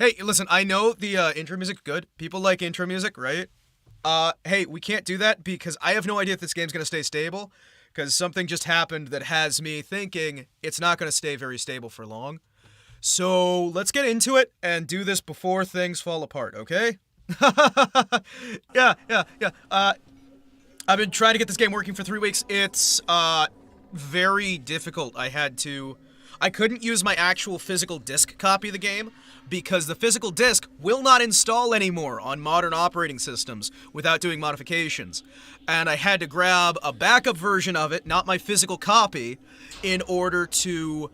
Hey, listen, I know the intro music's good. People like intro music, right? Hey, we can't do that because I have no idea if this game's going to stay stable, because something just happened that has me thinking it's not going to stay very stable for long. So let's get into it and do this before things fall apart, okay? Yeah. I've been trying to get this game working for 3 weeks. It's, very difficult. I couldn't use my actual physical disc copy of the game because the physical disc will not install anymore on modern operating systems without doing modifications. And I had to grab a backup version of it, not my physical copy, in order to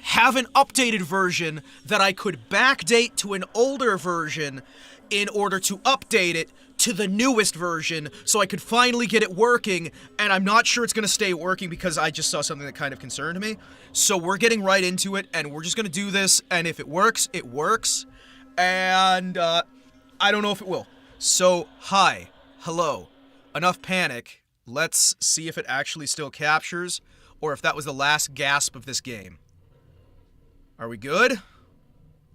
have an updated version that I could backdate to an older version in order to update it to the newest version so I could finally get it working, and I'm not sure it's going to stay working because I just saw something that kind of concerned me. So we're getting right into it, and we're just going to do this, and if it works, it works, and I don't know if it will. So, hi, hello, enough panic, let's see if it actually still captures, or if that was the last gasp of this game. Are we good?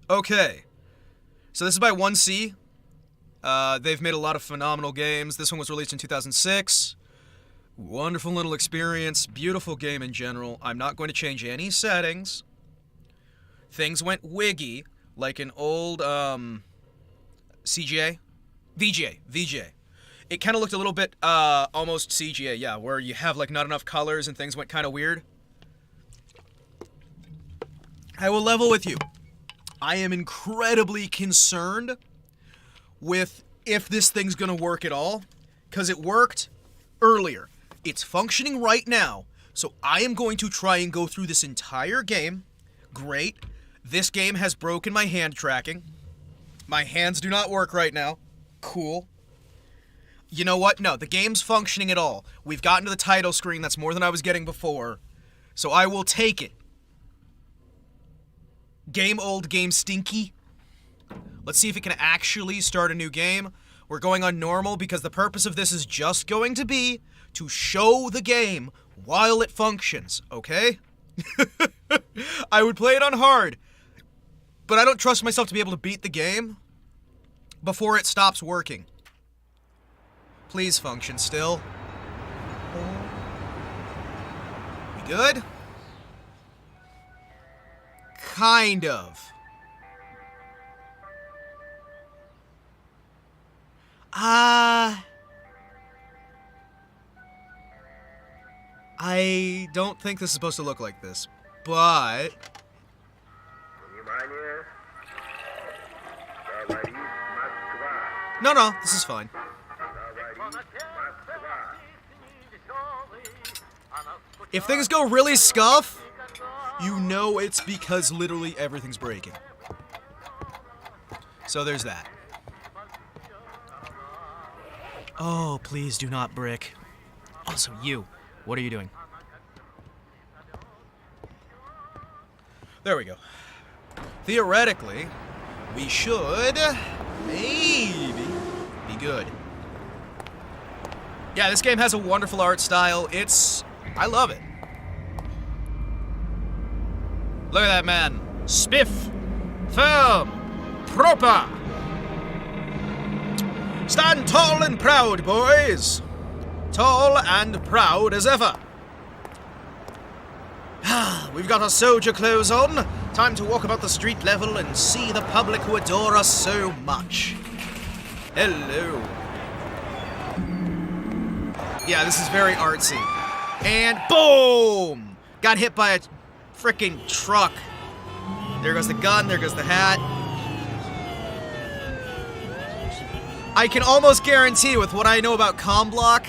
Okay. So this is by 1C. They've made a lot of phenomenal games. This one was released in 2006. Wonderful little experience. Beautiful game in general. I'm not going to change any settings. Things went wiggy, like an old, CGA? VGA. It kind of looked a little bit, almost CGA, yeah, where you have, like, not enough colors and things went kind of weird. I will level with you. I am incredibly concerned with if this thing's gonna work at all, because it worked earlier. It's functioning right now, so I am going to try and go through this entire game. Great. This game has broken my hand tracking. My hands do not work right now. Cool. You know what? No, the game's functioning at all. We've gotten to the title screen. That's more than I was getting before, so I will take it. Game old, game stinky. Let's see if it can actually start a new game. We're going on normal because the purpose of this is just going to be to show the game while it functions, okay? I would play it on hard, but I don't trust myself to be able to beat the game before it stops working. Please function still. We good? Kind of. I don't think this is supposed to look like this, but... No, this is fine. If things go really scuff, you know it's because literally everything's breaking. So there's that. Oh, please do not brick. Also, you. What are you doing? There we go. Theoretically, we should maybe be good. Yeah, this game has a wonderful art style. I love it. Look at that man. Spiff. Firm. Proper. Stand tall and proud, boys. Tall and proud as ever. We've got our soldier clothes on. Time to walk about the street level and see the public who adore us so much. Hello. Yeah, this is very artsy. And boom! Got hit by a frickin' truck. There goes the gun, there goes the hat. I can almost guarantee with what I know about comm block,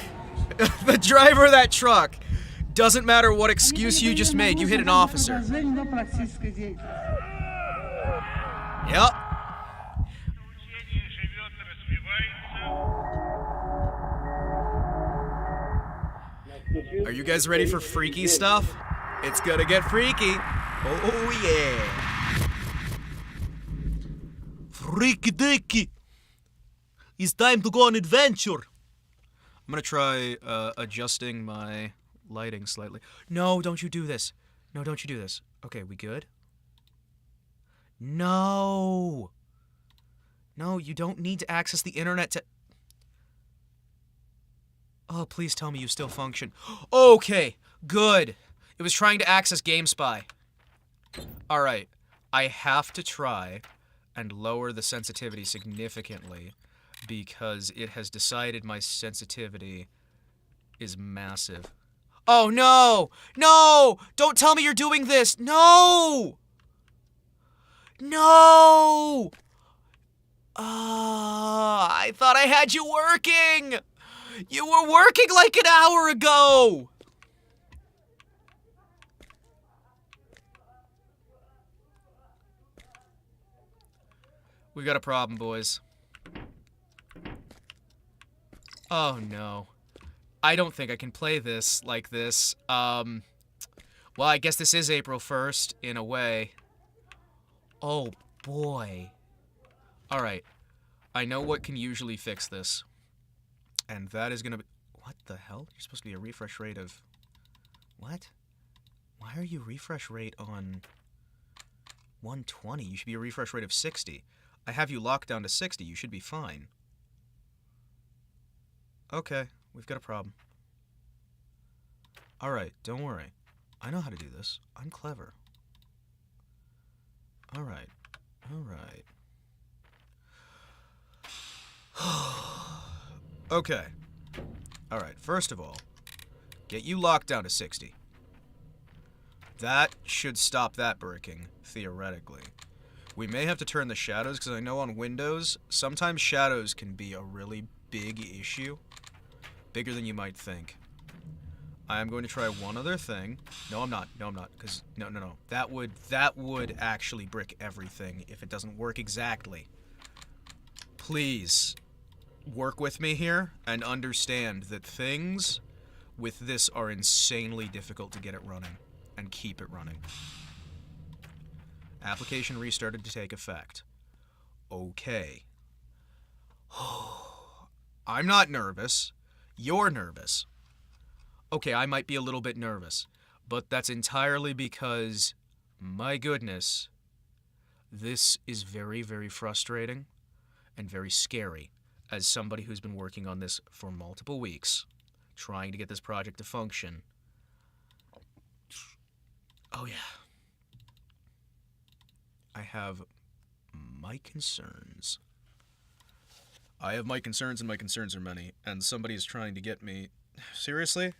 the driver of that truck, doesn't matter what excuse you just made, you hit an officer. Yep. Are you guys ready for freaky stuff? It's gonna get freaky. Oh yeah. Freaky dicky. It's time to go on adventure. I'm gonna try adjusting my lighting slightly. No, don't you do this. No, don't you do this. Okay, we good? No! No, you don't need to access the internet to... Oh, please tell me you still function. Okay, good. It was trying to access GameSpy. Alright, I have to try and lower the sensitivity significantly because it has decided my sensitivity is massive. Oh, no! No! Don't tell me you're doing this! No! No! I thought I had you working! You were working like an hour ago! We got a problem, boys. Oh, no. I don't think I can play this like this. Well, I guess this is April 1st, in a way. Oh, boy. Alright. I know what can usually fix this. And that is gonna be... What the hell? You're supposed to be a refresh rate of... What? Why are you refresh rate on 120? You should be a refresh rate of 60. I have you locked down to 60. You should be fine. Okay, we've got a problem. Alright, don't worry. I know how to do this. I'm clever. Alright. Alright. Okay. Alright, first of all, get you locked down to 60. That should stop that breaking, theoretically. We may have to turn the shadows, because I know on Windows, sometimes shadows can be a really big issue. Bigger than you might think. I am going to try one other thing. No, I'm not. No, I'm not. Because, no. That would actually brick everything if it doesn't work exactly. Please, work with me here and understand that things with this are insanely difficult to get it running and keep it running. Application restarted to take effect. Okay. I'm not nervous. You're nervous. Okay, I might be a little bit nervous, but that's entirely because, my goodness, this is very, very frustrating and very scary as somebody who's been working on this for multiple weeks, trying to get this project to function. Oh, yeah. I have my concerns. I have my concerns, and my concerns are many, and somebody is trying to get me... Seriously?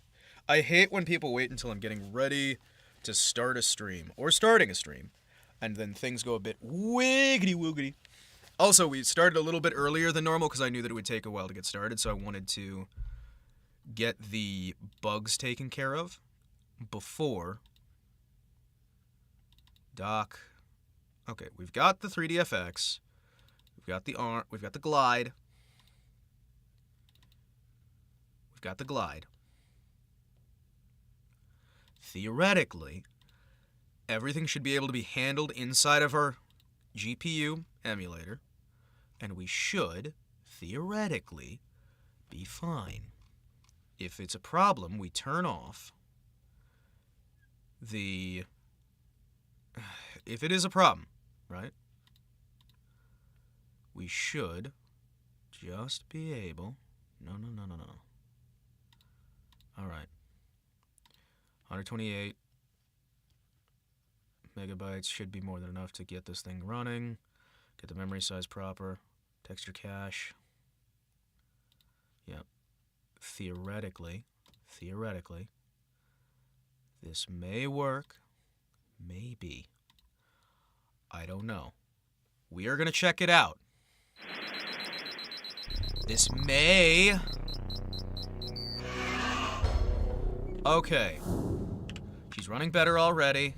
I hate when people wait until I'm getting ready to start a stream, or starting a stream, and then things go a bit wiggity-woogity. Also, we started a little bit earlier than normal because I knew that it would take a while to get started, so I wanted to get the bugs taken care of before... Doc... Okay, we've got the 3DFX, we've got the arm, we've got the glide, we've got the glide. Theoretically, everything should be able to be handled inside of our GPU emulator, and we should, theoretically, be fine. If it's a problem, we turn off the... If it is a problem, right? We should just be able... No. Alright. 128 megabytes should be more than enough to get this thing running. Get the memory size proper. Texture cache. Yep. Theoretically, this may work. Maybe. I don't know. We are going to check it out. This may... Okay. She's running better already.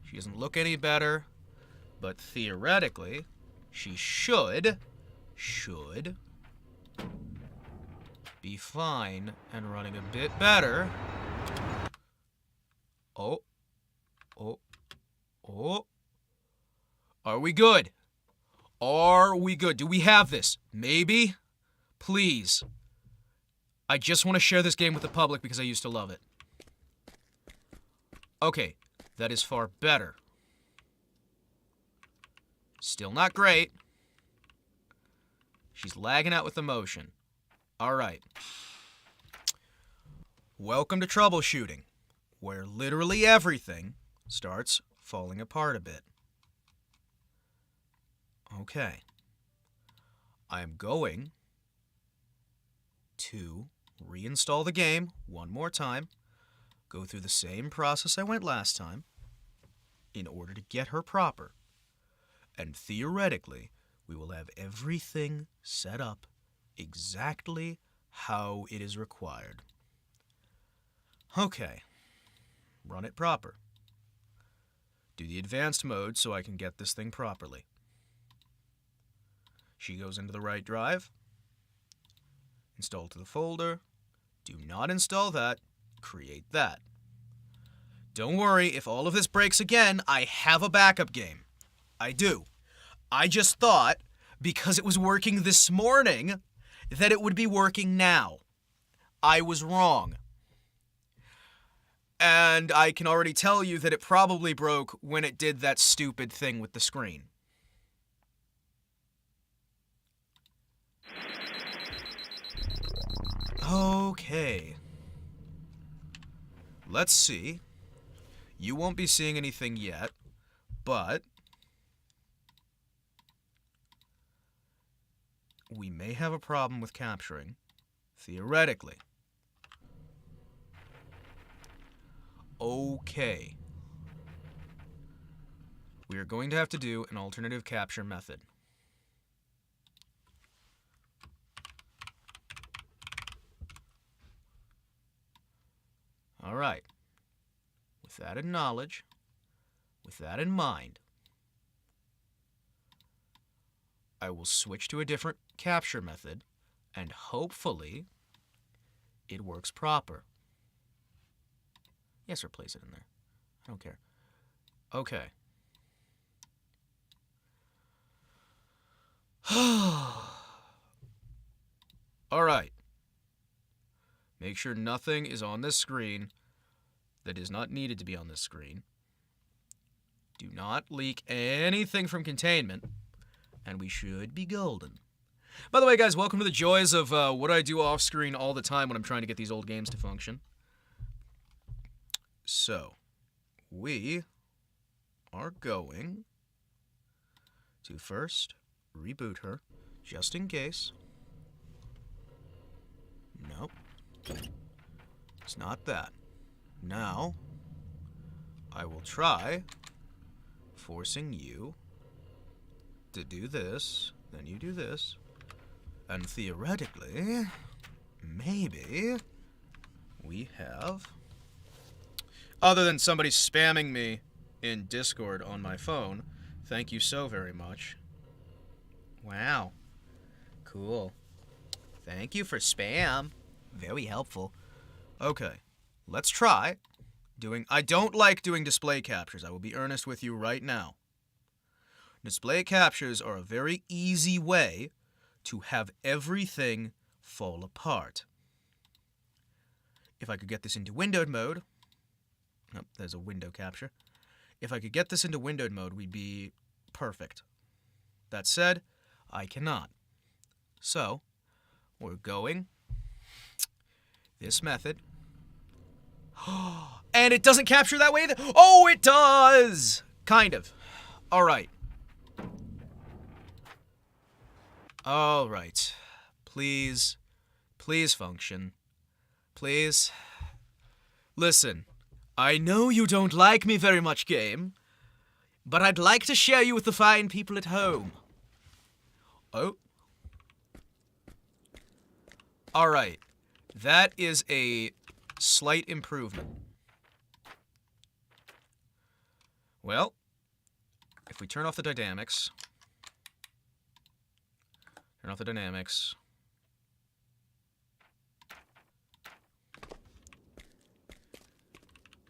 She doesn't look any better. But theoretically, she should be fine and running a bit better. Oh. Are we good? Are we good? Do we have this? Maybe? Please. I just want to share this game with the public because I used to love it. Okay, that is far better. Still not great. She's lagging out with the motion. All right. Welcome to troubleshooting, where literally everything starts falling apart a bit. Okay. I am going to reinstall the game one more time, go through the same process I went last time in order to get her proper. And theoretically, we will have everything set up exactly how it is required. Okay. Run it proper. Do the advanced mode so I can get this thing properly. She goes into the right drive. Install to the folder. Do not install that. Create that. Don't worry, if all of this breaks again, I have a backup game. I do. I just thought, because it was working this morning, that it would be working now. I was wrong. And I can already tell you that it probably broke when it did that stupid thing with the screen. Okay. Let's see. You won't be seeing anything yet, but we may have a problem with capturing, theoretically. Okay. We are going to have to do an alternative capture method. All right. With that in knowledge, with that in mind, I will switch to a different capture method, and hopefully it works proper. Yes, replace it in there. I don't care. Okay. All right. Make sure nothing is on this screen that is not needed to be on this screen. Do not leak anything from containment, and we should be golden. By the way, guys, welcome to the joys of what I do off screen all the time when I'm trying to get these old games to function. So, we are going to first reboot her, just in case. Nope. It's not that. Now, I will try forcing you to do this, then you do this, and theoretically, maybe we have, other than somebody spamming me in Discord on my phone, thank you so very much. Wow. Cool. Thank you for spam. Very helpful. Okay. Let's try doing... I don't like doing display captures. I will be earnest with you right now. Display captures are a very easy way to have everything fall apart. If I could get this into windowed mode... Oh, there's a window capture. If I could get this into windowed mode, we'd be perfect. That said, I cannot. So, we're going this method. And it doesn't capture that way either. Oh, it does! Kind of. All right. All right. Please. Please function. Please. Listen. I know you don't like me very much, game, but I'd like to share you with the fine people at home. Oh. All right. That is a slight improvement. Well, if we turn off the dynamics... Turn off the dynamics...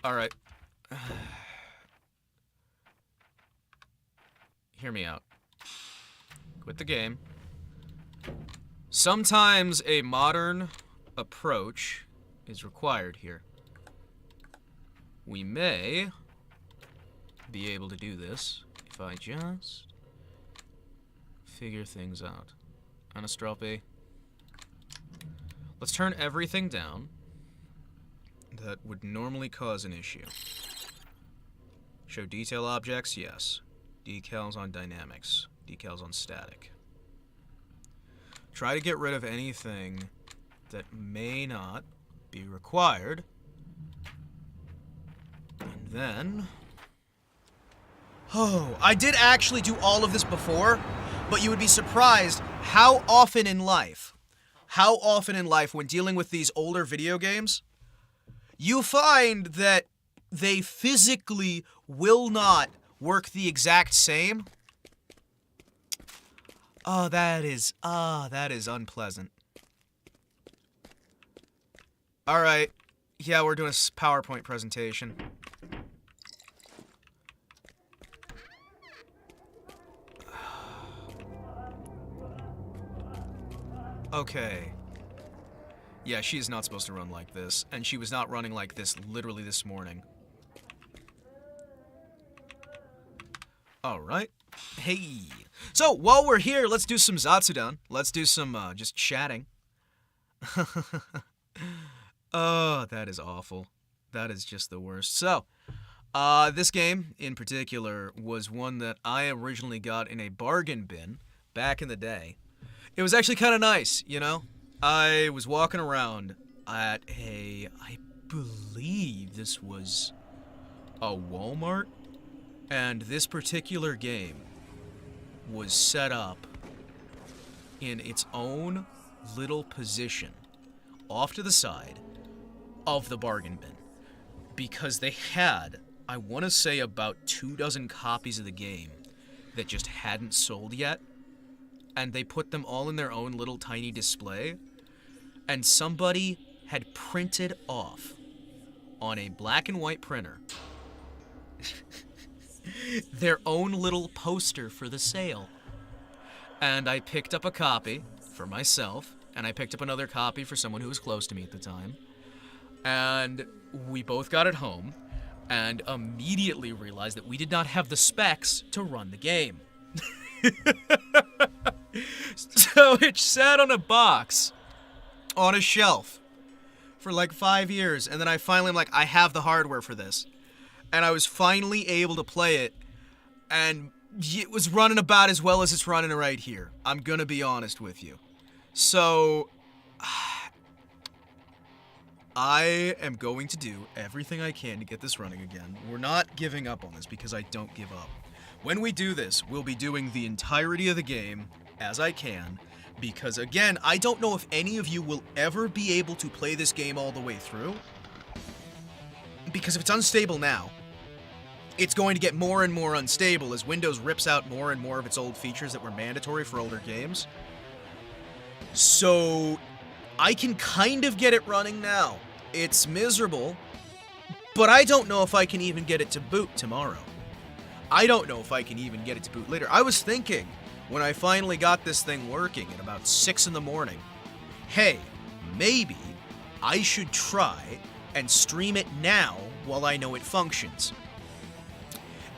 Alright. Hear me out. Quit the game. Sometimes a modern approach is required here. We may be able to do this if I just figure things out. Anastrophe. Let's turn everything down that would normally cause an issue. Show detail objects, yes. Decals on dynamics. Decals on static. Try to get rid of anything that may not be required. And then... Oh, I did actually do all of this before, but you would be surprised how often in life, when dealing with these older video games, you find that they physically will not work the exact same. Oh, that is unpleasant. All right. Yeah, we're doing a PowerPoint presentation. Okay. Yeah, she is not supposed to run like this, and she was not running like this literally this morning. Alright. Hey. So, while we're here, let's do some Zatsudan. Let's do some, just chatting. Oh, that is awful. That is just the worst. So, this game, in particular, was one that I originally got in a bargain bin back in the day. It was actually kind of nice, you know? I was walking around at I believe this was a Walmart, and this particular game was set up in its own little position off to the side of the bargain bin, because they had, I want to say, about 24 copies of the game that just hadn't sold yet, and they put them all in their own little tiny display, and somebody had printed off on a black and white printer their own little poster for the sale. And I picked up a copy for myself, and I picked up another copy for someone who was close to me at the time, and we both got it home, and immediately realized that we did not have the specs to run the game. So it sat on a box on a shelf for like 5 years, and then I finally am like, I have the hardware for this, and I was finally able to play it, and it was running about as well as it's running right here. I'm gonna be honest with you. So I am going to do everything I can to get this running again. We're not giving up on this because I don't give up. When we do this, we'll be doing the entirety of the game as I can, because again, I don't know if any of you will ever be able to play this game all the way through, because if it's unstable now, it's going to get more and more unstable as Windows rips out more and more of its old features that were mandatory for older games. So I can kind of get it running now. It's miserable, but I don't know if I can even get it to boot tomorrow. I don't know if I can even get it to boot later. I was thinking, when I finally got this thing working at about 6 in the morning, hey, maybe I should try and stream it now while I know it functions.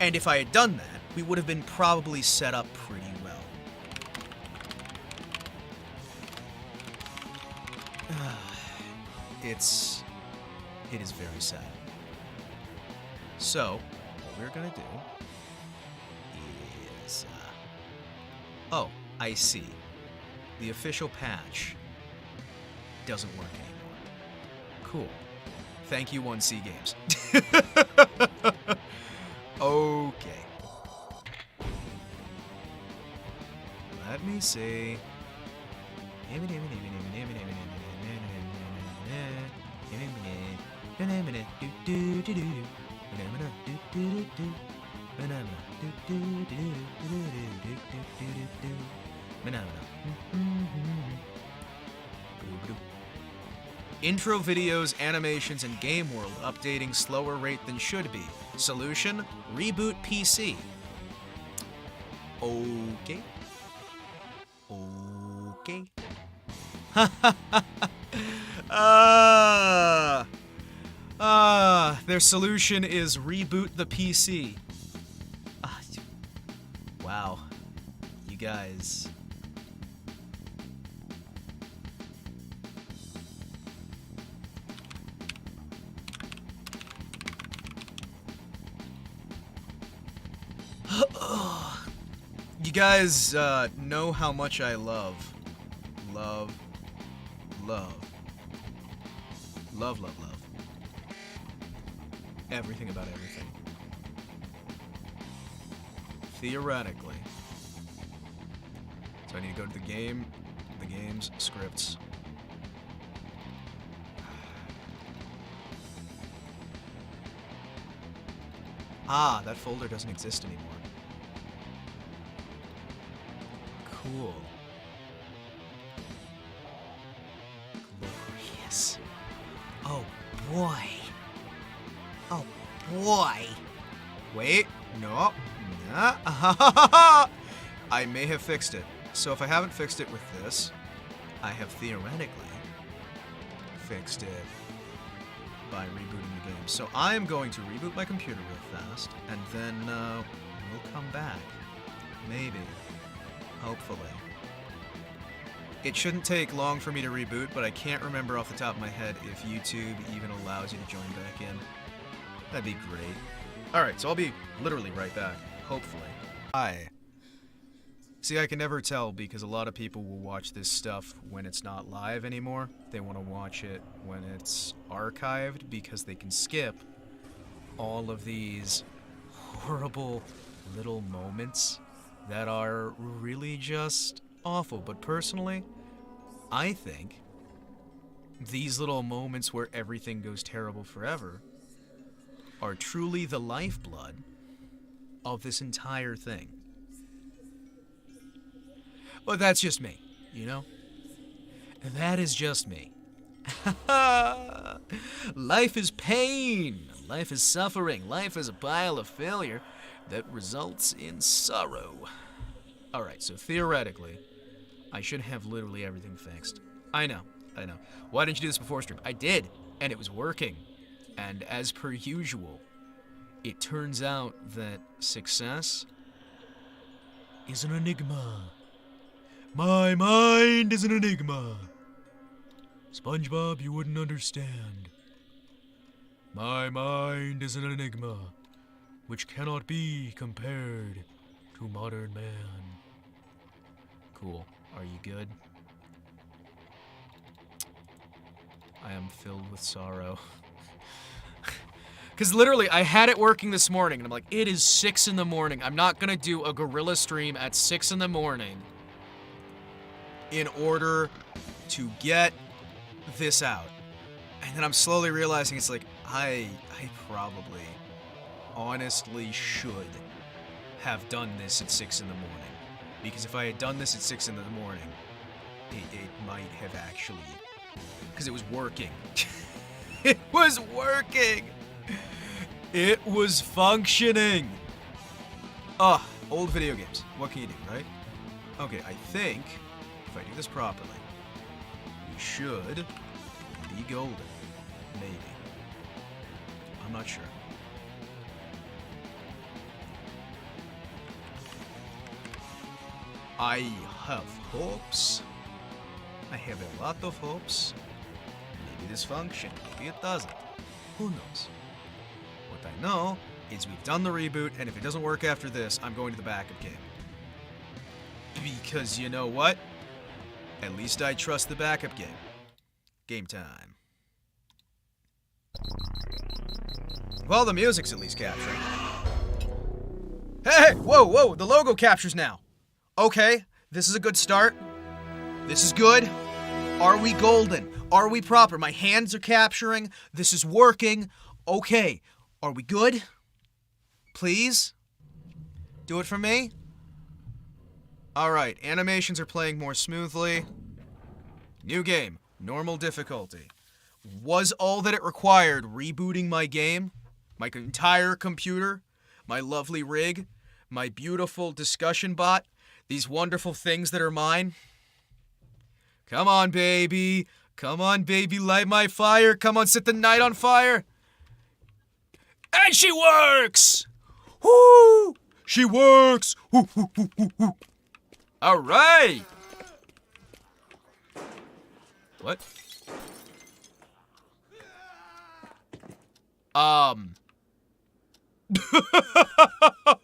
And if I had done that, we would have been probably set up pretty well. It is very sad. So, what we're gonna do is, oh, I see. The official patch doesn't work anymore. Cool. Thank you, 1C Games. Okay. Let me see. Intro videos, animations, and game world updating slower rate than should be. Solution: reboot PC. Okay. Okay. Their solution is reboot the PC. Wow. You guys. You guys know how much I love everything about everything. Theoretically. So I need to go to the games, scripts. Ah, that folder doesn't exist anymore. Cool. Glorious. Oh boy. Oh boy. Wait, no. Nah. I may have fixed it. So if I haven't fixed it with this, I have theoretically fixed it by rebooting the game. So I am going to reboot my computer real fast, and then we'll come back. Maybe. Hopefully. It shouldn't take long for me to reboot, but I can't remember off the top of my head if YouTube even allows you to join back in. That'd be great. Alright, so I'll be literally right back. Hopefully. Hi. See, I can never tell because a lot of people will watch this stuff when it's not live anymore. They want to watch it when it's archived because they can skip all of these horrible little moments that are really just awful. But personally, I think these little moments where everything goes terrible forever are truly the lifeblood of this entire thing. But that's just me, you know? That is just me. Life is pain. Life is suffering. Life is a pile of failure that results in sorrow. Alright, so theoretically, I should have literally everything fixed. I know. Why didn't you do this before stream? I did, and it was working. And as per usual, it turns out that success is an enigma. My mind is an enigma. SpongeBob, you wouldn't understand. My mind is an enigma, which cannot be compared to modern man. Cool. Are you good? I am filled with sorrow. Because literally, I had it working this morning, and I'm like, it is 6 in the morning. I'm not going to do a gorilla stream at 6 in the morning in order to get this out. And then I'm slowly realizing it's like, I probably honestly should have done this at 6 in the morning. Because if I had done this at 6 in the morning, it might have actually... Because it was working. It was working! It was functioning! Ah, old video games. What can you do, right? Okay, I think... if I do this properly, we should be golden. Maybe. I'm not sure. I have hopes. I have a lot of hopes. Maybe this functions. Maybe it doesn't. Who knows? What I know is we've done the reboot, and if it doesn't work after this, I'm going to the backup game. Because you know what? At least I trust the backup game. Game time. Well, the music's at least capturing. Hey! Whoa! The logo captures now. Okay, this is a good start. This is good. Are we golden? Are we proper? My hands are capturing. This is working. Okay, are we good? Please? Do it for me? Alright, animations are playing more smoothly. New game, normal difficulty. Was all that it required rebooting my game? My entire computer? My lovely rig? My beautiful discussion bot? These wonderful things that are mine? Come on, baby. Come on, baby, light my fire. Come on, set the night on fire. And she works! Woo! She works! Woo, woo, woo, woo, woo. All right. What?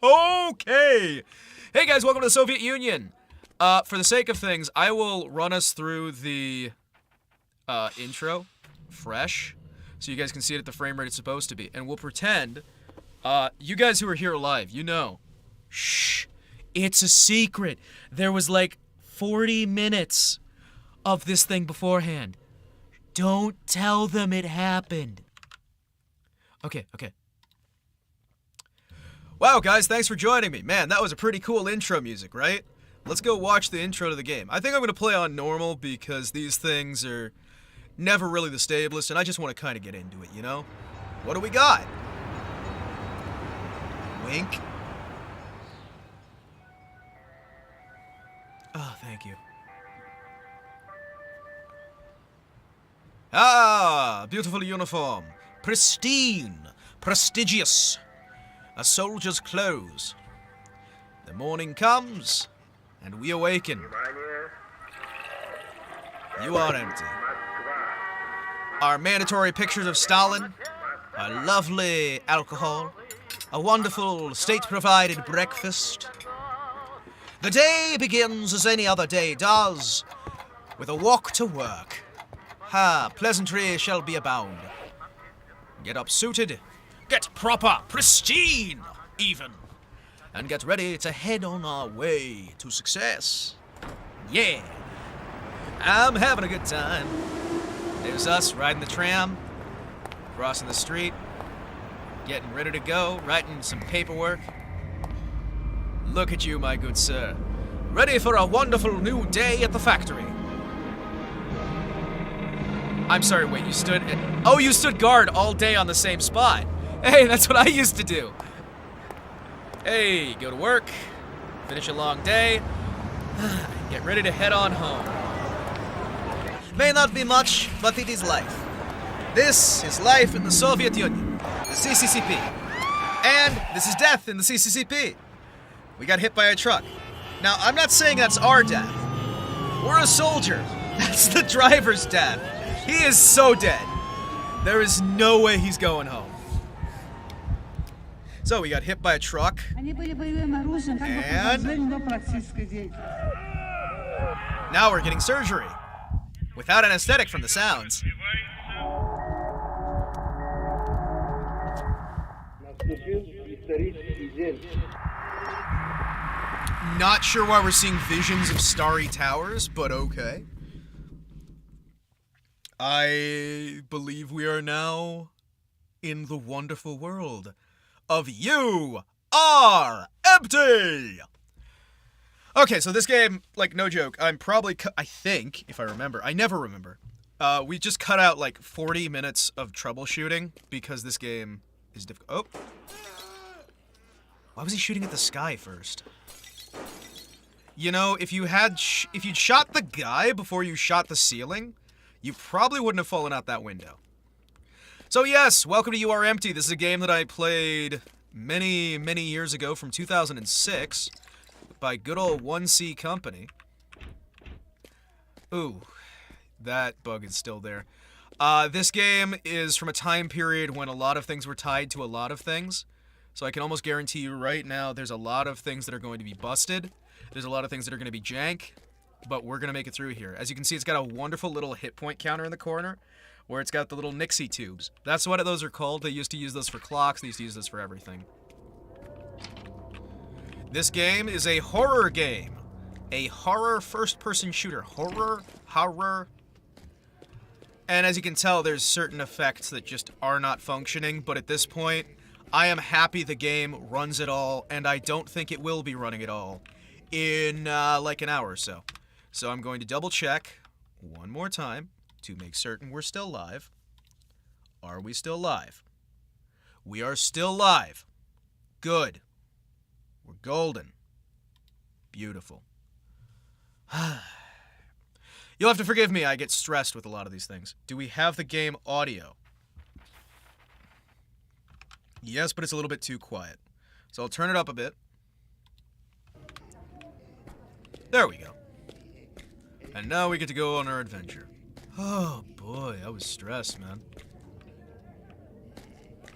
Okay. Hey guys, welcome to the Soviet Union. For the sake of things, I will run us through the intro fresh so you guys can see it at the frame rate it's supposed to be. And we'll pretend you guys who are here live, you know. Shh. It's a secret. There was like 40 minutes of this thing beforehand. Don't tell them it happened. Okay. Wow, guys, thanks for joining me. Man, that was a pretty cool intro music, right? Let's go watch the intro to the game. I think I'm going to play on normal because these things are never really the stablest, and I just want to kind of get into it, you know? What do we got? Wink. Oh, thank you. Ah, beautiful uniform. Pristine. Prestigious. A soldier's clothes. The morning comes, and we awaken. You are empty. Our mandatory pictures of Stalin, our lovely alcohol, a wonderful state-provided breakfast. The day begins as any other day does, with a walk to work. Ha, pleasantry shall be abound. Get up suited, get proper, pristine, even, and get ready to head on our way to success. Yeah, I'm having a good time. There's us riding the tram, crossing the street, getting ready to go, writing some paperwork. Look at you, my good sir. Ready for a wonderful new day at the factory. I'm sorry, wait, you stood... Oh, you stood guard all day on the same spot. Hey, that's what I used to do. Hey, go to work, finish a long day, get ready to head on home. May not be much, but it is life. This is life in the Soviet Union, the CCCP. And this is death in the CCCP. We got hit by a truck. Now, I'm not saying that's our death. We're a soldier. That's the driver's death. He is so dead. There is no way he's going home. So, we got hit by a truck. And now we're getting surgery. Without anesthetic from the sounds. Not sure why we're seeing visions of starry towers, but okay. I believe we are now in the wonderful world of You Are Empty! Okay, so this game, like, no joke, I'm probably, I think, if I remember, I never remember, we just cut out, like, 40 minutes of troubleshooting because this game is difficult. Oh! Why was he shooting at the sky first? You know, if you'd shot the guy before you shot the ceiling, you probably wouldn't have fallen out that window. So yes, welcome to You Are Empty. This is a game that I played many, many years ago from 2006 by good old 1C Company. Ooh, that bug is still there. This game is from a time period when a lot of things were tied to a lot of things. So I can almost guarantee you right now there's a lot of things that are going to be busted. There's a lot of things that are going to be jank. But we're going to make it through here. As you can see, it's got a wonderful little hit point counter in the corner where it's got the little Nixie tubes. That's what those are called. They used to use those for clocks. They used to use those for everything. This game is a horror game. A horror first-person shooter. Horror. And as you can tell, there's certain effects that just are not functioning. But at this point, I am happy the game runs it all. And I don't think it will be running it all in like an hour or so. So I'm going to double check one more time to make certain we're still live. Are we still live? We are still live. Good. We're golden. Beautiful. You'll have to forgive me, I get stressed with a lot of these things. Do we have the game audio? Yes, but it's a little bit too quiet. So I'll turn it up a bit. There we go. And now we get to go on our adventure. Oh boy, I was stressed, man.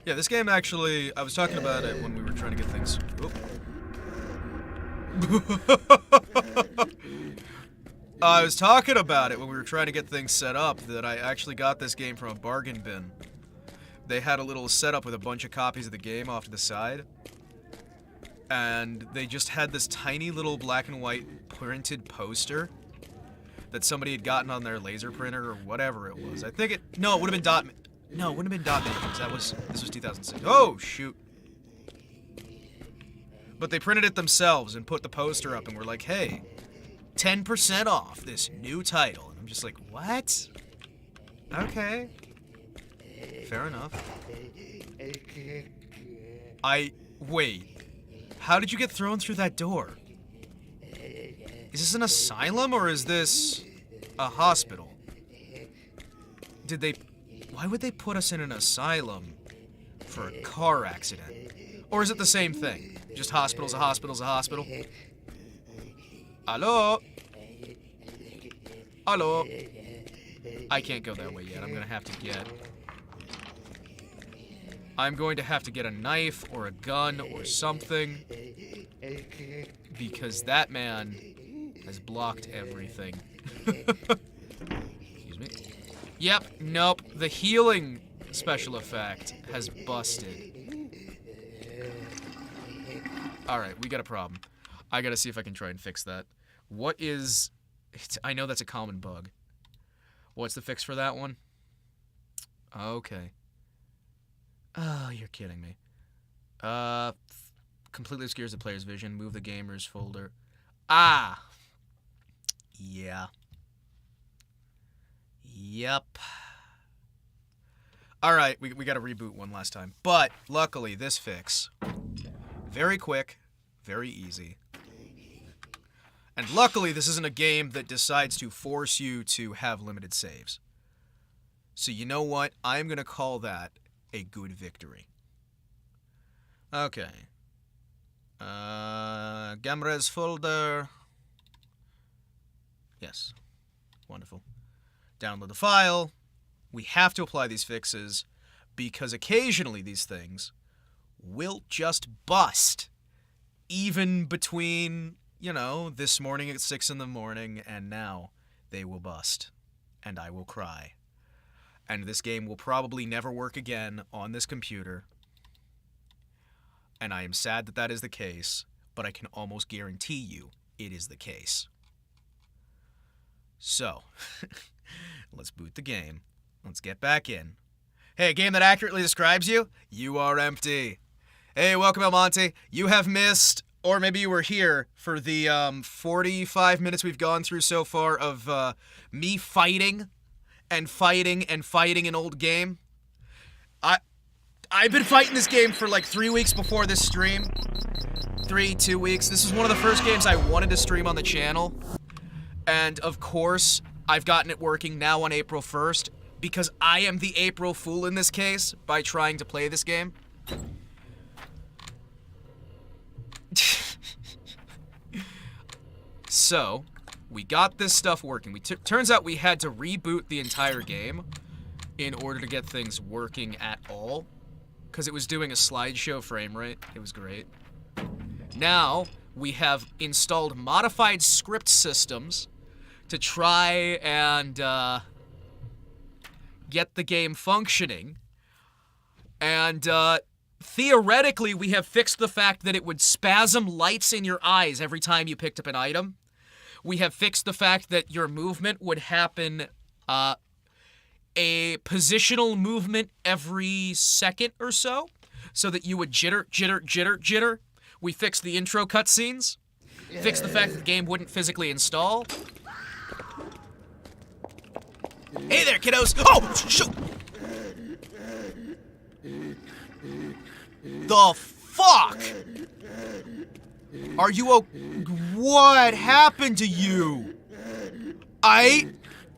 Yeah, this game actually, I was talking about it when we were trying to get things... I was talking about it when we were trying to get things set up, that I actually got this game from a bargain bin. They had a little setup with a bunch of copies of the game off to the side. And they just had this tiny little black and white printed poster that somebody had gotten on their laser printer or whatever it was. I think it... No, it would have been No, it wouldn't have been dot because this was 2006. Oh, shoot. But they printed it themselves and put the poster up and were like, hey, 10% off this new title. And I'm just like, what? Okay. Fair enough. Wait. How did you get thrown through that door? Is this an asylum or is this a hospital? Why would they put us in an asylum for a car accident? Or is it the same thing? Just hospital's a hospital's a hospital? Hello? Hello? I can't go that way yet. I'm going to have to get a knife or a gun or something. Because that man has blocked everything. Excuse me. Yep, nope. The healing special effect has busted. Alright, we got a problem. I gotta see if I can try and fix that. I know that's a common bug. What's the fix for that one? Okay. Oh, you're kidding me. Completely obscures the player's vision. Move the gamer's folder. Ah! Yeah. Yep. Alright, we gotta reboot one last time. But, luckily, this fix... very quick, very easy. And luckily, this isn't a game that decides to force you to have limited saves. So you know what? I'm gonna call that a good victory. Okay. Gamres folder. Yes. Wonderful. Download the file. We have to apply these fixes because occasionally these things will just bust. Even between, this morning at 6 in the morning and now they will bust. And I will cry. And this game will probably never work again on this computer. And I am sad that that is the case, but I can almost guarantee you it is the case. So, let's boot the game. Let's get back in. Hey, a game that accurately describes you? You are empty. Hey, welcome, El Monte. You have missed, or maybe you were here, for the 45 minutes we've gone through so far of me fighting and fighting and fighting an old game. I've been fighting this game for like 3 weeks before this stream. 2 weeks. This is one of the first games I wanted to stream on the channel. And of course, I've gotten it working now on April 1st, because I am the April Fool in this case by trying to play this game. So, we got this stuff working. Turns out we had to reboot the entire game in order to get things working at all, because it was doing a slideshow frame rate. It was great. Now, we have installed modified script systems to try and get the game functioning. And theoretically, we have fixed the fact that it would spasm lights in your eyes every time you picked up an item. We have fixed the fact that your movement would happen, a positional movement every second or so that you would jitter, jitter, jitter, jitter. We fixed the intro cutscenes. Fixed the fact that the game wouldn't physically install. Hey there, kiddos! Oh, shoot! The fuck? Are you what happened to you?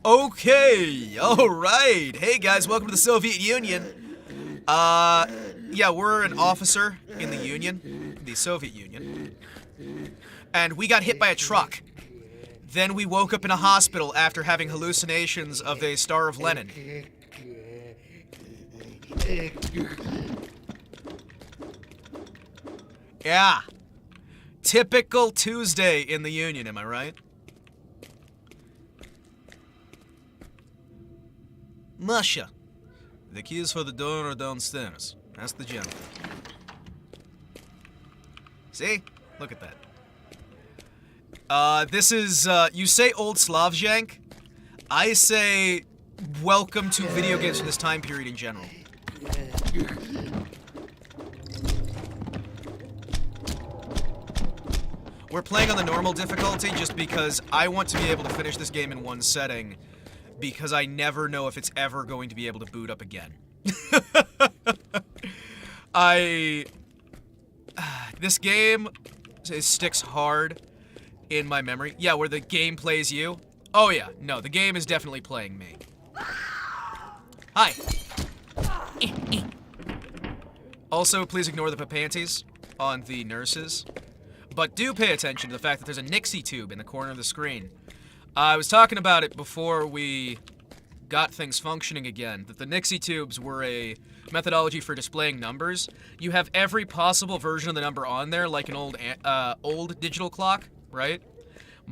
Okay, alright. Hey guys, welcome to the Soviet Union. Yeah, we're an officer in the Union, the Soviet Union. And we got hit by a truck. Then we woke up in a hospital after having hallucinations of a Star of Lenin. Yeah. Typical Tuesday in the Union, am I right? Masha. The keys for the door are downstairs. Ask the general. See? Look at that. This is, you say Old Slav jank. I say welcome to video games in this time period in general. We're playing on the normal difficulty just because I want to be able to finish this game in one setting, because I never know if it's ever going to be able to boot up again. This game sticks hard in my memory. Yeah, where the game plays you. Oh yeah, no, the game is definitely playing me. Hi. Also, please ignore the panties on the nurses. But do pay attention to the fact that there's a Nixie tube in the corner of the screen. I was talking about it before we got things functioning again, that the Nixie tubes were a methodology for displaying numbers. You have every possible version of the number on there, like an old digital clock, right?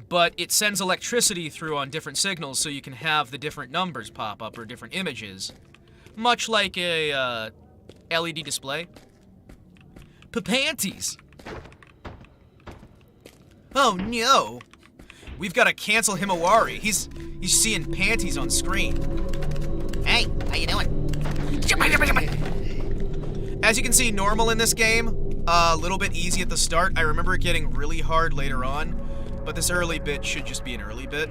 But it sends electricity through on different signals so you can have the different numbers pop up or different images. Much like a LED display. Panties! Oh no! We've got to cancel Himawari. He's seeing panties on screen. Hey, how you doing? As you can see, normal in this game, a little bit easy at the start. I remember it getting really hard later on, but this early bit should just be an early bit.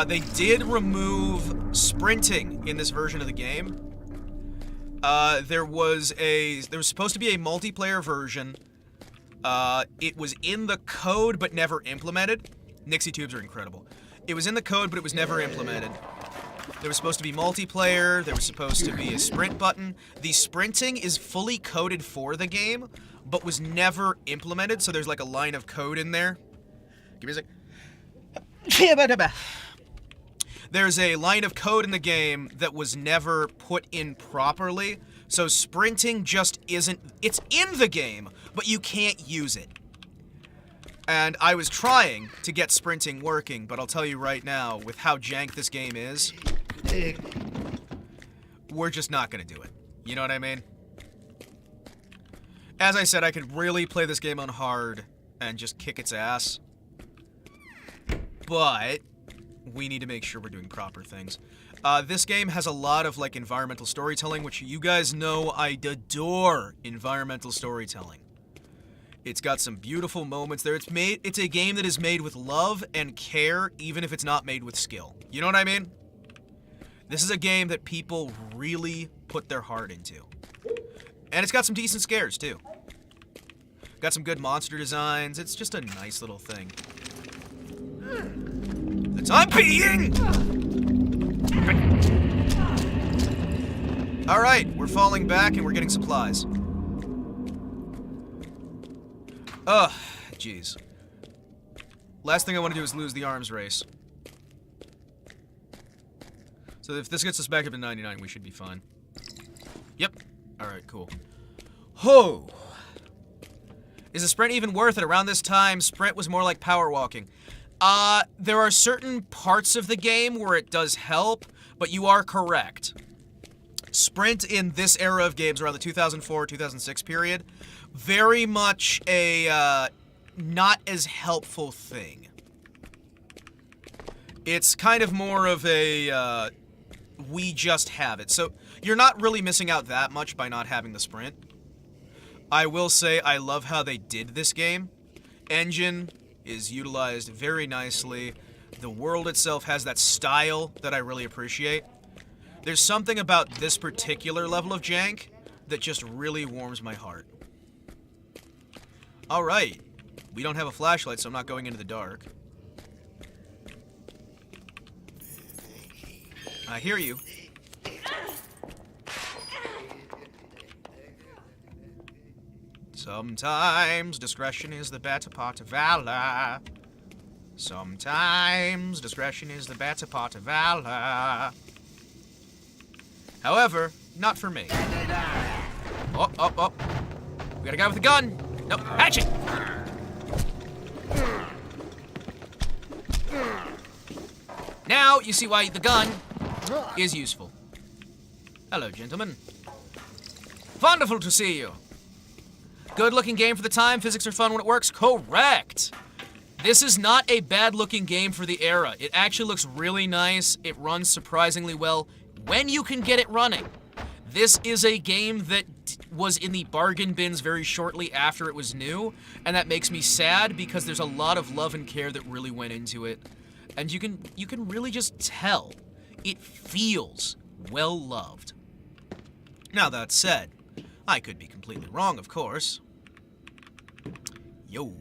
They did remove sprinting in this version of the game. There was supposed to be a multiplayer version. It was in the code but never implemented. Nixie tubes are incredible. It was in the code but it was never implemented. There was supposed to be multiplayer, there was supposed to be a sprint button. The sprinting is fully coded for the game, but was never implemented, so there's like a line of code in there. Give me a sec. There's a line of code in the game that was never put in properly, so sprinting just isn't... It's in the game, but you can't use it. And I was trying to get sprinting working, but I'll tell you right now, with how jank this game is, we're just not gonna do it. You know what I mean? As I said, I could really play this game on hard and just kick its ass. But we need to make sure we're doing proper things. This game has a lot of, like, environmental storytelling, which you guys know I adore environmental storytelling. It's got some beautiful moments there. It's a game that is made with love and care, even if it's not made with skill. You know what I mean? This is a game that people really put their heart into. And it's got some decent scares, too. Got some good monster designs. It's just a nice little thing. I'm peeing! Alright, we're falling back and we're getting supplies. Ugh, jeez. Last thing I want to do is lose the arms race. So if this gets us back up to 99, we should be fine. Yep. Alright, cool. Ho! Is a sprint even worth it? Around this time, sprint was more like power walking. There are certain parts of the game where it does help, but you are correct. Sprint in this era of games, around the 2004-2006 period, very much a, not as helpful thing. It's kind of more of a, we just have it. So, you're not really missing out that much by not having the sprint. I will say, I love how they did this game. Engine is utilized very nicely. The world itself has that style that I really appreciate. There's something about this particular level of jank that just really warms my heart. Alright. We don't have a flashlight, so I'm not going into the dark. I hear you. Sometimes discretion is the better part of valor. Sometimes discretion is the better part of valor. However, not for me. Oh. We got a guy with a gun. Nope, hatchet! Now, you see why the gun is useful. Hello, gentlemen. Wonderful to see you. Good-looking game for the time. Physics are fun when it works. Correct. This is not a bad-looking game for the era. It actually looks really nice. It runs surprisingly well when you can get it running. This is a game that was in the bargain bins very shortly after it was new, and that makes me sad because there's a lot of love and care that really went into it. And you can really just tell it feels well loved. Now that said, I could be completely wrong, of course. Yo,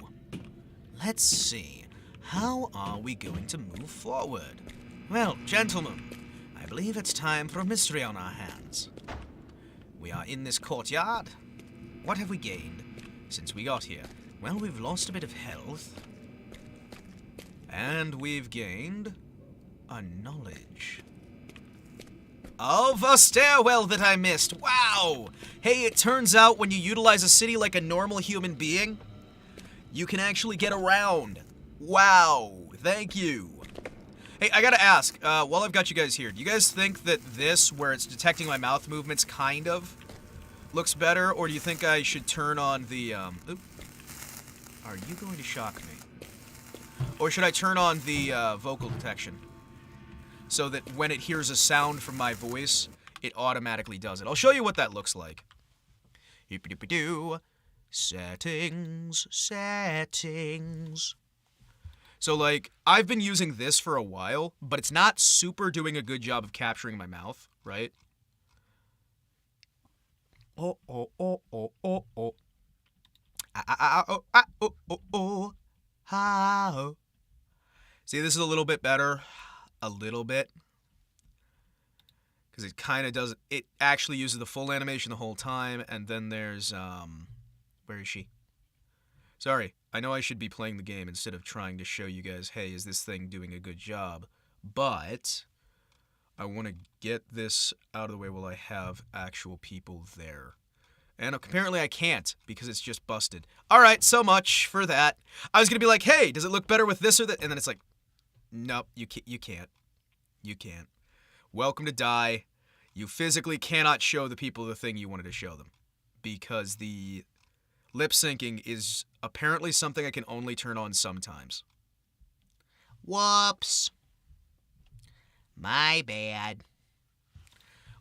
let's see. How are we going to move forward? Well, gentlemen, I believe it's time for a mystery on our hands. We are in this courtyard. What have we gained since we got here? Well, we've lost a bit of health. And we've gained a knowledge of a stairwell that I missed. Wow! Hey, it turns out when you utilize a city like a normal human being, you can actually get around. Wow, thank you. Hey, I gotta ask, while I've got you guys here, do you guys think that this, where it's detecting my mouth movements, kind of looks better? Or do you think I should turn on the, Oop. Are you going to shock me? Or should I turn on the, vocal detection? So that when it hears a sound from my voice, it automatically does it. I'll show you what that looks like. Doop-a-doop-a-doo. Settings. So, like, I've been using this for a while, but it's not super doing a good job of capturing my mouth, right? Oh. See, this is a little bit better. A little bit. Because it kind of does... It actually uses the full animation the whole time, and then there's, where is she? Sorry, I know I should be playing the game instead of trying to show you guys, hey, is this thing doing a good job? But I want to get this out of the way while I have actual people there. And apparently I can't, because it's just busted. Alright, so much for that. I was going to be like, hey, does it look better with this or that? And then it's like, nope, you can't. You can't. Welcome to die. You physically cannot show the people the thing you wanted to show them. Because the lip syncing is apparently something I can only turn on sometimes. Whoops. My bad.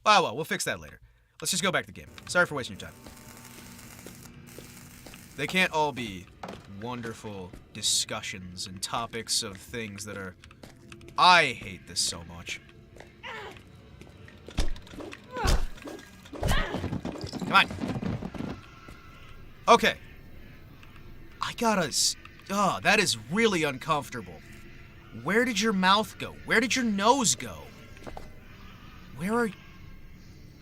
Well, we'll fix that later. Let's just go back to the game. Sorry for wasting your time. They can't all be wonderful discussions and topics of things that are... I hate this so much. Come on. Okay. I gotta... Oh, that is really uncomfortable. Where did your mouth go? Where did your nose go? Where are...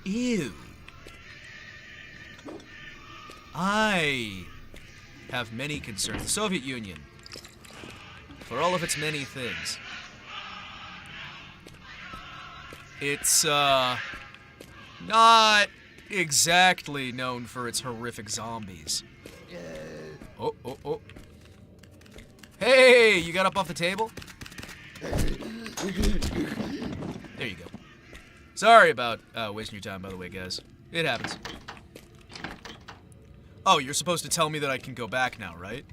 Ew. I have many concerns. The Soviet Union, for all of its many things, it's, not exactly known for its horrific zombies. Oh. Hey, you got up off the table? There you go. Sorry about wasting your time, by the way, guys. It happens. Oh, you're supposed to tell me that I can go back now, right?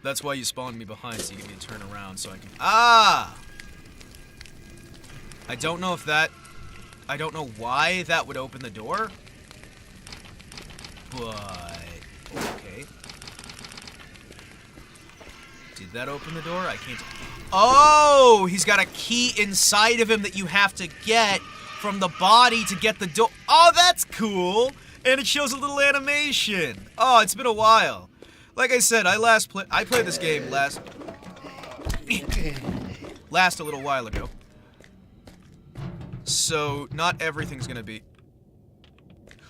That's why you spawned me behind, so you get me to turn around so I can... Ah! I don't know if that... I don't know why that would open the door. But... Okay. Did that open the door? I can't... Oh! He's got a key inside of him that you have to get from the body to get the door... Oh, that's cool! And it shows a little animation. Oh, it's been a while. Like I said, I played this game last a little while ago. So, not everything's gonna be...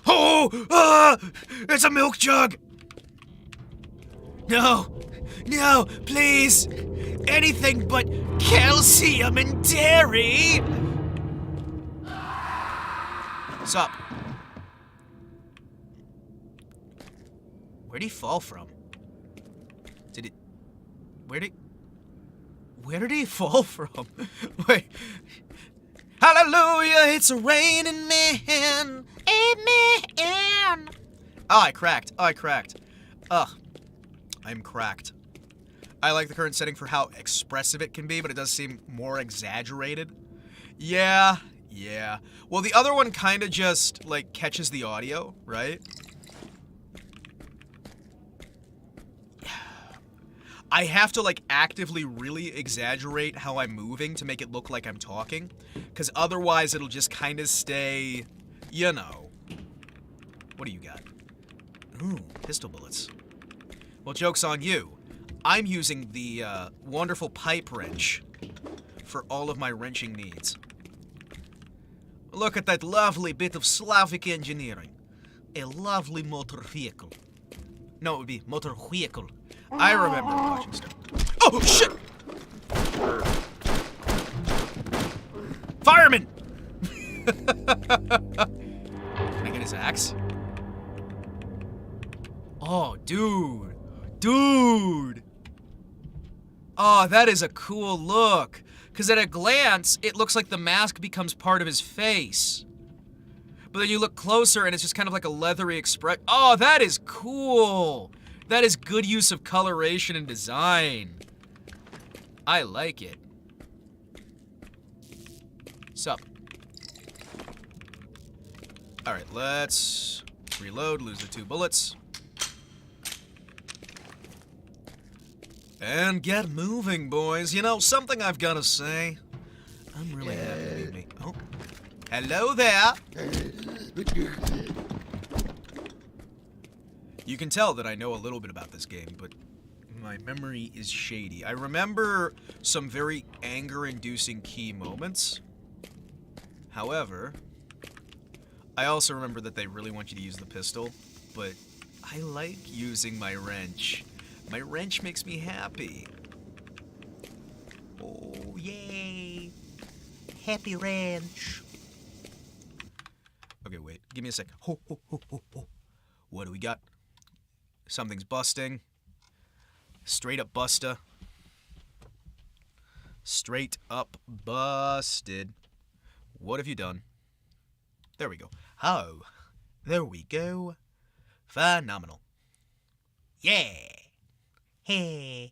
Oh! Ah! It's a milk jug! No! No, please! Anything but calcium and dairy! Sup? Where'd he fall from? Where did he fall from? Wait. Hallelujah, it's a raining man. Amen. Oh, I cracked. Ugh. I'm cracked. I like the current setting for how expressive it can be, but it does seem more exaggerated. Yeah. Well, the other one kind of just, like, catches the audio, right? I have to, like, actively really exaggerate how I'm moving to make it look like I'm talking, because otherwise it'll just kind of stay, you know. What do you got? Ooh, pistol bullets. Well, joke's on you. I'm using the wonderful pipe wrench for all of my wrenching needs. Look at that lovely bit of Slavic engineering. A lovely motor vehicle. No, it would be motor vehicle. I remember watching stuff. Oh, shit! Fireman! Can I get his axe? Oh, dude. Oh, that is a cool look. Because at a glance, it looks like the mask becomes part of his face. But then you look closer and it's just kind of like a leathery expression. Oh, that is cool. That is good use of coloration and design. I like it. Sup? Alright, let's reload, lose the 2 bullets. And get moving, boys. You know, something I've got to say. I'm really happy to meet me. Oh. Hello there. You can tell that I know a little bit about this game, but my memory is shady. I remember some very anger-inducing key moments. However, I also remember that they really want you to use the pistol, but I like using my wrench. My wrench makes me happy. Oh, yay. Happy wrench. Okay, wait. Give me a sec. Ho, ho, ho, ho, ho. What do we got? Something's busting. Straight up busta. Straight up busted. What have you done? There we go. Oh, there we go. Phenomenal. Yeah. Hey.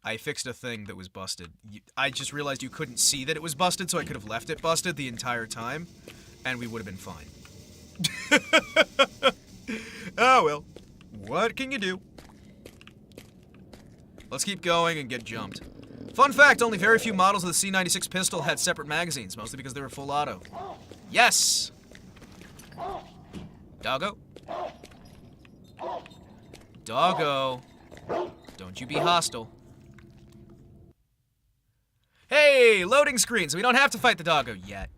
I fixed a thing that was busted. I just realized you couldn't see that it was busted, so I could have left it busted the entire time, and we would have been fine. Oh well. What can you do? Let's keep going and get jumped. Fun fact, only very few models of the C96 pistol had separate magazines, mostly because they were full auto. Yes! Doggo? Doggo. Don't you be hostile. Hey, loading screen, so we don't have to fight the doggo yet.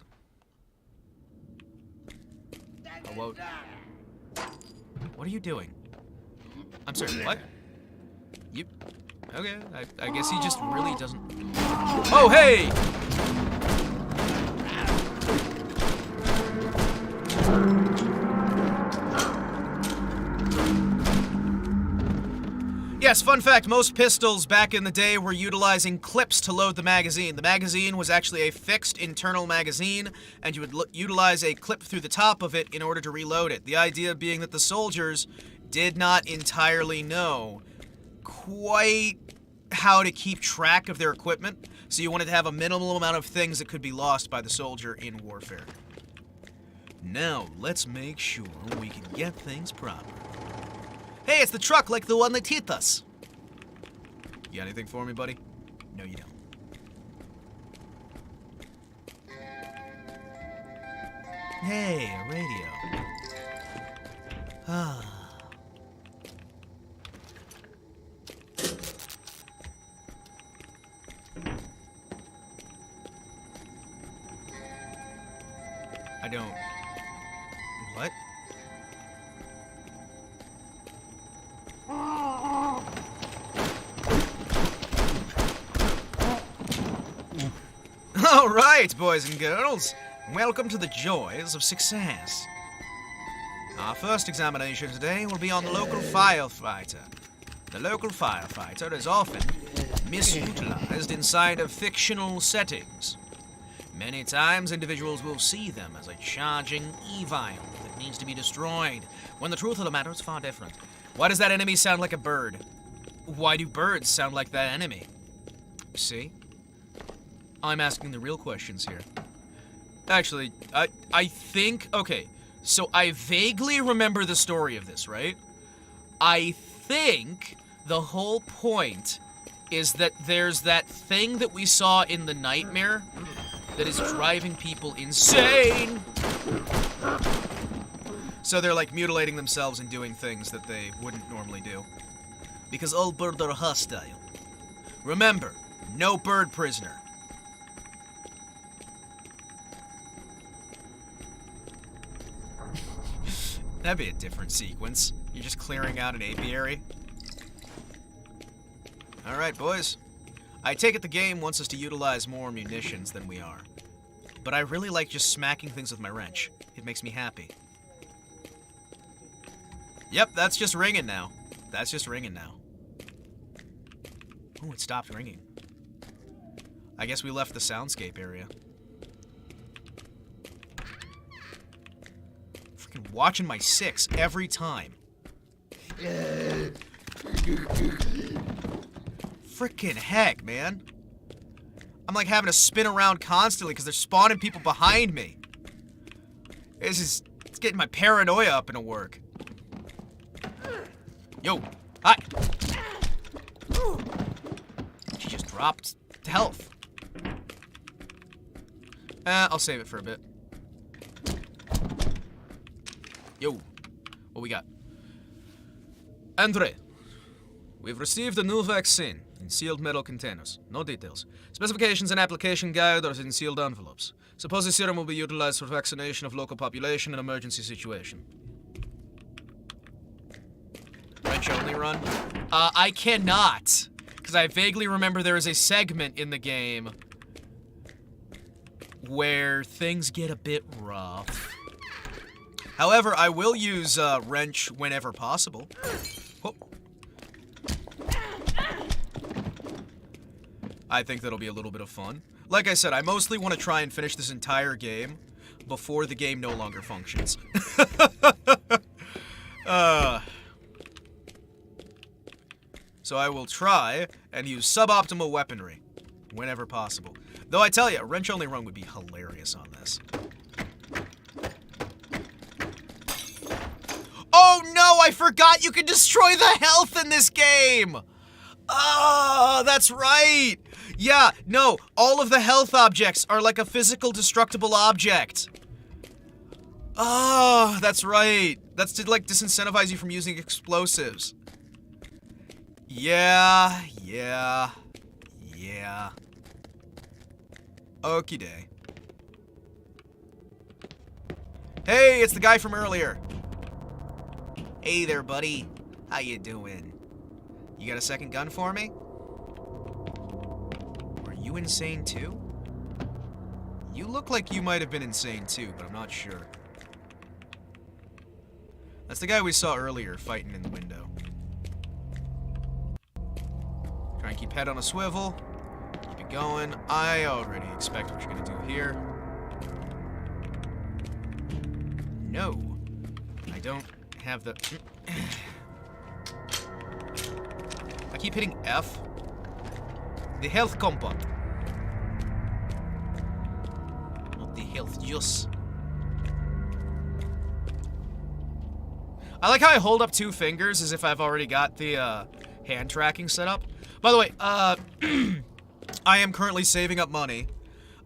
Oh, whoa. What are you doing? I'm sorry, what? You... Okay, I guess he just really doesn't... Oh, hey! Yes, fun fact, most pistols back in the day were utilizing clips to load the magazine. The magazine was actually a fixed internal magazine, and you would utilize a clip through the top of it in order to reload it. The idea being that the soldiers did not entirely know quite how to keep track of their equipment, so you wanted to have a minimal amount of things that could be lost by the soldier in warfare. Now, let's make sure we can get things proper. Hey, it's the truck like the one that hit us. You got anything for me, buddy? No, you don't. Hey, a radio. Ah. I don't... What? All right, boys and girls, welcome to the joys of success. Our first examination today will be on the local firefighter. The local firefighter is often misutilized inside of fictional settings. Many times, individuals will see them as a charging evil that needs to be destroyed, when the truth of the matter is far different. Why does that enemy sound like a bird? Why do birds sound like that enemy? See? I'm asking the real questions here. Actually, I think... Okay, so I vaguely remember the story of this, right? I think the whole point is that there's that thing that we saw in the nightmare that is driving people insane. So they're like mutilating themselves and doing things that they wouldn't normally do. Because all birds are hostile. Remember, no bird prisoner. That'd be a different sequence. You're just clearing out an apiary. Alright, boys. I take it the game wants us to utilize more munitions than we are. But I really like just smacking things with my wrench. It makes me happy. Yep, that's just ringing now. That's just ringing now. Oh, it stopped ringing. I guess we left the soundscape area. Freaking watching my 6 every time. Freaking heck, man. I'm like having to spin around constantly because they're spawning people behind me. It's getting my paranoia up into work. Yo, hi. She just dropped health. I'll save it for a bit. Yo, what we got? Andre, we've received a new vaccine in sealed metal containers. No details. Specifications and application guide are in sealed envelopes. Suppose the serum will be utilized for vaccination of local population in emergency situation. Wrench only run? I cannot. Because I vaguely remember there is a segment in the game where things get a bit rough. However, I will use wrench whenever possible. Oh. I think that'll be a little bit of fun. Like I said, I mostly want to try and finish this entire game before the game no longer functions. So I will try and use suboptimal weaponry whenever possible. Though I tell you, a wrench-only run would be hilarious on this. Oh no, I forgot you can destroy the health in this game! Oh, that's right! Yeah, no, all of the health objects are like a physical destructible object. Oh, that's right. That's to like disincentivize you from using explosives. Yeah. Okie day. Hey, it's the guy from earlier. Hey there, buddy. How you doing? You got a second gun for me? Were you insane too? You look like you might have been insane too, but I'm not sure. That's the guy we saw earlier fighting in the window. Try and keep head on a swivel. Keep it going. I already expect what you're gonna do here. No. I don't have the... I keep hitting F. The health compound. Not the health juice. I like how I hold up 2 fingers as if I've already got the hand tracking set up. By the way, I am currently saving up money.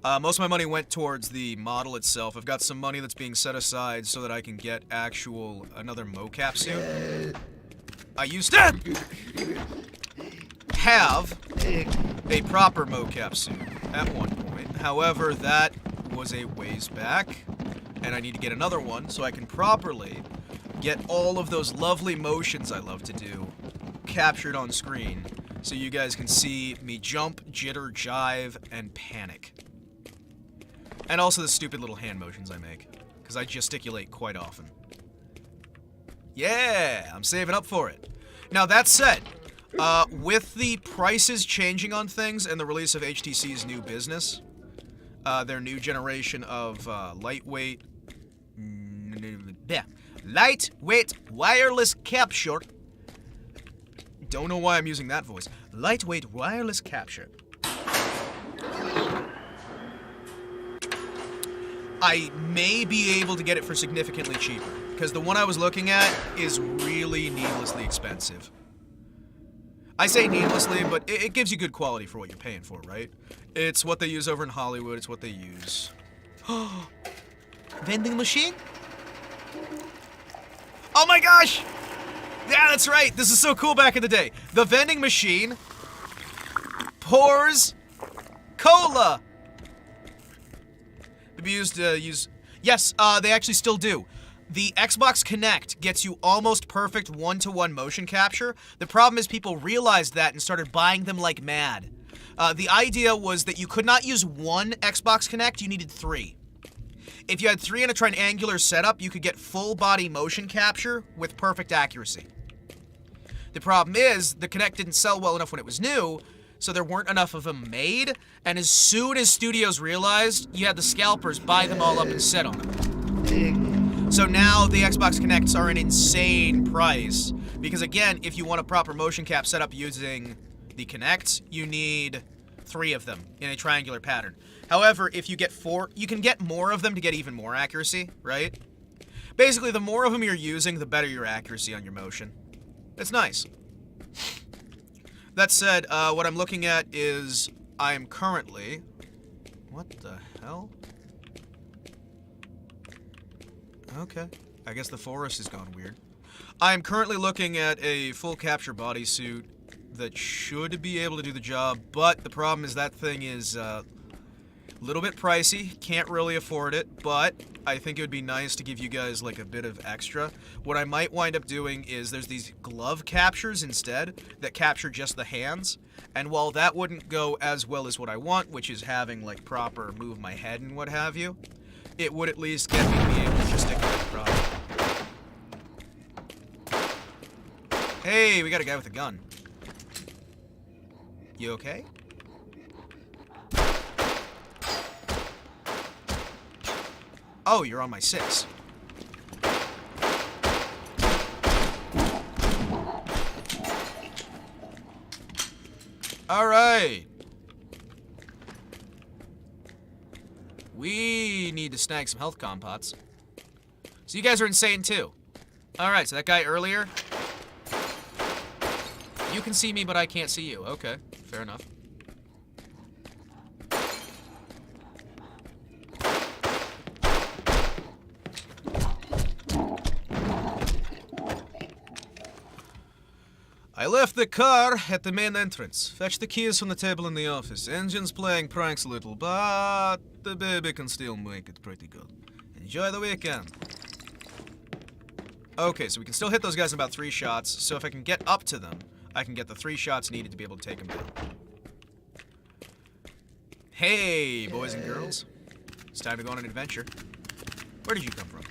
Most of my money went towards the model itself. I've got some money that's being set aside so that I can get another mocap suit. I used to have a proper mocap suit at one point. However, that was a ways back, and I need to get another one so I can properly get all of those lovely motions I love to do captured on screen so you guys can see me jump, jitter, jive, and panic. And also the stupid little hand motions I make, because I gesticulate quite often. Yeah, I'm saving up for it. Now, that said, with the prices changing on things and the release of HTC's new business, their new generation of lightweight wireless capture. Don't know why I'm using that voice. Lightweight wireless capture. I may be able to get it for significantly cheaper, because the one I was looking at is really needlessly expensive. I say needlessly, but it gives you good quality for what you're paying for, right? It's what they use over in Hollywood, it's what they use. Vending machine? Oh my gosh! Yeah, that's right, this is so cool back in the day. The vending machine pours cola. Used to use... Yes, they actually still do. The Xbox Kinect gets you almost perfect one-to-one motion capture. The problem is people realized that and started buying them like mad. The idea was that you could not use one Xbox Kinect, you needed 3. If you had 3 in a triangular setup, you could get full-body motion capture with perfect accuracy. The problem is, the Kinect didn't sell well enough when it was new, so there weren't enough of them made, and as soon as studios realized, you had the scalpers buy them all up and sit on them. So now the Xbox Kinects are an insane price, because again, if you want a proper motion cap setup using the Kinects, you need 3 of them in a triangular pattern. However, if you get 4, you can get more of them to get even more accuracy, right? Basically, the more of them you're using, the better your accuracy on your motion. It's nice. That said, what I'm looking at is I am currently... What the hell? Okay. I guess the forest has gone weird. I am currently looking at a full capture bodysuit that should be able to do the job, but the problem is that thing is a little bit pricey. Can't really afford it, but I think it would be nice to give you guys like a bit of extra. What I might wind up doing is there's these glove captures instead that capture just the hands. And while that wouldn't go as well as what I want, which is having like proper move my head and what have you, it would at least get me to be able to gesticulate properly. Hey, we got a guy with a gun. You okay? Oh, you're on my 6. Alright. We need to snag some health compots. So you guys are insane too. Alright, so that guy earlier. You can see me, but I can't see you. Okay, fair enough. I left the car at the main entrance. Fetched the keys from the table in the office. Engine's playing pranks a little, but the baby can still make it pretty good. Enjoy the weekend. Okay, so we can still hit those guys in about 3 shots, so if I can get up to them, I can get the 3 shots needed to be able to take them down. Hey, boys and girls. It's time to go on an adventure. Where did you come from?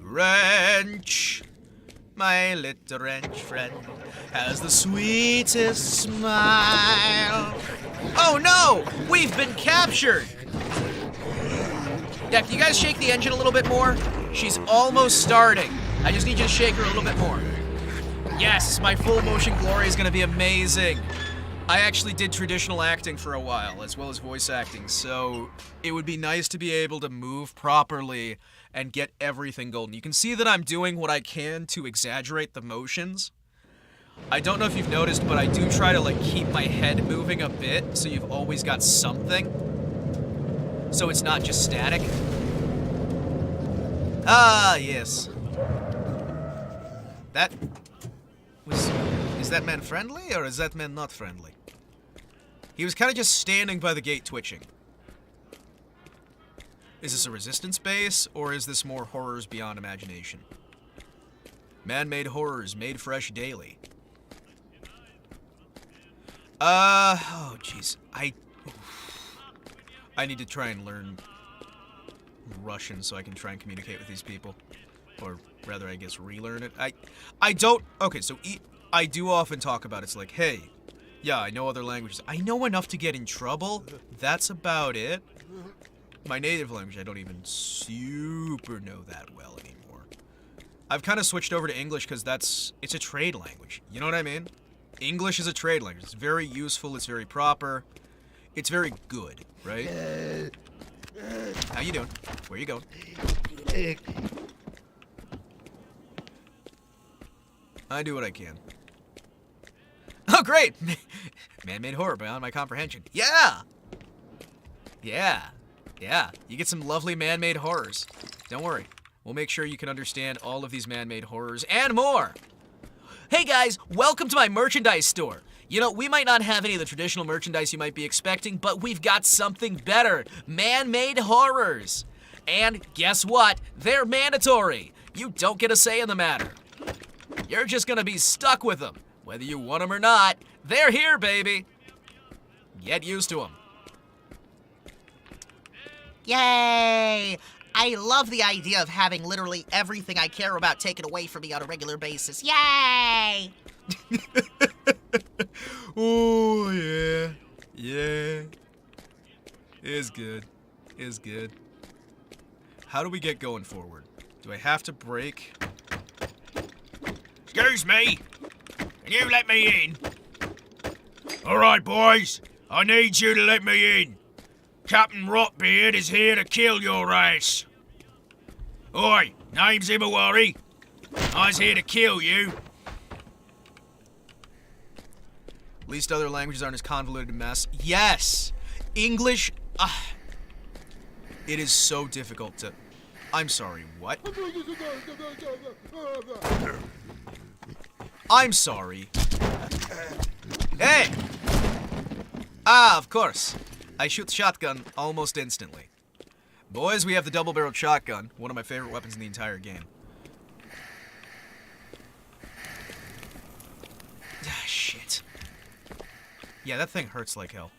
Wrench, my little wrench friend, has the sweetest smile. Oh no! We've been captured! Yeah, can you guys shake the engine a little bit more? She's almost starting. I just need you to shake her a little bit more. Yes, my full motion glory is gonna be amazing. I actually did traditional acting for a while, as well as voice acting, so it would be nice to be able to move properly and get everything golden. You can see that I'm doing what I can to exaggerate the motions. I don't know if you've noticed, but I do try to like keep my head moving a bit, so you've always got something. So it's not just static. Ah, yes. That was... Is that man friendly, or is that man not friendly? He was kind of just standing by the gate twitching. Is this a resistance base, or is this more horrors beyond imagination? Man-made horrors, made fresh daily. Oh, jeez. I need to try and learn Russian so I can try and communicate with these people. Or rather, I guess, relearn it. I don't... Okay, so I do often talk about it's like, hey, yeah, I know other languages. I know enough to get in trouble. That's about it. My native language, I don't even super know that well anymore. I've kind of switched over to English because it's a trade language. You know what I mean? English is a trade language. It's very useful. It's very proper. It's very good, right? How you doing? Where you going? I do what I can. Oh, great! Man-made horror beyond my comprehension. Yeah! Yeah. Yeah. You get some lovely man-made horrors. Don't worry. We'll make sure you can understand all of these man-made horrors and more. Hey guys, welcome to my merchandise store. You know, we might not have any of the traditional merchandise you might be expecting, but we've got something better. Man-made horrors. And guess what? They're mandatory. You don't get a say in the matter. You're just gonna be stuck with them. Whether you want them or not, they're here, baby. Get used to them. Yay! I love the idea of having literally everything I care about taken away from me on a regular basis. Yay! Oh, yeah. Yeah. Is good. Is good. How do we get going forward? Do I have to break? Excuse me. Can you let me in? Alright, boys. I need you to let me in. Captain Rotbeard is here to kill your ass. Oi, name's Imawari. I was here to kill you. At least other languages aren't as convoluted a mess. Yes! English... it is so difficult to... I'm sorry, what? I'm sorry. Hey! Ah, of course. I shoot shotgun almost instantly. Boys, we have the double-barreled shotgun, one of my favorite weapons in the entire game. Ah, shit. Yeah, that thing hurts like hell.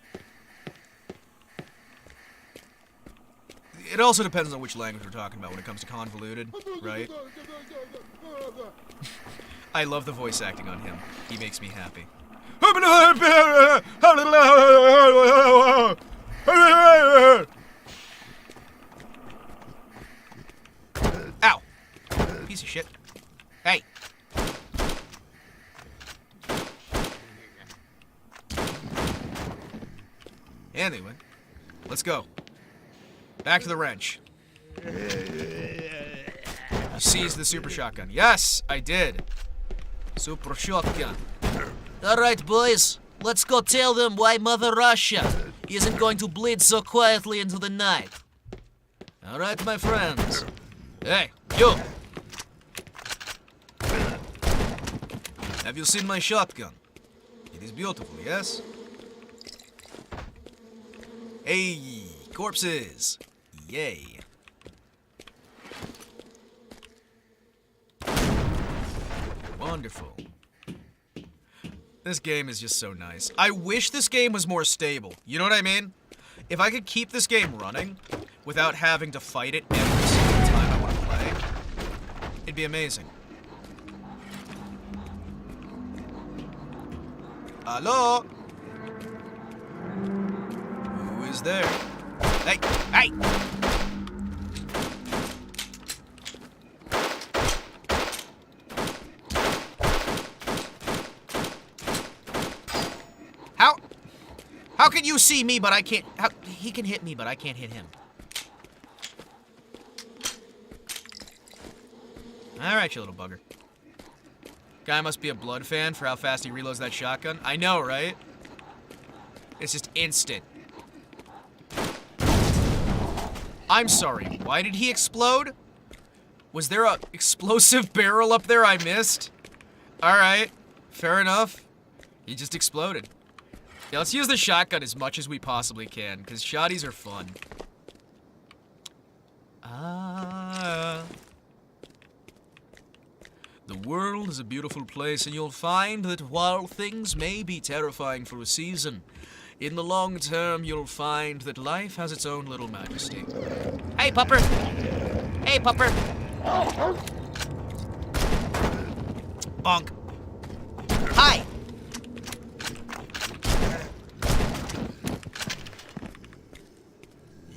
It also depends on which language we're talking about when it comes to convoluted, right? I love the voice acting on him. He makes me happy. Ow! Piece of shit. Hey! Anyway, let's go. Back to the wrench. You seized the super shotgun. Yes, I did. Super shotgun. Alright, boys. Let's go tell them why Mother Russia isn't going to bleed so quietly into the night. Alright, my friends. Hey, you! Have you seen my shotgun? It is beautiful, yes? Hey, corpses! Yay. Wonderful. This game is just so nice. I wish this game was more stable. You know what I mean? If I could keep this game running without having to fight it every single time I want to play, it'd be amazing. Hello? Who is there? Hey! Hey! How can you see me, but I can't... he can hit me, but I can't hit him. Alright, you little bugger. Guy must be a blood fan for how fast he reloads that shotgun. I know, right? It's just instant. I'm sorry, why did he explode? Was there a explosive barrel up there I missed? Alright, fair enough. He just exploded. Yeah, let's use the shotgun as much as we possibly can, because shotties are fun. The world is a beautiful place, and you'll find that while things may be terrifying for a season, in the long term, you'll find that life has its own little majesty. Hey, pupper. Hey, pupper. Bonk. Hi.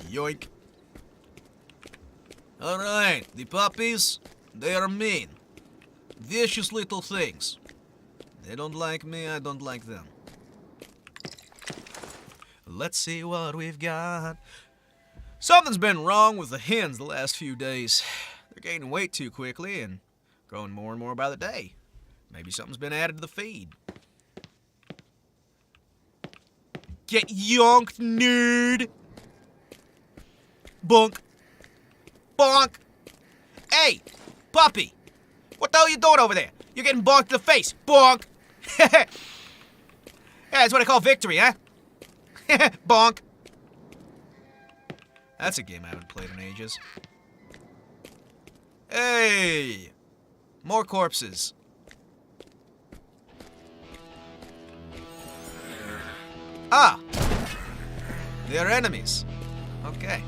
Yoink. Alright, the puppies, they are mean. Vicious little things. They don't like me, I don't like them. Let's see what we've got. Something's been wrong with the hens the last few days. They're gaining weight too quickly and growing more and more by the day. Maybe something's been added to the feed. Get yonked, nerd! Bonk. Bonk. Hey, puppy. What the hell are you doing over there? You're getting bonked in the face. Bonk. Yeah, that's what I call victory, huh? Bonk. That's a game I haven't played in ages. Hey. More corpses. Ah. They're enemies. Okay.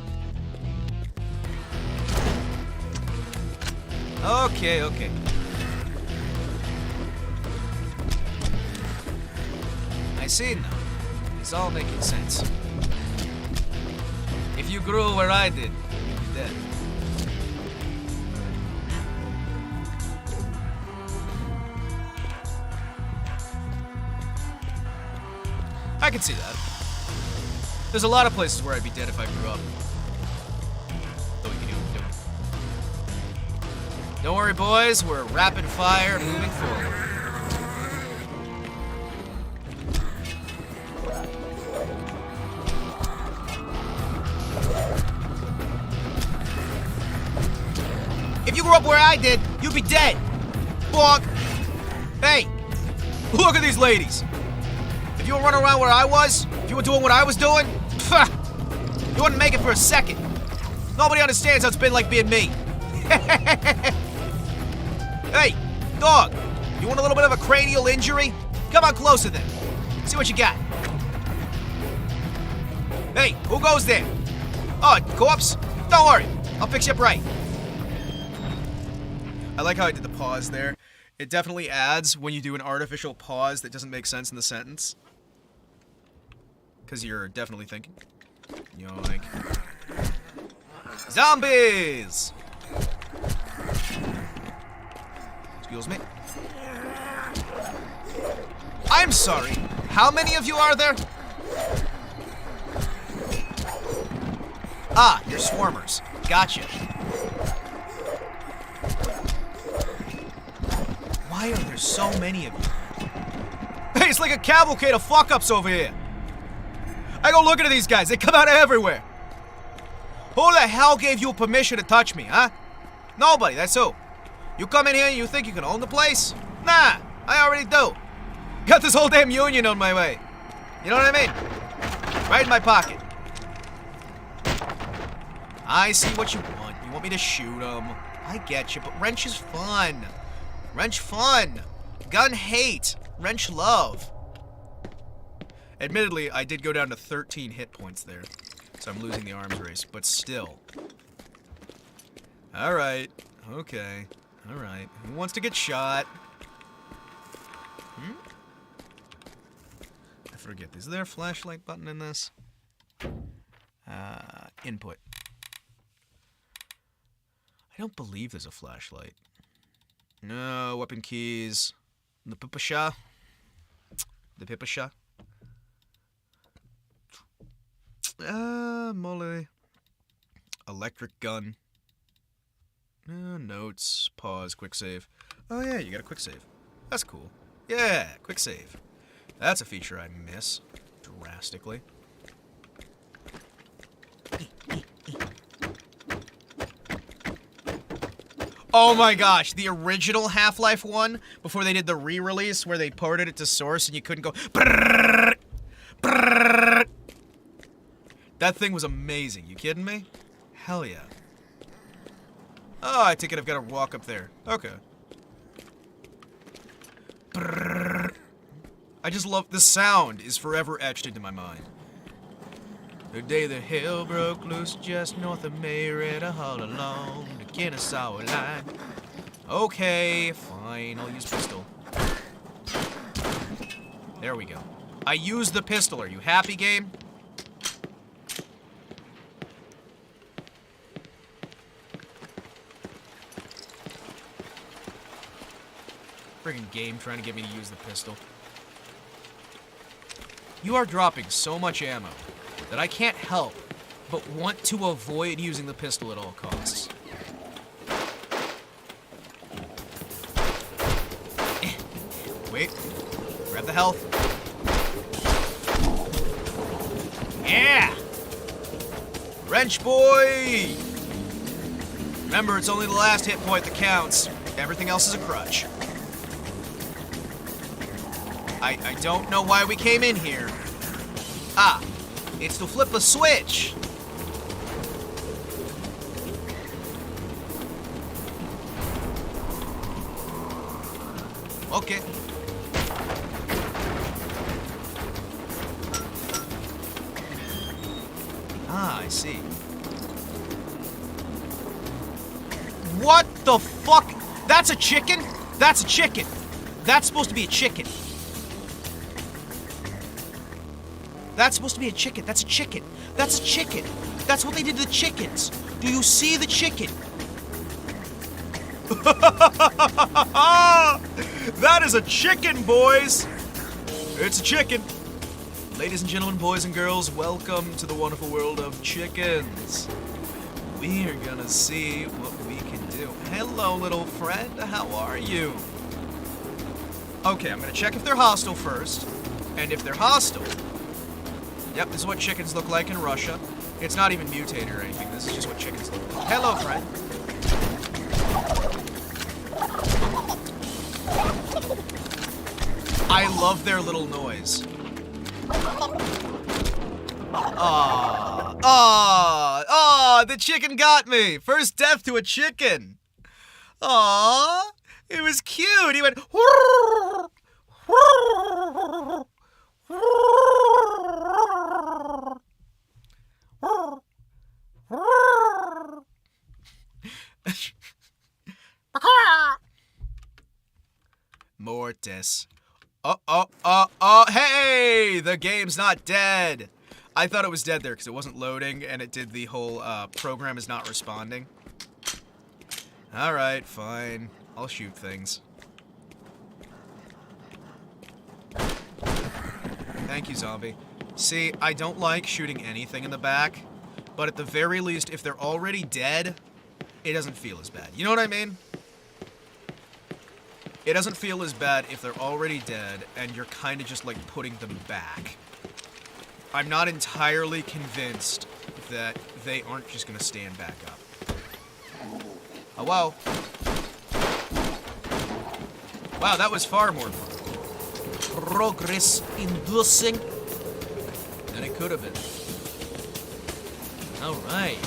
Okay. I see now. It's all making sense. If you grew where I did, you'd be dead. I can see that. There's a lot of places where I'd be dead if I grew up. Don't worry, boys. We're rapid fire moving forward. If you grew up where I did, you'd be dead. Bonk. Hey, look at these ladies. If you were running around where I was, if you were doing what I was doing, you wouldn't make it for a second. Nobody understands how it's been like being me. Hey, dog, you want a little bit of a cranial injury? Come on closer then. See what you got. Hey, who goes there? Oh, corpse? Don't worry, I'll fix you up right. I like how I did the pause there. It definitely adds when you do an artificial pause that doesn't make sense in the sentence. Because you're definitely thinking. Yoink. Zombies! Excuse me. I'm sorry. How many of you are there? Ah, you're swarmers. Gotcha. Why are there so many of you? Hey, it's like a cavalcade of fuck-ups over here. I go looking at these guys. They come out of everywhere. Who the hell gave you permission to touch me, huh? Nobody, that's who. You come in here and you think you can own the place? Nah, I already do. Got this whole damn union on my way. You know what I mean? Right in my pocket. I see what you want. You want me to shoot them. I get you, but wrench is fun. Wrench fun. Gun hate. Wrench love. Admittedly, I did go down to 13 hit points there. So I'm losing the arms race, but still. Alright. Okay. Alright. Who wants to get shot? I forget. Is there a flashlight button in this? Input. I don't believe there's a flashlight. No, weapon keys. The pipasha. The pipasha. Mole. Electric gun. Notes. Pause. Quick save. Oh yeah, you got a quick save. That's cool. Yeah, quick save. That's a feature I miss drastically. Oh my gosh, the original Half-Life 1, before they did the re-release where they ported it to Source and you couldn't go brrrr, brrrr. That thing was amazing. You kidding me? Hell yeah. Oh, I take it I've got to walk up there. Okay. I just love the sound is forever etched into my mind. The day the hell broke loose just north of Mayritta, all along the Kennesaw line. Okay, fine, I'll use pistol. There we go. I used the pistol. Are you happy, game? Friggin' game trying to get me to use the pistol. You are dropping so much ammo that I can't help but want to avoid using the pistol at all costs. Wait. Grab the health. Yeah! Wrench boy! Remember, it's only the last hit point that counts. Everything else is a crutch. I don't know why we came in here. Ah, it's to flip a switch. Okay. Ah, I see. What the fuck? That's a chicken? That's a chicken. That's supposed to be a chicken. That's supposed to be a chicken. That's a chicken. That's a chicken. That's what they did to the chickens. Do you see the chicken? That is a chicken, boys. It's a chicken. Ladies and gentlemen, boys and girls, welcome to the wonderful world of chickens. We are gonna see what we can do. Hello, little friend. How are you? Okay, I'm gonna check if they're hostile first. And if they're hostile... Yep, this is what chickens look like in Russia. It's not even mutated or anything. This is just what chickens look like. Hello, friend. I love their little noise. The chicken got me. First death to a chicken. Aww, it was cute. He went. Mortis. Hey! The game's not dead. I thought it was dead there because it wasn't loading and it did the whole program is not responding. Alright, fine. I'll shoot things. Thank you, zombie. See, I don't like shooting anything in the back, but at the very least, if they're already dead, it doesn't feel as bad. You know what I mean? It doesn't feel as bad if they're already dead and you're kind of just like putting them back. I'm not entirely convinced that they aren't just going to stand back up. Hello? Wow, that was far more fun. Progress-inducing than it could have been. Alright.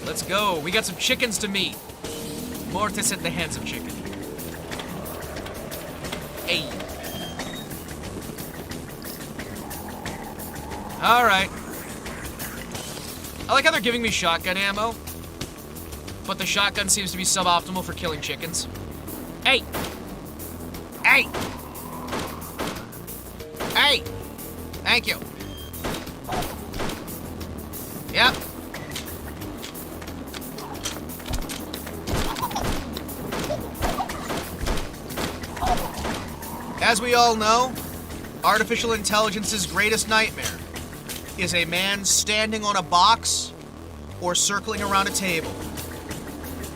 Let's go. We got some chickens to meet. Mortis at the hands of chicken. Hey. Alright. I like how they're giving me shotgun ammo, but the shotgun seems to be suboptimal for killing chickens. Hey! Hey! Hey! Thank you. Yep. As we all know, artificial intelligence's greatest nightmare is a man standing on a box or circling around a table.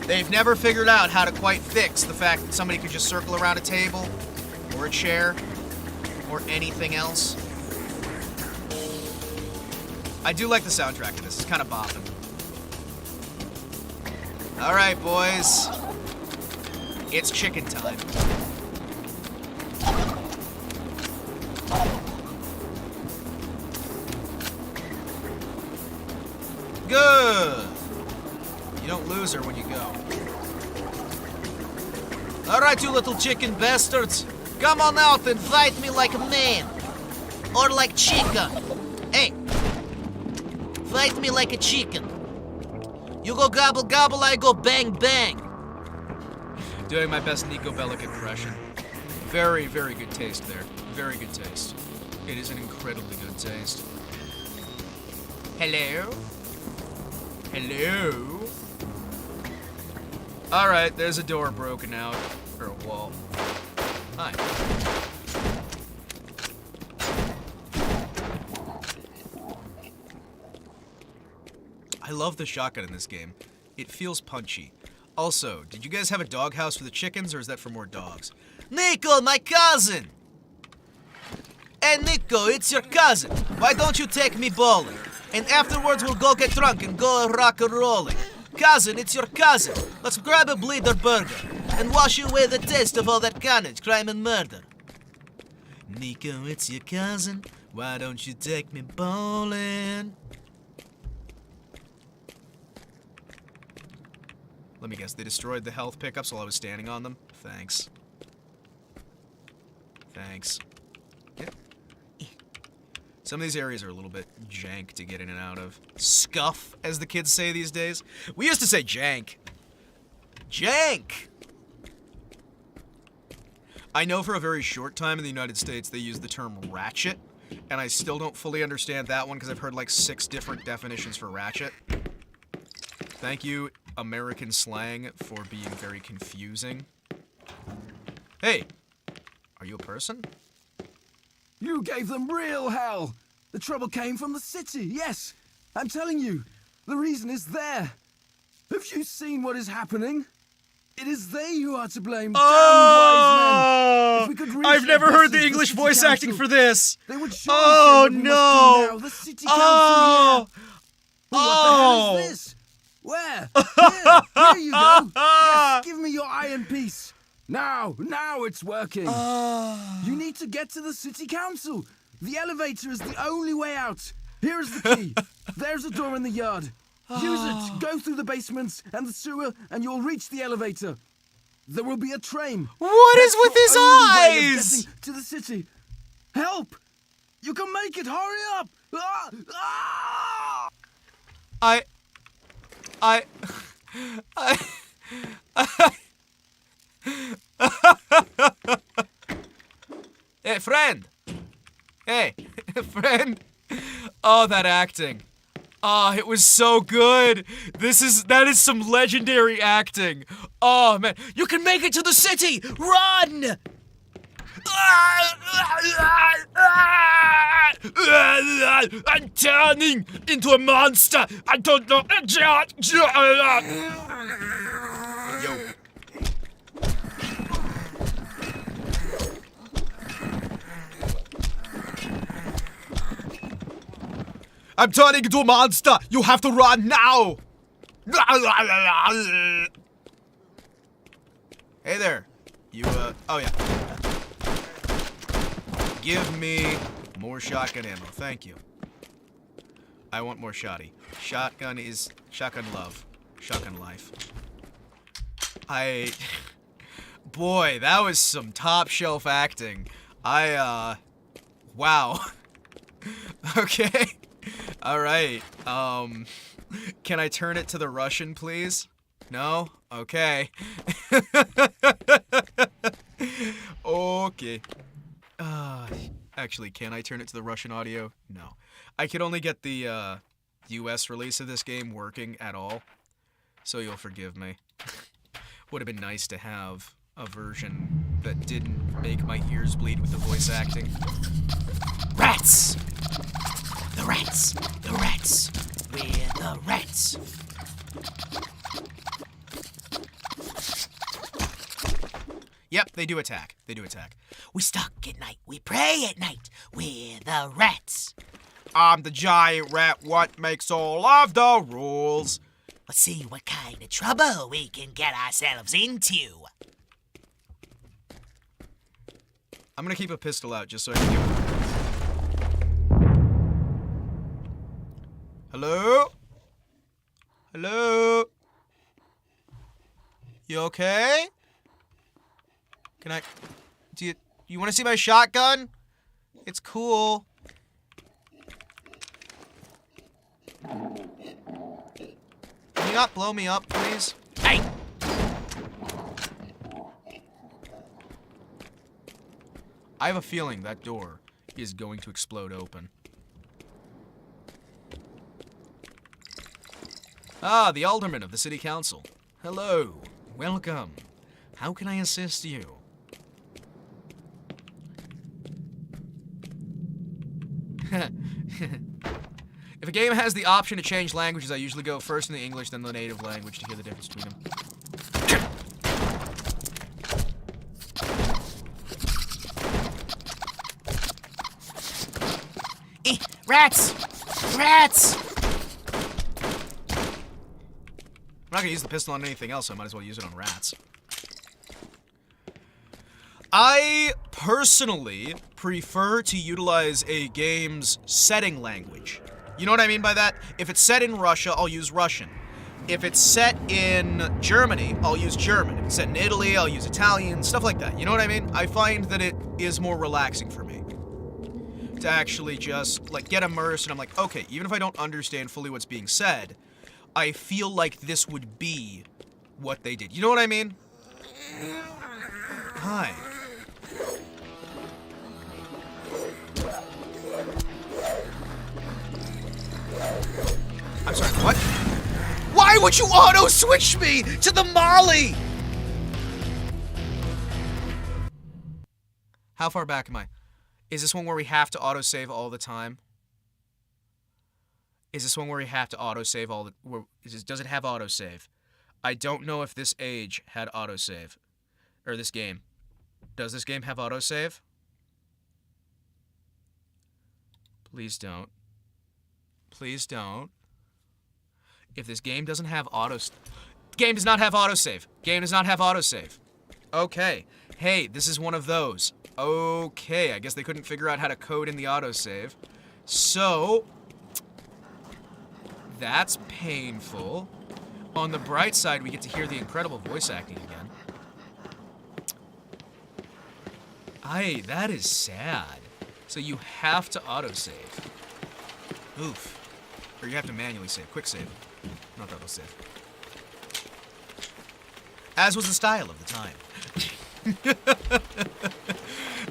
They've never figured out how to quite fix the fact that somebody could just circle around a table or a chair or anything else. I do like the soundtrack of this. It's kind of bopping. Alright, boys. It's chicken time. Good. You don't lose her when you go. Alright, you little chicken bastards. Come on out and fight me like a man. or like chicken? Hey, fight me like a chicken. You go gobble gobble, I go bang bang. Doing my best Nico Bellic impression. Very, very good taste there. Very good taste. It is an incredibly good taste. Hello? Hello? Alright, there's a door broken out. Or a wall. Hi. I love the shotgun in this game. It feels punchy. Also, did you guys have a doghouse for the chickens, or is that for more dogs? Nico, my cousin! Hey, Nico, it's your cousin. Why don't you take me bowling? And afterwards we'll go get drunk and go rock and rolling. Cousin, it's your cousin. Let's grab a bleeder burger and wash away the taste of all that carnage, crime, and murder. Nico, it's your cousin. Why don't you take me bowling? Let me guess, they destroyed the health pickups while I was standing on them? Thanks. Thanks. Yeah. Some of these areas are a little bit jank to get in and out of. Scuff, as the kids say these days. We used to say jank. Jank! I know for a very short time in the United States they use the term ratchet, and I still don't fully understand that one because I've heard like 6 different definitions for ratchet. Thank you, American slang, for being very confusing. Hey, are you a person? You gave them real hell. The trouble came from the city, yes. I'm telling you, the reason is there. Have you seen what is happening? It is they who are to blame, damned wise men. If we could reach I've their never heard the bosses, English city voice council, acting for this. They would surely Oh, say what we no. must do now. The city council, Oh! yeah. What the hell is this? Where? Here you go. Yes, give me your iron piece. Now it's working. You need to get to the city council. The elevator is the only way out. Here is the key. There's a door in the yard. Use it. Go through the basements and the sewer, and you'll reach the elevator. There will be a train. What is That's with your his only way of eyes? getting to the city. Help! You can make it. Hurry up! Hey, friend! Hey, friend! Oh, that acting. Oh, it was so good. That is some legendary acting. Oh, man. You can make it to the city! Run! I'm turning into a monster. I don't know. Yo. I'm turning into a monster! You have to run now! Hey there. You, oh yeah. Give me more shotgun ammo. Thank you. I want more shotty. Shotgun love. Shotgun life. Boy, that was some top shelf acting. Wow. Okay. Alright. Can I turn it to the Russian, please? No? Okay. Okay. Actually, can I turn it to the Russian audio? No. I could only get the, US release of this game working at all. So you'll forgive me. Would have been nice to have a version that didn't make my ears bleed with the voice acting. Rats! The rats! The rats! We're the rats! Yep, they do attack. They do attack. We stalk at night, we pray at night, we're the rats! I'm the giant rat, what makes all of the rules? Let's see what kind of trouble we can get ourselves into. I'm gonna keep a pistol out just so I can do it. Hello? Hello? You okay? Can I... Do you want to see my shotgun? It's cool. not blow me up, please? Hey! I have a feeling that door is going to explode open. Ah, the alderman of the city council. Hello. Welcome. How can I assist you? If a game has the option to change languages, I usually go first in the English, then the native language to hear the difference between them. Rats! Rats! I'm not gonna use the pistol on anything else, so I might as well use it on rats. I personally prefer to utilize a game's setting language. You know what I mean by that? If it's set in Russia, I'll use Russian. If it's set in Germany, I'll use German. If it's set in Italy, I'll use Italian, stuff like that. You know what I mean? I find that it is more relaxing for me to actually just, like, get immersed, and I'm like, okay, even if I don't understand fully what's being said, I feel like this would be what they did. You know what I mean? Hi. I'm sorry, what? Why would you auto-switch me to the Molly? How far back am I? Is this one where we have to autosave all the time? Is this one where we have to autosave all the... does it have autosave? I don't know if this age had autosave. Or this game. Does this game have autosave? Please don't. Please don't. If this game doesn't have game does not have autosave. Game does not have autosave. Okay. Hey, this is one of those. Okay, I guess they couldn't figure out how to code in the autosave. So, that's painful. On the bright side, we get to hear the incredible voice acting again. Aye, that is sad. So you have to autosave. Oof. Or you have to manually save. Quick save. Not auto save. As was the style of the time.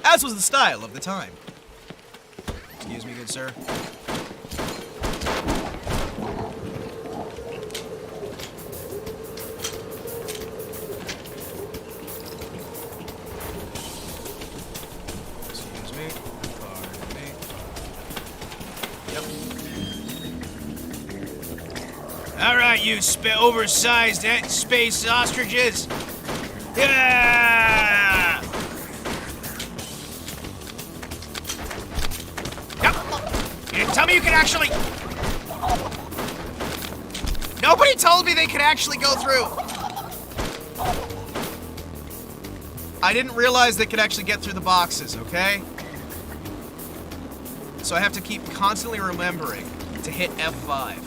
As was the style of the time. Excuse me, good sir. Excuse me. Pardon me. Yep. All right, you oversized space ostriches. Yeah! You didn't tell me you could actually... Nobody told me they could actually go through. I didn't realize they could actually get through the boxes, okay? So I have to keep constantly remembering to hit F5.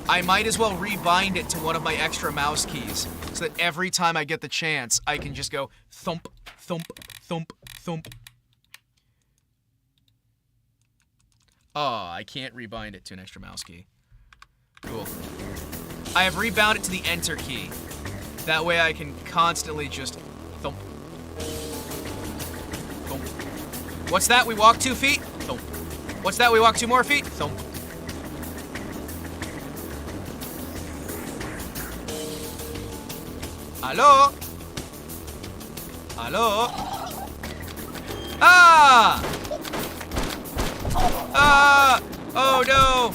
I might as well rebind it to one of my extra mouse keys so that every time I get the chance, I can just go thump, thump, thump, thump. Oh, I can't rebind it to an extra mouse key. Cool. I have rebound it to the enter key. That way I can constantly just thump. Thump. What's that? We walk 2 feet? Thump. What's that? We walk 2 more feet? Thump. Hello? Hello? Ah! Ah! Oh no!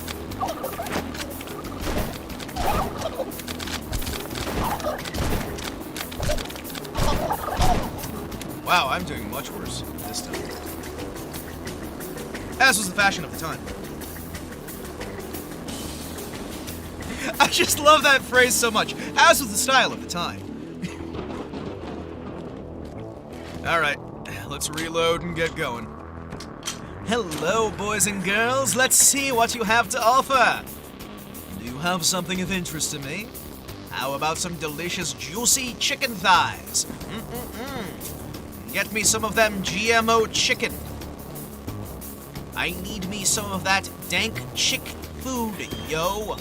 Wow, I'm doing much worse this time. As was the fashion of the time. I just love that phrase so much. As was the style of the time. Alright, let's reload and get going. Hello, boys and girls. Let's see what you have to offer. You have something of interest to me. How about some delicious, juicy chicken thighs? Get me some of them GMO chicken. I need me some of that dank chick food, yo.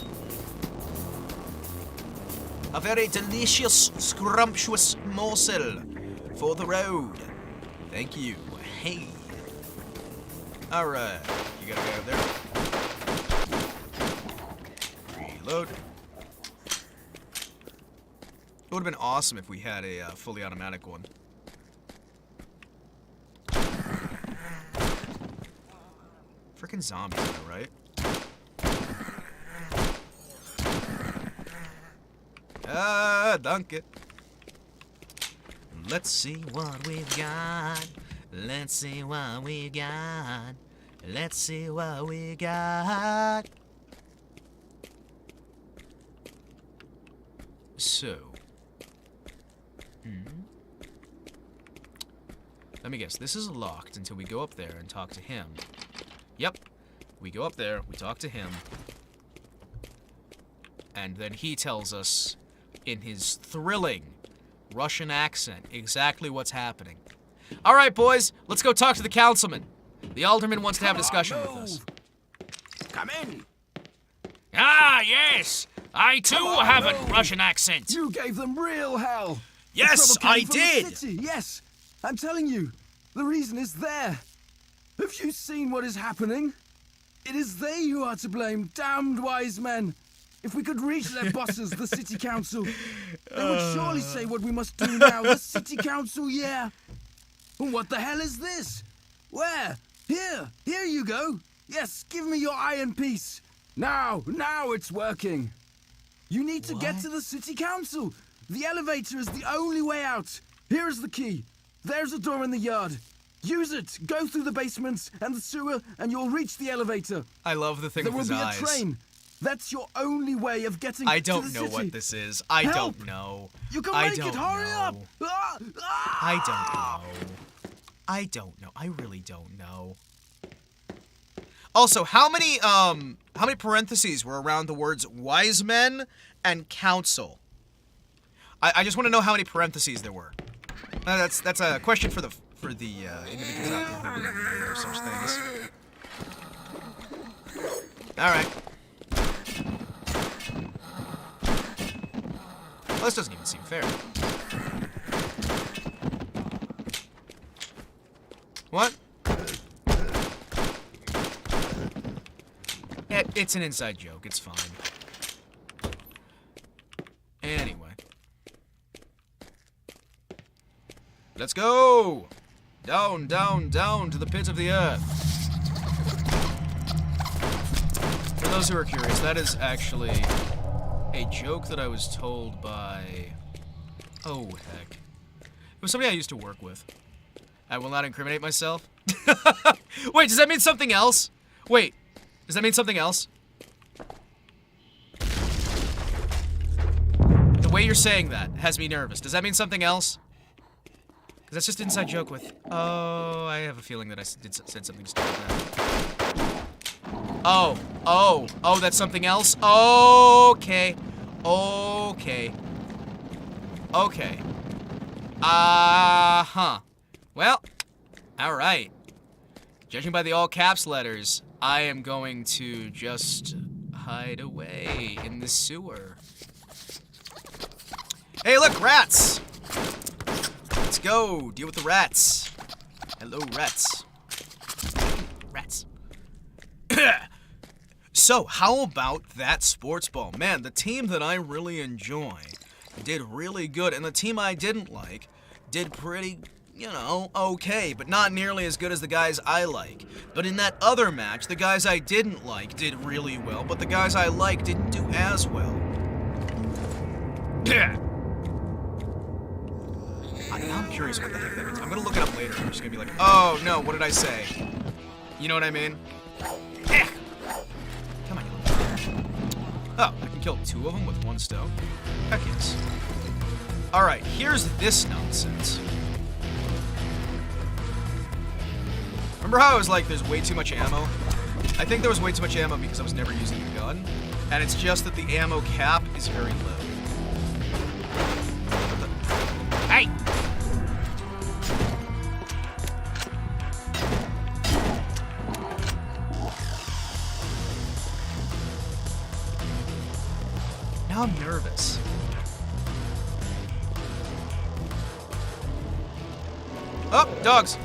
A very delicious, scrumptious morsel for the road. Thank you. Hey. Alright. You gotta go there. Reload. It would have been awesome if we had a fully automatic one. Freaking zombies, though, right? Dunk it. Let's see what we've got. Let's see what we got. Let's see what we got. So. Let me guess. This is locked until we go up there and talk to him. Yep. We go up there, we talk to him. And then he tells us, in his thrilling Russian accent, exactly what's happening. All right, boys, let's go talk to the councilman. The alderman wants to have a discussion with us. Come in. Ah, yes. I too have a Russian accent. You gave them real hell. Yes, The trouble I came from the did. city. Yes, I'm telling you, the reason is there. Have you seen what is happening? It is they who are to blame, damned wise men. If we could reach their bosses, the city council, they would surely say what we must do now. The city council, yeah. What the hell is this? Where? Here you go. Yes, give me your iron piece. Now it's working. You need to get to the city council. The elevator is the only way out. Here is the key. There's a door in the yard. Use it. Go through the basements and the sewer, and you'll reach the elevator. I love the thing There with will his be eyes. a train. That's your only way of getting I to don't the know city. what this is. I Help! don't know. You can I make don't it. Hurry know. up. I don't know. I don't know. I really don't know. Also, how many parentheses were around the words wise men and council? I just want to know how many parentheses there were. That's a question for the individuals out there who are aware of such things. All right. Well, this doesn't even seem fair. What? It's an inside joke. It's fine. Anyway. Let's go! Down, down, down to the pit of the earth. For those who are curious, that is actually a joke that I was told by... Oh, heck. It was somebody I used to work with. I will not incriminate myself. Wait, does that mean something else? Wait, does that mean something else? The way you're saying that has me nervous. Does that mean something else? Because that's just an inside joke with... Oh, I have a feeling that I said something stupid now. Oh, that's something else? Okay. Okay. Uh-huh. Well, alright. Judging by the all caps letters, I am going to just hide away in the sewer. Hey, look, rats! Let's go, deal with the rats. Hello, rats. Rats. So, how about that sports ball? Man, the team that I really enjoy did really good, and the team I didn't like did pretty, okay, but not nearly as good as the guys I like. But in that other match, the guys I didn't like did really well, but the guys I like didn't do as well. I'm curious what the heck that means. I'm gonna look it up later. I'm just gonna be like, oh no, what did I say? You know what I mean? Come on, you little bitch. Oh, I can kill 2 of them with 1 stone? Heck yes. Alright, here's this nonsense. Remember how I was like, there's way too much ammo? I think there was way too much ammo because I was never using the gun. And it's just that the ammo cap is very low. Hey! Now I'm nervous. Oh, dogs.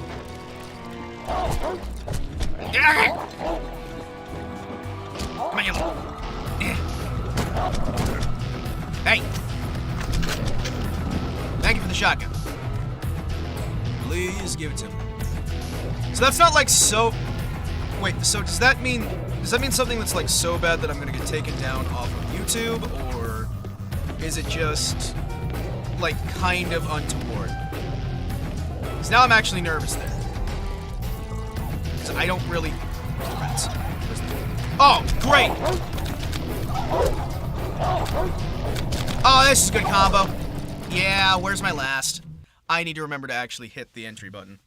Come on, you little... Hey! Thank you for the shotgun. Please give it to me. So that's not like so... Wait, so does that mean something that's like so bad that I'm gonna get taken down off of YouTube, or is it just like kind of untoward? Because now I'm actually nervous there. Because I don't really... Rats. Oh, great! Oh, this is a good combo. Yeah, where's my last? I need to remember to actually hit the entry button.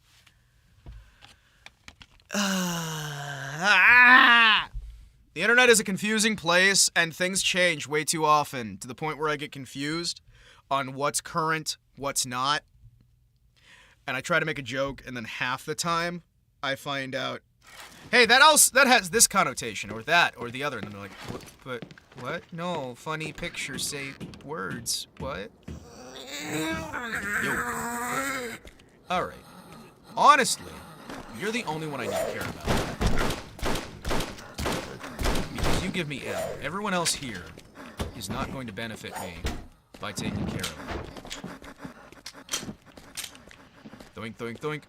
The internet is a confusing place, and things change way too often, to the point where I get confused on what's current, what's not. And I try to make a joke, and then half the time, I find out, hey, that has this connotation, or that, or the other, and then they're like, but what? No, funny pictures say words. What? Yo. Alright. Honestly, you're the only one I need to care about. Because you give me M. Everyone else here is not going to benefit me by taking care of it. Doink, doink, doink.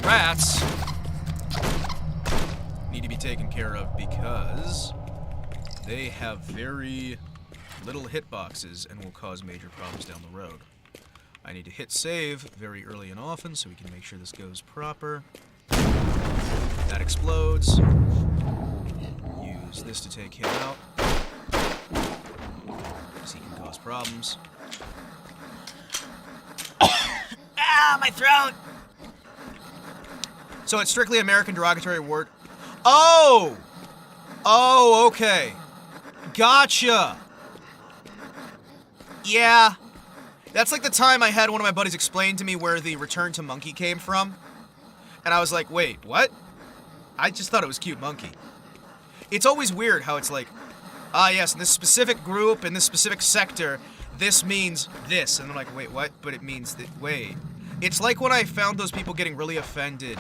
Rats need to be taken care of because they have very little hitboxes and will cause major problems down the road. I need to hit save very early and often so we can make sure this goes proper. That explodes. Use this to take him out, because he can cause problems. Ah, my throat! So it's strictly American derogatory word. Oh! Oh, okay. Gotcha! Yeah. That's like the time I had one of my buddies explain to me where the return to monkey came from. And I was like, wait, what? I just thought it was cute monkey. It's always weird how it's like, ah, yes, in this specific group, in this specific sector, this means this. And I'm like, wait, what? But it means that, wait. It's like when I found those people getting really offended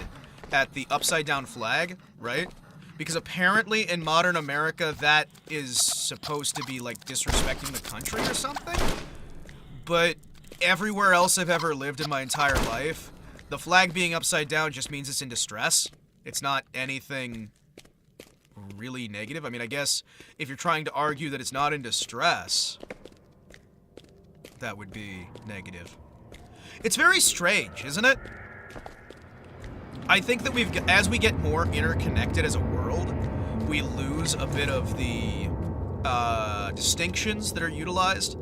at the upside down flag, right? Because apparently in modern America, that is supposed to be like disrespecting the country or something. But everywhere else I've ever lived in my entire life, the flag being upside down just means it's in distress. It's not anything really negative. I mean, I guess if you're trying to argue that it's not in distress, that would be negative. It's very strange, isn't it? I think that as we get more interconnected as a world, we lose a bit of the distinctions that are utilized.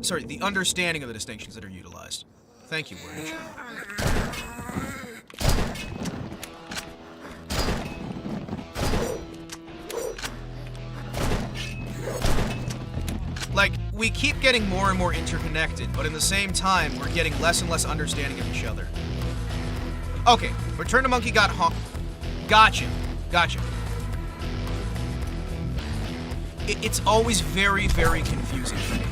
Sorry, the understanding of the distinctions that are utilized. Thank you, Word. Like, we keep getting more and more interconnected, but in the same time, we're getting less and less understanding of each other. Okay, Return to Monkey got Gotcha. Gotcha. It's always very, very confusing for me.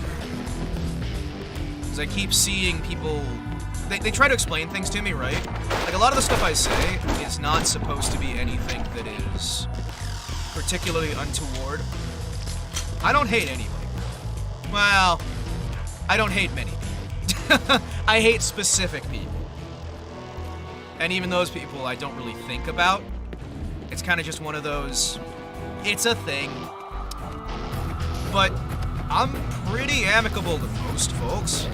Because I keep seeing people... They try to explain things to me, right? Like, a lot of the stuff I say is not supposed to be anything that is particularly untoward. I don't hate anybody. Well, I don't hate many people. I hate specific people. And even those people I don't really think about. It's kind of just one of those, it's a thing. But I'm pretty amicable to most folks.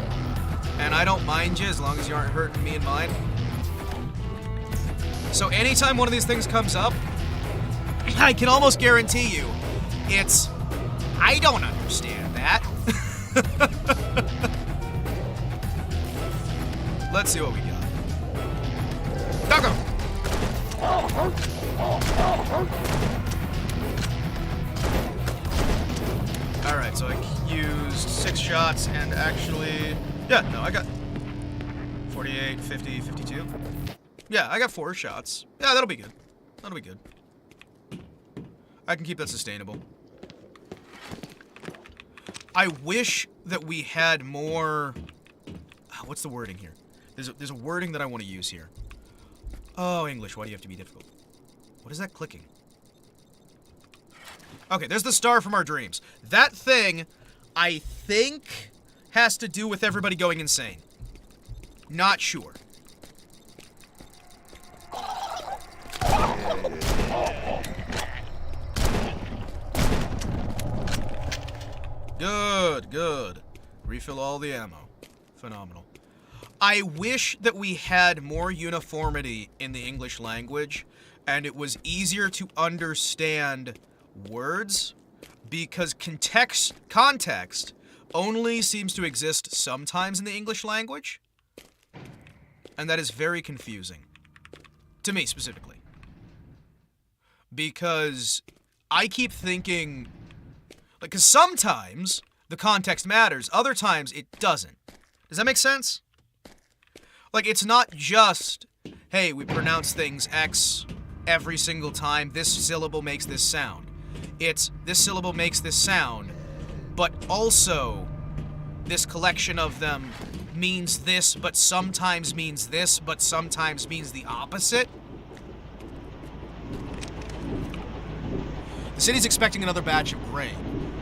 And I don't mind you as long as you aren't hurting me and mine. So anytime one of these things comes up, I can almost guarantee you, it's, I don't understand that. Let's see what we got. Doggo! Alright, so I used 6 shots and actually... Yeah, no, I got 48, 50, 52. Yeah, I got 4 shots. Yeah, that'll be good. That'll be good. I can keep that sustainable. I wish that we had more What's the wording here? There's a wording that I want to use here. Oh, English, why do you have to be difficult? What is that clicking? Okay, there's the star from our dreams. That thing, I think, has to do with everybody going insane. Not sure. Good, good. Refill all the ammo. Phenomenal. I wish that we had more uniformity in the English language, and it was easier to understand words, because context only seems to exist sometimes in the English language, and that is very confusing. To me, specifically. Because I keep thinking... because sometimes the context matters, other times it doesn't. Does that make sense? Like, it's not just, hey, we pronounce things X every single time, this syllable makes this sound. It's, this syllable makes this sound, but also, this collection of them means this, but sometimes means this, but sometimes means the opposite. The city's expecting another batch of grain.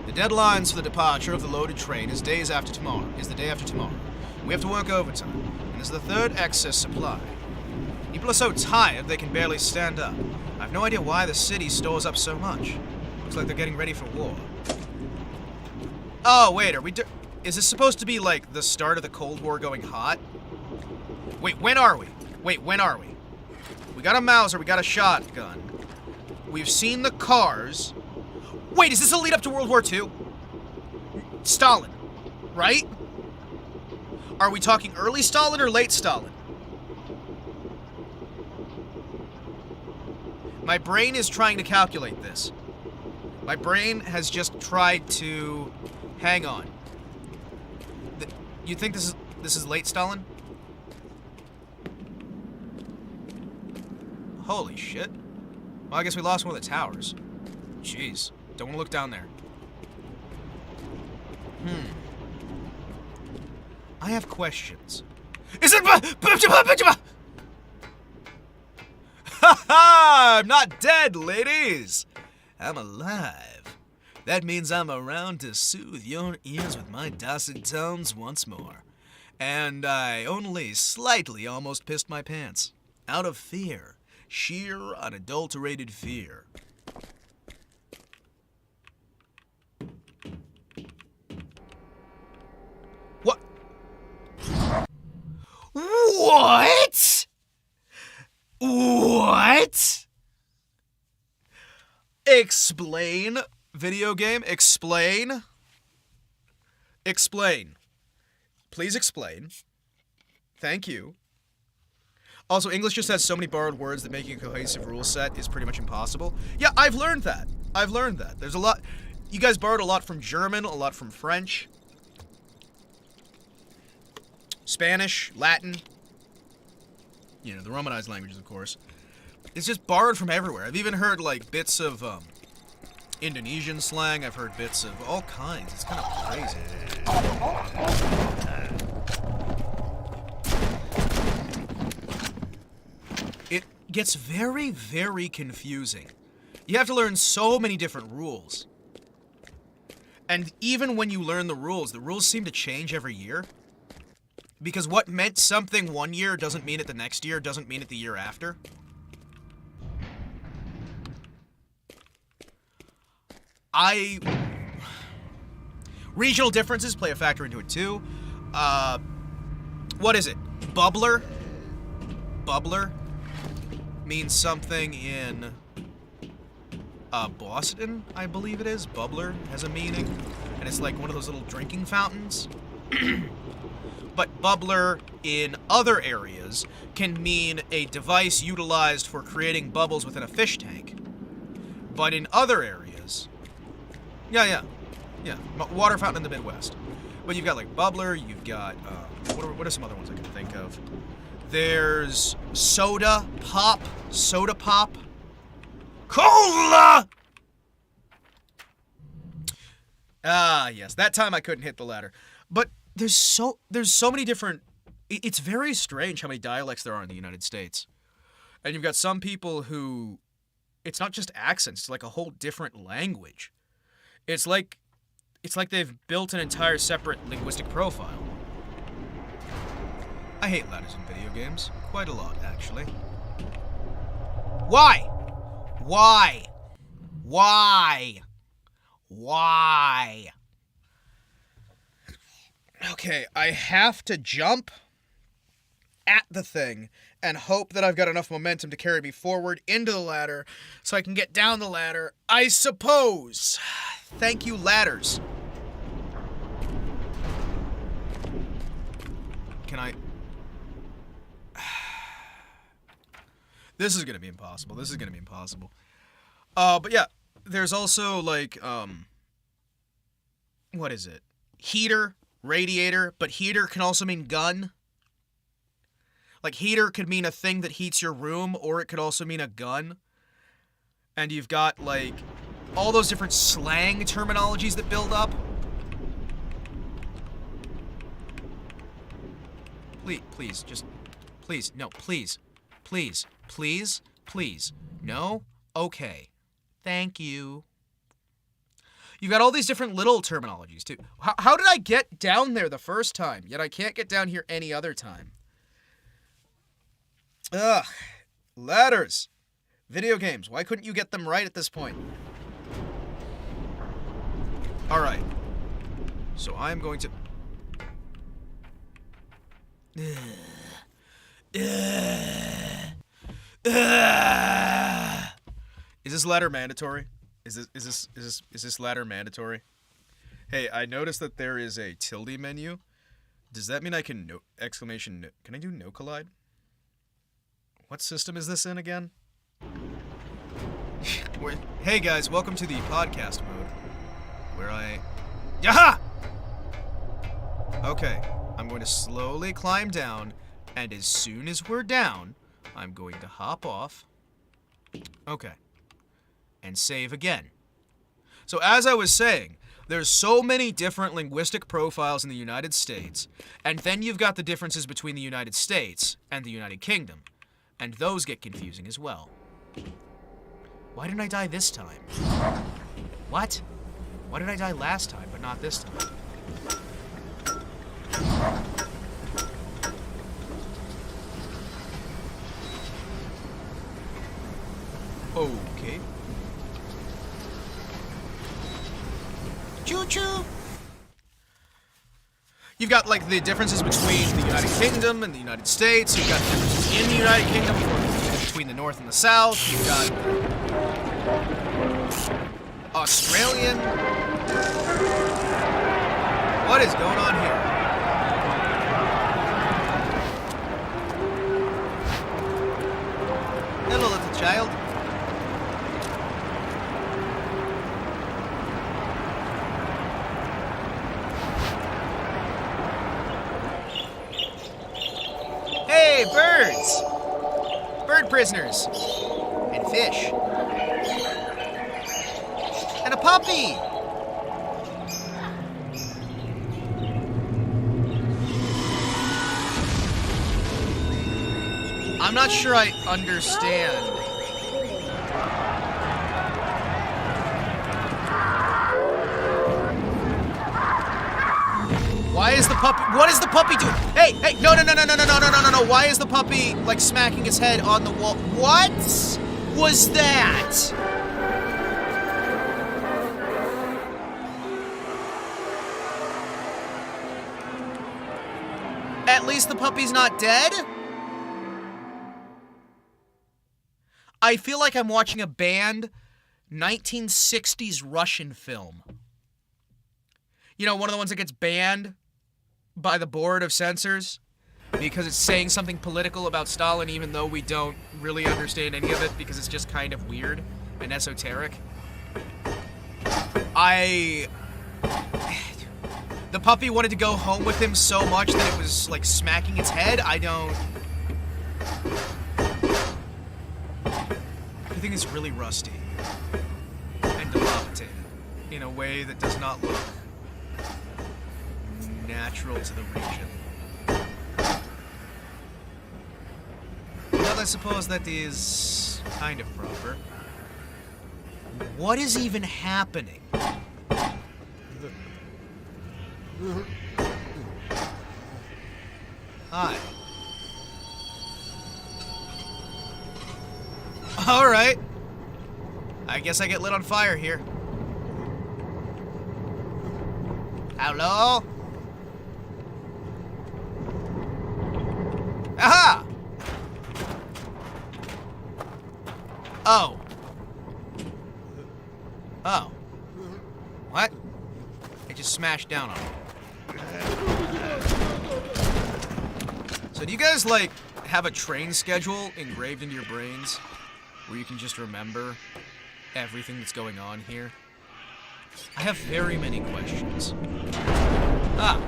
The deadlines for the departure of the loaded train is the day after tomorrow. We have to work overtime, and this is the third excess supply. People are so tired they can barely stand up. I have no idea why the city stores up so much. Looks like they're getting ready for war. Oh, wait, is this supposed to be like the start of the Cold War going hot? Wait, when are we? We got a Mauser, we got a shotgun. We've seen the cars. Wait, is this a lead up to World War II? Stalin, right? Are we talking early Stalin or late Stalin? My brain is trying to calculate this. My brain has just tried to... Hang on. You think this is late Stalin? Holy shit. Well, I guess we lost one of the towers. Jeez. Don't want to look down there. I have questions. Is it... I'm not dead, ladies! I'm alive. That means I'm around to soothe your ears with my dulcet tones once more. And I only slightly almost pissed my pants. Out of fear. Sheer, unadulterated fear. What? What? What? Explain, video game. Explain. Explain. Please explain. Thank you. Also, English just has so many borrowed words that making a cohesive rule set is pretty much impossible. Yeah, I've learned that. There's a lot... You guys borrowed a lot from German, a lot from French. Spanish, Latin. You know, the Romanized languages, of course. It's just borrowed from everywhere. I've even heard, like, bits of, Indonesian slang. I've heard bits of all kinds. It's kind of crazy. It gets very, very confusing. You have to learn so many different rules. And even when you learn the rules seem to change every year. Because what meant something one year doesn't mean it the next year, doesn't mean it the year after. Regional differences play a factor into it too. What is it? Bubbler? Bubbler means something in Boston, I believe it is. Bubbler has a meaning, and it's like one of those little drinking fountains. But bubbler in other areas can mean a device utilized for creating bubbles within a fish tank. But in other areas... Yeah. Water fountain in the Midwest. But you've got, like, bubbler, you've got... what are some other ones I can think of? There's soda pop. Cola! Ah, yes. That time I couldn't hit the ladder. But there's so many different It's very strange how many dialects there are in the United States. And you've got some people who, it's not just accents, it's like a whole different language. It's like they've built an entire separate linguistic profile. I hate ladders in video games. Quite a lot, actually. Why? Why? Why? Why? Okay, I have to jump at the thing and hope that I've got enough momentum to carry me forward into the ladder so I can get down the ladder, I suppose. Thank you, ladders. Can I... This is gonna be impossible. This is gonna be impossible. But yeah, there's also, like, what is it? Heater, radiator, but heater can also mean gun. Like, heater could mean a thing that heats your room, or it could also mean a gun. And you've got, like, all those different slang terminologies that build up. Please, just... Please, no, please. Please, please, please. No? Okay. Thank you. You've got all these different little terminologies, too. How did I get down there the first time, yet I can't get down here any other time? Ugh. Ladders. Video games. Why couldn't you get them right at this point? Alright. So I'm going to... Is this ladder mandatory? Is this ladder mandatory? Hey, I noticed that there is a tilde menu. Does that mean I can can I do no collide? What system is this in again? Hey guys, welcome to the podcast mode. Where I... Yaha! Okay, I'm going to slowly climb down, and as soon as we're down, I'm going to hop off. Okay. And save again. So as I was saying, there's so many different linguistic profiles in the United States, and then you've got the differences between the United States and the United Kingdom, and those get confusing as well. Why didn't I die this time? What? Why did I die last time, but not this time? Okay. Choo-choo! You've got, like, the differences between the United Kingdom and the United States. You've got differences in the United Kingdom between the North and the South. You've got Australian. What is going on here? Hello, little child. Hey, birds! Bird prisoners. And fish. And a puppy! I'm not sure I understand. Why is the puppy... What is the puppy doing? Hey, no. Why is the puppy, like, smacking his head on the wall? What was that? At least the puppy's not dead? I feel like I'm watching a banned 1960s Russian film. You know, one of the ones that gets banned by the board of censors because it's saying something political about Stalin, even though we don't really understand any of it because it's just kind of weird and esoteric. The puppy wanted to go home with him so much that it was, like, smacking its head. Everything is really rusty and dilapidated in a way that does not look natural to the region. Well, I suppose that is kind of proper. What is even happening? Hi. Alright. I guess I get lit on fire here. Hello? Aha! Oh. Oh. What? I just smashed down on it. So do you guys, like, have a train schedule engraved into your brains where you can just remember everything that's going on here? I have very many questions. Ah.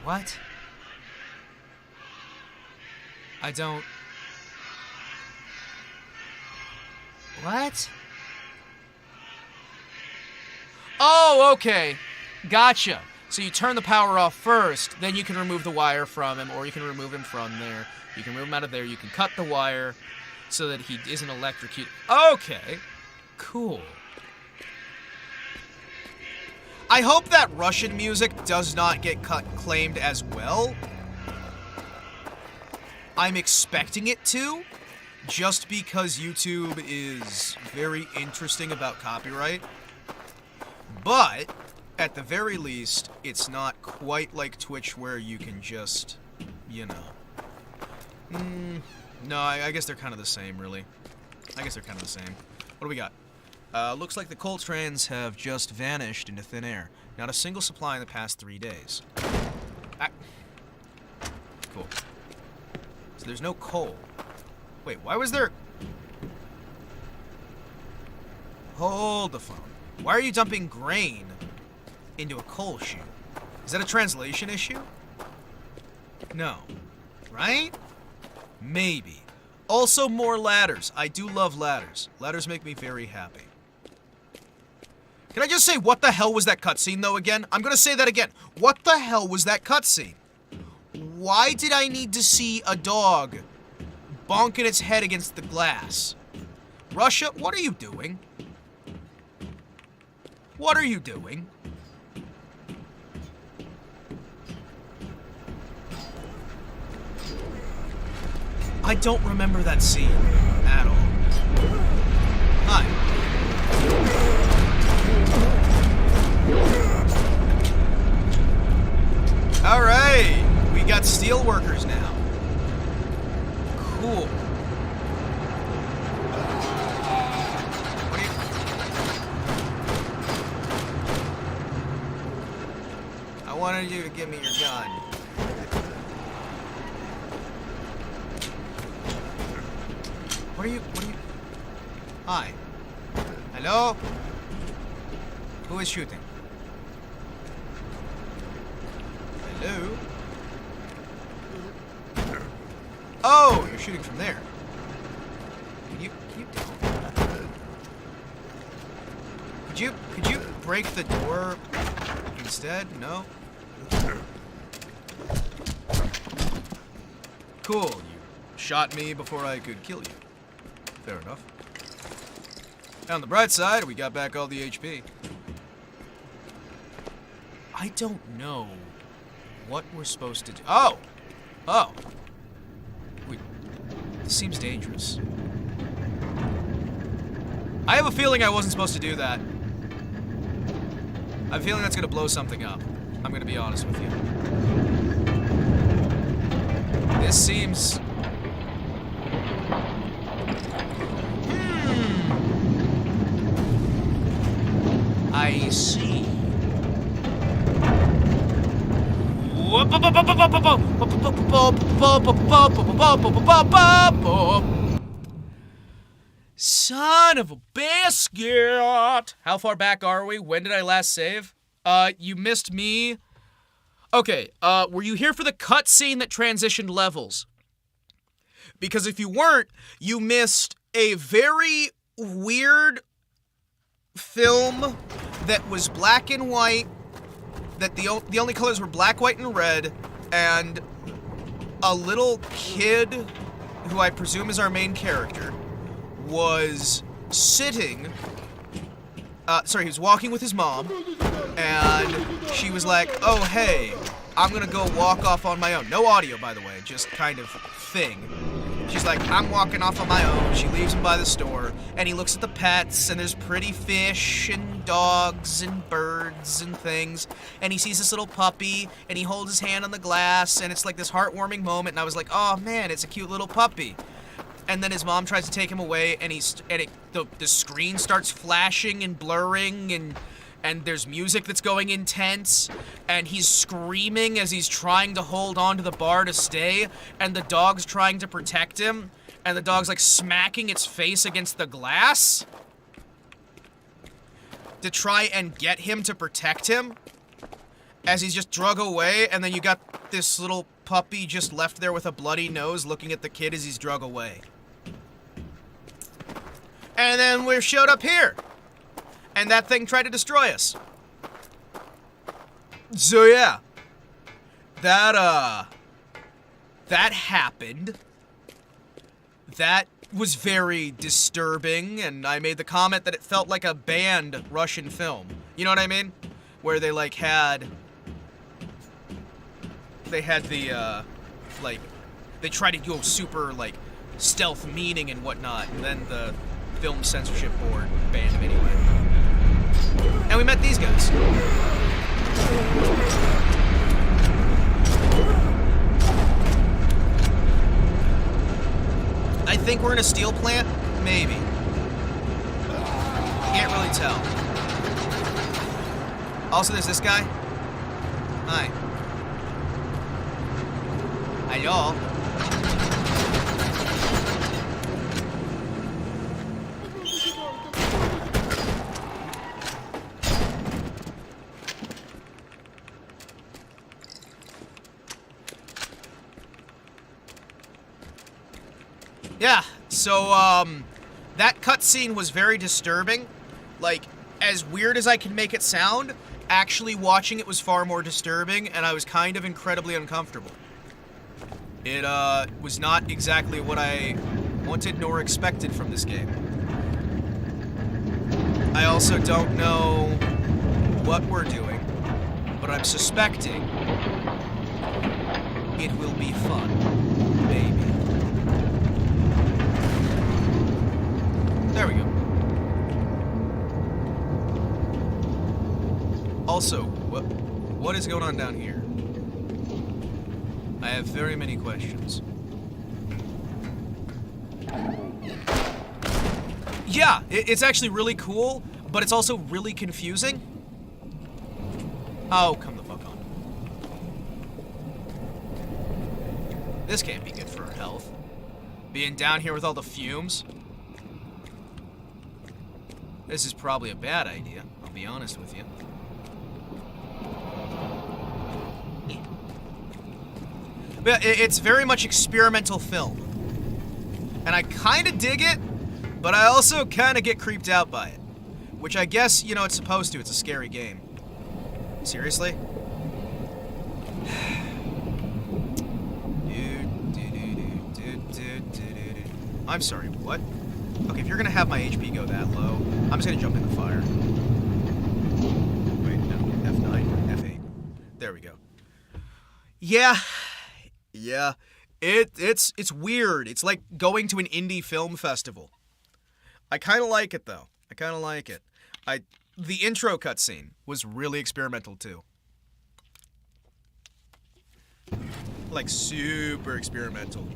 What? I don't... What? Oh, okay. Gotcha. So you turn the power off first, then you can remove the wire from him, or you can remove him from there. You can remove him out of there, you can cut the wire so that he isn't electrocuted. Okay. Cool. I hope that Russian music does not get claimed as well. I'm expecting it to, just because YouTube is very interesting about copyright. But, at the very least, it's not quite like Twitch where you can just, you know. No, I guess they're kind of the same, really. I guess they're kind of the same. What do we got? Looks like the coal trains have just vanished into thin air. Not a single supply in the past 3 days. Cool. So there's no coal. Wait, why was there... Hold the phone. Why are you dumping grain into a coal chute? Is that a translation issue? No. Right? Maybe. Also, more ladders. I do love ladders. Ladders make me very happy. Can I just say, what the hell was that cutscene, though, again? I'm gonna say that again. What the hell was that cutscene? Why did I need to see a dog bonking its head against the glass? Russia, what are you doing? What are you doing? I don't remember that scene at all. Hi. Alright, we got steel workers now. Cool. What do you... I wanted you to give me your gun. What are you... Hi. Hello? Who is shooting? Hello? Oh, you're shooting from there. Can you Could you break the door instead? No? Cool, you shot me before I could kill you. Fair enough. On the bright side, we got back all the HP. I don't know what we're supposed to do. Oh! Oh! This seems dangerous. I have a feeling I wasn't supposed to do that. I have a feeling that's gonna blow something up. I'm gonna be honest with you. This seems... I see. Son of a biscuit! How far back are we? When did I last save? You missed me. Okay, were you here for the cutscene that transitioned levels? Because if you weren't, you missed a very weird film that was black and white, that the only colors were black, white, and red, and a little kid who I presume is our main character, was sitting... he was walking with his mom, and she was like, oh, hey, I'm gonna go walk off on my own. No audio, by the way, just kind of thing. She's like, I'm walking off on my own. She leaves him by the store, and he looks at the pets, and there's pretty fish and dogs and birds and things, and he sees this little puppy, and he holds his hand on the glass, and it's like this heartwarming moment, and I was like, oh man, it's a cute little puppy. And then his mom tries to take him away, and the screen starts flashing and blurring, and there's music that's going intense, and he's screaming as he's trying to hold on to the bar to stay, and the dog's trying to protect him, and the dog's like smacking its face against the glass to try and get him to protect him as he's just drug away, and then you got this little puppy just left there with a bloody nose looking at the kid as he's drug away. And then we showed up here. And that thing tried to destroy us. So yeah. That happened. That was very disturbing, and I made the comment that it felt like a banned Russian film. You know what I mean? Where they like had... They had the, they tried to go super, like, stealth meaning and whatnot, and then the film censorship board banned him anyway. And we met these guys. I think we're in a steel plant? Maybe. Can't really tell. Also, there's this guy. Hi. Hello? Yeah, so, that cutscene was very disturbing. Like, as weird as I can make it sound, actually watching it was far more disturbing, and I was kind of incredibly uncomfortable. It, was not exactly what I wanted nor expected from this game. I also don't know what we're doing, but I'm suspecting it will be fun. Maybe. There we go. Also, what is going on down here? I have very many questions. Yeah, it's actually really cool, but it's also really confusing. Oh, come the fuck on. This can't be good for our health. Being down here with all the fumes. This is probably a bad idea, I'll be honest with you. But it's very much experimental film. And I kind of dig it, but I also kind of get creeped out by it. Which I guess, you know, it's supposed to. It's a scary game. Seriously? I'm sorry, what? Okay, if you're gonna have my HP go that low, I'm just gonna jump in the fire. Wait, no, F9, F8. There we go. Yeah. Yeah. It's weird. It's like going to an indie film festival. I kinda like it though. I kinda like it. The intro cutscene was really experimental too. Like super experimental.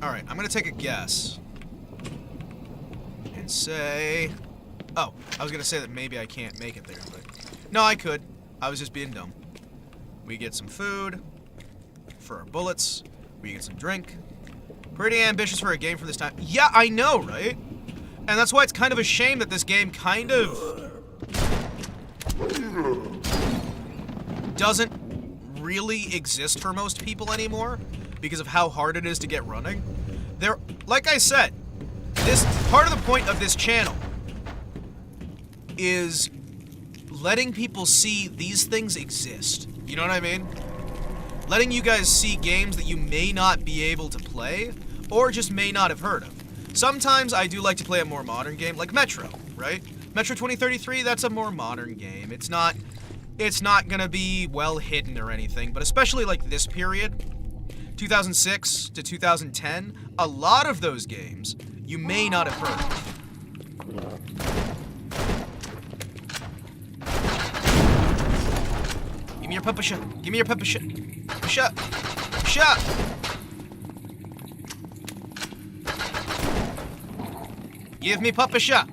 Alright, I'm gonna take a guess. And say... Oh, I was gonna say that maybe I can't make it there, but... No, I could. I was just being dumb. We get some food. For our bullets. We get some drink. Pretty ambitious for a game for this time. Yeah, I know, right? And that's why it's kind of a shame that this game kind of... doesn't really exist for most people anymore. Because of how hard it is to get running. Like I said, this part of the point of this channel is letting people see these things exist. You know what I mean? Letting you guys see games that you may not be able to play, or just may not have heard of. Sometimes I do like to play a more modern game, like Metro, right? Metro 2033, that's a more modern game. It's not gonna be well hidden or anything, but especially like this period, 2006 to 2010, a lot of those games you may not have heard of. Give me your pepper shot. Give me your pepper shot. Shot. Shot. Give me pepper shot.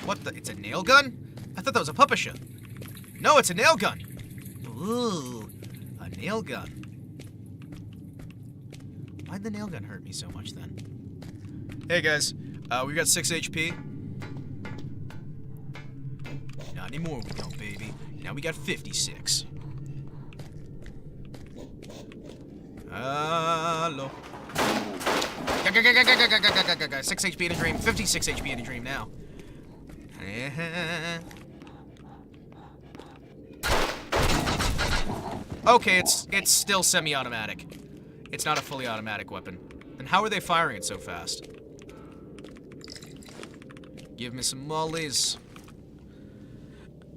What the? It's a nail gun? I thought that was a pepper shot. No, it's a nail gun. Ooh, a nail gun. Why'd the nail gun hurt me so much then? Hey guys, we got 6 HP. Not anymore we don't, baby. Now we got 56. Hello. 6 HP in a dream. 56 HP in a dream now. Okay, it's still semi-automatic. It's not a fully automatic weapon. Then how are they firing it so fast? Give me some mollies.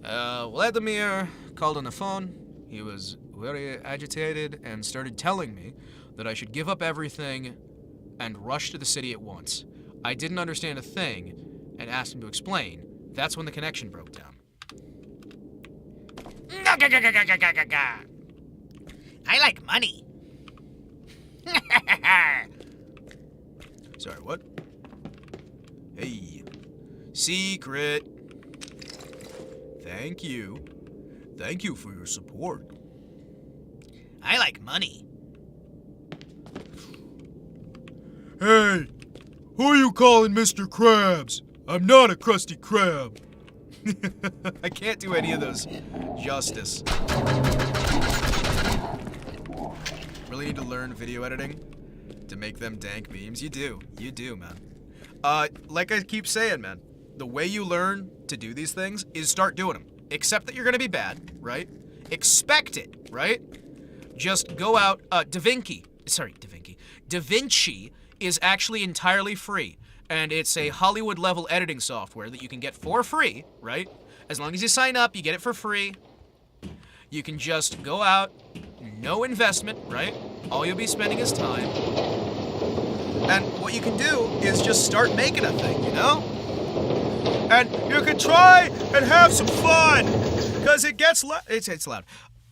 Vladimir called on the phone. He was very agitated and started telling me that I should give up everything and rush to the city at once. I didn't understand a thing and asked him to explain. That's when the connection broke down. I like money. Sorry, what? Hey. Secret. Thank you. Thank you for your support. I like money. Hey, who are you calling Mr. Krabs? I'm not a Krusty Krab. I can't do any of those justice. Really need to learn video editing to make them dank memes. You do, man. Like I keep saying, man, the way you learn to do these things is start doing them. Accept that you're gonna be bad, right? Expect it, right? Just go out. Da Vinci is actually entirely free, and it's a Hollywood-level editing software that you can get for free, right? As long as you sign up, you get it for free. You can just go out, no investment, right? All you'll be spending is time. And what you can do is just start making a thing, you know? And you can try and have some fun, because it gets it's loud.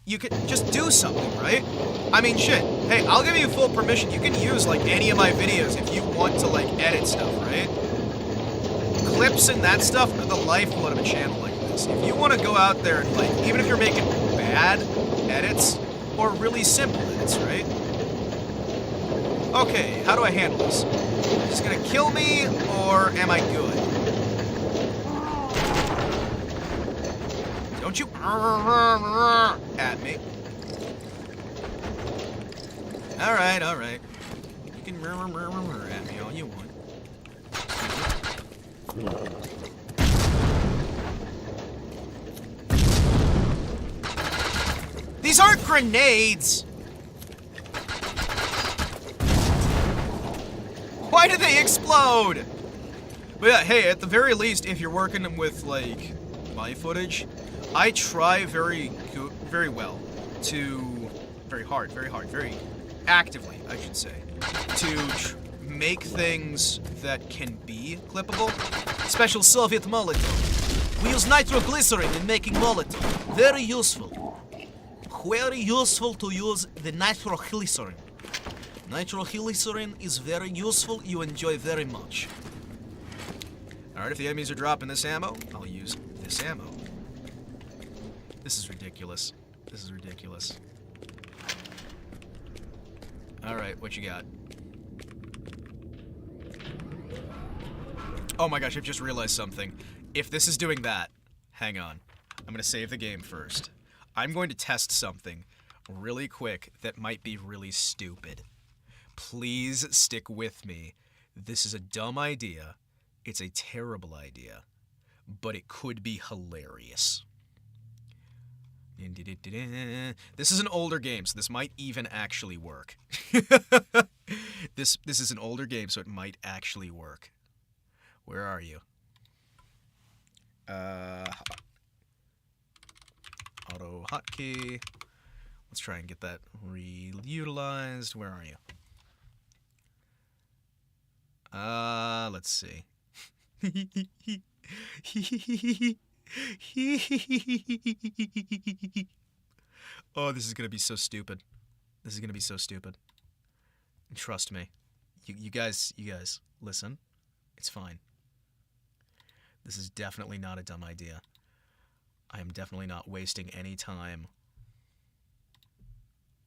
You can just do something, right? I mean, shit. Hey, I'll give you full permission. You can use, like, any of my videos if you want to, like, edit stuff, right? Clips and that stuff are the lifeblood of a channel like this. If you want to go out there and, like, even if you're making bad edits or really simple edits, right? Okay, how do I handle this? Is it gonna kill me, or am I good? Don't you at me. Alright. You can at me all you want. These aren't grenades! Why do they explode? But yeah, hey, at the very least, if you're working with, like, my footage, I try very actively, I should say, to make things that can be clippable. Special Soviet Molotov. We use nitroglycerin in making Molotov. Very useful. Very useful to use the nitroglycerin. Nitroglycerin is very useful, you enjoy very much. Alright, if the enemies are dropping this ammo, I'll use this ammo. This is ridiculous. Alright, what you got? Oh my gosh, I've just realized something. If this is doing that, hang on. I'm gonna save the game first. I'm going to test something really quick that might be really stupid. Please stick with me. This is a dumb idea. It's a terrible idea. but it could be hilarious. This is an older game, so this might even actually work. This is an older game, so it might actually work. Where are you? Auto hotkey. Let's try and get that reutilized. Where are you? Let's see. Oh, this is gonna be so stupid. This is gonna be so stupid. Trust me. You guys, listen. It's fine. This is definitely not a dumb idea. I am definitely not wasting any time.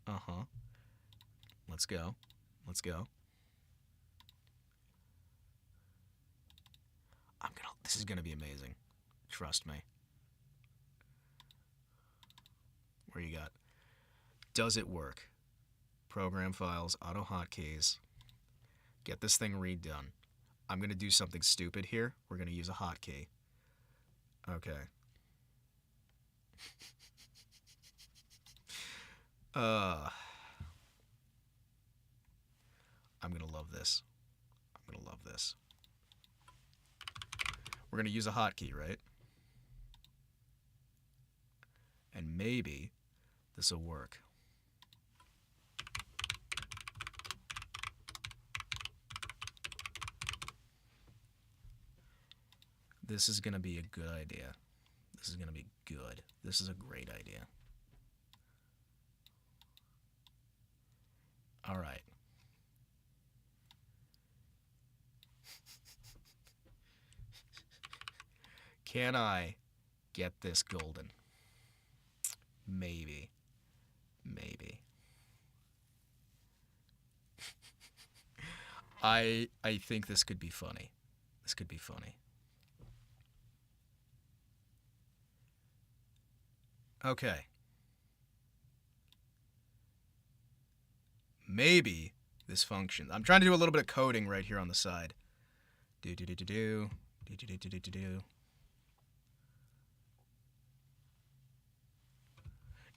Uh-huh. Let's go. Let's go. This is gonna be amazing. Trust me. Where you got? Does it work? Program files, auto hotkeys. Get this thing redone. I'm gonna do something stupid here. We're gonna use a hotkey. Okay. I'm gonna love this. I'm gonna love this. We're gonna use a hotkey, right? And maybe this will work. This is gonna be a good idea. This is gonna be good. This is a great idea. All right. Can I get this golden? Maybe. Maybe. I think this could be funny. This could be funny. Okay. Maybe this functions. I'm trying to do a little bit of coding right here on the side. Do.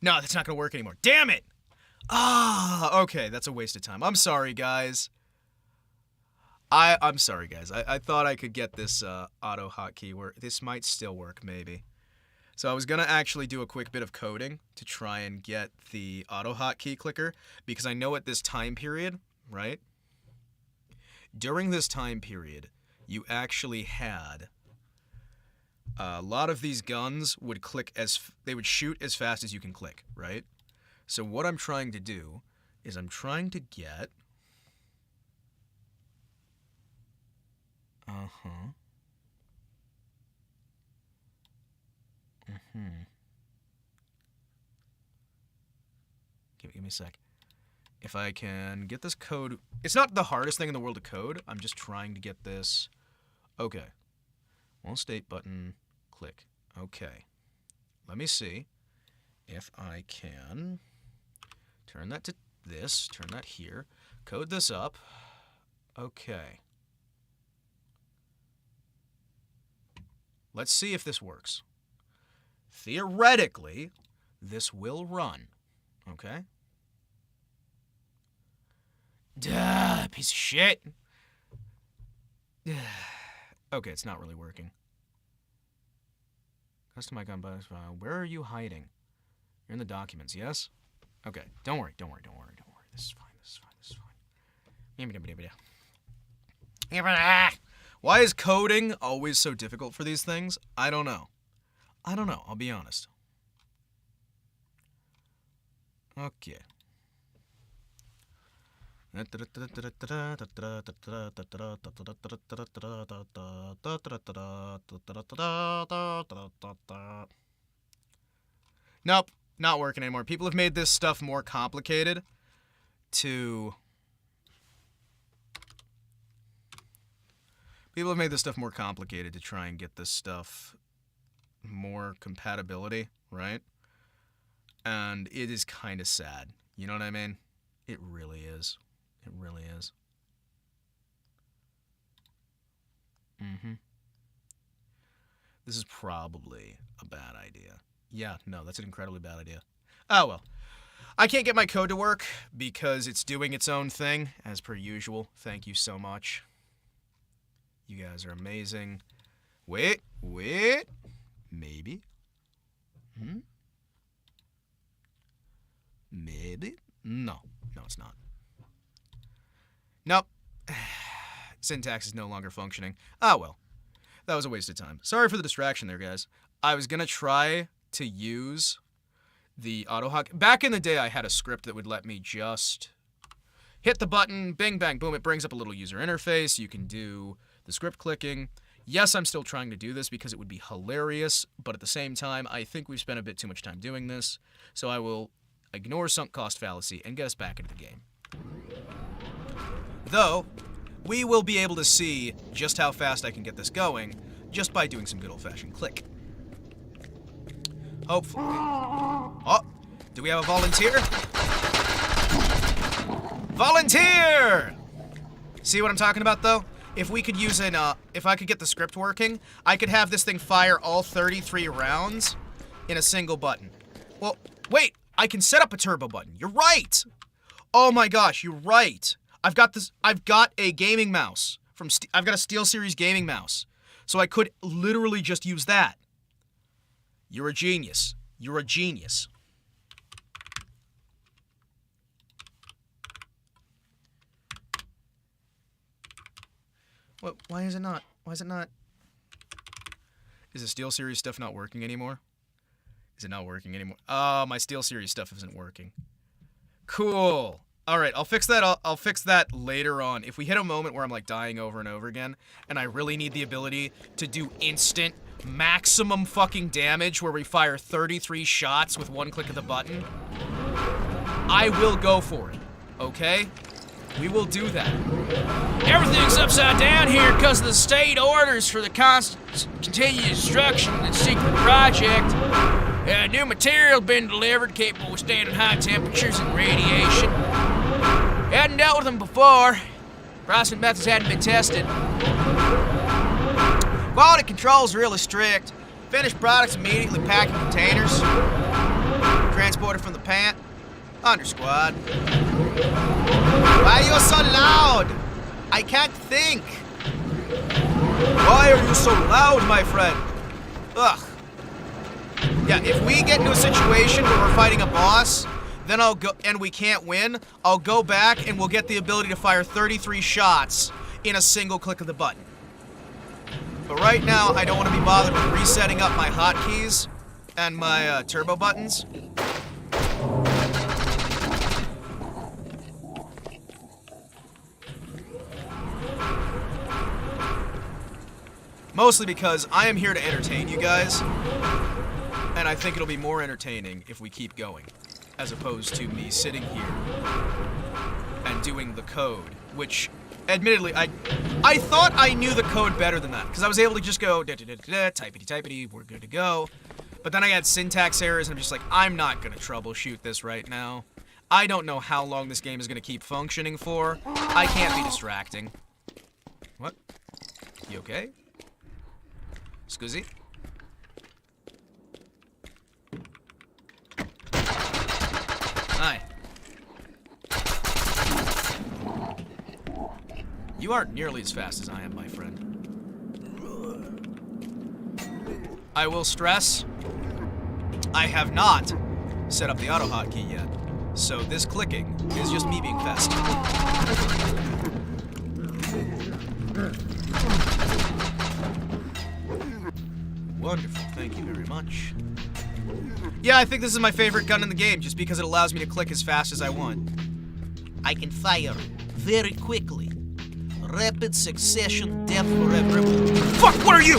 No, that's not going to work anymore. Damn it! Ah, okay, that's a waste of time. I'm sorry, guys. I'm sorry, guys. I thought I could get this auto hotkey where this might still work, maybe. So I was going to actually do a quick bit of coding to try and get the auto hotkey clicker, because I know at this time period, right? During this time period, you actually had a lot of these guns would they would shoot as fast as you can click, right? So what I'm trying to do is I'm trying to get Give me a sec. If I can get this code, it's not the hardest thing in the world to code. I'm just trying to get this. Okay. Won't state button, click. Okay. Let me see if I can turn that to this, turn that here, code this up. Okay. Let's see if this works. Theoretically, this will run. Okay? Duh, piece of shit. Okay, it's not really working. Custom icon button file. Where are you hiding? You're in the documents, yes? Okay, don't worry. This is fine. Why is coding always so difficult for these things? I don't know. I'll be honest. Okay. Nope, not working anymore. People have made this stuff more complicated to... People have made this stuff more complicated to try and get this stuff more compatibility, right? And it is kind of sad. You know what I mean? It really is. It really is. This is probably a bad idea. Yeah, no, that's an incredibly bad idea. Oh, well. I can't get my code to work because it's doing its own thing, as per usual. Thank you so much. You guys are amazing. Wait. Maybe. Maybe? No, it's not. Nope. Syntax is no longer functioning. Ah, well. That was a waste of time. Sorry for the distraction there, guys. I was gonna try to use the auto-hockey. Back in the day, I had a script that would let me just hit the button, bing, bang, boom. It brings up a little user interface. You can do the script clicking. Yes, I'm still trying to do this because it would be hilarious, but at the same time, I think we've spent a bit too much time doing this, so I will ignore sunk cost fallacy and get us back into the game. Though, we will be able to see just how fast I can get this going just by doing some good old-fashioned click. Hopefully. Oh, do we have a volunteer? Volunteer! See what I'm talking about, though? If we could use if I could get the script working, I could have this thing fire all 33 rounds in a single button. Well, wait, I can set up a turbo button. You're right! Oh my gosh, you're right. I've got a gaming mouse I've got a SteelSeries gaming mouse. So I could literally just use that. You're a genius. You're a genius. What? Why is it not? Why is it not? Is the SteelSeries stuff not working anymore? Is it not working anymore? Oh, my SteelSeries stuff isn't working. Cool. All right, I'll fix that. I'll fix that later on. If we hit a moment where I'm like dying over and over again, and I really need the ability to do instant maximum fucking damage where we fire 33 shots with one click of the button, I will go for it. Okay? We will do that. Everything's upside down here because of the state orders for the constant continued destruction and secret project. New material been delivered capable of withstanding high temperatures and radiation. Hadn't dealt with them before. Processing methods hadn't been tested. Quality control's really strict. Finished products immediately packed in containers. Transported from the plant. Under squad. Why are you so loud? I can't think. Why are you so loud, my friend? Ugh. Yeah, if we get into a situation where we're fighting a boss, then I'll go, and we can't win, I'll go back and we'll get the ability to fire 33 shots in a single click of the button. But right now, I don't want to be bothered with resetting up my hotkeys and my turbo buttons. Mostly because I am here to entertain you guys, and I think it'll be more entertaining if we keep going, as opposed to me sitting here and doing the code, which, admittedly, I thought I knew the code better than that, because I was able to just go, typity, we're good to go. But then I had syntax errors, and I'm just like, I'm not going to troubleshoot this right now. I don't know how long this game is going to keep functioning for. I can't be distracting. What? You okay? Scusi? Hi. You aren't nearly as fast as I am, my friend. I will stress, I have not set up the auto hotkey yet, so this clicking is just me being fast. Wonderful, thank you very much. Yeah, I think this is my favorite gun in the game, just because it allows me to click as fast as I want. I can fire very quickly. Rapid succession, death forever. Fuck, what are you?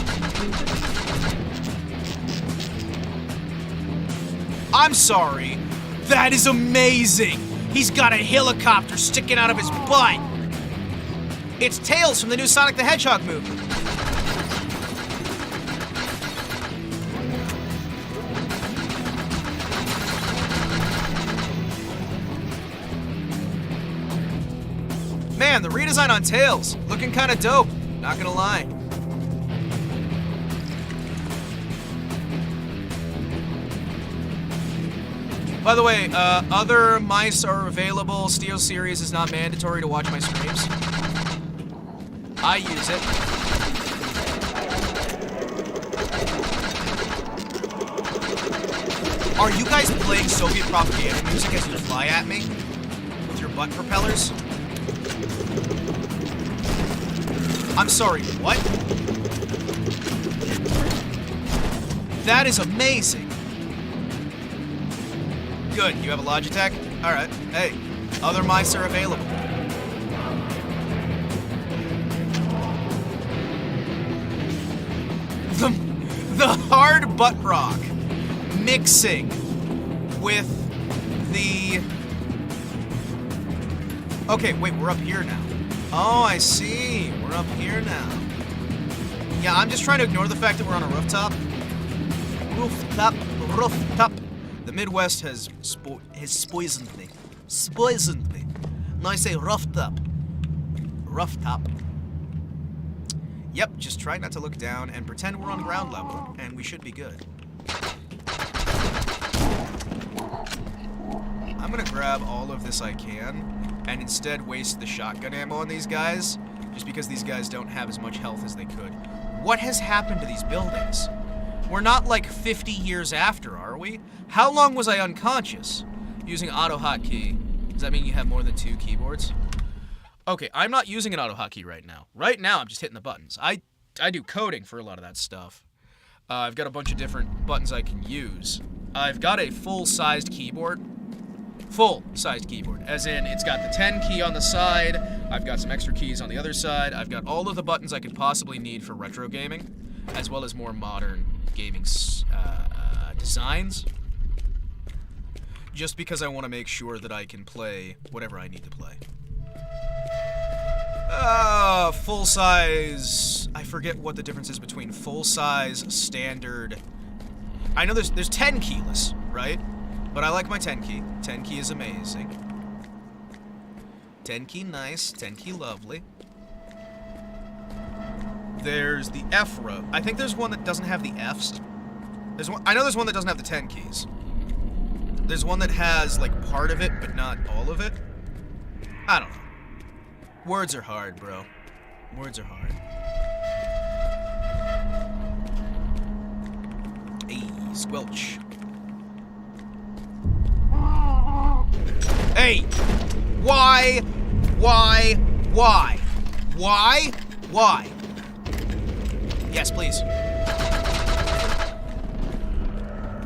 I'm sorry. That is amazing. He's got a helicopter sticking out of his butt. It's Tails from the new Sonic the Hedgehog movie. Man, the redesign on Tails, looking kinda dope, not gonna lie. By the way, other mice are available. Steel Series is not mandatory to watch my streams. I use it. Are you guys playing Soviet propaganda music as you fly at me? With your butt propellers? I'm sorry, what? That is amazing. Good, you have a Logitech? Alright, hey, other mice are available. The hard butt rock mixing with the... Okay, wait, we're up here now. Oh, I see. We're up here now. Yeah, I'm just trying to ignore the fact that we're on a rooftop. Rooftop. The Midwest has poisoned me. Poisoned me. Now I say rooftop. Rooftop. Yep, just try not to look down and pretend we're on ground level, and we should be good. I'm gonna grab all of this I can, and instead waste the shotgun ammo on these guys, just because these guys don't have as much health as they could. What has happened to these buildings? We're not like 50 years after, are we? How long was I unconscious? Using auto hotkey. Does that mean you have more than 2 keyboards? Okay, I'm not using an auto hotkey right now. Right now, I'm just hitting the buttons. I do coding for a lot of that stuff. I've got a bunch of different buttons I can use. I've got a full-sized keyboard. Full-sized keyboard, as in it's got the 10 key on the side, I've got some extra keys on the other side, I've got all of the buttons I could possibly need for retro gaming, as well as more modern gaming designs, just because I want to make sure that I can play whatever I need to play. Full size, I forget what the difference is between full size, standard. I know there's 10 keyless, right? But I like my 10 key. 10 key is amazing. 10 key nice, 10 key lovely. There's the F row. I think there's one that doesn't have the Fs. I know there's one that doesn't have the 10 keys. There's one that has like part of it, but not all of it. I don't know. Words are hard, bro. Words are hard. Hey, squelch. Hey! Why? Yes, please.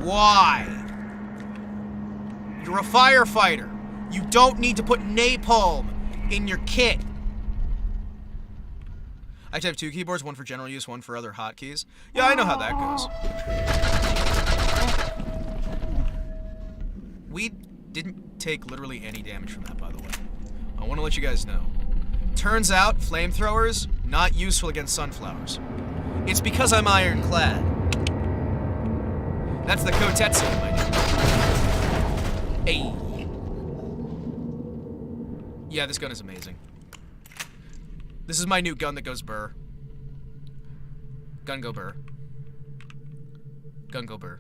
Why? You're a firefighter. You don't need to put napalm in your kit. I have 2 keyboards, one for general use, one for other hotkeys. Yeah, I know how that goes. We didn't take literally any damage from that, by the way. I want to let you guys know. Turns out, flamethrowers, not useful against sunflowers. It's because I'm ironclad. That's the Kotetsu in my name. Hey. Yeah, this gun is amazing. This is my new gun that goes burr. Gun go burr. Gun go burr.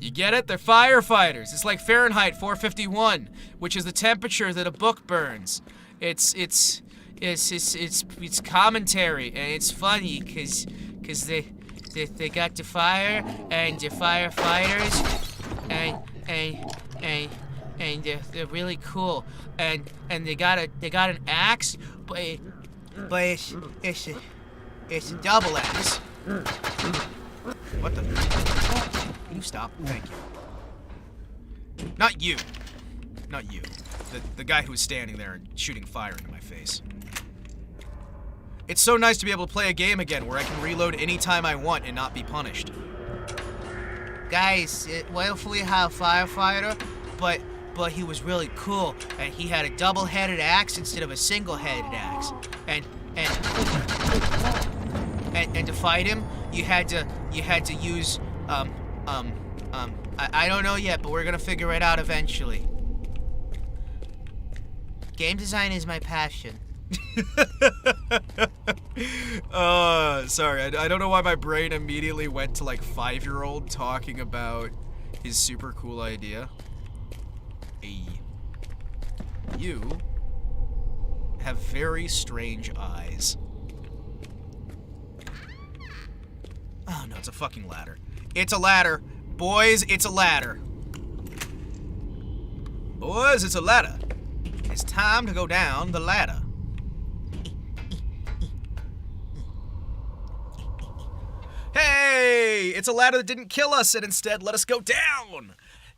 You get it? They're firefighters. It's like Fahrenheit 451, which is the temperature that a book burns. It's commentary, and it's funny because they got the fire and the firefighters and they're really cool and they got an axe, but it's a double axe. What the? Can you stop? Thank you. Not you. Not you. The guy who was standing there and shooting fire into my face. It's so nice to be able to play a game again where I can reload anytime I want and not be punished. Guys, what if we have a firefighter, but he was really cool and he had a double-headed axe instead of a single-headed axe, and to fight him, you had to use I don't know yet, but we're gonna figure it out eventually. Game design is my passion. Sorry, I don't know why my brain immediately went to like 5-year-old talking about his super cool idea. You have very strange eyes. Oh, no, it's a fucking ladder. It's a ladder. Boys, it's a ladder. Boys, it's a ladder. It's time to go down the ladder. Hey! It's a ladder that didn't kill us and instead let us go down!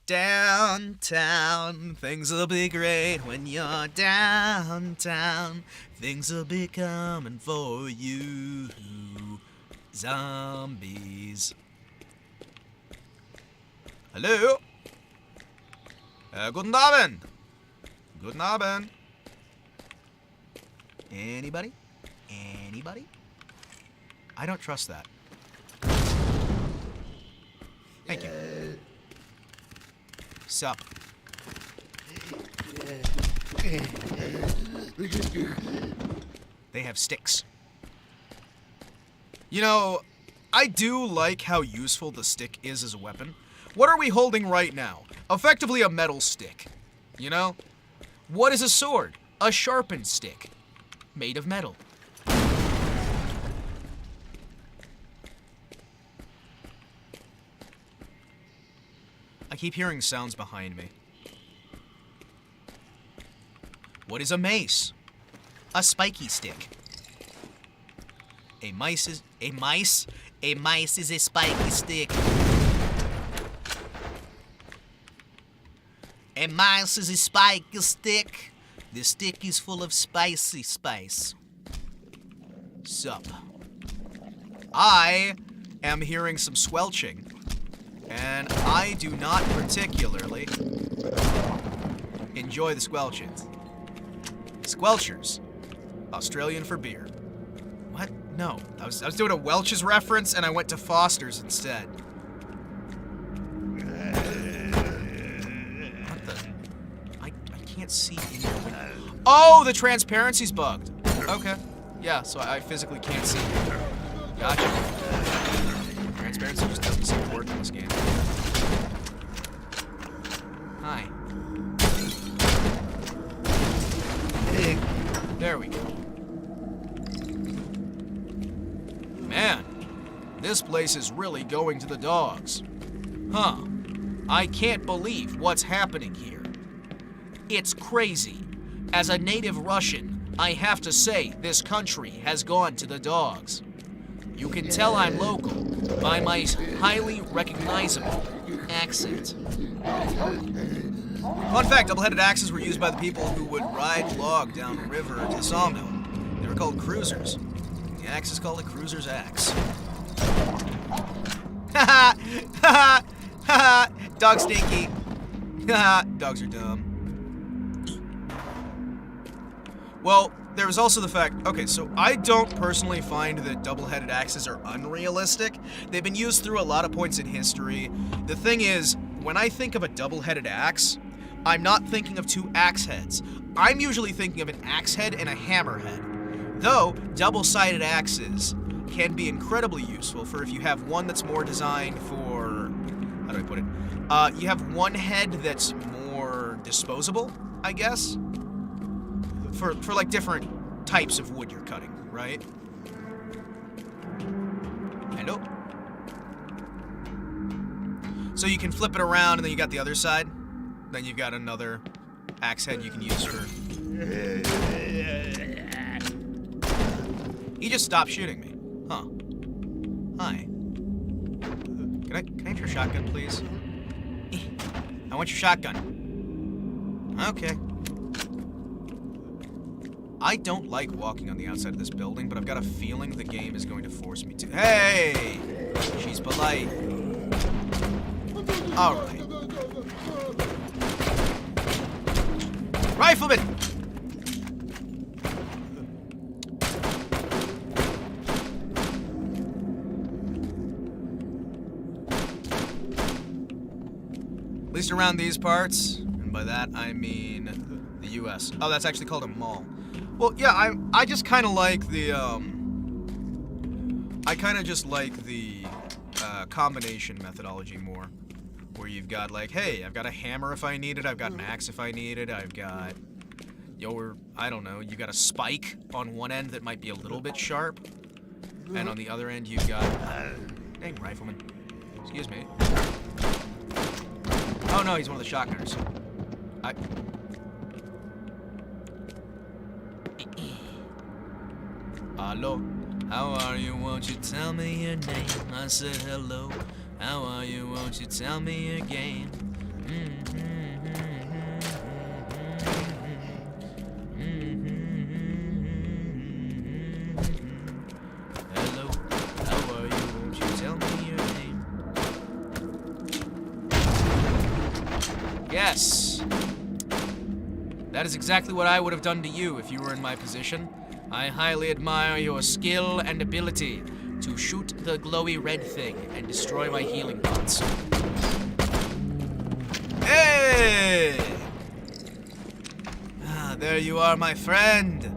Downtown, things will be great when you're downtown. Things will be coming for you. Zombies. Hello? Guten Abend. Guten Abend. Anybody? Anybody? I don't trust that. Thank you. Sup? They have sticks. You know, I do like how useful the stick is as a weapon. What are we holding right now? Effectively a metal stick. You know? What is a sword? A sharpened stick. Made of metal. I keep hearing sounds behind me. What is a mace? A spiky stick. A mice is a mice? A mice is a spiky stick. A mouse is a spiky stick. The stick is full of spicy spice. Sup. I am hearing some squelching. And I do not particularly enjoy the squelchings. Squelchers. Australian for beer. What? No. I was doing a Welch's reference and I went to Foster's instead. What the? I can't see anything. Oh, the transparency's bugged. Okay. Yeah, so I physically can't see. Gotcha. Transparency just doesn't seem to work in this game. Hi. There we go. Man, this place is really going to the dogs. Huh. I can't believe what's happening here. It's crazy. As a native Russian, I have to say this country has gone to the dogs. You can tell I'm local by my highly recognizable accent. Fun fact, double-headed axes were used by the people who would ride log down a river to the sawmill. They were called cruisers. The axe is called a cruiser's axe. Ha ha! Ha! Dog stinky. Ha! Dogs are dumb. Well, there was also the fact, okay, so I don't personally find that double-headed axes are unrealistic. They've been used through a lot of points in history. The thing is, when I think of a double-headed axe, I'm not thinking of two axe heads. I'm usually thinking of an axe head and a hammer head. Though, double-sided axes can be incredibly useful for if you have one that's more designed for, how do I put it? You have one head that's more disposable, I guess? For like different types of wood you're cutting, right? Hello? So you can flip it around and then you got the other side. Then you've got another axe head you can use for... He just stopped shooting me. Huh. Hi. Can I have your shotgun, please? I want your shotgun. Okay. I don't like walking on the outside of this building, but I've got a feeling the game is going to force me to. Hey! She's polite. Alright. Rifleman! At least around these parts, and by that I mean the US. Oh, that's actually called a mall. Well, yeah, I just kind of like the, combination methodology more. where you've got like, hey, I've got a hammer if I need it, I've got an axe if I need it, I've got, I don't know, you got a spike on one end that might be a little bit sharp, and on the other end you've got, dang, rifleman, excuse me. Oh no, he's one of the shotgunners. Hello, how are you? Won't you tell me your name? I said hello. How are you? Won't you tell me again? Hello, how are you? Won't you tell me your name? Yes. That is exactly what I would have done to you if you were in my position. I highly admire your skill and ability to shoot the glowy red thing and destroy my healing pots. Hey! Ah, there you are, my friend.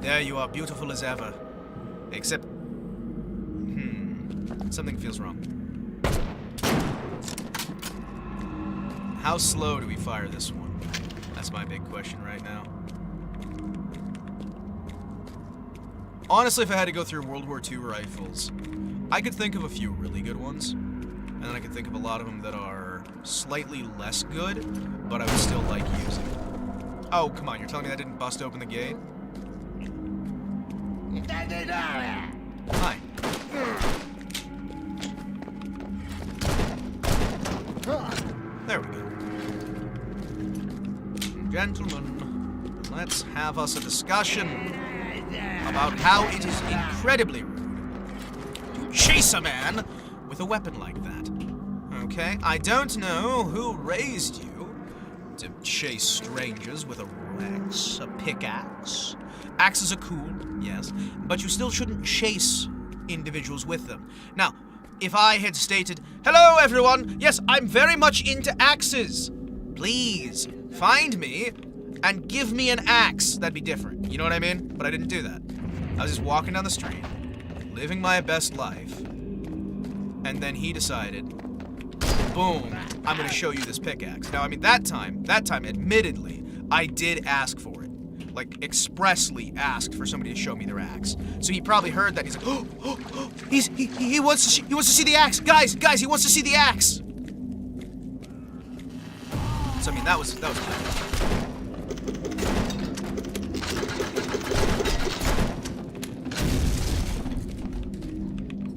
There you are, beautiful as ever. Except, something feels wrong. How slow do we fire this one? That's my big question right now. Honestly, if I had to go through World War II rifles, I could think of a few really good ones, and then I could think of a lot of them that are slightly less good, but I would still like using. Oh, come on, you're telling me that didn't bust open the gate? Hi. There we go. Gentlemen, let's have us a discussion about how it is incredibly rude to chase a man with a weapon like that. Okay, I don't know who raised you to chase strangers with a pickaxe. Axes are cool, yes, but you still shouldn't chase individuals with them. Now, if I had stated, hello everyone, yes, I'm very much into axes. Please, find me and give me an axe. That'd be different, you know what I mean? But I didn't do that. I was just walking down the street, living my best life, and then he decided, boom, I'm gonna show you this pickaxe. Now, I mean, that time, admittedly, I did ask for it. Like, expressly asked for somebody to show me their axe. So he probably heard that, he's like, he wants to see the axe! Guys, he wants to see the axe! So, I mean, that was bad.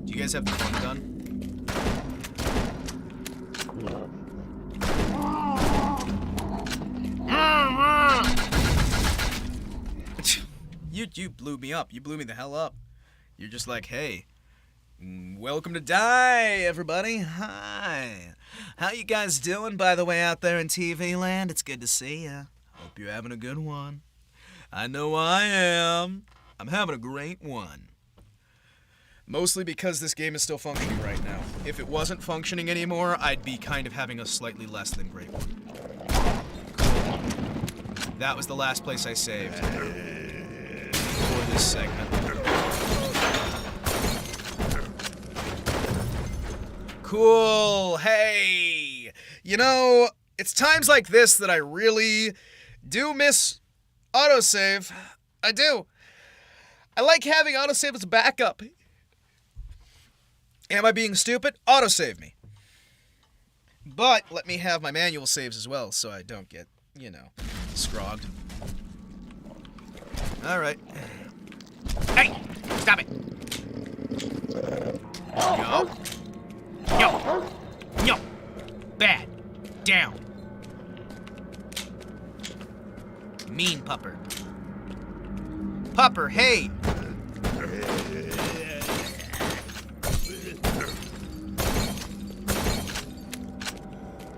Do you guys have the fun gun? You blew me up. You blew me the hell up. You're just like, hey, welcome to Die, everybody. Hi. How you guys doing, by the way, out there in TV land? It's good to see ya. Hope you're having a good one. I know I am. I'm having a great one. Mostly because this game is still functioning right now. If it wasn't functioning anymore, I'd be kind of having a slightly less than great one. That was the last place I saved for this segment. Cool. Hey, you know, it's times like this that I really do miss autosave. I do. I like having autosave as a backup. Am I being stupid? Autosave me. But let me have my manual saves as well so I don't get, you know, scrogged. Alright. Hey! Stop it! Yo. Yo! Yo! Bad. Down. Mean pupper. Pupper, hey!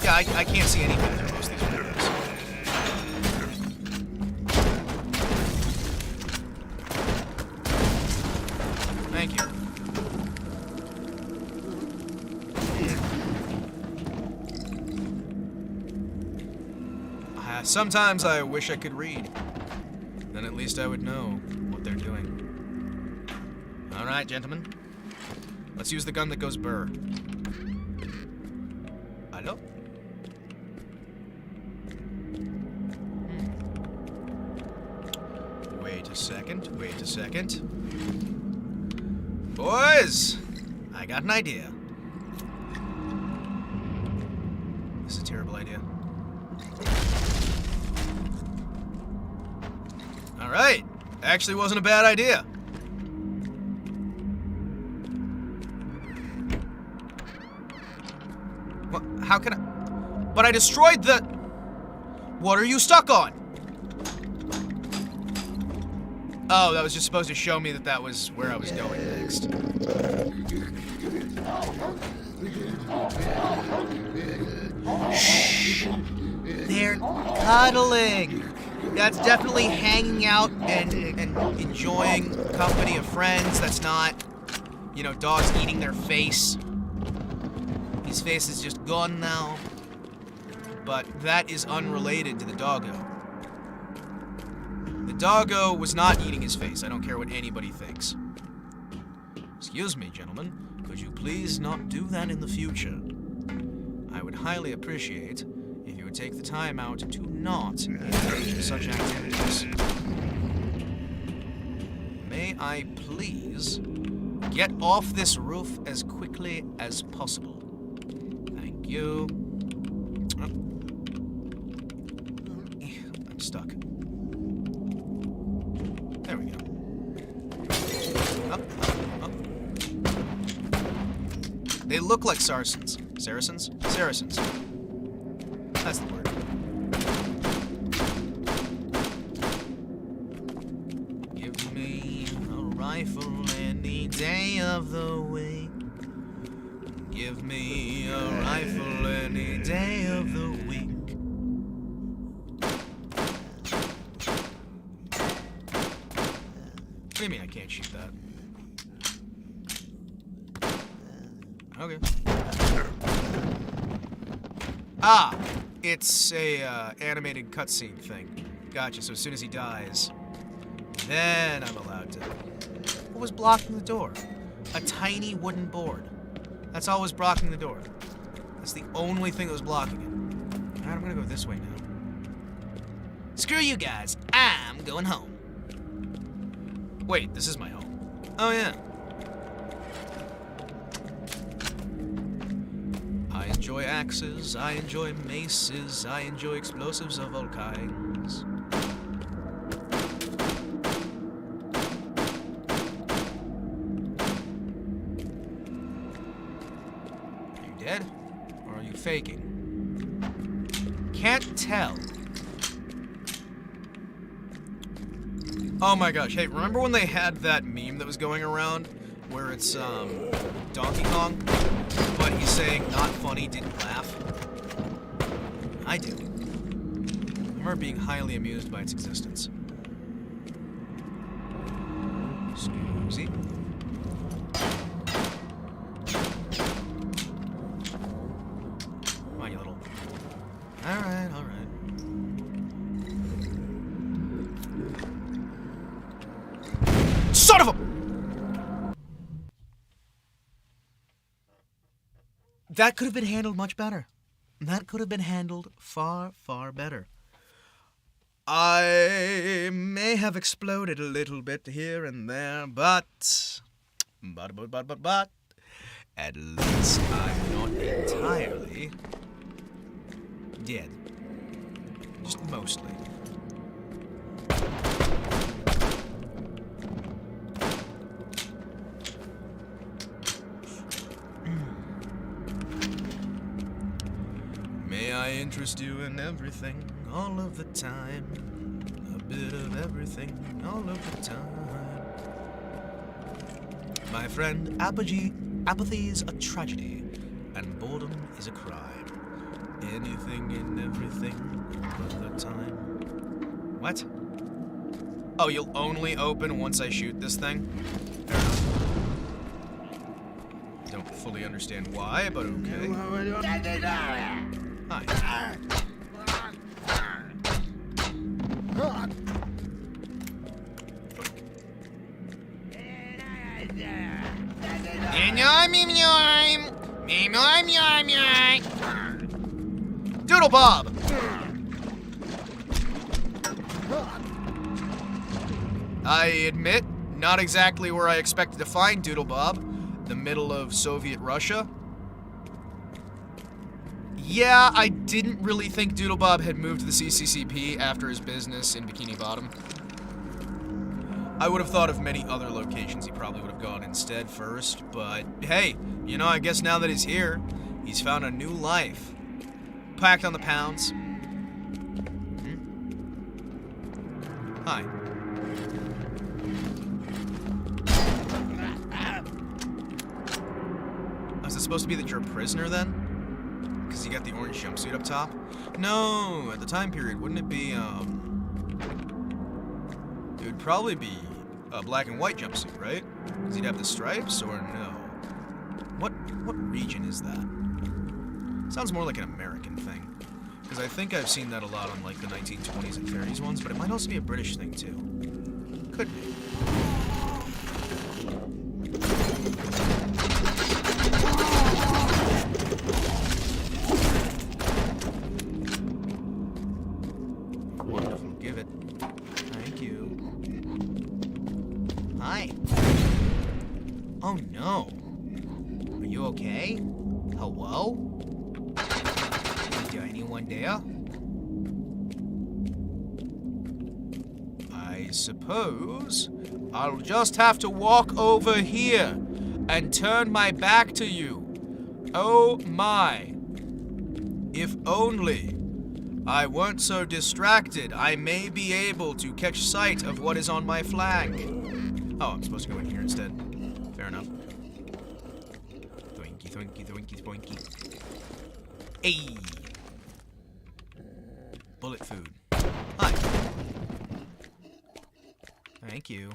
Yeah, I can't see anything through most of these windows. Thank you. Sometimes I wish I could read. Then at least I would know what they're doing. Alright, gentlemen. Let's use the gun that goes burr. Hello? Wait a second. Boys! I got an idea. This is a terrible idea. Alright. Actually wasn't a bad idea. What? How can I... But I destroyed the... What are you stuck on? Oh, that was just supposed to show me that that was where I was going next. Shh. They're cuddling. That's definitely hanging out and enjoying company of friends. That's not, you know, dogs eating their face. His face is just gone now. But that is unrelated to the doggo. The doggo was not eating his face. I don't care what anybody thinks. Excuse me, gentlemen. Could you please not do that in the future? I would highly appreciate if you would take the time out to not engage in such activities. May I please get off this roof as quickly as possible? Thank you. I'm stuck. There we go. Up, up, up. They look like Saracens. Saracens? Saracens. That's the word. Give me a rifle any day of the week. Give me a rifle any day of the week. What do you mean I can't shoot that? Okay. Ah! It's a, animated cutscene thing. Gotcha, so as soon as he dies, then I'm allowed to... What was blocking the door? A tiny wooden board. That's all was blocking the door. That's the only thing that was blocking it. Alright, I'm gonna go this way now. Screw you guys, I'm going home. Wait, this is my home. Oh, yeah. I enjoy axes, I enjoy maces, I enjoy explosives of all kinds. Are you dead? Or are you faking? Can't tell. Oh my gosh, hey, remember when they had that meme that was going around where it's, Donkey Kong? But he's saying, not funny, didn't laugh? I do. I remember being highly amused by its existence. Excuse me. Come on, you little... Alright, alright. Son of a... That could have been handled much better. That could have been handled far, far better. I may have exploded a little bit here and there, but at least I'm not entirely dead. Just mostly. May I interest you in everything, all of the time. A bit of everything, all of the time. My friend, apathy's a tragedy, and boredom is a crime. Anything and everything, all of the time. What? Oh, you'll only open once I shoot this thing? Fair enough. Don't fully understand why, but okay. Hi. Doodle Bob! I admit, not exactly where I expected to find Doodle Bob. The middle of Soviet Russia. Yeah, I didn't really think Doodle Bob had moved to the CCCP after his business in Bikini Bottom. I would have thought of many other locations he probably would have gone instead first, but hey, you know, I guess now that he's here, he's found a new life. Packed on the pounds. Hi. Is it supposed to be that you're a prisoner then? Because you got the orange jumpsuit up top? No, at the time period, wouldn't it be, it would probably be a black and white jumpsuit, right? Because you'd have the stripes, or no? What region is that? Sounds more like an American thing. Because I think I've seen that a lot on, like, the 1920s and 30s ones, but it might also be a British thing, too. Could be. Wonderful. Give it. Thank you. Hi. Oh, no. Are you okay? Hello? Is there anyone there? I suppose I'll just have to walk over here and turn my back to you. Oh my. If only I weren't so distracted, I may be able to catch sight of what is on my flank. Oh, I'm supposed to go in here instead. Fair enough. Thwinky, thwinky, thwinky, thwinky. Hey! Bullet food. Hi. Thank you.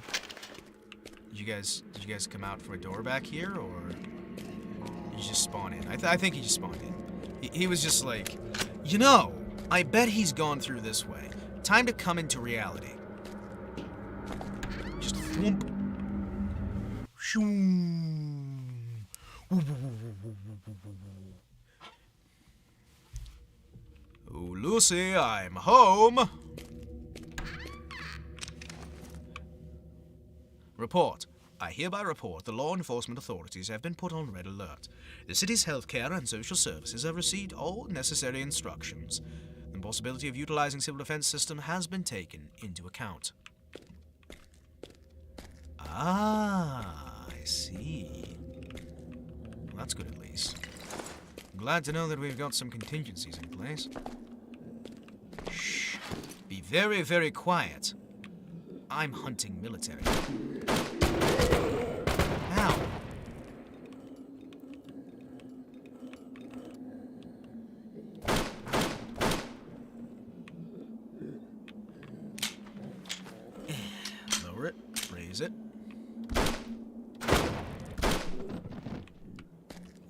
Did you guys come out from a door back here, or did you just spawn in? I think he just spawned in. He was just like, you know, I bet he's gone through this way. Time to come into reality. Just thwomp. Shoom. Oh, Lucy, I'm home. Report. I hereby report the law enforcement authorities have been put on red alert. The city's healthcare and social services have received all necessary instructions. The possibility of utilizing civil defense system has been taken into account. Ah, I see. Well, that's good at least. Glad to know that we've got some contingencies in place. Shh. Be very, very quiet. I'm hunting military. Ow. Lower it. Raise it.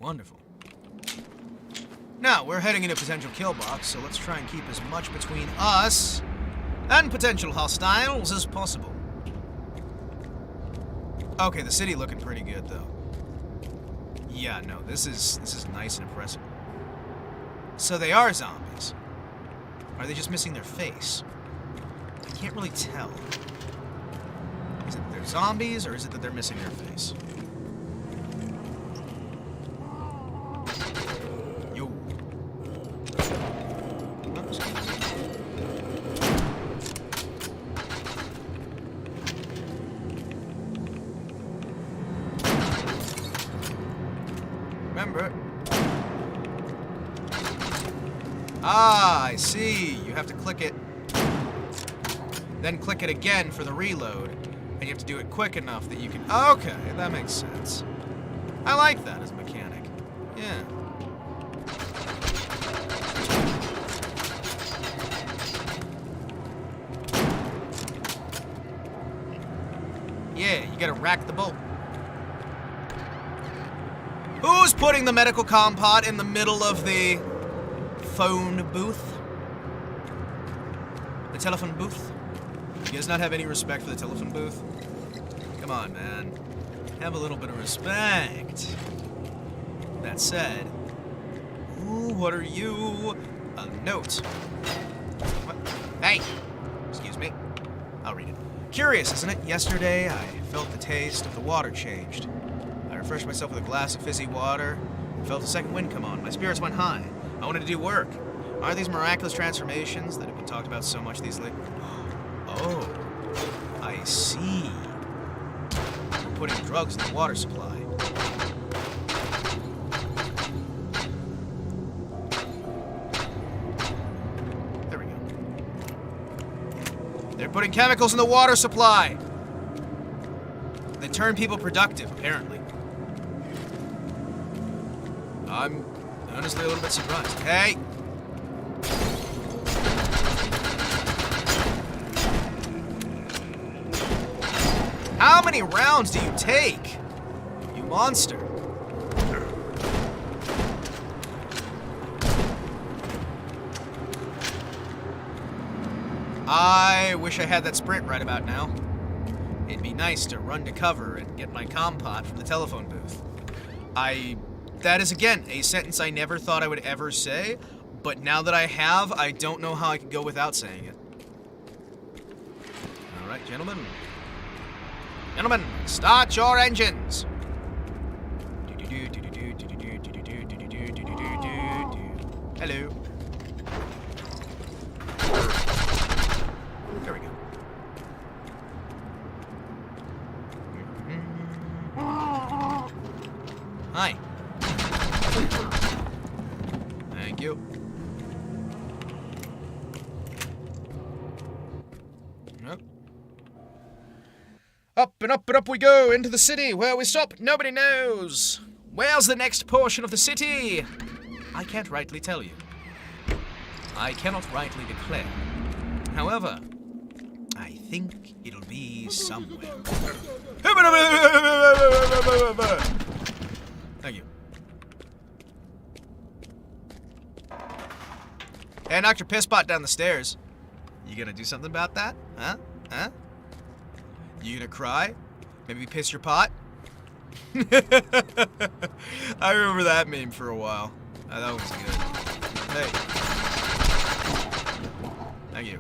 Wonderful. Now, we're heading into potential kill box, so let's try and keep as much between us and potential hostiles as possible. Okay, the city looking pretty good, though. Yeah, no, this is nice and impressive. So they are zombies. Are they just missing their face? I can't really tell. Is it that they're zombies, or is it that they're missing their face? Yo. Remember. Ah, I see. You have to click it, then click it again for the reload, and you have to do it quick enough that you can... Okay, that makes sense. I like that as a mechanic. Yeah. Yeah, you gotta rack the bolt. Who's putting the medical comm pod in the middle of the phone booth? The telephone booth? You guys not have any respect for the telephone booth? Come on, man. Have a little bit of respect. That said, ooh, what are you? A note. What? Hey! Excuse me. I'll read it. Curious, isn't it? Yesterday, I felt the taste of the water changed. I refreshed myself with a glass of fizzy water, felt a second wind come on. My spirits went high. I wanted to do work. Aren't these miraculous transformations that have been talked about so much these late? Oh, I see. We're putting drugs in the water supply. There we go. They're putting chemicals in the water supply. They turn people productive, apparently. I'm honestly a little bit surprised. Hey! How many rounds do you take? You monster. I wish I had that sprint right about now. It'd be nice to run to cover and get my compot from the telephone booth. That is, again, a sentence I never thought I would ever say, but now that I have, I don't know how I could go without saying it. Alright, gentlemen. Gentlemen, start your engines! Hello. There we go. Hi. Thank you. Nope. Up and up and up we go into the city. Where we stop, nobody knows. Where's the next portion of the city? I can't rightly tell you. I cannot rightly declare. However, I think it'll be somewhere. Thank you. Hey, I knocked your piss pot down the stairs. You gonna do something about that? Huh? Huh? You gonna cry? Maybe piss your pot? I remember that meme for a while. That was good. Hey. Thank you.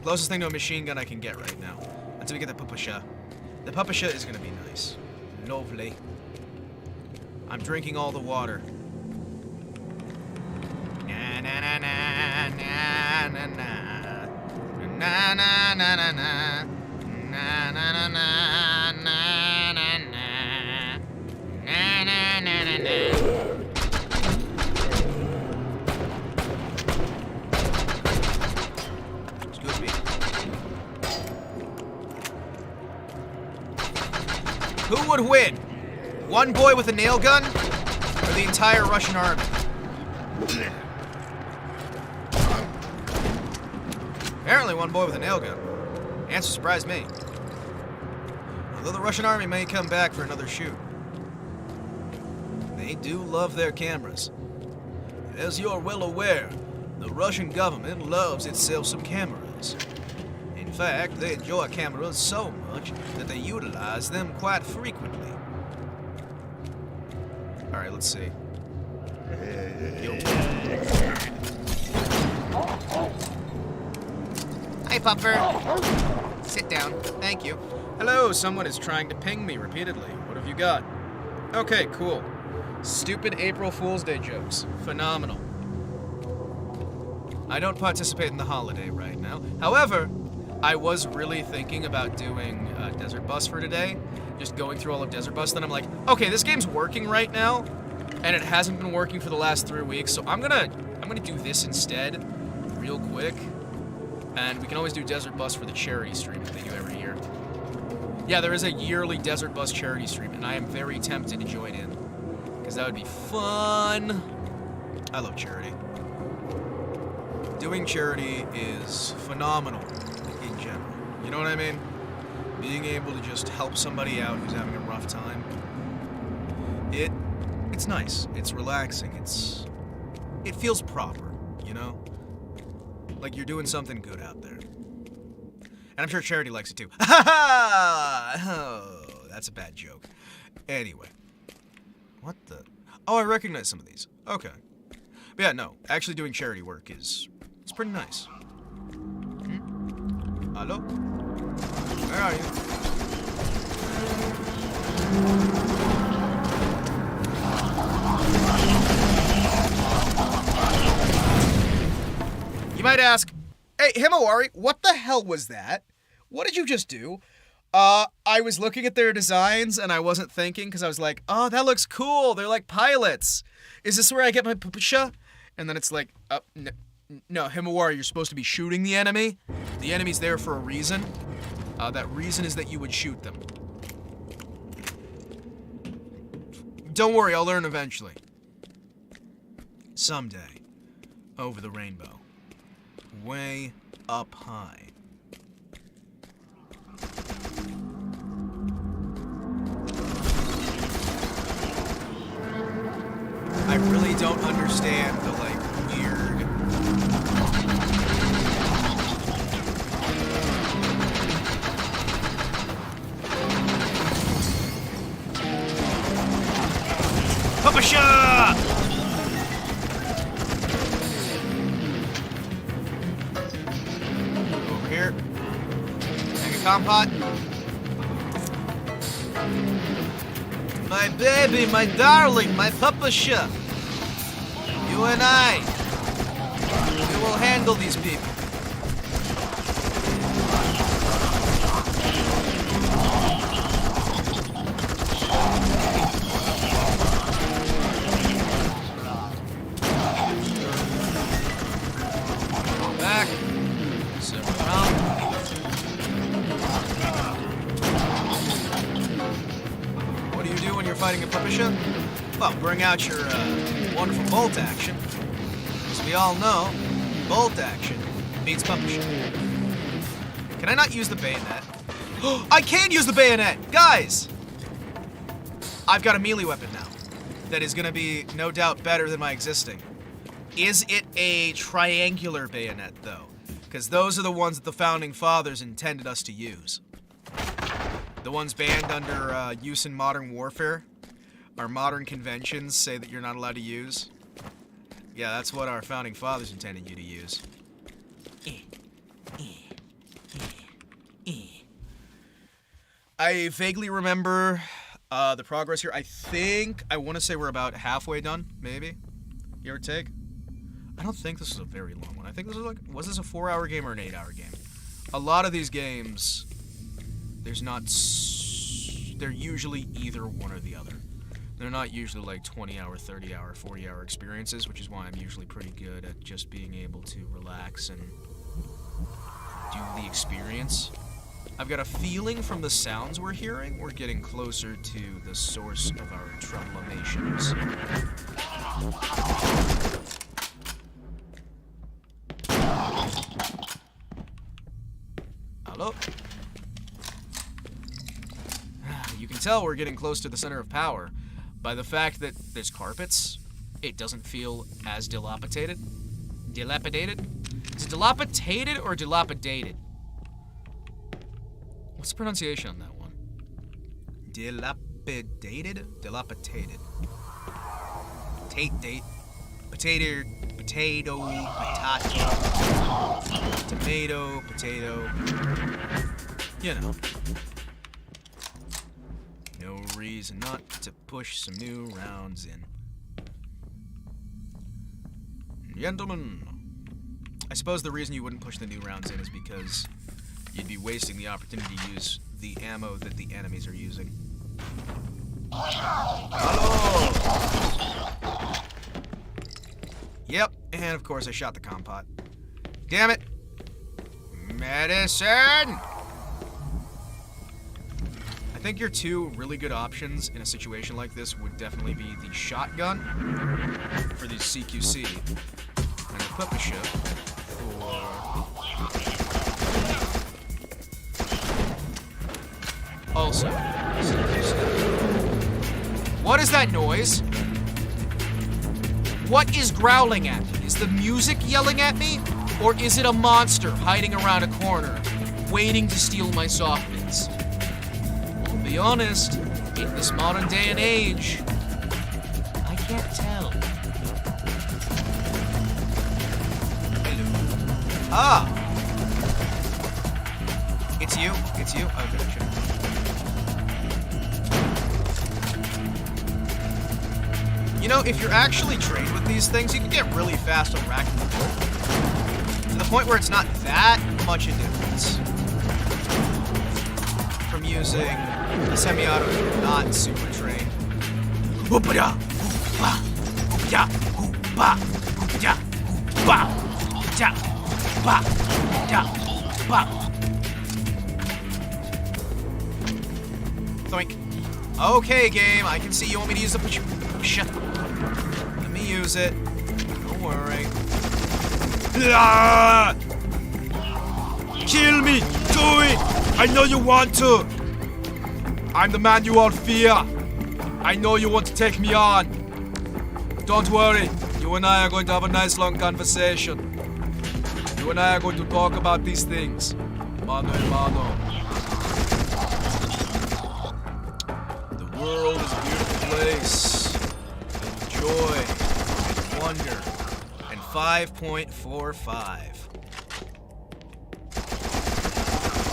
Closest thing to a machine gun I can get right now. Until we get the papasha. The papasha is gonna be nice. Lovely. I'm drinking all the water. Na na na na na na na na na na na na na na na na na na na. Excuse me. Who would win? One boy with a nail gun, or the entire Russian army? Apparently one boy with a nail gun. Answer surprised me. Although the Russian army may come back for another shoot. They do love their cameras. As you're well aware, the Russian government loves itself some cameras. In fact, they enjoy cameras so much that they utilize them quite frequently. Alright, let's see. Hi, Pupper. Sit down. Thank you. Hello, someone is trying to ping me repeatedly. What have you got? Okay, cool. Stupid April Fool's Day jokes. Phenomenal. I don't participate in the holiday right now. However, I was really thinking about doing Desert Bus for today. Just going through all of Desert Bus. Then I'm like, okay, this game's working right now, and it hasn't been working for the last 3 weeks, so I'm gonna do this instead, real quick. And we can always do Desert Bus for the charity stream that they do every year. Yeah, there is a yearly Desert Bus charity stream, and I am very tempted to join in. Because that would be fun. I love charity. Doing charity is phenomenal in general. You know what I mean? Being able to just help somebody out who's having a rough time. It's nice. It's relaxing. It feels proper, you know? Like you're doing something good out there. And I'm sure Charity likes it too. Ha ha! Oh, that's a bad joke. Anyway. What the? Oh, I recognize some of these. Okay. But yeah, no. Actually doing charity work it's pretty nice. Hello? Where are you? You might ask, hey, Himawari, what the hell was that? What did you just do? I was looking at their designs and I wasn't thinking because I was like, oh, that looks cool. They're like pilots. Is this where I get my pupusha? And then it's like, no, Himawari, you're supposed to be shooting the enemy. The enemy's there for a reason. That reason is that you would shoot them. Don't worry, I'll learn eventually. Someday. Over the rainbow. Way up high. I really don't understand the, like, weird... Pupusha! Over here. Take a compot. My baby, my darling, my pupusha. You and I, we will handle these people. Back. Sit around. What do you do when you're fighting a pupusha? Well, bring out your wonderful bolt action. As we all know, bolt action beats pupusha. Can I not use the bayonet? I can use the bayonet! Guys! I've got a melee weapon now that is going to be, no doubt, better than my existing. Is it a triangular bayonet, though? Because those are the ones that the Founding Fathers intended us to use. The ones banned under use in modern warfare. Our modern conventions say that you're not allowed to use. Yeah, that's what our Founding Fathers intended you to use. I vaguely remember the progress here. I want to say we're about halfway done, maybe? Give or take? I don't think this is a very long one. I think this is was this a 4-hour game or an 8-hour game? A lot of these games, they're usually either one or the other. They're not usually like 20-hour, 30-hour, 40-hour experiences, which is why I'm usually pretty good at just being able to relax and do the experience. I've got a feeling from the sounds we're hearing, we're getting closer to the source of our troublemations. Hello? You can tell we're getting close to the center of power. By the fact that there's carpets, it doesn't feel as dilapidated. Dilapidated? Is it dilapidated or dilapidated? What's the pronunciation on that one? Dilapidated? Dilapidated. Date. Potato. Tomato. Potato. You know. No reason not to push some new rounds in. Gentlemen, I suppose the reason you wouldn't push the new rounds in is because you'd be wasting the opportunity to use the ammo that the enemies are using. Hello! Yep, and of course I shot the compot. Damn it! Medicine! I think your two really good options in a situation like this would definitely be the shotgun for the CQC and the pupusha for... also CQC. What is that noise? What is growling at me? Is the music yelling at me? Or is it a monster hiding around a corner, waiting to steal my soft bits? I'll be honest, in this modern day and age, I can't tell. Hello. Ah! It's It's you? It's you? Okay, sure. You know, if you're actually trained with these things, you can get really fast on racking the bolt. To the point where it's not that much a difference from using a semi-auto if you're not super trained. Thoink. Okay, game, I can see you want me to use the push. Shut up. Let me use it. Don't worry. Kill me! Do it! I know you want to! I'm the man you all fear! I know you want to take me on! Don't worry, you and I are going to have a nice long conversation. You and I are going to talk about these things. Mano a mano. The world is a beautiful place. Filled with joy, wonder, and 5.45.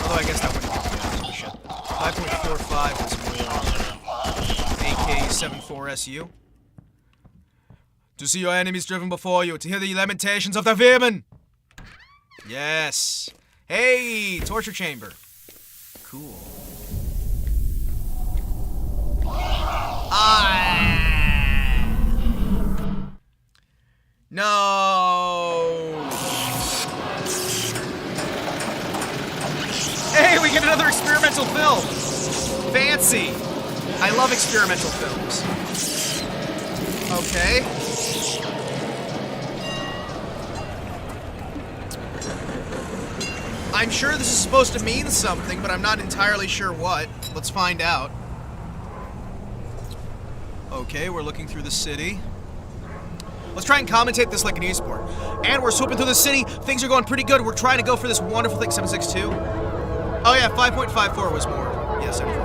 Although I guess that wouldn't be the shit. 5.45 is more AK-74SU. To see your enemies driven before you, to hear the lamentations of the vermin! Yes. Hey, torture chamber. Cool. No. Hey, we get another experimental film. Fancy. I love experimental films. Okay. I'm sure this is supposed to mean something, but I'm not entirely sure what. Let's find out. Okay, we're looking through the city. Let's try and commentate this like an esport. And we're swooping through the city. Things are going pretty good. We're trying to go for this wonderful thing, 762. Oh yeah, 5.54 was more. Yeah, 74.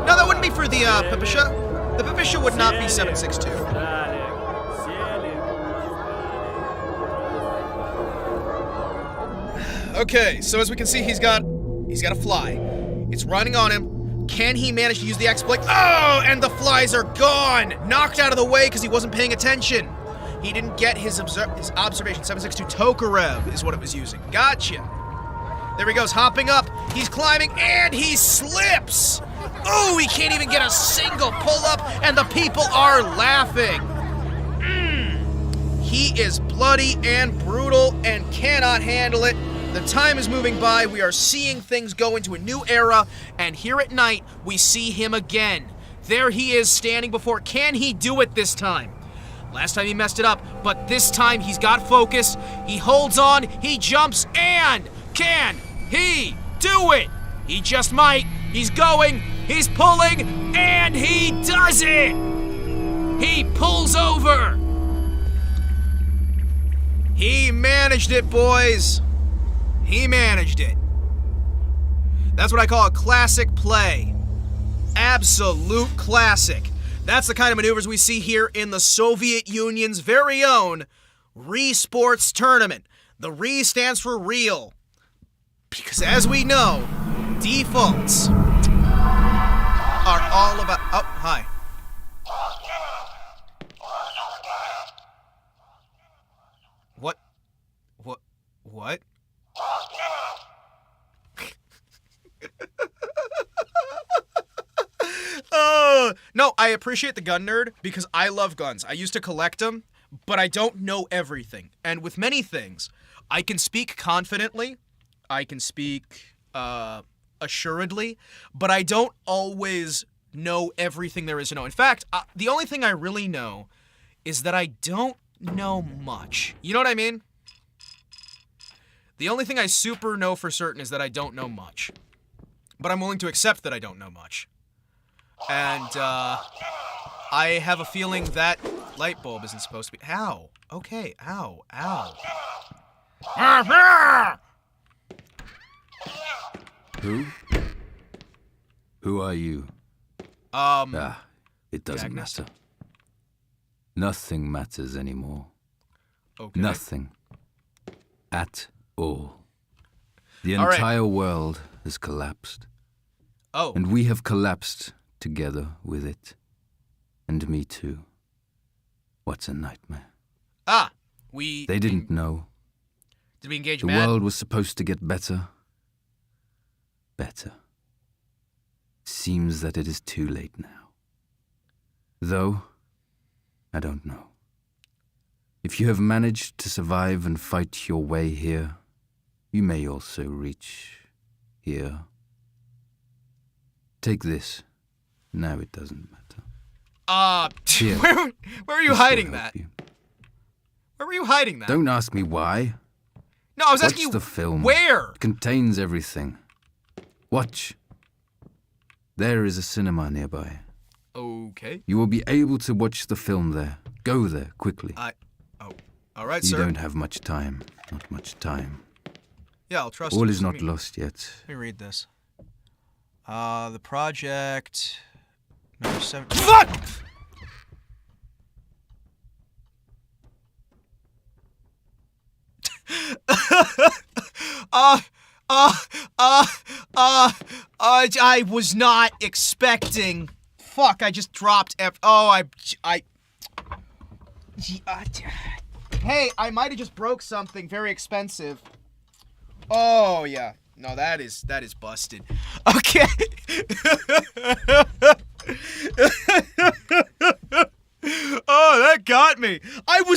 No, that wouldn't be for the Pipisha. The Pipisha would not be 762. Okay, so as we can see, he's got a fly. It's running on him. Can he manage to use the exploit? Oh, and the flies are gone! Knocked out of the way because he wasn't paying attention. He didn't get his observation. 762 Tokarev is what it was using. Gotcha. There he goes, hopping up. He's climbing, and he slips! Oh, he can't even get a single pull-up, and the people are laughing. He is bloody and brutal and cannot handle it. The time is moving by, we are seeing things go into a new era, and here at night, we see him again. There he is standing before, can he do it this time? Last time he messed it up, but this time he's got focus, he holds on, he jumps, and can he do it? He just might, he's going, he's pulling, and he does it! He pulls over! He managed it, boys! He managed it. That's what I call a classic play. Absolute classic. That's the kind of maneuvers we see here in the Soviet Union's very own Re-Sports Tournament. The Re stands for real. Because as we know, defaults are all about... Oh, hi. What? What? No, I appreciate the gun nerd because I love guns. I used to collect them, but I don't know everything. And with many things, I can speak confidently, I can speak assuredly, but I don't always know everything there is to know. In fact, the only thing I really know is that I don't know much. You know what I mean? The only thing I super know for certain is that I don't know much. But I'm willing to accept that I don't know much. And, I have a feeling that light bulb isn't supposed to be... Ow. Okay, ow, ow. Who? Who are you? It doesn't matter. Nothing matters anymore. Okay. Nothing. At all. The entire world has collapsed. Oh. And we have collapsed together with it. And me too. What's a nightmare? Ah! They didn't know. Did we engage The Matt? world was supposed to get better. Better. Seems that it is too late now. Though, I don't know. If you have managed to survive and fight your way here, you may also reach here. Take this. Now it doesn't matter. Here. Where were you This hiding will help that? you. Where were you hiding that? Don't ask me why. No, I was Watch asking you the film. where? It contains everything. Watch. There is a cinema nearby. Okay. You will be able to watch the film there. Go there, quickly. Oh. All right, You sir. don't have much time. Not much time. Yeah, I'll trust you. All is Let not me- lost yet. Let me read this. The project... Number 7... Fuck! I was not expecting... Fuck, I just dropped F... Oh, Hey, I might have just broke something very expensive. Oh, yeah. No, that is busted. Okay. Oh, that got me. It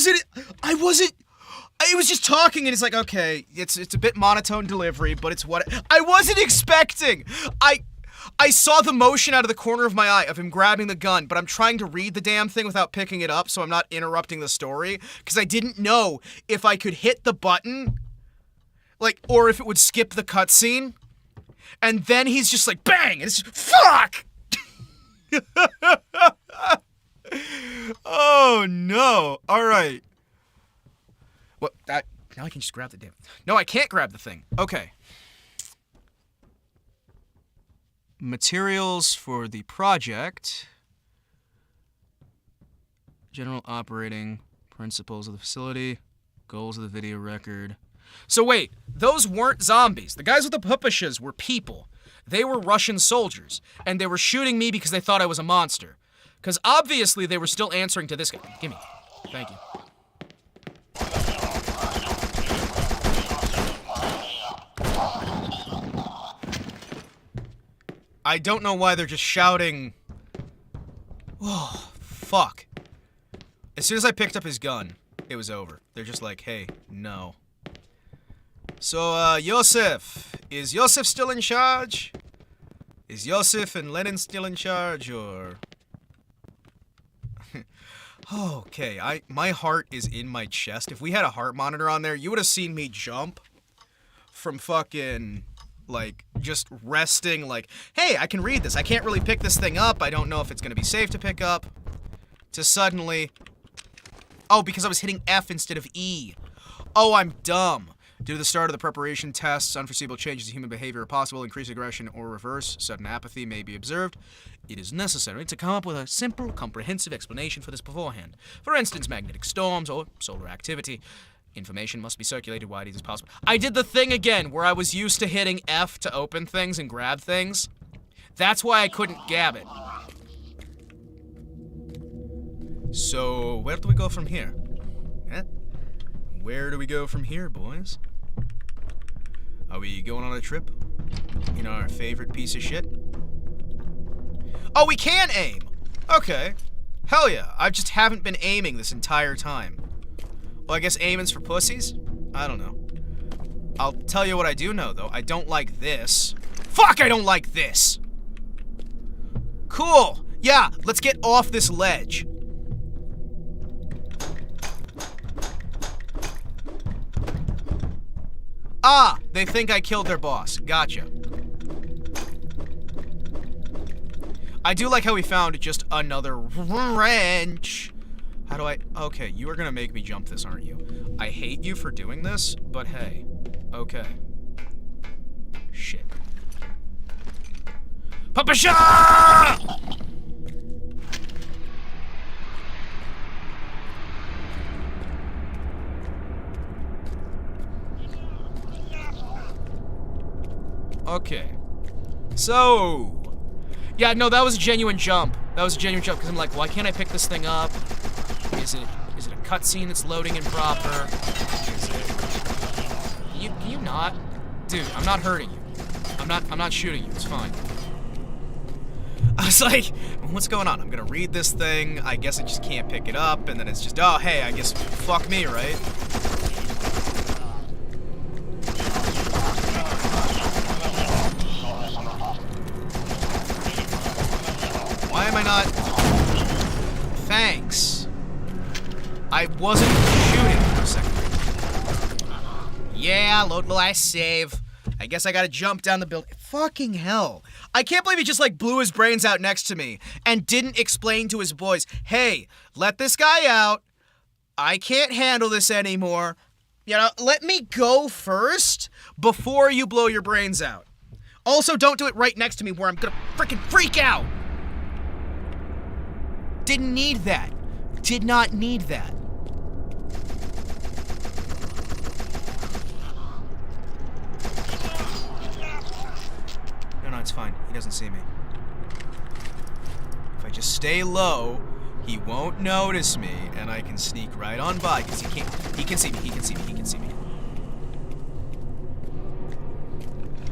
was just talking and it's like, okay, it's a bit monotone delivery, but it's what I wasn't expecting. I saw the motion out of the corner of my eye of him grabbing the gun, but I'm trying to read the damn thing without picking it up so I'm not interrupting the story because I didn't know if I could hit the button or if it would skip the cutscene. And then he's just like, bang! And it's just, fuck! Oh, no. All right. What? Now I can just grab the damn... No, I can't grab the thing. Okay. Materials for the project. General operating principles of the facility. Goals of the video record. So wait, those weren't zombies. The guys with the pupushes were people. They were Russian soldiers, and they were shooting me because they thought I was a monster. Because obviously they were still answering to this guy. Gimme. Thank you. I don't know why they're just shouting. Oh, fuck. As soon as I picked up his gun, it was over. They're just like, hey, no. So, Yosef. Is Yosef still in charge? Is Yosef and Lenin still in charge, or... Okay, my heart is in my chest. If we had a heart monitor on there, you would have seen me jump from fucking, just resting, hey, I can read this. I can't really pick this thing up. I don't know if it's going to be safe to pick up. To suddenly... Oh, because I was hitting F instead of E. Oh, I'm dumb. Due to the start of the preparation tests, unforeseeable changes in human behavior are possible. Increased aggression or reverse sudden apathy may be observed. It is necessary to come up with a simple, comprehensive explanation for this beforehand. For instance, magnetic storms or solar activity. Information must be circulated widely as possible. I did the thing again where I was used to hitting F to open things and grab things. That's why I couldn't gab it. So, where do we go from here? Eh? Where do we go from here, boys? Are we going on a trip? In our favorite piece of shit? Oh, we can aim! Okay. Hell yeah. I just haven't been aiming this entire time. Well, I guess aiming's for pussies? I don't know. I'll tell you what I do know, though. I don't like this. Fuck, I don't like this! Cool! Yeah, let's get off this ledge. Ah, they think I killed their boss. Gotcha. I do like how we found just another wrench. How do I... Okay, you are gonna make me jump this, aren't you? I hate you for doing this, but hey. Okay. Shit. Papasha! Okay. So... Yeah, no, that was a genuine jump. That was a genuine jump, because I'm like, why can't I pick this thing up? Is it a cutscene that's loading improper? Is it... Can you not? Dude, I'm not hurting you. I'm not shooting you, it's fine. I was like, what's going on? I'm gonna read this thing, I guess I just can't pick it up, and then it's just, oh, hey, I guess fuck me, right? Why am I not... Thanks. I wasn't shooting for a second. Yeah, load my save. I guess I gotta jump down the building. Fucking hell. I can't believe he just, like, blew his brains out next to me and didn't explain to his boys, hey, let this guy out. I can't handle this anymore. You know, let me go first before you blow your brains out. Also, don't do it right next to me where I'm gonna freaking freak out. Didn't need that. Did not need that. No, it's fine. He doesn't see me. If I just stay low, he won't notice me, and I can sneak right on by, because he can see me, he can see me, he can see me.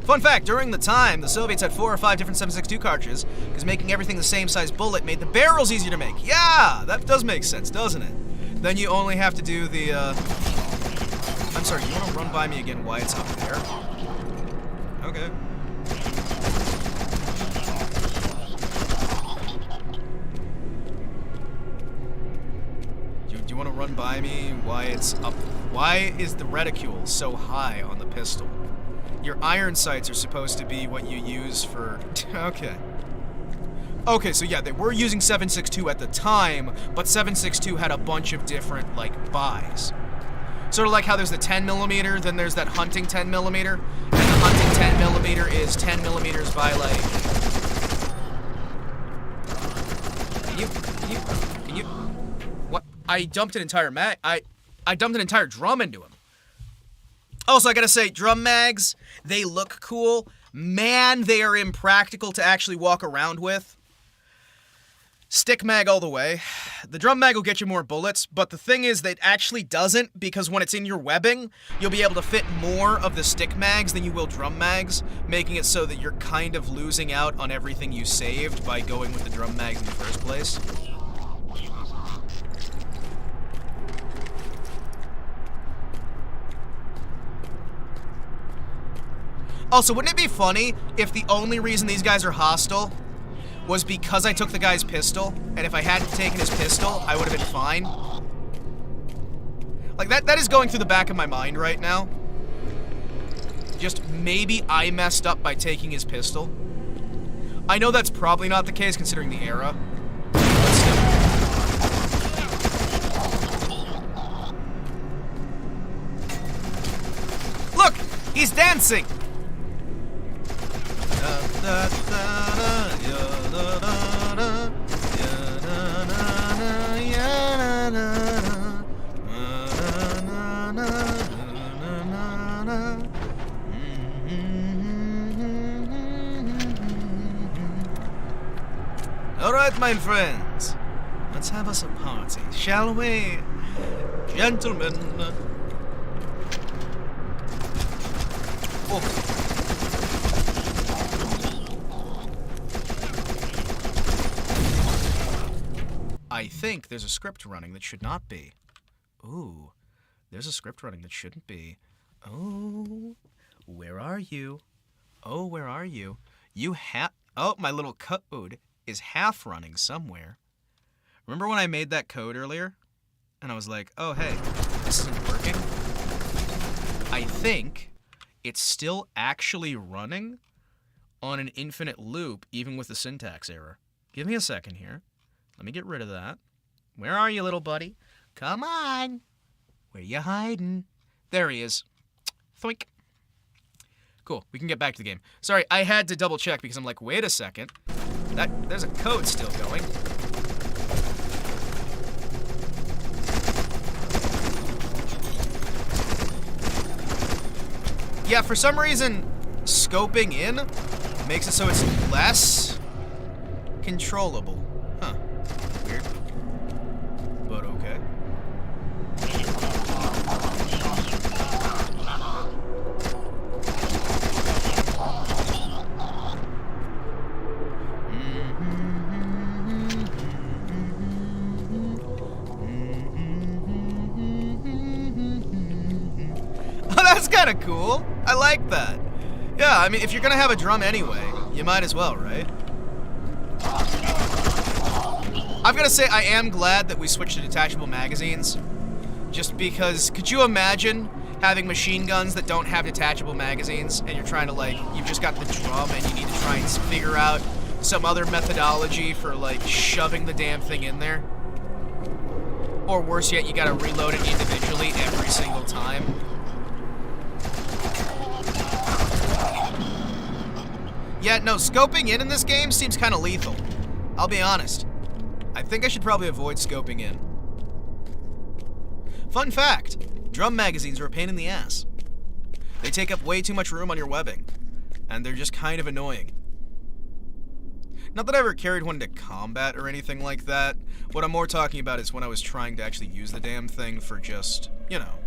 Fun fact, during the time, the Soviets had 4 or 5 different 7.62 cartridges, because making everything the same size bullet made the barrels easier to make. Yeah, that does make sense, doesn't it? Then you only have to do the, I'm sorry, you want to run by me again why it's up there? Okay. Do you want to run by me why it's up? Why is the reticule so high on the pistol? Your iron sights are supposed to be what you use for... Okay. Okay, so yeah, they were using 7.62 at the time, but 7.62 had a bunch of different, like, buys. Sort of like how there's the 10mm, then there's that hunting 10mm, and the hunting 10mm is 10mm by, like... Can you... What? I dumped an entire I dumped an entire drum into him. Also, I gotta say, drum mags, they look cool. Man, they are impractical to actually walk around with. Stick mag all the way. The drum mag will get you more bullets, but the thing is that it actually doesn't, because when it's in your webbing, you'll be able to fit more of the stick mags than you will drum mags, making it so that you're kind of losing out on everything you saved by going with the drum mags in the first place. Also, wouldn't it be funny if the only reason these guys are hostile was because I took the guy's pistol, and if I hadn't taken his pistol, I would have been fine? Like, that is going through the back of my mind right now. Just maybe I messed up by taking his pistol. I know that's probably not the case considering the era. But still. Look! He's dancing! Alright, my friends. Let's have us a party, shall we? Gentlemen. Oh. I think there's a script running that should not be. Ooh, there's a script running that shouldn't be. Oh, where are you? Oh, where are you? Oh, my little code is half running somewhere. Remember when I made that code earlier? And I was like, oh, hey, this isn't working? I think it's still actually running on an infinite loop, even with the syntax error. Give me a second here. Let me get rid of that. Where are you, little buddy? Come on. Where you hiding? There he is. Thoink. Cool, we can get back to the game. Sorry, I had to double check because I'm like, wait a second. There's a code still going. Yeah, for some reason, scoping in Makes it so it's less controllable. Huh. Weird. But okay. That's kind of cool. I like that. Yeah, I mean, if you're gonna have a drum anyway, you might as well, right? I've gotta say, I am glad that we switched to detachable magazines. Just because, could you imagine having machine guns that don't have detachable magazines, and you're trying to, like, you've just got the drum and you need to try and figure out some other methodology for, like, shoving the damn thing in there? Or worse yet, you gotta reload it individually every single time. Yeah, no, scoping in this game seems kind of lethal. I'll be honest. I think I should probably avoid scoping in. Fun fact, drum magazines are a pain in the ass. They take up way too much room on your webbing, and they're just kind of annoying. Not that I ever carried one to combat or anything like that. What I'm more talking about is when I was trying to actually use the damn thing for just, you know,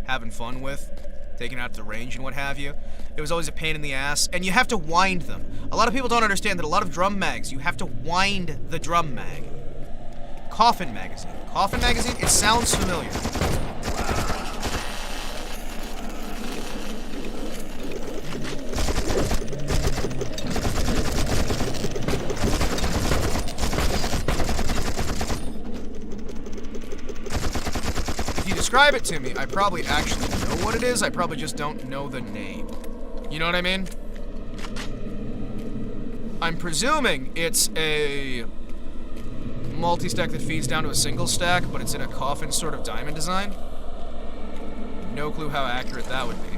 having fun with. Taking it out to the range and what have you. It was always a pain in the ass, and you have to wind them. A lot of people don't understand that a lot of drum mags, you have to wind the drum mag. Coffin magazine. Coffin magazine? It sounds familiar. Describe it to me, I probably actually know what it is, I probably just don't know the name. You know what I mean? I'm presuming it's a multi-stack that feeds down to a single stack, but it's in a coffin sort of diamond design. No clue how accurate that would be.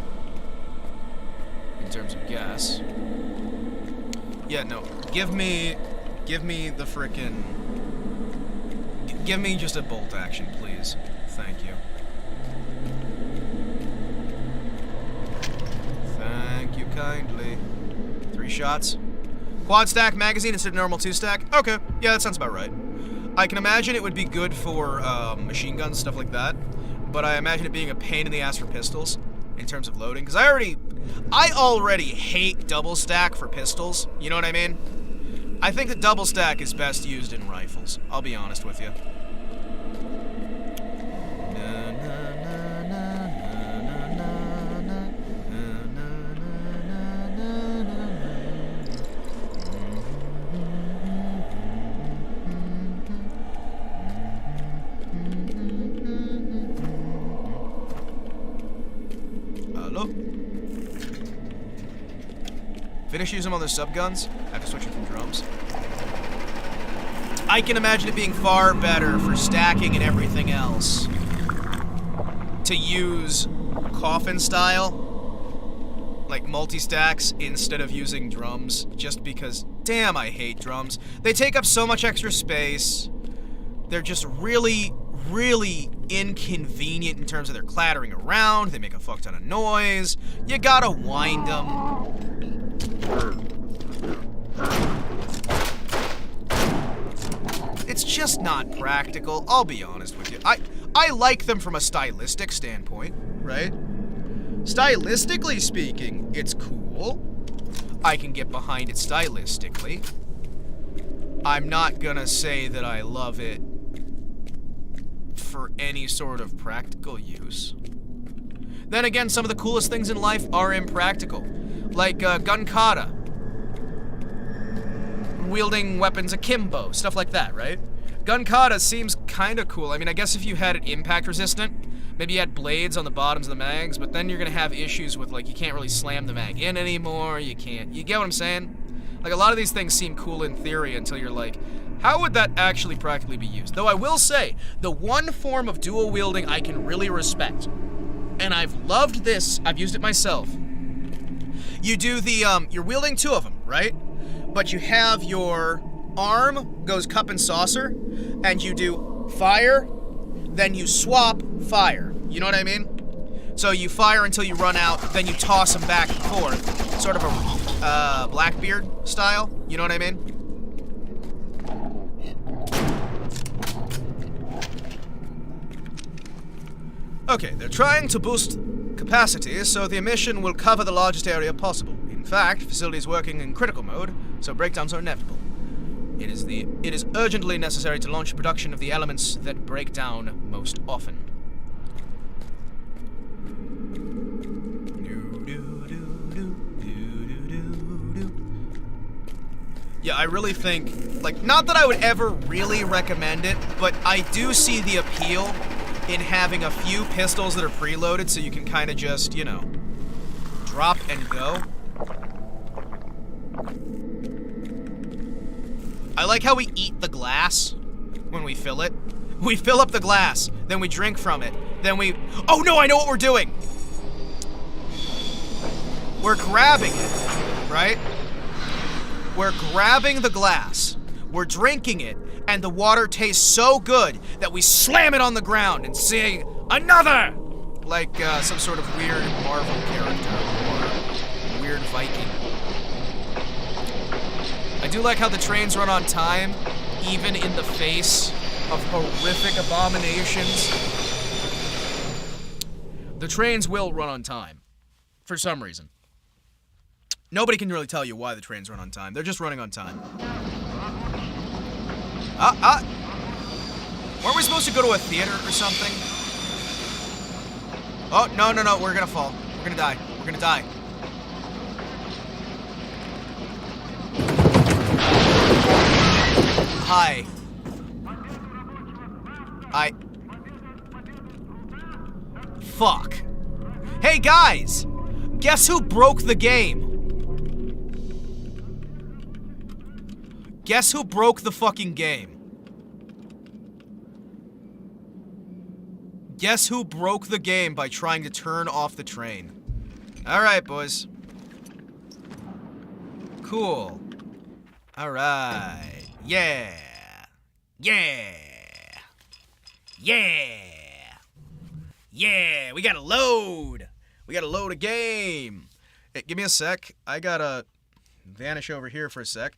In terms of guess. Yeah, no, give me the frickin'... Give me just a bolt action, please. Thank you. Thank you kindly. 3 shots. Quad stack magazine instead of normal 2 stack? Okay, yeah, that sounds about right. I can imagine it would be good for machine guns, stuff like that, but I imagine it being a pain in the ass for pistols in terms of loading, because I already hate double stack for pistols, you know what I mean? I think that double stack is best used in rifles, I'll be honest with you. Finish using all those subguns after switching from drums. I can imagine it being far better for stacking and everything else to use coffin style, like multi-stacks, instead of using drums, just because, damn, I hate drums. They take up so much extra space. They're just really, really inconvenient in terms of their clattering around. They make a fuck ton of noise. You gotta wind them. It's just not practical, I'll be honest with you. I like them from a stylistic standpoint, right? Stylistically speaking, it's cool. I can get behind it stylistically. I'm not gonna say that I love it for any sort of practical use. Then again, some of the coolest things in life are impractical. Like gun kata. Wielding weapons akimbo, stuff like that, right? Gun kata seems kind of cool. I mean, I guess if you had it impact resistant, maybe you had blades on the bottoms of the mags, but then you're gonna have issues with, like, you can't really slam the mag in anymore, you get what I'm saying? Like, a lot of these things seem cool in theory until you're like, how would that actually practically be used? Though I will say, the one form of dual wielding I can really respect, and I've loved this, I've used it myself. You do the, you're wielding 2 of them, right? But you have your arm goes cup and saucer, and you do fire, then you swap fire. You know what I mean? So you fire until you run out, then you toss them back and forth. Sort of a Blackbeard style, you know what I mean? Okay, they're trying to boost capacity so the emission will cover the largest area possible. In fact, facility is working in critical mode, so breakdowns are inevitable. It is urgently necessary to launch production of the elements that break down most often. Yeah, I really think, like, not that I would ever really recommend it, but I do see the appeal in having a few pistols that are preloaded so you can kind of just, you know, drop and go. I like how we eat the glass when we fill it. We fill up the glass, then we drink from it, then we... Oh no, I know what we're doing! We're grabbing it, right? We're grabbing the glass, we're drinking it, and the water tastes so good that we slam it on the ground and sing, "Another!" Like some sort of weird Marvel character or weird Viking. I do like how the trains run on time, even in the face of horrific abominations. The trains will run on time, for some reason. Nobody can really tell you why the trains run on time. They're just running on time. Weren't we supposed to go to a theater or something? Oh, no, we're gonna fall. We're gonna die. We're gonna die. Hi. Fuck. Hey, guys! Guess who broke the game? Guess who broke the fucking game? Guess who broke the game by trying to turn off the train? Alright, boys. Cool. Alright. Yeah. Yeah. Yeah. Yeah. We gotta load. We gotta load a game. Hey, give me a sec. I gotta vanish over here for a sec.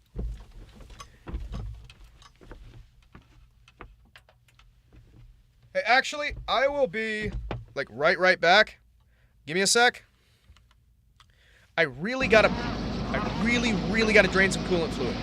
Hey, actually, I will be, like, right back. Give me a sec. I really gotta drain some coolant fluid.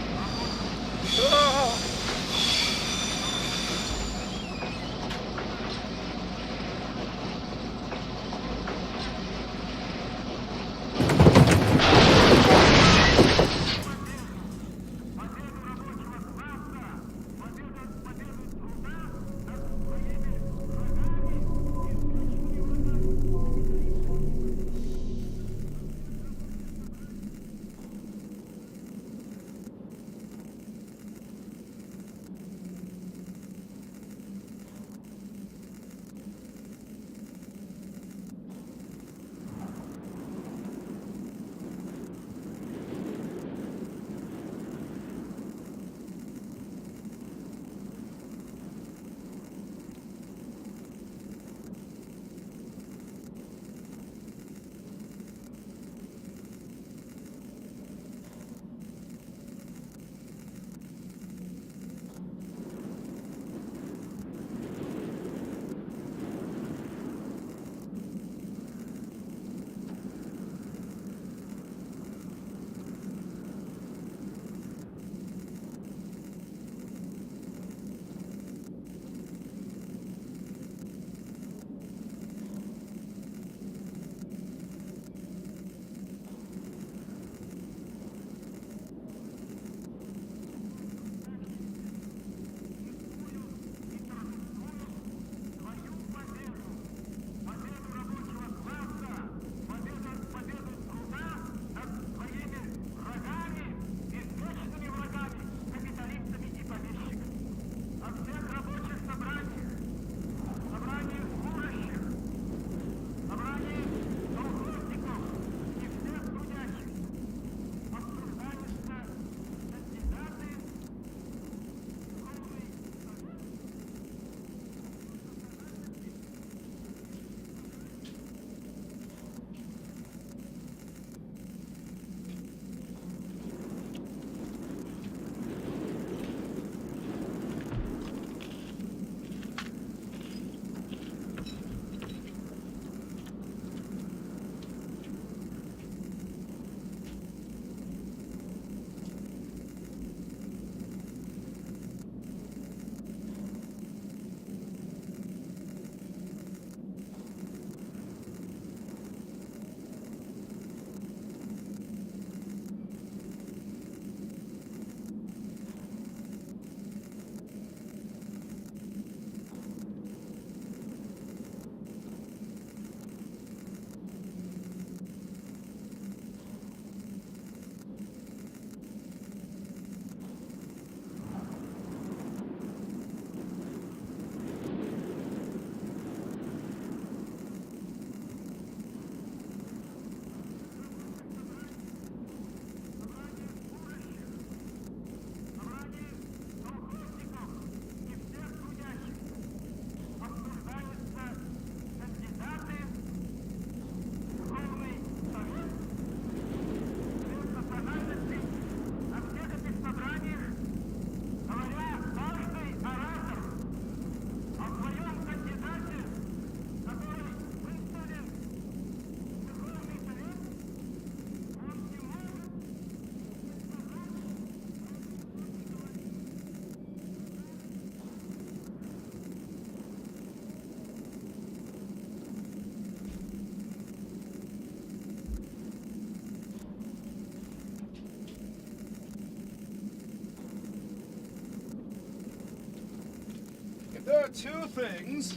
If there are two things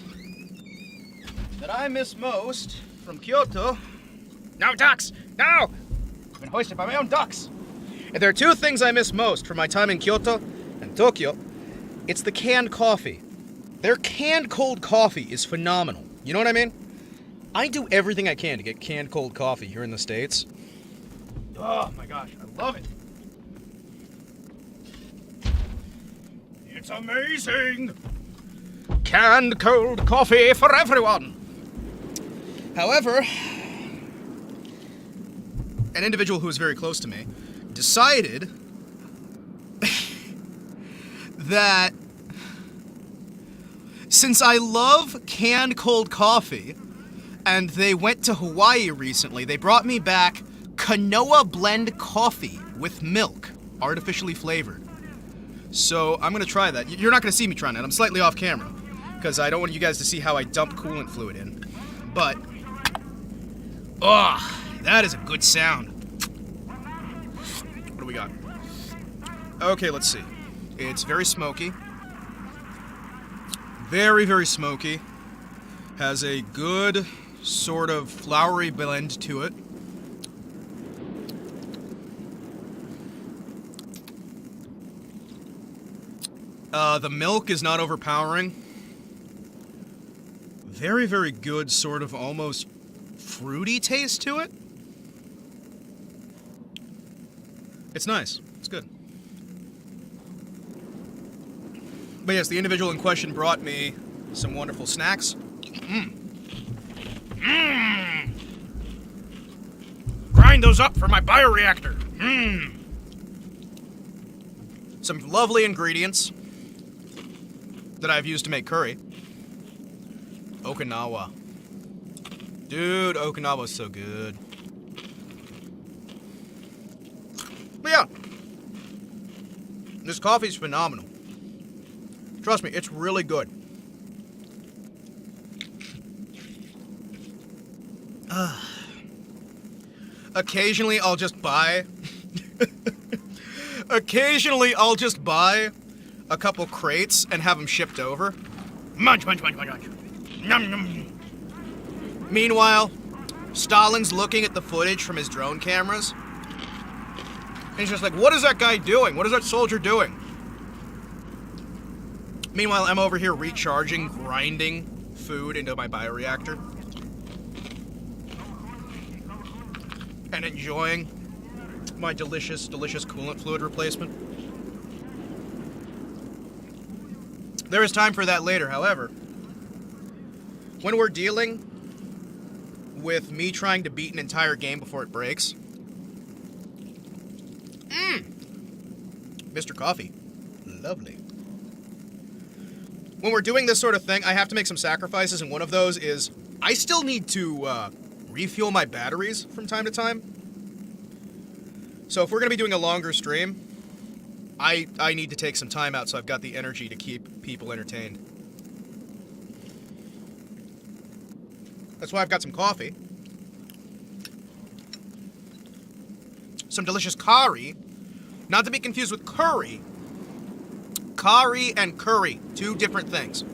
that I miss most from Kyoto... No, ducks! No! I've been hoisted by my own ducks! If there are two things I miss most from my time in Kyoto and Tokyo, it's the canned coffee. Their canned cold coffee is phenomenal. You know what I mean? I do everything I can to get canned cold coffee here in the States. Oh my gosh, I love it. It's amazing! Canned cold coffee for everyone! However, an individual who was very close to me decided that since I love canned cold coffee, and they went to Hawaii recently, they brought me back Kanoa blend coffee with milk, artificially flavored. So I'm gonna try that. You're not gonna see me trying that. I'm slightly off camera, because I don't want you guys to see how I dump coolant fluid in. But, oh, that is a good sound. What do we got? Okay, let's see. It's very smoky. Very, very smoky. Has a good sort of flowery blend to it. The milk is not overpowering. Very, very good sort of almost fruity taste to it. It's nice. It's good. But yes, the individual in question brought me some wonderful snacks. Grind those up for my bioreactor. Some lovely ingredients that I've used to make curry. Okinawa. Dude, Okinawa's so good. But yeah, this coffee's phenomenal. Trust me, it's really good. Occasionally I'll just buy a couple crates and have them shipped over. Munch, munch, munch, munch, munch. Num, num. Meanwhile, Stalin's looking at the footage from his drone cameras. And he's just like, what is that guy doing? What is that soldier doing? Meanwhile, I'm over here recharging, grinding food into my bioreactor. And enjoying my delicious, delicious coolant fluid replacement. There is time for that later, however. When we're dealing with me trying to beat an entire game before it breaks. Mr. Coffee. Lovely. When we're doing this sort of thing, I have to make some sacrifices, and one of those is I still need to refuel my batteries from time to time. So if we're going to be doing a longer stream, I need to take some time out so I've got the energy to keep people entertained. That's why I've got some coffee. Some delicious curry. Not to be confused with curry. Curry and curry. Two different things.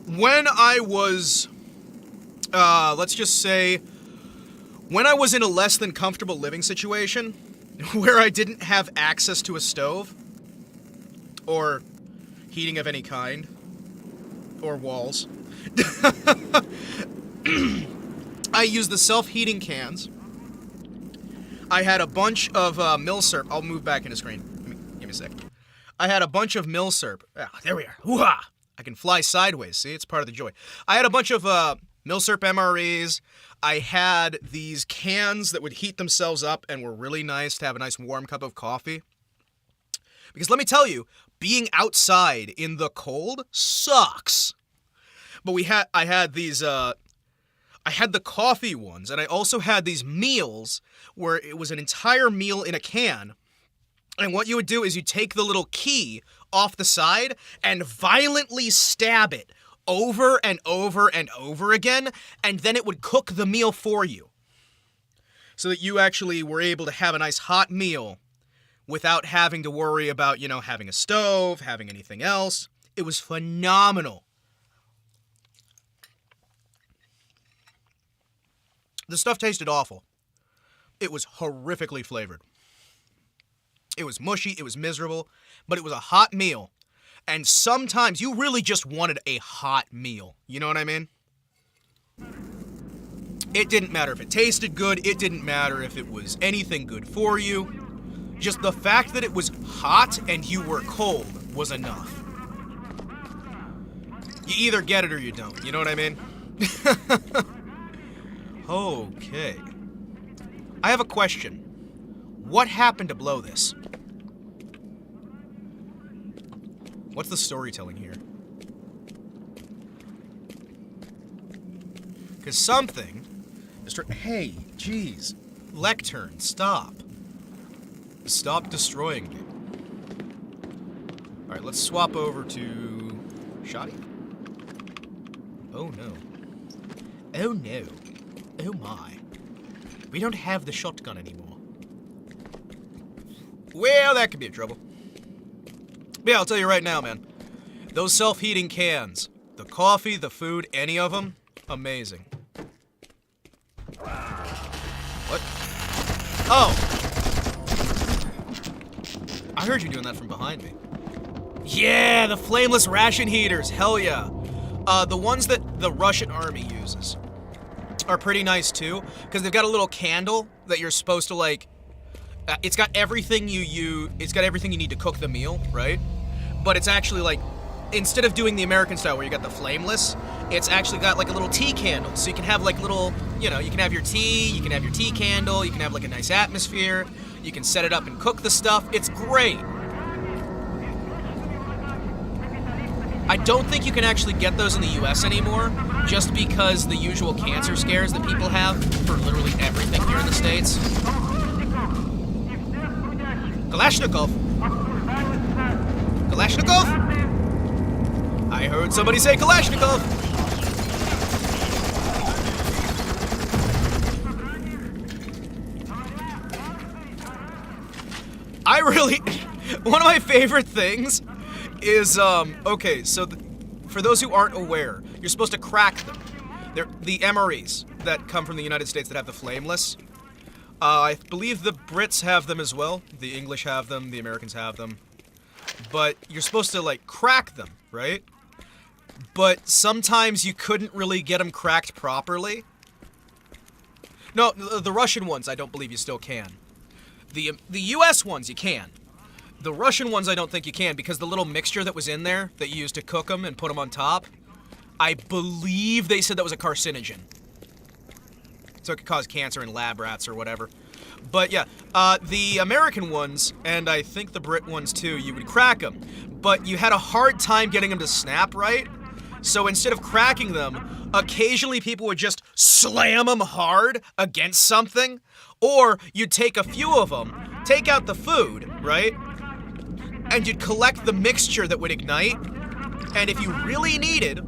When I was, let's just say, when I was in a less than comfortable living situation, where I didn't have access to a stove, or heating of any kind, or walls, I used the self-heating cans. I had a bunch of milsurp. I'll move back into screen. Give me a sec. I had a bunch of milsurp. Ah, there we are. Hoo-ha! I can fly sideways. See, it's part of the joy. I had a bunch of milsurp MREs. I had these cans that would heat themselves up and were really nice to have a nice warm cup of coffee. Because let me tell you, being outside in the cold sucks. But I had these, I had the coffee ones, and I also had these meals where it was an entire meal in a can. And what you would do is you take the little key off the side and violently stab it over and over and over again, and then it would cook the meal for you. So that you actually were able to have a nice hot meal without having to worry about, having a stove, having anything else. It was phenomenal. The stuff tasted awful. It was horrifically flavored. It was mushy, it was miserable, but it was a hot meal. And sometimes you really just wanted a hot meal. You know what I mean? It didn't matter if it tasted good, it didn't matter if it was anything good for you. Just the fact that it was hot and you were cold was enough. You either get it or you don't, you know what I mean? Okay. I have a question. What happened to blow this? What's the storytelling here? Because something... Hey, jeez. Lectern, stop. Stop destroying me. Alright, let's swap over to... Shoddy? Oh no. Oh no. Oh my. We don't have the shotgun anymore. Well, that could be a trouble. But yeah, I'll tell you right now, man. Those self-heating cans. The coffee, the food, any of them, amazing. What? Oh! I heard you doing that from behind me. Yeah, the flameless ration heaters, hell yeah. The ones that the Russian army uses are pretty nice too, because they've got a little candle that you're supposed to like, it's got everything it's got everything you need to cook the meal, right? But it's actually like, instead of doing the American style where you got the flameless, it's actually got like a little tea candle. So you can have like little, you can have your tea, you can have your tea candle, you can have like a nice atmosphere, you can set it up and cook the stuff. It's great. I don't think you can actually get those in the US anymore, just because the usual cancer scares that people have for literally everything here in the States. Kalashnikov! Kalashnikov? I heard somebody say Kalashnikov! One of my favorite things is, okay, so for those who aren't aware, you're supposed to crack them. They're the MREs that come from the United States that have the flameless. I believe the Brits have them as well. The English have them, the Americans have them. But you're supposed to, like, crack them, right? But sometimes you couldn't really get them cracked properly. No, the Russian ones I don't believe you still can. The US ones you can. The Russian ones I don't think you can, because the little mixture that was in there that you used to cook them and put them on top, I believe they said that was a carcinogen. So it could cause cancer in lab rats or whatever. But yeah, the American ones, and I think the Brit ones too, you would crack them. But you had a hard time getting them to snap right. So instead of cracking them, occasionally people would just slam them hard against something. Or you'd take a few of them, take out the food, right? And you'd collect the mixture that would ignite. And if you really needed,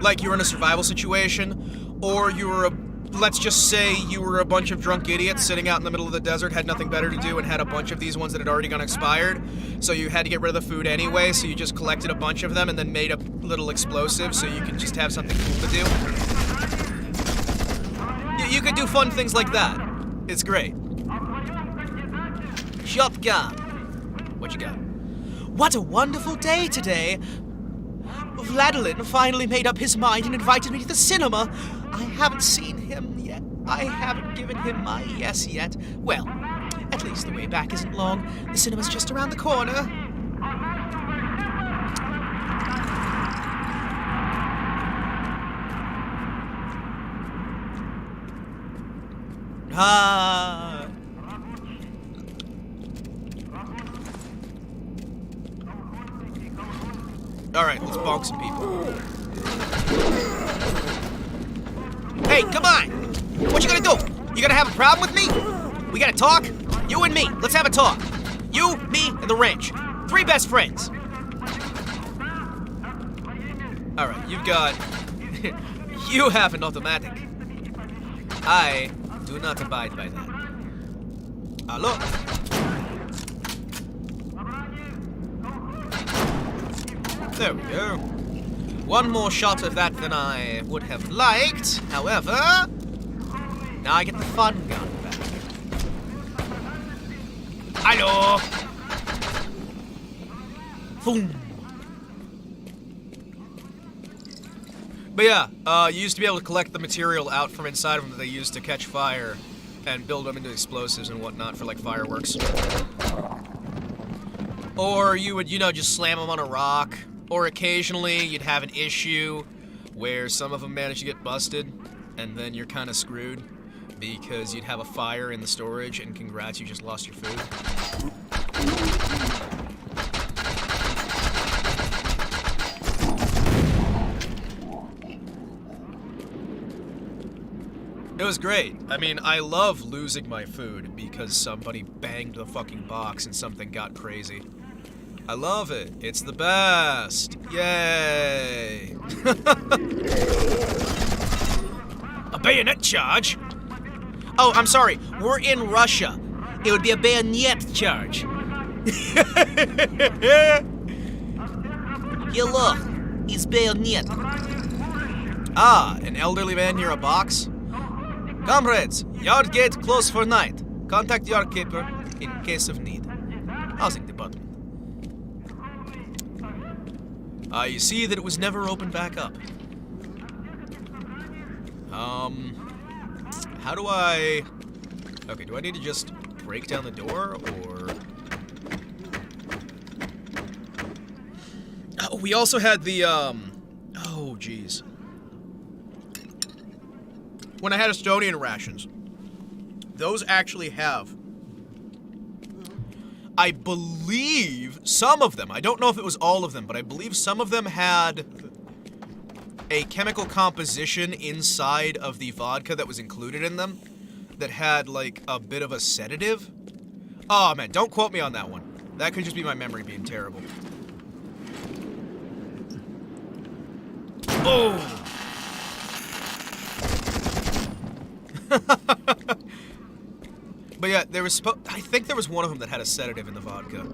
like you were in a survival situation, or you were let's just say you were a bunch of drunk idiots sitting out in the middle of the desert, had nothing better to do, and had a bunch of these ones that had already gone expired. So you had to get rid of the food anyway, so you just collected a bunch of them and then made a little explosive so you could just have something cool to do. You could do fun things like that. It's great. Shotgun. What you got? What a wonderful day today. Vladilin finally made up his mind and invited me to the cinema. I haven't seen him yet. I haven't given him my yes yet. Well, at least the way back isn't long. The cinema's just around the corner. Ah. Alright, let's bonk some people. Hey, come on! What you gonna do? You gonna have a problem with me? We gotta talk? You and me, let's have a talk. You, me, and the wrench. 3 best friends. Alright, you've got... you have an automatic. I do not abide by that. Hello? There we go. One more shot of that than I would have liked. However, now I get the fun gun back. Hello. Boom. But yeah, you used to be able to collect the material out from inside of them that they used to catch fire and build them into explosives and whatnot for like fireworks. Or you would, just slam them on a rock. Or occasionally you'd have an issue where some of them manage to get busted and then you're kind of screwed because you'd have a fire in the storage and congrats, you just lost your food. It was great. I mean, I love losing my food because somebody banged the fucking box and something got crazy. I love it. It's the best. Yay. A bayonet charge? Oh, I'm sorry. We're in Russia. It would be a bayonet charge. Here, look. It's bayonet. Ah, an elderly man near a box? Comrades, yard gate closed for night. Contact yard keeper in case of need. Housing department. You see that it was never opened back up. How do I... Okay, do I need to just break down the door, or... Oh, we also had the, Oh, jeez. When I had Estonian rations, those actually have... I believe some of them, I don't know if it was all of them, but I believe some of them had a chemical composition inside of the vodka that was included in them that had, like, a bit of a sedative. Oh, man, don't quote me on that one. That could just be my memory being terrible. Oh! But yeah, there was I think there was one of them that had a sedative in the vodka.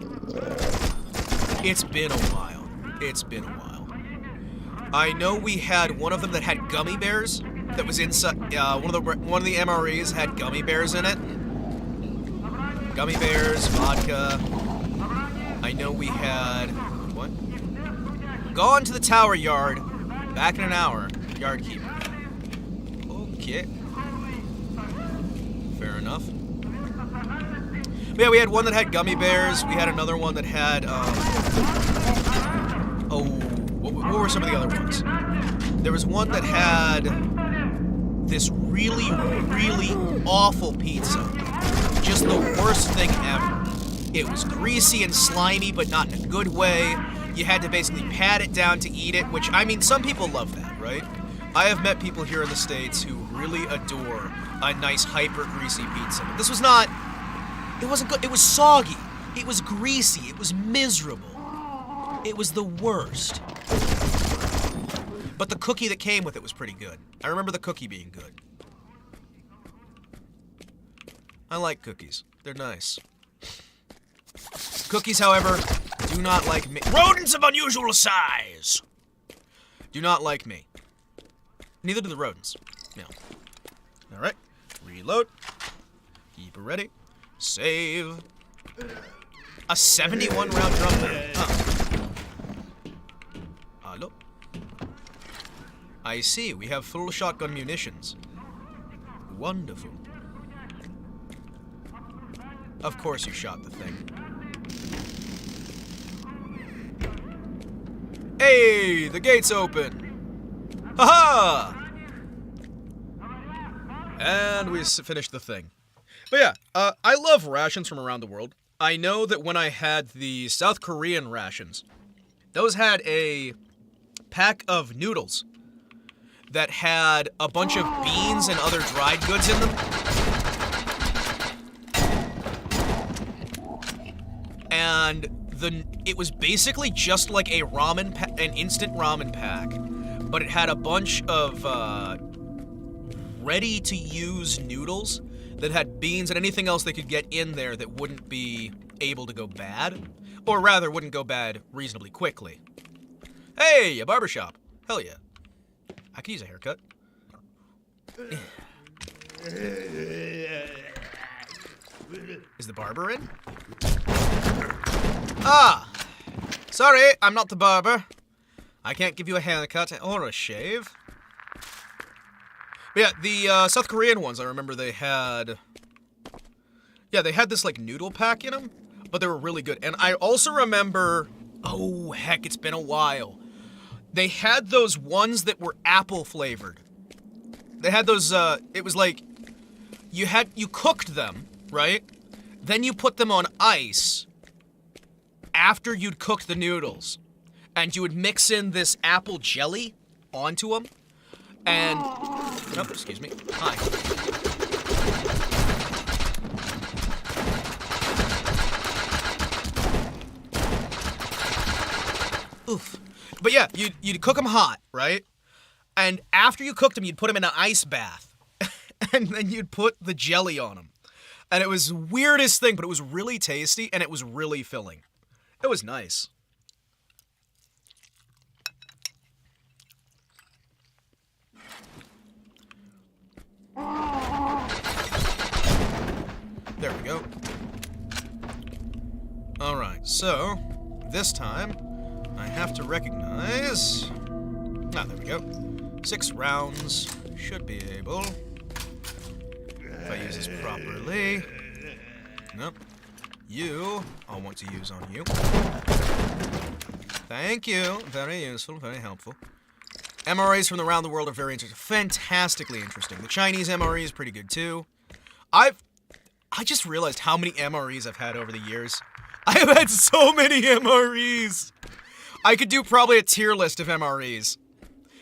It's been a while. It's been a while. I know we had one of them that had gummy bears. That was inside. One of the MREs had gummy bears in it. Gummy bears, vodka. I know we had what? Gone to the tower yard. Back in an hour. Yard keeper. Okay. Fair enough. But yeah, we had one that had gummy bears. We had another one that had, what were some of the other ones? There was one that had this really, really awful pizza. Just the worst thing ever. It was greasy and slimy, but not in a good way. You had to basically pat it down to eat it, which, I mean, some people love that, right? I have met people here in the States who really adore a nice, hyper-greasy pizza. But this was not... It wasn't good. It was soggy. It was greasy. It was miserable. It was the worst. But the cookie that came with it was pretty good. I remember the cookie being good. I like cookies. They're nice. Cookies, however, do not like me. Rodents of unusual size! Do not like me. Neither do the rodents. No. Alright. Reload. Keep it ready. Save. A 71 round drum barrel. Huh. Hello? I see. We have full shotgun munitions. Wonderful. Of course you shot the thing. Hey! The gate's open! Ha-ha! And we finished the thing. But yeah, I love rations from around the world. I know that when I had the South Korean rations, those had a pack of noodles that had a bunch of beans and other dried goods in them. And it was basically just like a an instant ramen pack, but it had a bunch of ready-to-use noodles that had beans and anything else they could get in there that wouldn't be able to go bad, or rather wouldn't go bad reasonably quickly. Hey, a barbershop. Hell yeah. I could use a haircut. Is the barber in? Ah! Sorry, I'm not the barber. I can't give you a haircut or a shave. But yeah, the South Korean ones, I remember they had... Yeah, they had this, like, noodle pack in them, but they were really good. And I also remember... Oh, heck, it's been a while. They had those ones that were apple-flavored. They had those, it was like... You cooked them, right? Then you put them on ice after you'd cooked the noodles. And you would mix in this apple jelly onto them. And... Oh, excuse me. Hi. Oof. But yeah, you'd cook them hot, right? And after you cooked them, you'd put them in an ice bath. And then you'd put the jelly on them. And it was the weirdest thing, but it was really tasty and it was really filling. It was nice. There we go. Alright, so this time I have to recognize... Ah, there we go. 6 rounds. Should be able... If I use this properly... Nope. You, I'll want to use on you. Thank you. Very useful, very helpful. MREs from around the world are very interesting. Fantastically interesting. The Chinese MRE is pretty good too. I just realized how many MREs I've had over the years. I have had so many MREs. I could do probably a tier list of MREs.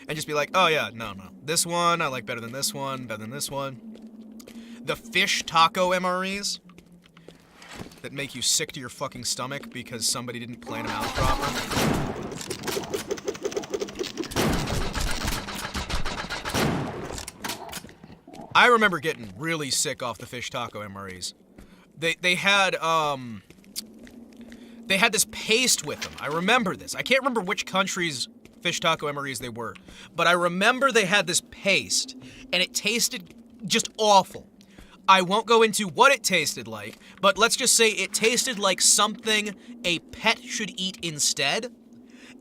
And just be like, oh yeah, no. This one I like better than this one, better than this one. The fish taco MREs that make you sick to your fucking stomach because somebody didn't plan them out proper. I remember getting really sick off the fish taco MREs. They had this paste with them. I remember this. I can't remember which country's fish taco MREs they were, but I remember they had this paste, and it tasted just awful. I won't go into what it tasted like, but let's just say it tasted like something a pet should eat instead,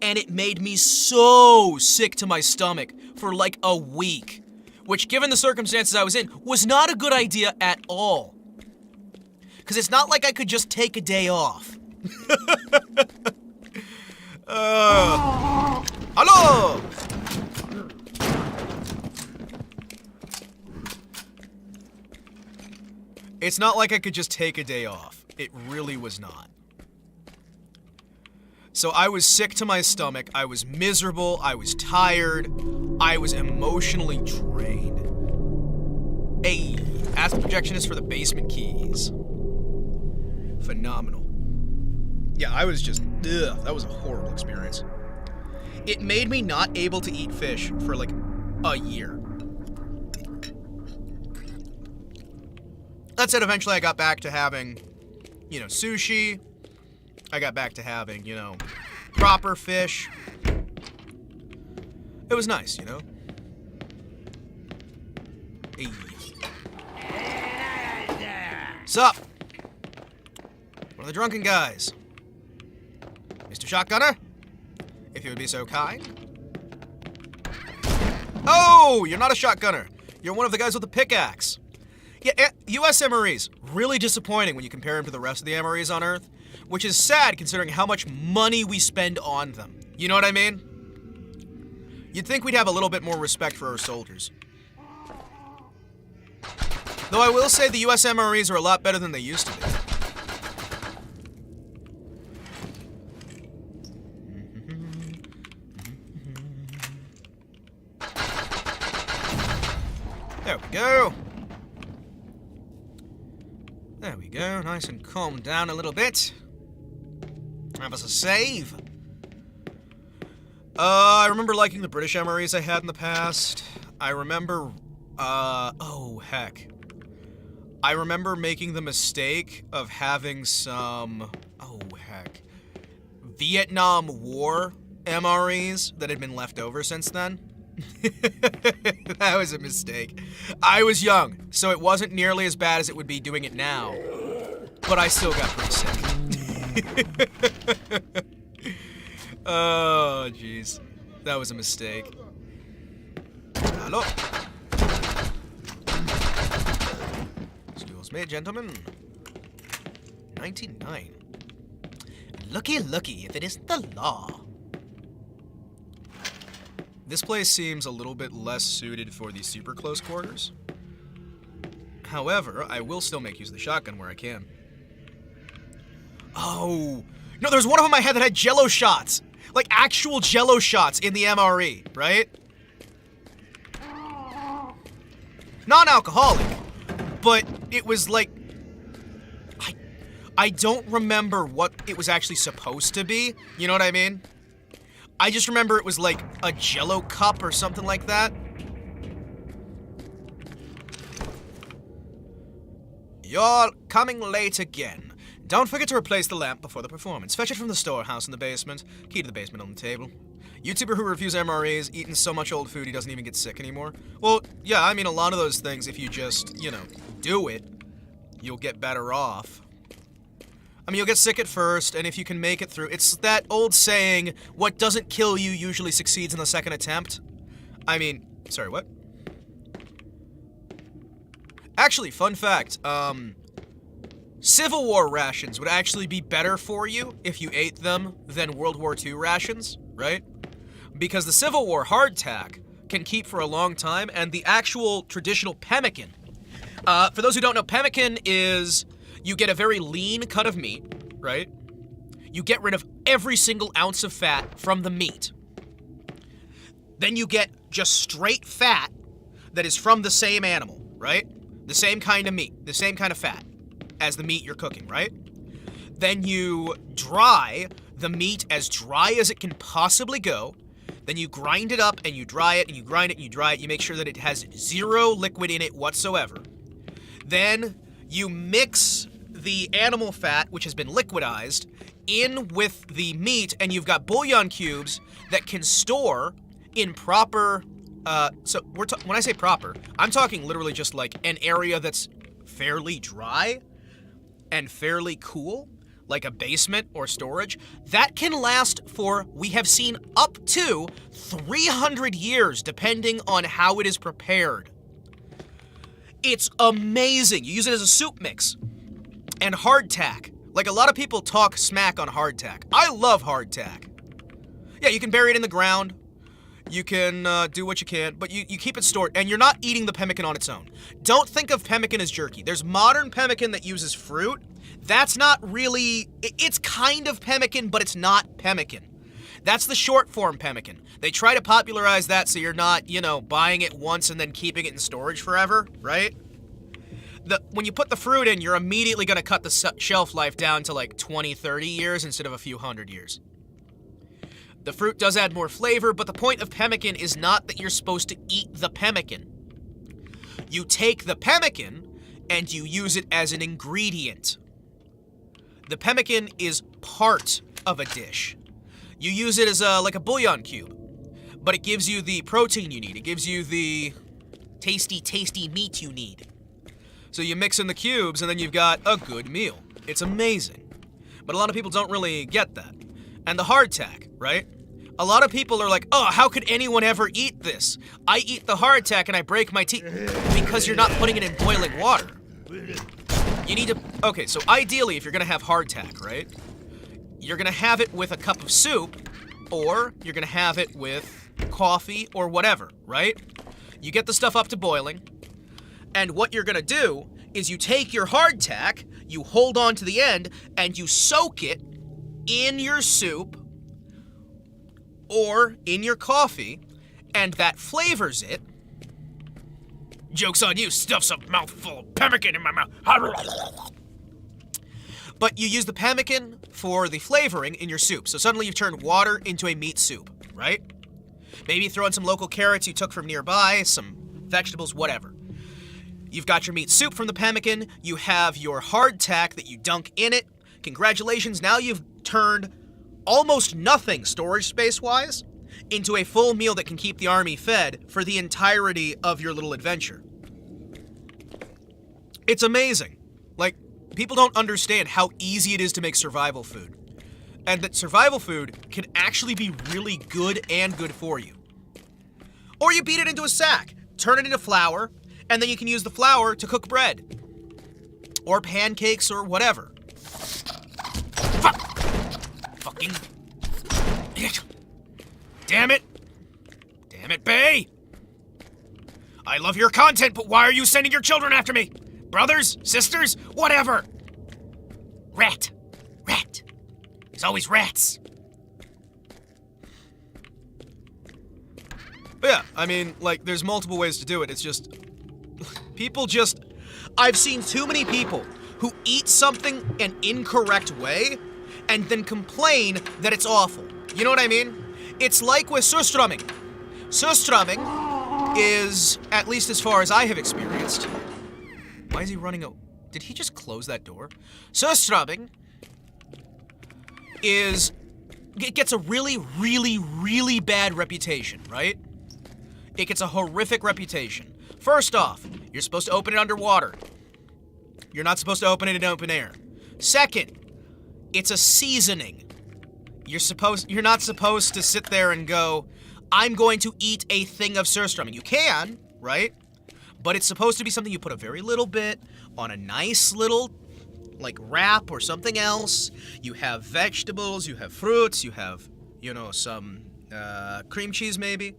and it made me so sick to my stomach for like a week, which, given the circumstances I was in, was not a good idea at all. Because it's not like I could just take a day off. Hello! It's not like I could just take a day off. It really was not. So I was sick to my stomach, I was miserable, I was tired, I was emotionally drained. Hey, ask the projectionist for the basement keys. Phenomenal. Yeah, I was just, ugh, that was a horrible experience. It made me not able to eat fish for like a year. That said, eventually I got back to having, sushi. I got back to having, proper fish. It was nice, Hey. Sup? One of the drunken guys. Mr. Shotgunner? If you would be so kind. Oh, you're not a shotgunner. You're one of the guys with the pickaxe. Yeah, US MREs, really disappointing when you compare them to the rest of the MREs on Earth, which is sad considering how much money we spend on them. You know what I mean? You'd think we'd have a little bit more respect for our soldiers. Though I will say the US MREs are a lot better than they used to be. There we go. There we go, nice and calmed down a little bit. Have us a save. I remember liking the British MREs I had in the past. I remember, oh heck. I remember making the mistake of having some, oh heck, Vietnam War MREs that had been left over since then. That was a mistake. I was young, so it wasn't nearly as bad as it would be doing it now. But I still got pretty sick. Oh, jeez. That was a mistake. Hello. Excuse me, gentlemen. 99. Looky, looky, if it isn't the law. This place seems a little bit less suited for the super close quarters. However, I will still make use of the shotgun where I can. Oh! No, there's one of them I had that had jello shots! Like actual jello shots in the MRE, right? Non-alcoholic, but it was like... I don't remember what it was actually supposed to be, you know what I mean? I just remember it was like a jello cup or something like that. You're coming late again. Don't forget to replace the lamp before the performance. Fetch it from the storehouse in the basement. Key to the basement on the table. YouTuber who reviews MREs, eating so much old food he doesn't even get sick anymore. Well, yeah, I mean, a lot of those things, if you just, you know, do it, you'll get better off. I mean, you'll get sick at first, and if you can make it through... It's that old saying, what doesn't kill you usually succeeds in the second attempt. I mean... Sorry, what? Actually, fun fact, Civil War rations would actually be better for you if you ate them than World War II rations, right? Because the Civil War hardtack can keep for a long time, and the actual traditional pemmican... for those who don't know, pemmican is... You get a very lean cut of meat, right? You get rid of every single ounce of fat from the meat. Then you get just straight fat that is from the same animal, right? The same kind of meat, the same kind of fat as the meat you're cooking, right? Then you dry the meat as dry as it can possibly go. Then you grind it up and you dry it and you grind it and you dry it. You make sure that it has zero liquid in it whatsoever. Then you mix the animal fat, which has been liquidized, in with the meat, and you've got bouillon cubes that can store in proper, when I say proper, I'm talking literally just like an area that's fairly dry and fairly cool, like a basement or storage, that can last for, we have seen, up to 300 years, depending on how it is prepared. It's amazing. You use it as a soup mix. And hardtack. Like, a lot of people talk smack on hardtack. I love hardtack. Yeah, you can bury it in the ground. You can do what you can, but you keep it stored, and you're not eating the pemmican on its own. Don't think of pemmican as jerky. There's modern pemmican that uses fruit. That's not really... It's kind of pemmican, but it's not pemmican. That's the short form pemmican. They try to popularize that so you're not, you know, buying it once and then keeping it in storage forever, right? When you put the fruit in, you're immediately going to cut the shelf life down to like 20, 30 years instead of a few hundred years. The fruit does add more flavor, but the point of pemmican is not that you're supposed to eat the pemmican. You take the pemmican and you use it as an ingredient. The pemmican is part of a dish. You use it as like a bouillon cube, but it gives you the protein you need. It gives you the tasty, tasty meat you need. So you mix in the cubes, and then you've got a good meal. It's amazing. But a lot of people don't really get that. And the hardtack, right? A lot of people are like, oh, how could anyone ever eat this? I eat the hardtack and I break my teeth. Because you're not putting it in boiling water. You need to... Okay, so ideally, if you're gonna have hardtack, right? You're gonna have it with a cup of soup, or you're gonna have it with coffee or whatever, right? You get the stuff up to boiling. And what you're gonna do is you take your hardtack, you hold on to the end, and you soak it in your soup or in your coffee, and that flavors it. Joke's on you, stuffs a mouthful of pemmican in my mouth. But you use the pemmican for the flavoring in your soup. So suddenly you've turned water into a meat soup, right? Maybe throw in some local carrots you took from nearby, some vegetables, whatever. You've got your meat soup from the pemmican, you have your hardtack that you dunk in it. Congratulations, now you've turned almost nothing storage space-wise into a full meal that can keep the army fed for the entirety of your little adventure. It's amazing. Like, people don't understand how easy it is to make survival food. And that survival food can actually be really good and good for you. Or you beat it into a sack, turn it into flour, and then you can use the flour to cook bread. Or pancakes or whatever. Fucking... Damn it! Damn it, Bay! I love your content, but why are you sending your children after me? Brothers? Sisters? Whatever! Rat. Rat. There's always rats. But yeah, I mean, like, there's multiple ways to do it. It's just... people just... I've seen too many people who eat something an incorrect way and then complain that it's awful. You know what I mean? It's like with surströmming. Surströmming is, at least as far as I have experienced... Why is he running Did he just close that door? Surströmming is... It gets a really, really, really bad reputation, right? It gets a horrific reputation. First off, you're supposed to open it underwater. You're not supposed to open it in open air. Second, it's a seasoning. You're not supposed to sit there and go, I'm going to eat a thing of surströmming. You can, right? But it's supposed to be something you put a very little bit on a nice little, like, wrap or something else. You have vegetables, you have fruits, you have, some cream cheese maybe.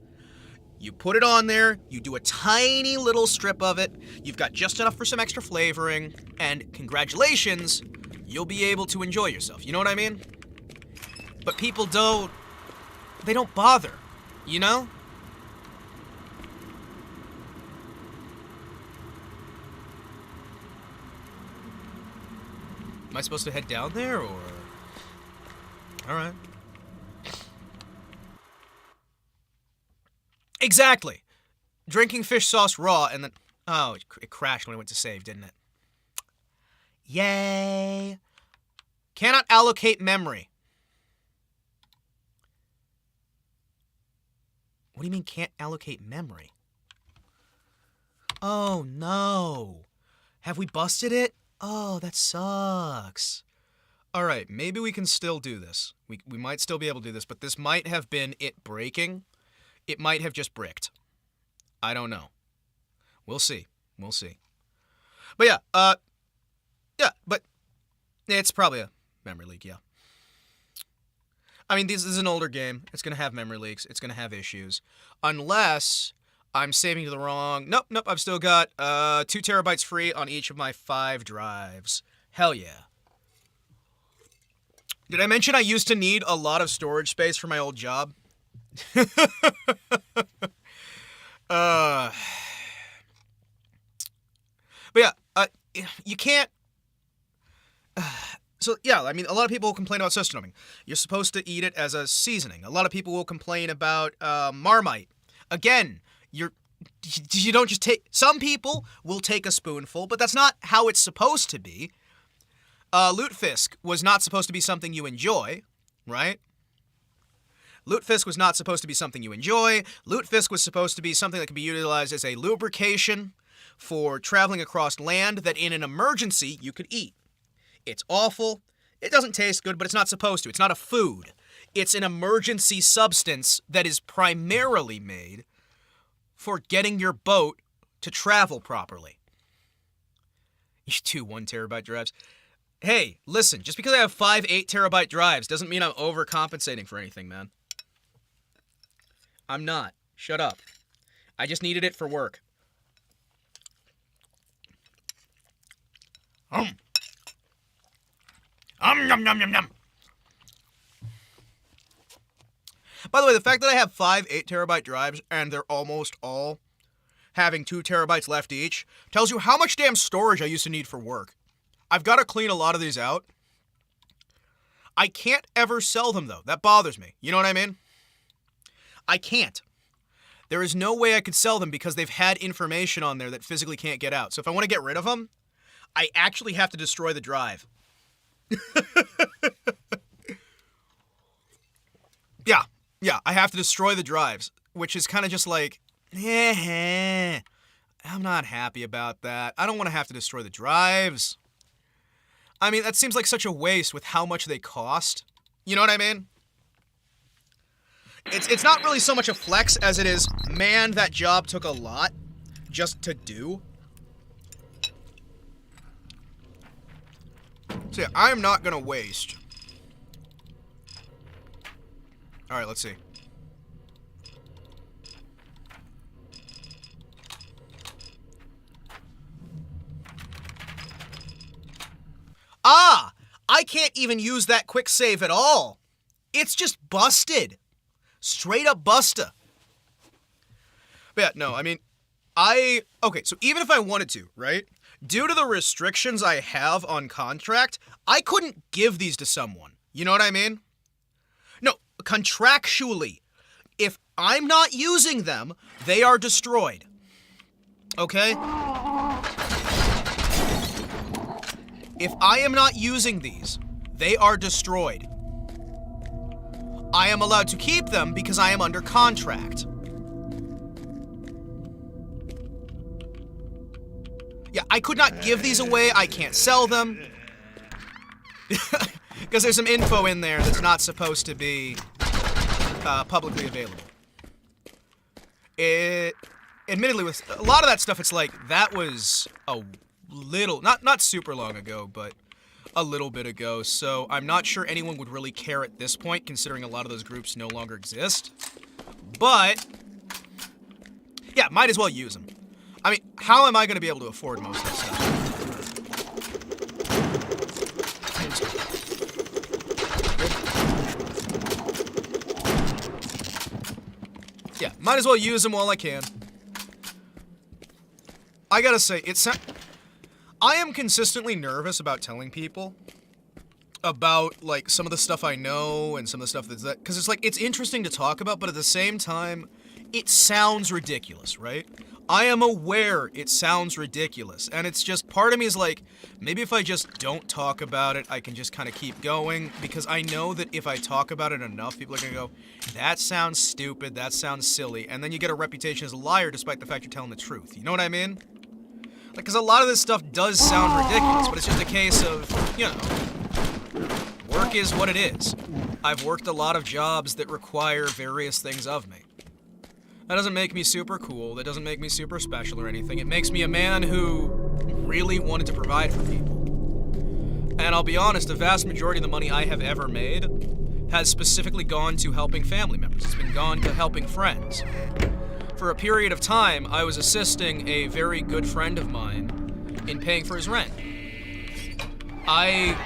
You put it on there, you do a tiny little strip of it, you've got just enough for some extra flavoring, and congratulations, you'll be able to enjoy yourself. You know what I mean? But people don't bother, you know? Am I supposed to head down there, or? Alright. Exactly. Drinking fish sauce raw and then... Oh, it crashed when I went to save, didn't it? Yay. Cannot allocate memory. What do you mean can't allocate memory? Oh, no. Have we busted it? Oh, that sucks. Alright, maybe we can still do this. We might still be able to do this, but this might have been it breaking. It might have just bricked. I don't know. We'll see. We'll see. But yeah, but it's probably a memory leak, yeah. I mean, this is an older game. It's going to have memory leaks. It's going to have issues. Unless I'm saving to the wrong... Nope, I've still got 2 terabytes free on each of my 5 drives. Hell yeah. Did I mention I used to need a lot of storage space for my old job? But yeah, you can't... So, yeah, I mean, a lot of people will complain about surströmming. You're supposed to eat it as a seasoning. A lot of people will complain about Marmite. Again, you don't just take... Some people will take a spoonful, but that's not how it's supposed to be. Lutefisk was not supposed to be something you enjoy, right? Lutefisk was not supposed to be something you enjoy. Lutefisk was supposed to be something that could be utilized as a lubrication for traveling across land that in an emergency you could eat. It's awful. It doesn't taste good, but it's not supposed to. It's not a food. It's an emergency substance that is primarily made for getting your boat to travel properly. You 2 1 terabyte drives. Hey, listen, just because I have 5 8 terabyte drives doesn't mean I'm overcompensating for anything, man. I'm not. Shut up. I just needed it for work. Yum, yum, yum, yum. By the way, the fact that I have 5 8 terabyte drives and they're almost all having 2 terabytes left each tells you how much damn storage I used to need for work. I've got to clean a lot of these out. I can't ever sell them, though. That bothers me. You know what I mean? I can't. There is no way I could sell them because they've had information on there that physically can't get out. So if I want to get rid of them, I actually have to destroy the drive. Yeah, I have to destroy the drives, which is kind of just like, I'm not happy about that. I don't want to have to destroy the drives. I mean, that seems like such a waste with how much they cost. You know what I mean? It's not really so much a flex as it is, man, that job took a lot just to do. So yeah, I am not gonna waste. Alright, let's see. Ah! I can't even use that quick save at all. It's just busted. Straight up busta. But yeah, no, I mean, okay, so even if I wanted to, right? Due to the restrictions I have on contract, I couldn't give these to someone. You know what I mean? No, contractually, if I'm not using them, they are destroyed. Okay? If I am not using these, they are destroyed. I am allowed to keep them because I am under contract. Yeah, I could not give these away. I can't sell them. Because there's some info in there that's not supposed to be publicly available. Admittedly, with a lot of that stuff, it's like, that was a little, not super long ago, but a little bit ago, so I'm not sure anyone would really care at this point, considering a lot of those groups no longer exist. But, yeah, might as well use them. I mean, how am I going to be able to afford most of this stuff? Yeah, might as well use them while I can. I gotta say, I am consistently nervous about telling people about, like, some of the stuff I know and some of the stuff that's that, because it's like, it's interesting to talk about, but at the same time, it sounds ridiculous, right? I am aware it sounds ridiculous, and it's just, part of me is like, maybe if I just don't talk about it, I can just kind of keep going, because I know that if I talk about it enough, people are gonna go, that sounds stupid, that sounds silly, and then you get a reputation as a liar despite the fact you're telling the truth. You know what I mean? Like, because a lot of this stuff does sound ridiculous, but it's just a case of, you know, work is what it is. I've worked a lot of jobs that require various things of me. That doesn't make me super cool, that doesn't make me super special or anything. It makes me a man who really wanted to provide for people. And I'll be honest, the vast majority of the money I have ever made has specifically gone to helping family members. It's been gone to helping friends. For a period of time, I was assisting a very good friend of mine in paying for his rent. I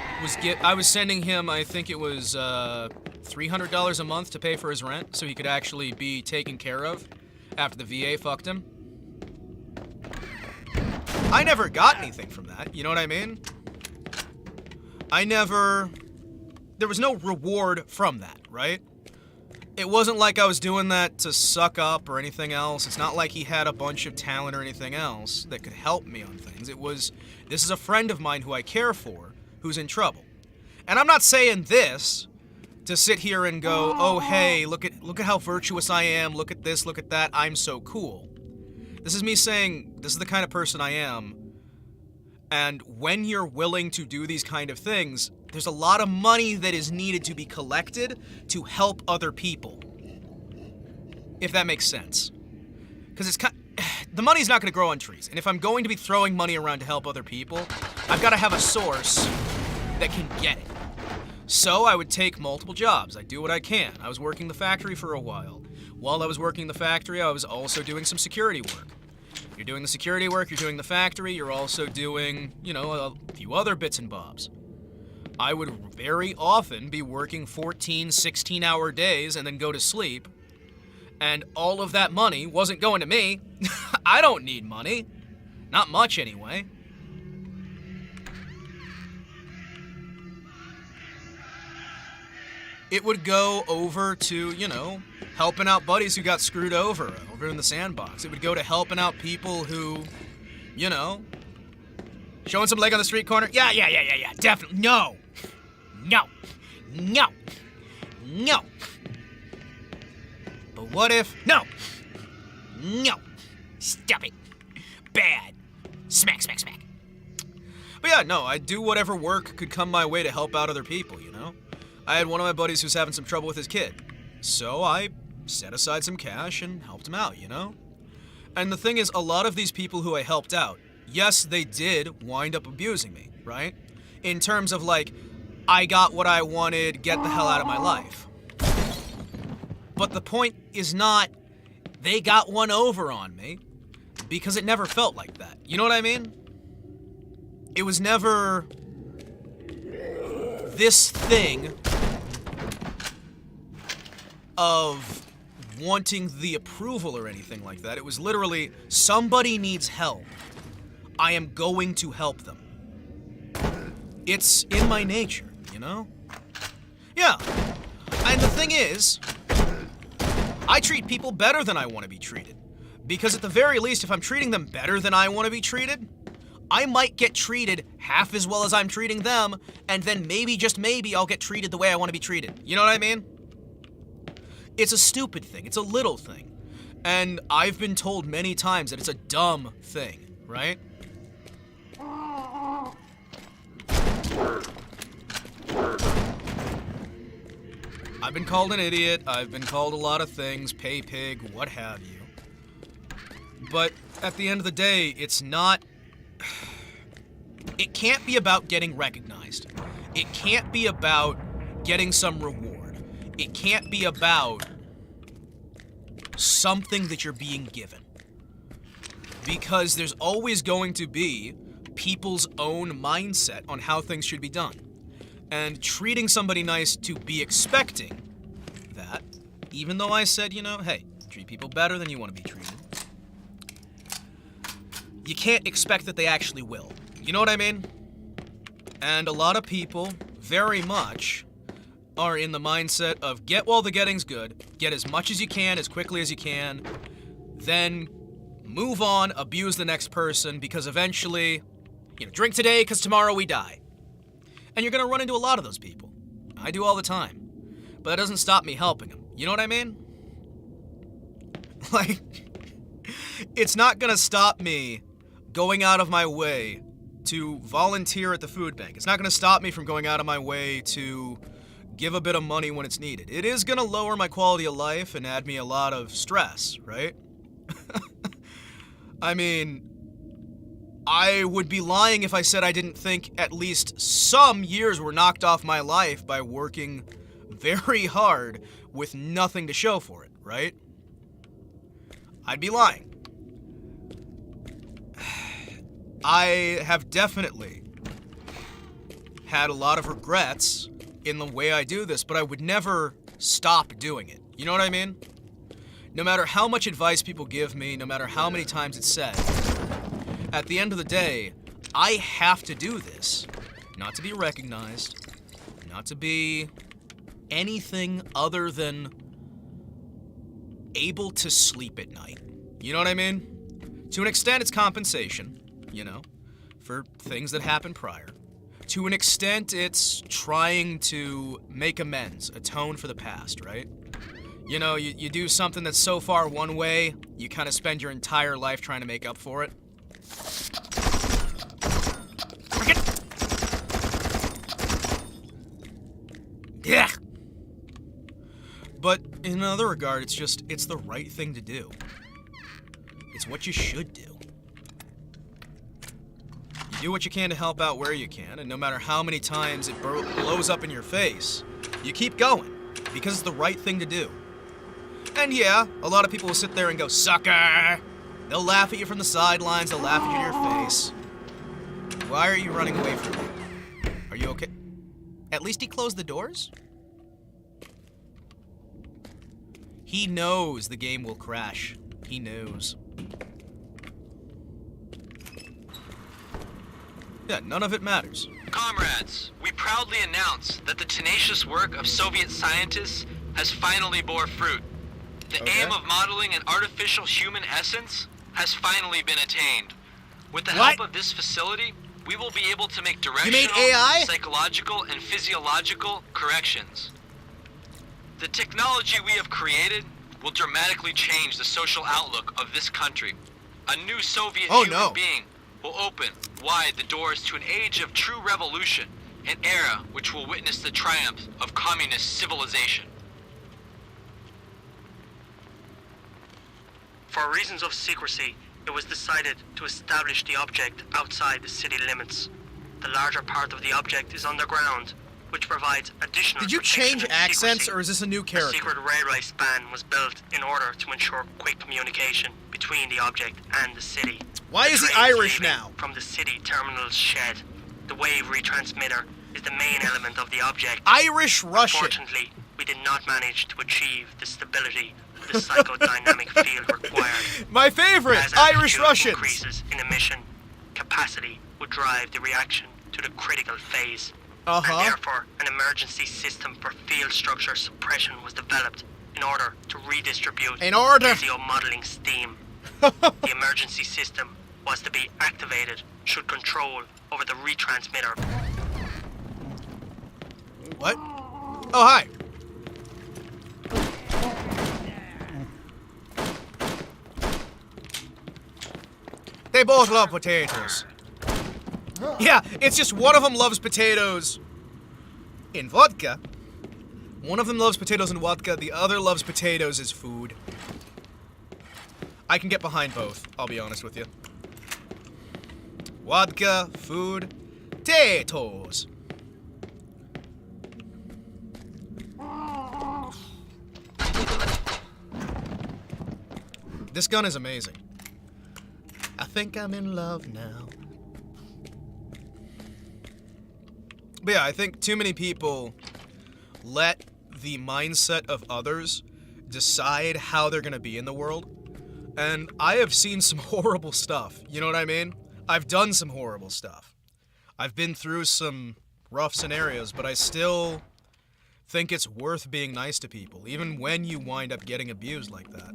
was sending him, I think it was $300 a month to pay for his rent, so he could actually be taken care of after the VA fucked him. I never got anything from that, you know what I mean? There was no reward from that, right? It wasn't like I was doing that to suck up or anything else. It's not like he had a bunch of talent or anything else that could help me on things. It was, this is a friend of mine who I care for, who's in trouble. And I'm not saying this to sit here and go, oh hey, look at how virtuous I am, look at this, look at that, I'm so cool. This is me saying, this is the kind of person I am. And when you're willing to do these kind of things, there's a lot of money that is needed to be collected to help other people. If that makes sense. Because the money's not going to grow on trees. And if I'm going to be throwing money around to help other people, I've got to have a source that can get it. So I would take multiple jobs. I do what I can. I was working the factory for a while. While I was working the factory, I was also doing some security work. You're doing the security work, you're doing the factory, you're also doing, you know, a few other bits and bobs. I would very often be working 14, 16-hour days and then go to sleep. And all of that money wasn't going to me. I don't need money. Not much, anyway. It would go over to, you know, helping out buddies who got screwed over in the sandbox. It would go to helping out people who, you know, showing some leg on the street corner. Yeah, definitely. No. But what if... No! No! Stop it! Bad! Smack, smack, smack. But yeah, no, I do whatever work could come my way to help out other people, you know? I had one of my buddies who's having some trouble with his kid. So I set aside some cash and helped him out, you know? And the thing is, a lot of these people who I helped out, yes, they did wind up abusing me, right? In terms of like, I got what I wanted, get the hell out of my life. But the point is not, they got one over on me, because it never felt like that. You know what I mean? It was never this thing of wanting the approval or anything like that. It was literally, somebody needs help. I am going to help them. It's in my nature, you know? Yeah. And the thing is, I treat people better than I want to be treated. Because at the very least, if I'm treating them better than I want to be treated, I might get treated half as well as I'm treating them, and then maybe, just maybe, I'll get treated the way I want to be treated. You know what I mean? It's a stupid thing. It's a little thing. And I've been told many times that it's a dumb thing, right? I've been called an idiot. I've been called a lot of things, pay pig, what have you. But at the end of the day, it's not... It can't be about getting recognized. It can't be about getting some reward. It can't be about something that you're being given. Because there's always going to be people's own mindset on how things should be done. And treating somebody nice to be expecting that, even though I said, you know, hey, treat people better than you want to be treated, you can't expect that they actually will. You know what I mean? And a lot of people, very much, are in the mindset of get while the getting's good, get as much as you can, as quickly as you can, then move on, abuse the next person, because eventually, you know, drink today because tomorrow we die. And you're gonna run into a lot of those people. I do all the time. But that doesn't stop me helping them. You know what I mean? Like, it's not gonna stop me going out of my way to volunteer at the food bank. It's not gonna stop me from going out of my way to give a bit of money when it's needed. It is gonna lower my quality of life and add me a lot of stress, right? I mean, I would be lying if I said I didn't think at least some years were knocked off my life by working very hard with nothing to show for it, right? I'd be lying. I have definitely had a lot of regrets in the way I do this, but I would never stop doing it. You know what I mean? No matter how much advice people give me, no matter how many times it's said, at the end of the day, I have to do this. Not to be recognized, not to be anything other than able to sleep at night. You know what I mean? To an extent, it's compensation, you know, for things that happened prior. To an extent, it's trying to make amends, atone for the past, right? You know, you do something that's so far one way, you kind of spend your entire life trying to make up for it. Yeah. But in another regard, it's the right thing to do. It's what you should do. You do what you can to help out where you can, and no matter how many times it blows up in your face, you keep going, because it's the right thing to do. And yeah, a lot of people will sit there and go, sucker! They'll laugh at you from the sidelines, they'll laugh at you in your face. Why are you running away from me? Are you okay? At least he closed the doors? He knows the game will crash. He knows. Yeah, none of it matters. Comrades, we proudly announce that the tenacious work of Soviet scientists has finally bore fruit. The aim of modeling an artificial human essence has finally been attained. With the help of this facility, we will be able to make directional, psychological, and physiological corrections. The technology we have created will dramatically change the social outlook of this country. A new Soviet Oh, human no. being will open wide the doors to an age of true revolution, an era which will witness the triumph of communist civilization. For reasons of secrecy, it was decided to establish the object outside the city limits. The larger part of the object is underground, which provides additional Did you protection change and accents, secrecy. or is this a new A character? secret railway span was built in order to ensure quick communication between the object and the city. Why The is he trains Irish leaving now? From the city terminal's shed. The wave retransmitter is the main element of the object. Irish Russian. Unfortunately, we did not manage to achieve the stability of the psychodynamic field required. My favorite, As Irish altitude Russians. increases in emission, capacity would drive the reaction to the critical phase. Uh-huh. And therefore, an emergency system for field structure suppression was developed in order to redistribute In order. modeling steam. The emergency system was to be activated should control over the retransmitter. What? Oh, hi. They both love potatoes. Yeah, it's just one of them loves potatoes in vodka. One of them loves potatoes in vodka, the other loves potatoes as food. I can get behind both, I'll be honest with you. Vodka, food, potatoes. This gun is amazing. I think I'm in love now. But yeah, I think too many people let the mindset of others decide how they're gonna be in the world. And I have seen some horrible stuff, you know what I mean? I've done some horrible stuff. I've been through some rough scenarios, but I still think it's worth being nice to people, even when you wind up getting abused like that.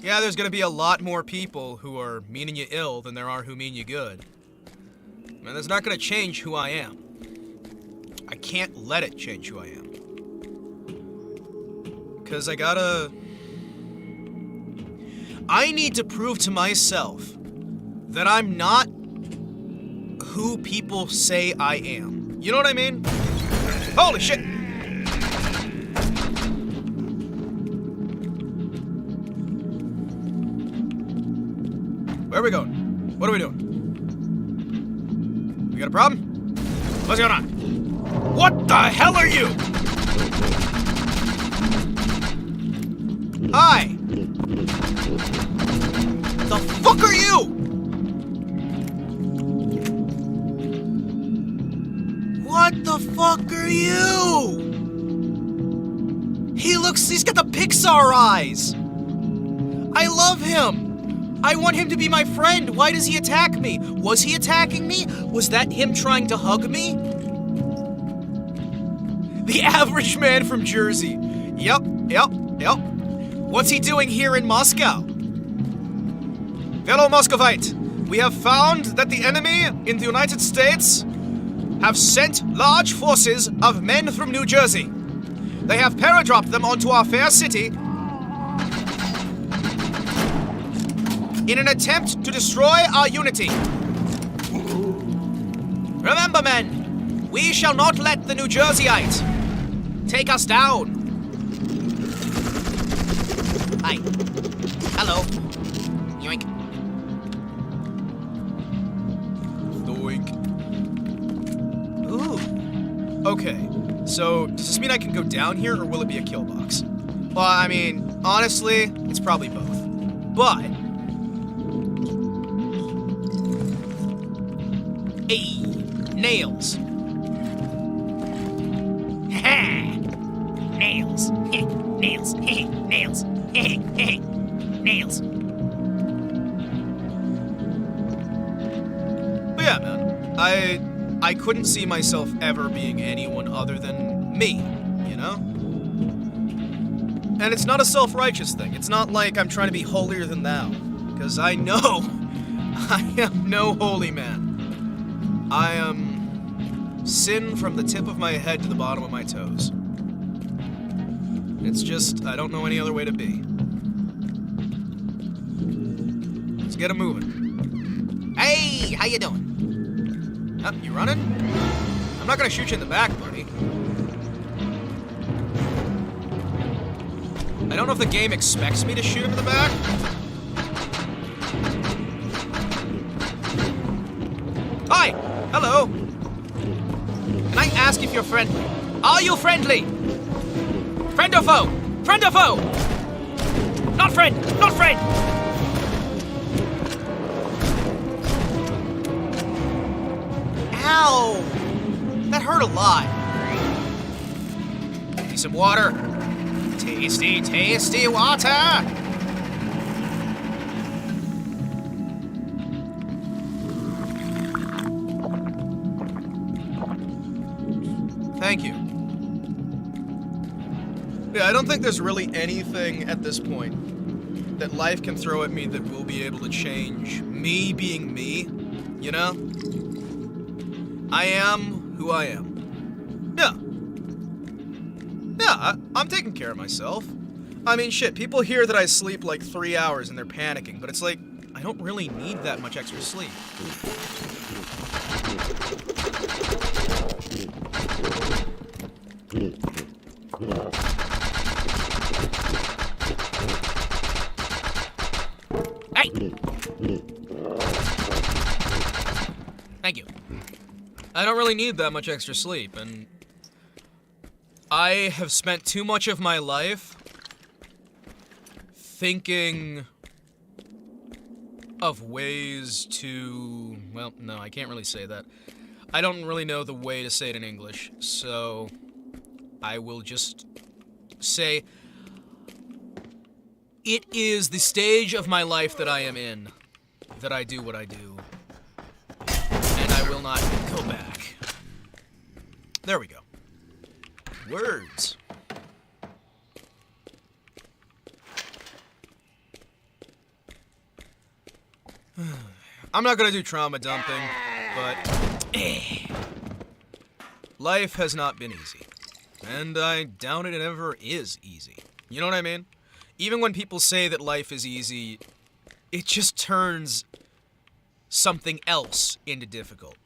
Yeah, there's gonna be a lot more people who are meaning you ill than there are who mean you good. And that's not gonna change who I am. I can't let it change who I am. Because I need to prove to myself that I'm not who people say I am. You know what I mean? Holy shit! Where are we going? What are we doing? We got a problem? What's going on? What the hell are you? Hi! The fuck are you? What the fuck are you? He's got the Pixar eyes. I love him. I want him to be my friend. Why does he attack me? Was he attacking me? Was that him trying to hug me? The average man from Jersey. Yep. What's he doing here in Moscow? Fellow Muscovite, we have found that the enemy in the United States have sent large forces of men from New Jersey. They have paradropped them onto our fair city in an attempt to destroy our unity. Remember, men, we shall not let the New Jerseyite take us down. Hi. Hello. Yoink. Doink. Ooh. Okay, so does this mean I can go down here, or will it be a kill box? Well, I mean, honestly, it's probably both. But... Hey, nails. Ha! Nails. Nails. Nails. Nails. But yeah, man, I couldn't see myself ever being anyone other than me, you know? And it's not a self-righteous thing. It's not like I'm trying to be holier than thou. Because I know I am no holy man. I am sin from the tip of my head to the bottom of my toes. It's just, I don't know any other way to be. Let's get 'em moving. Hey, how you doing? Oh, you running? I'm not gonna shoot you in the back, buddy. I don't know if the game expects me to shoot him in the back. Hi! Hello! Can I ask if you're friendly? Are you friendly? Friend or foe? Friend or foe? Not friend! Not friend! Ow! That hurt a lot. Need some water. Tasty, tasty water! Thank you. Yeah, I don't think there's really anything at this point that life can throw at me that will be able to change me being me, you know? I am who I am. Yeah. Yeah, I'm taking care of myself. I mean, shit, people hear that I sleep like 3 hours and they're panicking, but it's like, I don't really need that much extra sleep. Hey! Thank you. I don't really need that much extra sleep, and I have spent too much of my life thinking of ways to... Well, no, I can't really say that. I don't really know the way to say it in English, so I will just say it is the stage of my life that I am in that I do what I do, and I will not go back. There we go. Words. I'm not gonna do trauma dumping, but life has not been easy. And I doubt it ever is easy. You know what I mean? Even when people say that life is easy, it just turns something else into difficult.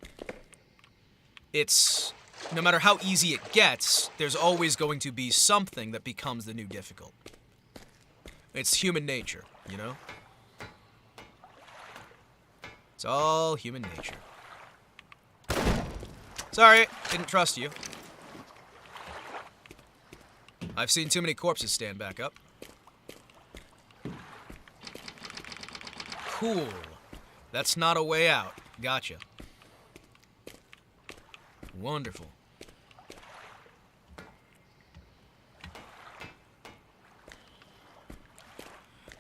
It's, no matter how easy it gets, there's always going to be something that becomes the new difficult. It's human nature, you know? It's all human nature. Sorry, didn't trust you. I've seen too many corpses stand back up. Cool. That's not a way out. Gotcha. Wonderful.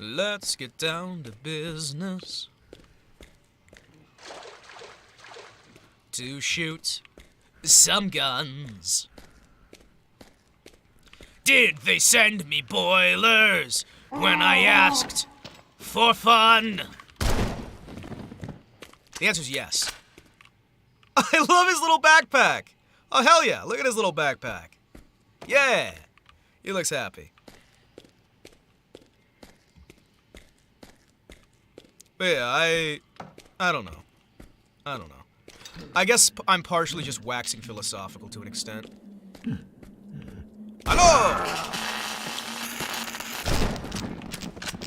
Let's get down to business. To shoot some guns. Did they send me boilers when I asked for fun? The answer's yes. I love his little backpack. Oh, hell yeah. Look at his little backpack. Yeah. He looks happy. But yeah, I don't know. I don't know. I guess I'm partially just waxing philosophical to an extent. Hello!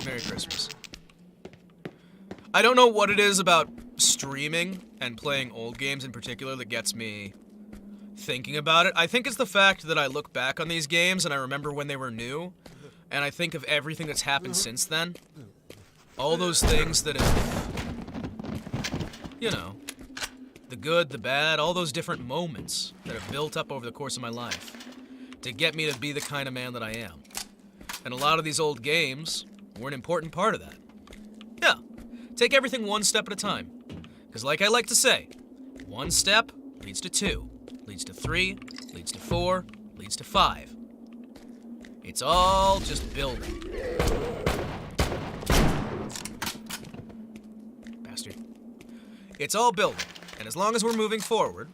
Merry Christmas. I don't know what it is about streaming and playing old games in particular that gets me thinking about it. I think it's the fact that I look back on these games and I remember when they were new, and I think of everything that's happened since then. All those things that have, you know, the good, the bad, all those different moments that have built up over the course of my life to get me to be the kind of man that I am. And a lot of these old games were an important part of that. Yeah, take everything one step at a time. Because like I like to say, one step leads to 2, leads to 3, leads to 4, leads to 5. It's all just building. Bastard. It's all building. And as long as we're moving forward,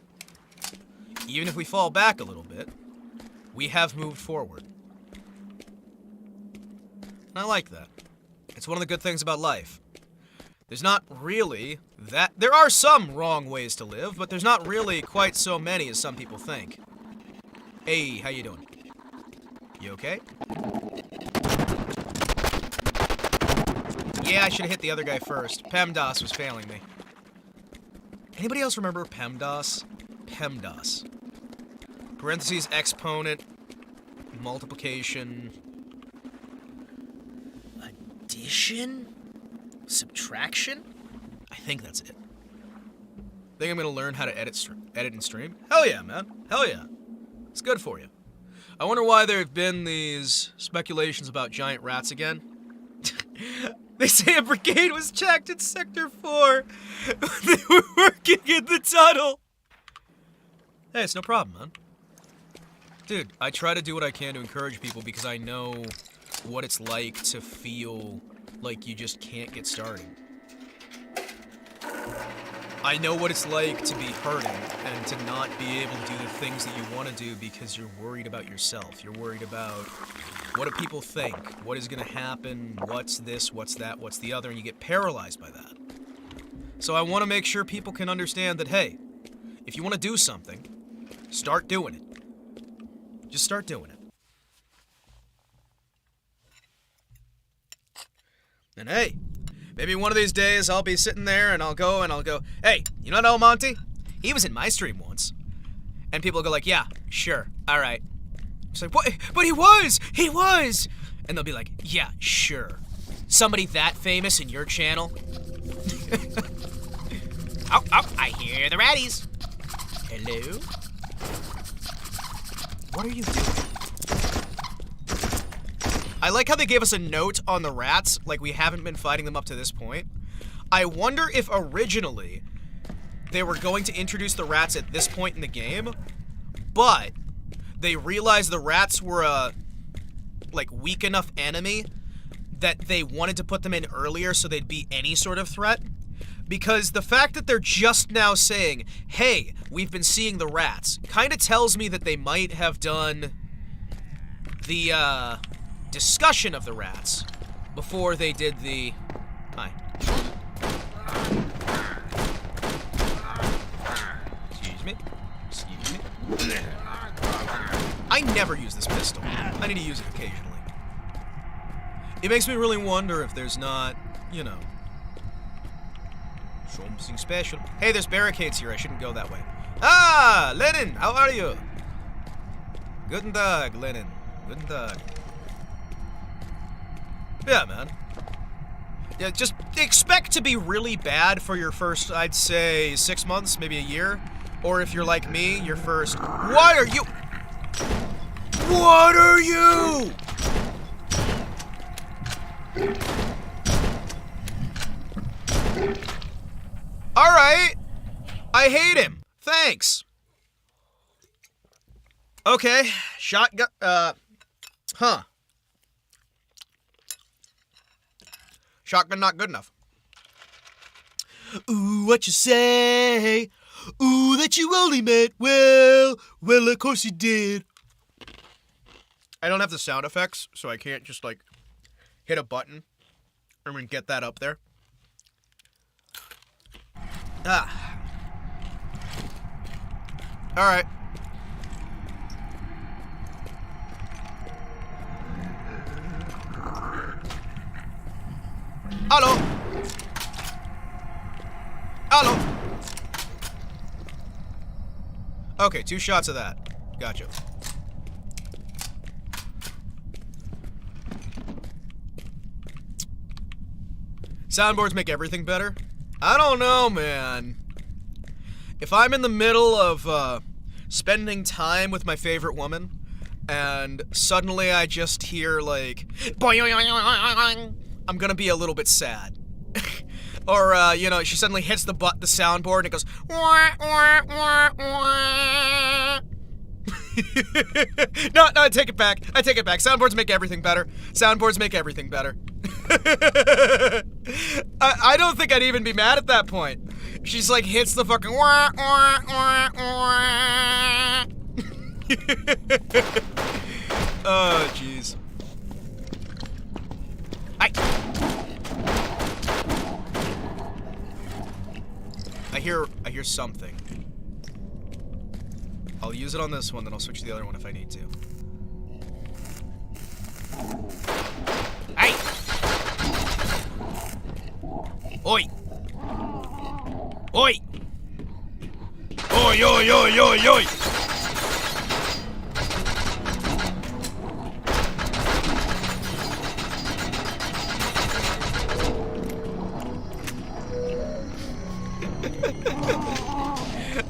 even if we fall back a little bit, we have moved forward. And I like that. It's one of the good things about life. There's not really that... There are some wrong ways to live, but there's not really quite so many as some people think. Hey, how you doing? You okay? Yeah, I should have hit the other guy first. PEMDAS was failing me. Anybody else remember PEMDAS? PEMDAS. Parentheses, exponent, multiplication... Addition? Subtraction? I think that's it. Think I'm gonna learn how to edit and stream? Hell yeah, man. Hell yeah. It's good for you. I wonder why there have been these speculations about giant rats again. They say a brigade was checked in Sector 4. They were working in the tunnel. Hey, it's no problem, man. Dude, I try to do what I can to encourage people because I know what it's like to feel like you just can't get started. I know what it's like to be hurting and to not be able to do the things that you want to do because you're worried about yourself. You're worried about what do people think? What is going to happen? What's this? What's that? What's the other? And you get paralyzed by that. So I want to make sure people can understand that, hey, if you want to do something, start doing it. Just start doing it. And hey, maybe one of these days I'll be sitting there and I'll go, hey, you know El Monte? He was in my stream once. And people go like, yeah, sure, all right. It's like, what? But he was! And they'll be like, yeah, sure. Somebody that famous in your channel? Oh, I hear the ratties. Hello? What are you doing? I like how they gave us a note on the rats, like we haven't been fighting them up to this point. I wonder if originally they were going to introduce the rats at this point in the game, but they realized the rats were a, like, weak enough enemy that they wanted to put them in earlier so they'd be any sort of threat. Because the fact that they're just now saying, hey, we've been seeing the rats, kind of tells me that they might have done the, discussion of the rats before they did the... Hi. Excuse me. Excuse me. I never use this pistol. I need to use it occasionally. It makes me really wonder if there's not, you know, something special. Hey, there's barricades here. I shouldn't go that way. Ah, Lenin, how are you? Guten Tag, Lenin. Guten Tag. Yeah, man. Yeah, just expect to be really bad for your first, I'd say, 6 months, maybe a year. Or if you're like me, your first... What are you... What are you? Alright. I hate him. Thanks. Okay. Shotgun... Huh. Shotgun not good enough. Ooh, what you say? Ooh, that you only meant well. Well, of course you did. I don't have the sound effects, so I can't just, like, hit a button and get that up there. Ah. Alright. Hello. Hello. Okay, 2 shots of that. Gotcha. Soundboards make everything better? I don't know, man. If I'm in the middle of spending time with my favorite woman, and suddenly I just hear, like, boing, I'm gonna be a little bit sad. Or, you know, she suddenly hits the soundboard and it goes, wah, wah, wah, wah. No, I take it back. I take it back. Soundboards make everything better. Soundboards make everything better. I don't think I'd even be mad at that point. She's like hits the fucking wah, wah, wah, wah. Oh, jeez. hear something. I'll use it on this one, then I'll switch to the other one if I need to. Hey! Oi! Oi! Oi, oi, oi, oi, oi!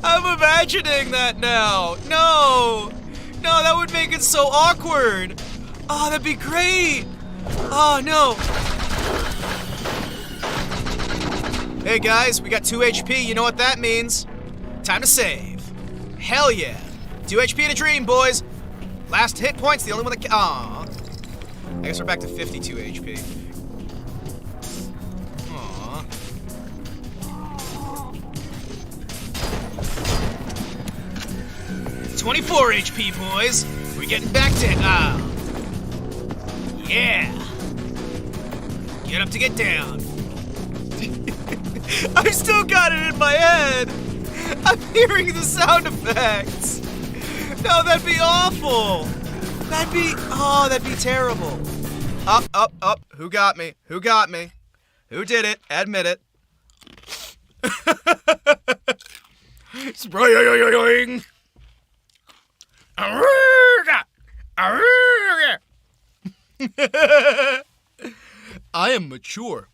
I'm imagining that now. No, that would make it so awkward. Oh, that'd be great. Oh no. Hey guys, we got 2 HP. You know what that means? Time to save. Hell yeah. 2 HP to dream, boys. Last hit point's the only one that. Aw. I guess we're back to 52 HP. Aw. 24 HP, boys. We're getting back to yeah. Get up to get down. I've still got it in my head. I'm hearing the sound effects. No, that'd be awful. That'd be terrible. Up. Who got me? Who got me? Who did it? Admit it. Spraying. I am mature.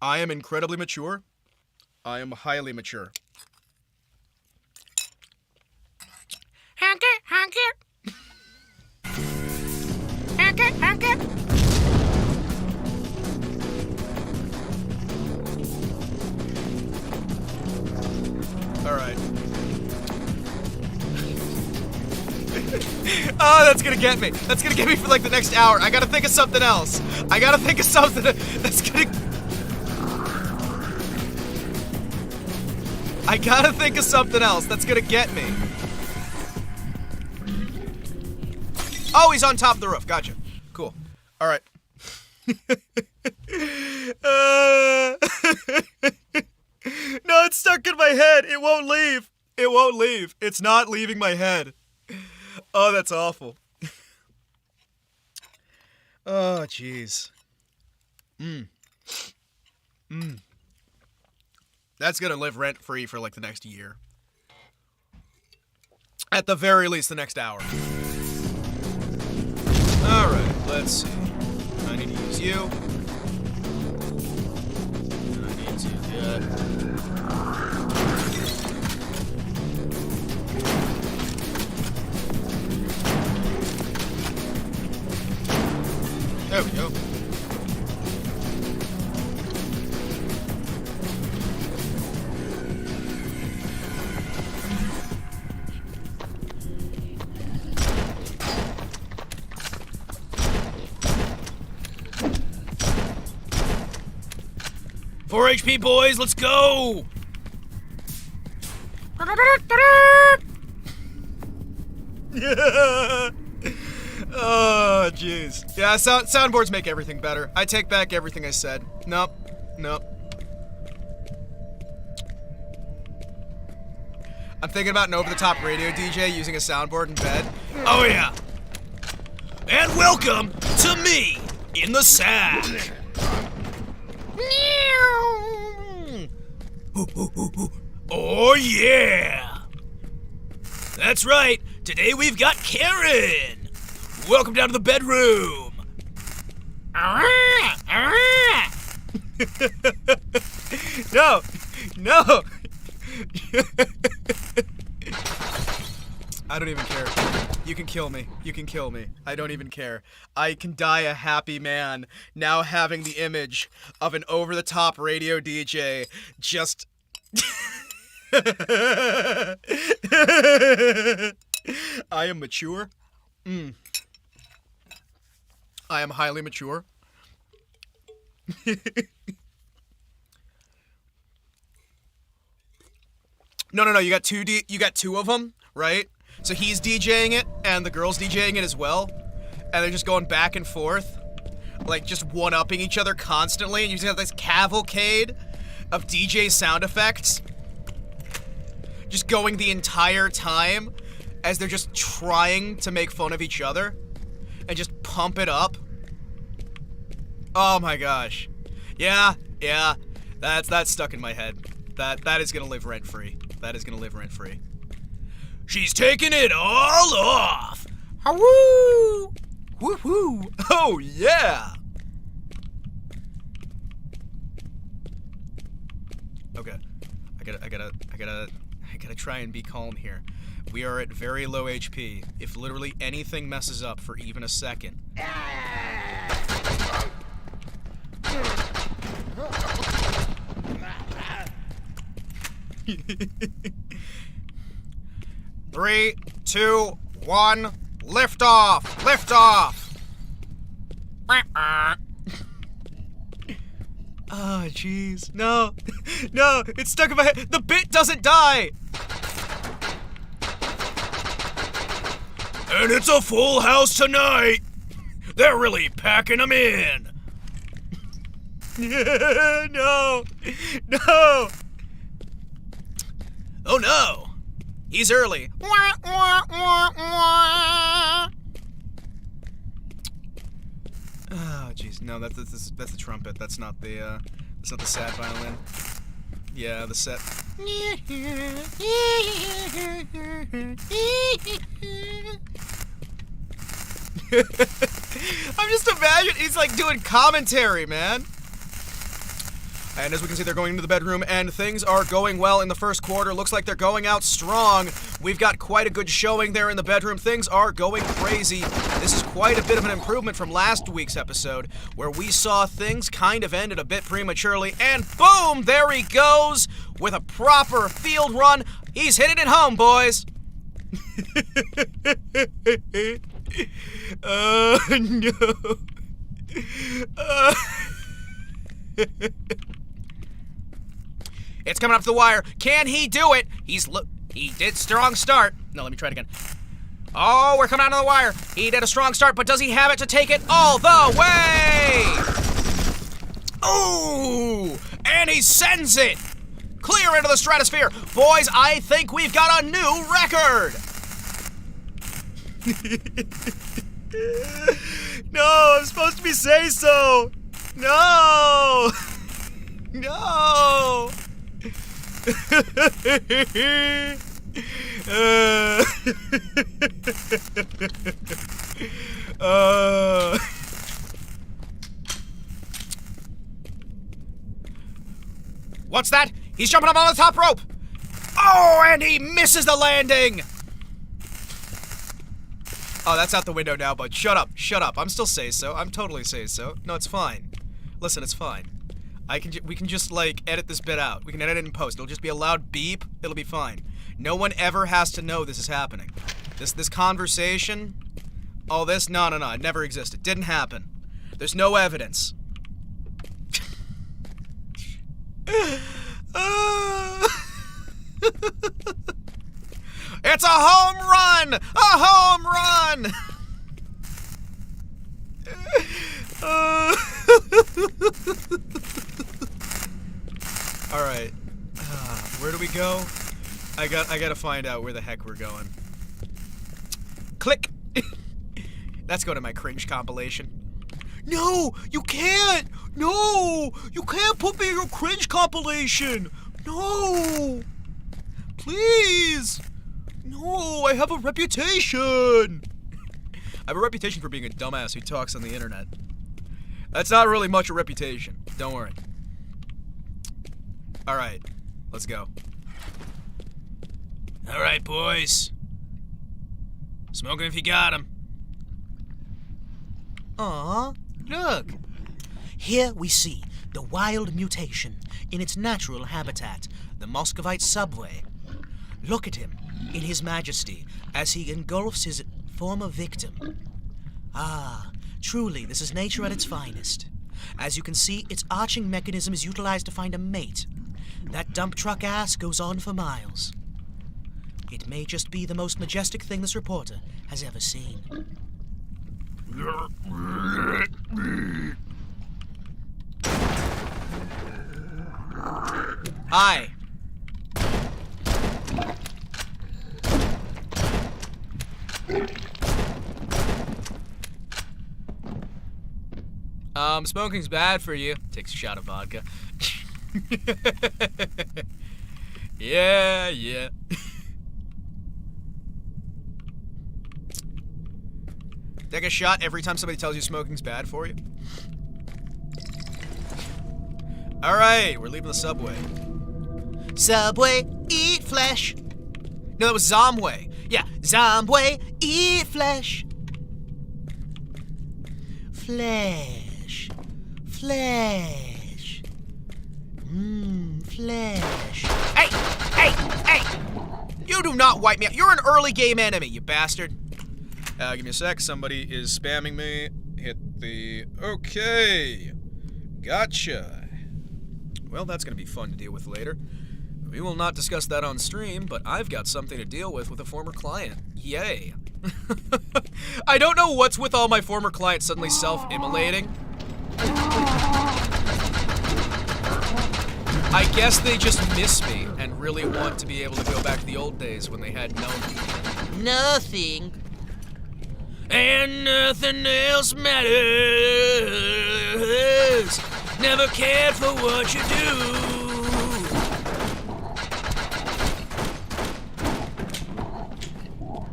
I am incredibly mature. I am highly mature. All right. Oh, that's gonna get me. That's gonna get me for like the next hour. I gotta think of something else. I gotta think of something that's gonna... I gotta think of something else that's gonna get me. Oh, he's on top of the roof. Gotcha. Cool. All right. No, it's stuck in my head. It won't leave. It won't leave. It's not leaving my head. Oh, that's awful. Oh, jeez. That's gonna live rent-free for like the next year. At the very least, the next hour. Alright, let's see. I need to use you. And I need to get... There we go. Four HP, boys, let's go! Oh, jeez. Yeah, soundboards make everything better. I take back everything I said. Nope. I'm thinking about an over-the-top radio DJ using a soundboard in bed. Oh yeah! And welcome to me in the sack! Oh yeah! That's right, today we've got Karen! Welcome down to the bedroom! No! I don't even care. You can kill me. I don't even care. I can die a happy man now having the image of an over-the-top radio DJ just... I am mature. I am highly mature. No, you got two of them, right? So he's DJing it, and the girl's DJing it as well, and they're just going back and forth, like just one-upping each other constantly, and you just have this cavalcade of DJ sound effects. just going the entire time as they're just trying to make fun of each other and just pump it up. Oh my gosh. Yeah, that's stuck in my head. That is gonna live rent-free. That is gonna live rent-free. She's taking it all off! Woo! Woo-hoo! Oh yeah! Okay. I gotta try and be calm here. We are at very low HP. If literally anything messes up for even a second. 3, 2, 1, lift off! Lift off! Oh, jeez. No. No, it's stuck in my head. The bit doesn't die! And it's a full house tonight. They're really packing them in. No. No. Oh no. He's early. Oh, jeez. No, that's the trumpet. That's not the sad violin. Yeah, the set. I'm just imagining he's like doing commentary, man. And as we can see, they're going into the bedroom, and things are going well in the first quarter. Looks like they're going out strong. We've got quite a good showing there in the bedroom. Things are going crazy. This is quite a bit of an improvement from last week's episode, where we saw things kind of ended a bit prematurely, and boom, there he goes with a proper field run. He's hitting it home, boys. No. It's coming up to the wire. Can he do it? He did strong start. No, let me try it again. Oh, we're coming out of the wire. He did a strong start, but does he have it to take it all the way? Ooh, and he sends it clear into the stratosphere. Boys, I think we've got a new record. No, I'm supposed to be say so. No. No. What's that? He's jumping up on the top rope. Oh, and he misses the landing. Oh, that's out the window now, bud. Shut up. Shut up. I'm still say so. I'm totally say so. No, it's fine. Listen, it's fine. We can just, like, edit this bit out. We can edit it in post. It'll just be a loud beep. It'll be fine. No one ever has to know this is happening. This conversation, all this, no, it never existed. Didn't happen. There's no evidence. It's a home run! A home run! All right, where do we go? I gotta find out where the heck we're going. Click. Let's go to my cringe compilation. No, you can't. No, you can't put me in your cringe compilation. No, please. No, I have a reputation. I have a reputation for being a dumbass who talks on the internet. That's not really much a reputation. Don't worry. All right, let's go. All right, boys. Smoke 'em if you got 'em. Aw, look. Here we see the wild mutation in its natural habitat, the Muscovite subway. Look at him in his majesty as he engulfs his former victim. Ah, truly, this is nature at its finest. As you can see, its arching mechanism is utilized to find a mate. That dump truck ass goes on for miles. It may just be the most majestic thing this reporter has ever seen. Hi. Smoking's bad for you. Takes a shot of vodka. Yeah. Take a shot every time somebody tells you smoking's bad for you. Alright, we're leaving the subway. Subway, eat flesh. No, that was Zomway. Yeah, Zombway, eat flesh. Flesh. Flesh. Flesh. Hey! You do not wipe me out. You're an early game enemy, you bastard. Give me a sec. Somebody is spamming me. Hit the... Okay. Gotcha. Well, that's going to be fun to deal with later. We will not discuss that on stream, but I've got something to deal with a former client. Yay. I don't know what's with all my former clients suddenly self-immolating. I guess they just miss me and really want to be able to go back to the old days when they had Nothing. And nothing else matters. Never cared for what you do.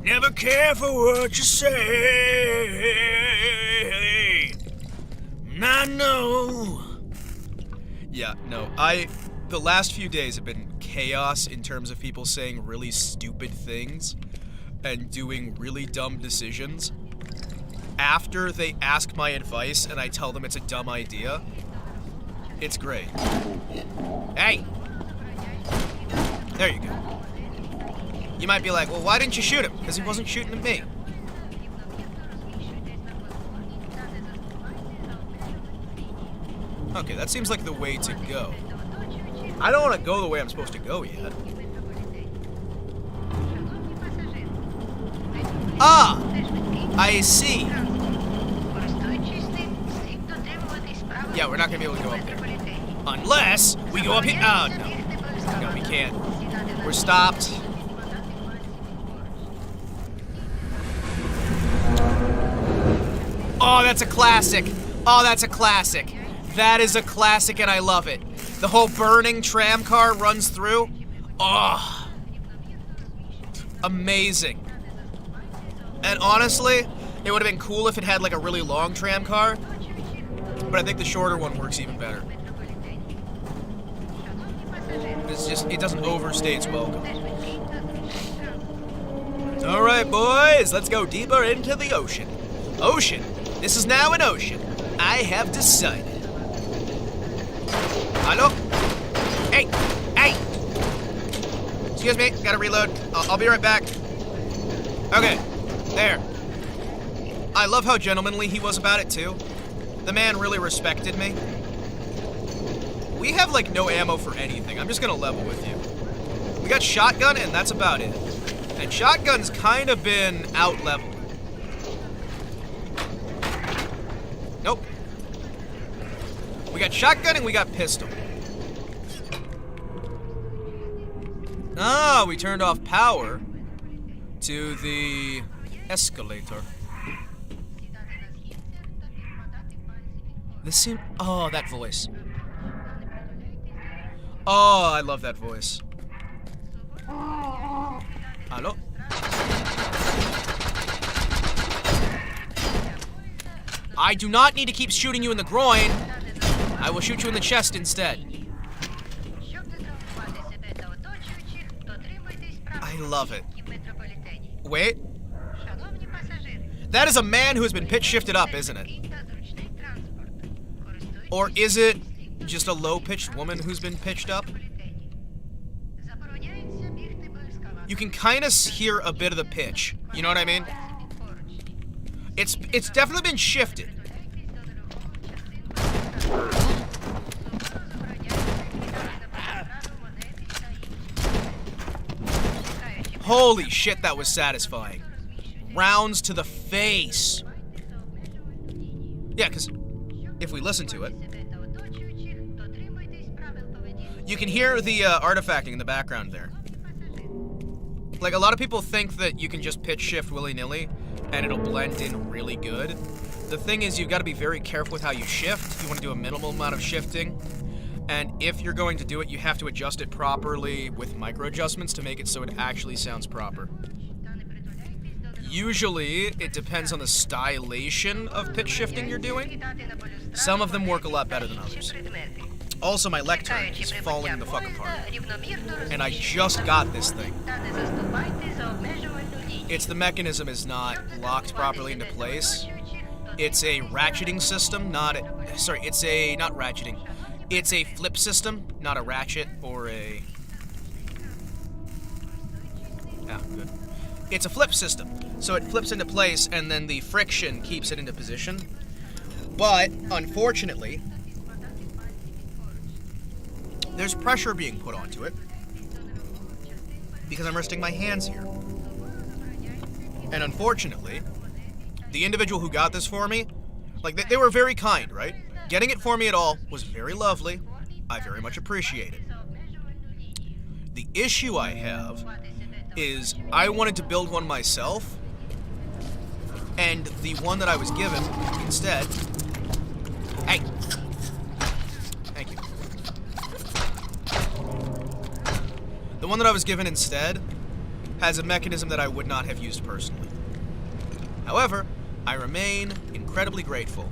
Never care for what you say. I know. Yeah, no, the last few days have been chaos in terms of people saying really stupid things and doing really dumb decisions after they ask my advice and I tell them it's a dumb idea. It's great. Hey! There you go. You might be like, well, why didn't you shoot him? Because he wasn't shooting at me. Okay, that seems like the way to go. I don't want to go the way I'm supposed to go yet. Ah! I see. Yeah, we're not going to be able to go up there. Unless we go up here. Oh, no. No, we can't. We're stopped. Oh, that's a classic. Oh, that's a classic. That is a classic and I love it. The whole burning tram car runs through. Oh. Amazing. And honestly, it would have been cool if it had like a really long tram car. But I think the shorter one works even better. It's just, it doesn't overstay its welcome. Alright, boys, let's go deeper into the ocean. Ocean. This is now an ocean. I have decided. Hello? Hey! Hey! Excuse me, gotta reload. I'll be right back. Okay, there. I love how gentlemanly he was about it, too. The man really respected me. We have, like, no ammo for anything. I'm just gonna level with you. We got shotgun, and that's about it. And shotgun's kind of been out-leveled. Nope. We got shotgun and we got pistol. Ah, we turned off power to the escalator. This seems... Oh, that voice. Oh, I love that voice. Hello? I do not need to keep shooting you in the groin. I will shoot you in the chest instead. I love it. Wait. That is a man who has been pitch shifted up, isn't it? Or is it just a low-pitched woman who's been pitched up? You can kind of hear a bit of the pitch. You know what I mean? It's definitely been shifted. Holy shit, that was satisfying. Rounds to the face. Yeah, because if we listen to it, you can hear the artifacting in the background there. Like, a lot of people think that you can just pitch shift willy-nilly and it'll blend in really good. the thing is, you've got to be very careful with how you shift. You want to do a minimal amount of shifting. And if you're going to do it, you have to adjust it properly with micro adjustments to make it so it actually sounds proper. Usually, it depends on the stylation of pitch shifting you're doing. Some of them work a lot better than others. Also, my lectern is falling the fuck apart. And I just got this thing. The mechanism is not locked properly into place. It's a ratcheting system, not ratcheting. It's a flip system, not a ratchet or a... Ah, good. It's a flip system. So it flips into place and then the friction keeps it into position. But, unfortunately, there's pressure being put onto it because I'm resting my hands here. And unfortunately, the individual who got this for me, like, they were very kind, right? Getting it for me at all was very lovely. I very much appreciate it. The issue I have is I wanted to build one myself, and the one that I was given instead... Hey! Thank you. The one that I was given instead has a mechanism that I would not have used personally. However, I remain incredibly grateful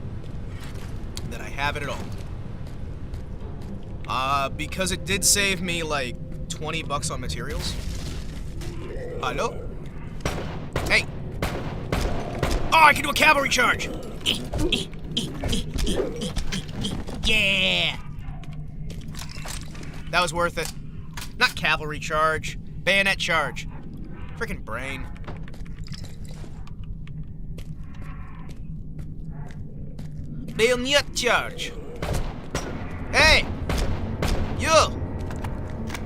that I have it at all. Because it did save me like $20 on materials. Hello? Hey! Oh, I can do a cavalry charge! Yeah! That was worth it. Not cavalry charge, bayonet charge. Freaking brain. Bayonet charge. Hey! You!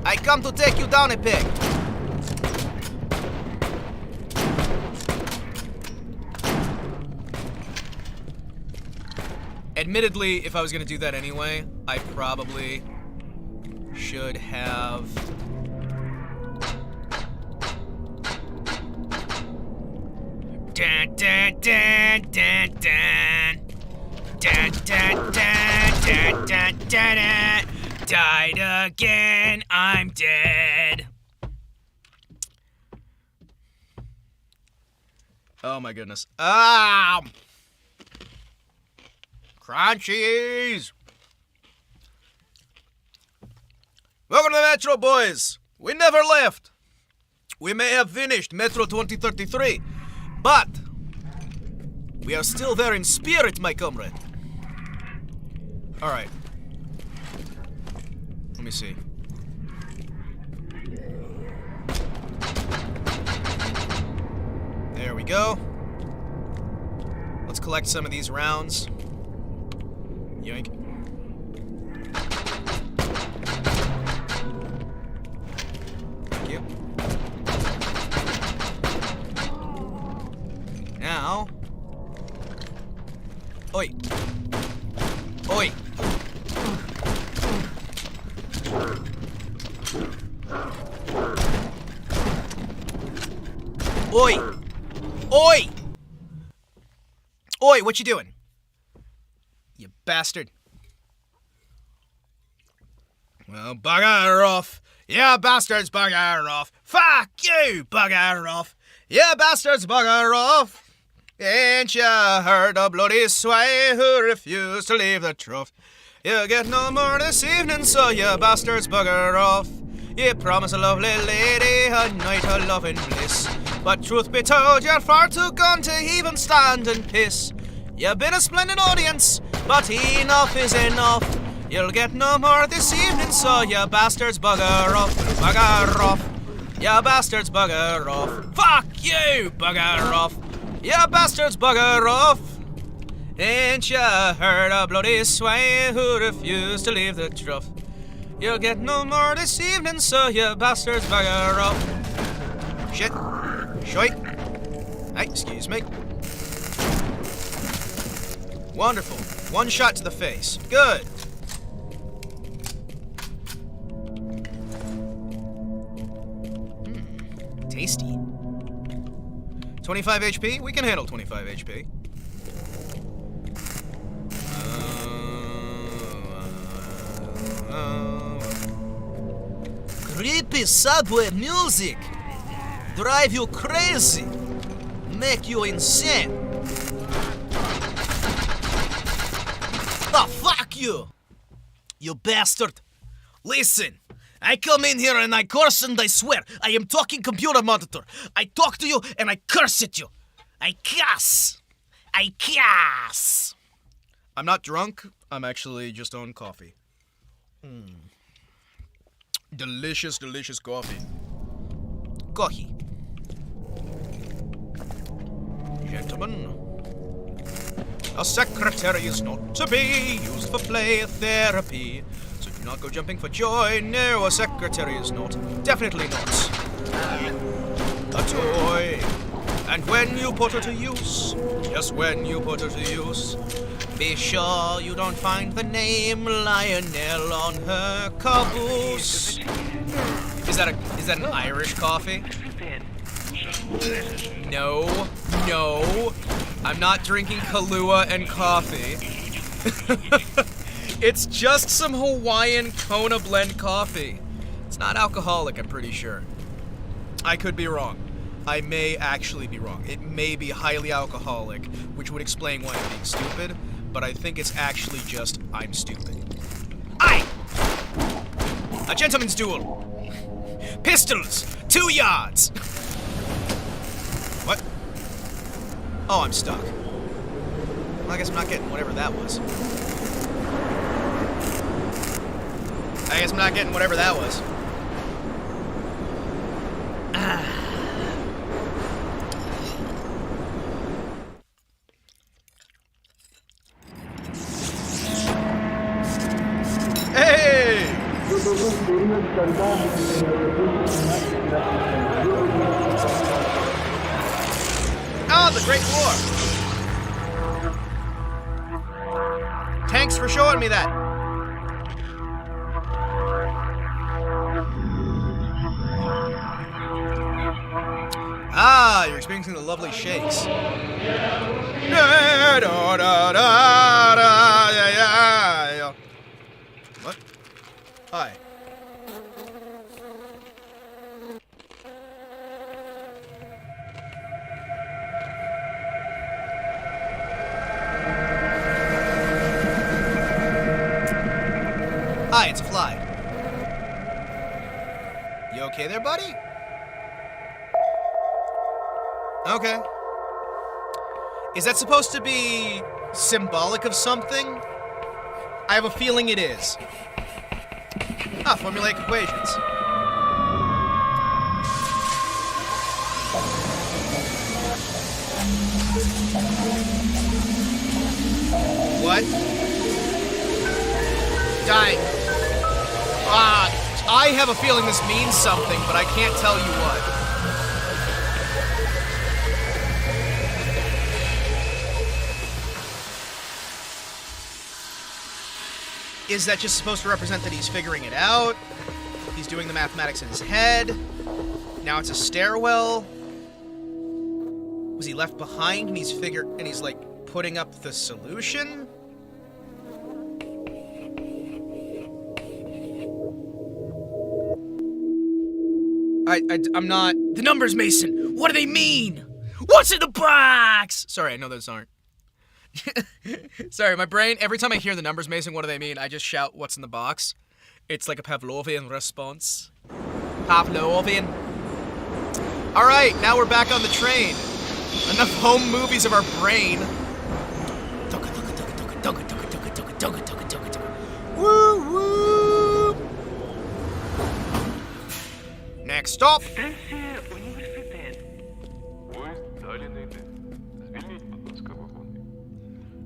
I come to take you down a peg. Admittedly, if I was gonna do that anyway, I probably should have... Dun, dun, dun, dun, dun. Dun, dun, dun, dun, dun, dun, dun. Died again, I'm dead. Oh my goodness. Ah! Crunchies! Welcome to the Metro, boys. We never left. We may have finished Metro 2033, but we are still there in spirit, my comrade. All right. Let me see. There we go. Let's collect some of these rounds. Yoink. Thank you. Now. Oi. Oi. Oi! Oi! Oi, what you doing? You bastard. Well, bugger off. Yeah, bastards, bugger off. Fuck you, bugger off. Yeah, bastards, bugger off. Ain't ya heard a bloody swine who refused to leave the trough? You get no more this evening, so you bastards, bugger off. You promised a lovely lady a night of love and bliss, but truth be told, you're far too gone to even stand and piss. You've been a splendid audience, but enough is enough. You'll get no more this evening, so you bastards, bugger off. Bugger off. You bastards, bugger off. Fuck you, bugger off. You bastards, bugger off. Ain't ya heard a bloody swine who refused to leave the trough? You'll get no more this evening, so you bastards, bugger off. Shit. Shoit. Hey, excuse me. Wonderful. One shot to the face. Good. Tasty. 25 HP? We can handle 25 HP. Creepy subway music. Drive you crazy. Make you insane. Oh, fuck you! You bastard! Listen! I come in here and I curse and I swear. I am talking computer monitor. I talk to you and I curse at you. I cuss. I cuss. I'm not drunk. I'm actually just on coffee. Delicious, delicious coffee. Coffee. Gentlemen, a secretary is not to be used for play therapy. So do not go jumping for joy. No, a secretary is not. Definitely not. A toy. And when you put her to use, just when you put her to use, be sure you don't find the name Lionel on her caboose. Is that an Irish coffee? No. I'm not drinking Kahlua and coffee. It's just some Hawaiian Kona blend coffee. It's not alcoholic, I'm pretty sure. I could be wrong. I may actually be wrong. It may be highly alcoholic, which would explain why I'm being stupid, but I think it's actually just I'm stupid. Aye! A gentleman's duel. Pistols, 2 yards. What? Oh, I'm stuck. Well, I guess I'm not getting whatever that was. Hey! Oh, the Great War! Thanks for showing me that. Ah, you're experiencing the lovely shakes. What? Hi. Hi, it's a fly. You okay there, buddy? Okay. Is that supposed to be symbolic of something? I have a feeling it is. Ah, formulaic equations. What? Die. Ah, I have a feeling this means something, but I can't tell you what. Is that just supposed to represent that he's figuring it out? He's doing the mathematics in his head? Now it's a stairwell? Was he left behind and he's like putting up the solution? I'm not... The numbers, Mason! What do they mean? What's in the box? Sorry, I know those aren't. Sorry, my brain, every time I hear the numbers, Mason, what do they mean? I just shout, what's in the box? It's like a Pavlovian response. Pavlovian. Alright, now we're back on the train. Enough home movies of our brain. Woo woo! Next stop.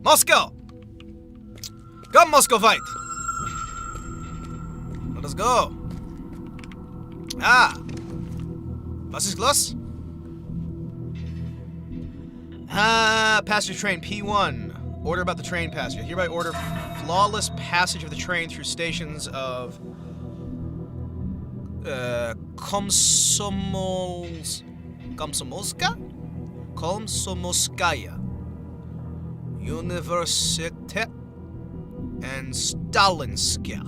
Moscow! Come, Moscovite! Let us go. Ah! Was ist los? Ah, passenger train P1. Order about the train passenger. Hereby order flawless passage of the train through stations of... Komsomolska? Komsomolskaya. Universitet and Stalinskaya.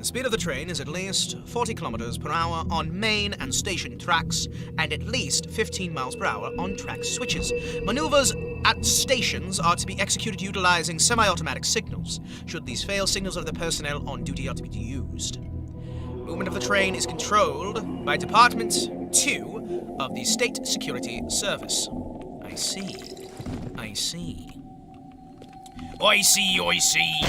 The speed of the train is at least 40 kilometers per hour on main and station tracks, and at least 15 miles per hour on track switches. Maneuvers at stations are to be executed utilizing semi-automatic signals. Should these fail, signals of the personnel on duty are to be used. Movement of the train is controlled by Department 2 of the State Security Service. I see. I see. I see, I see.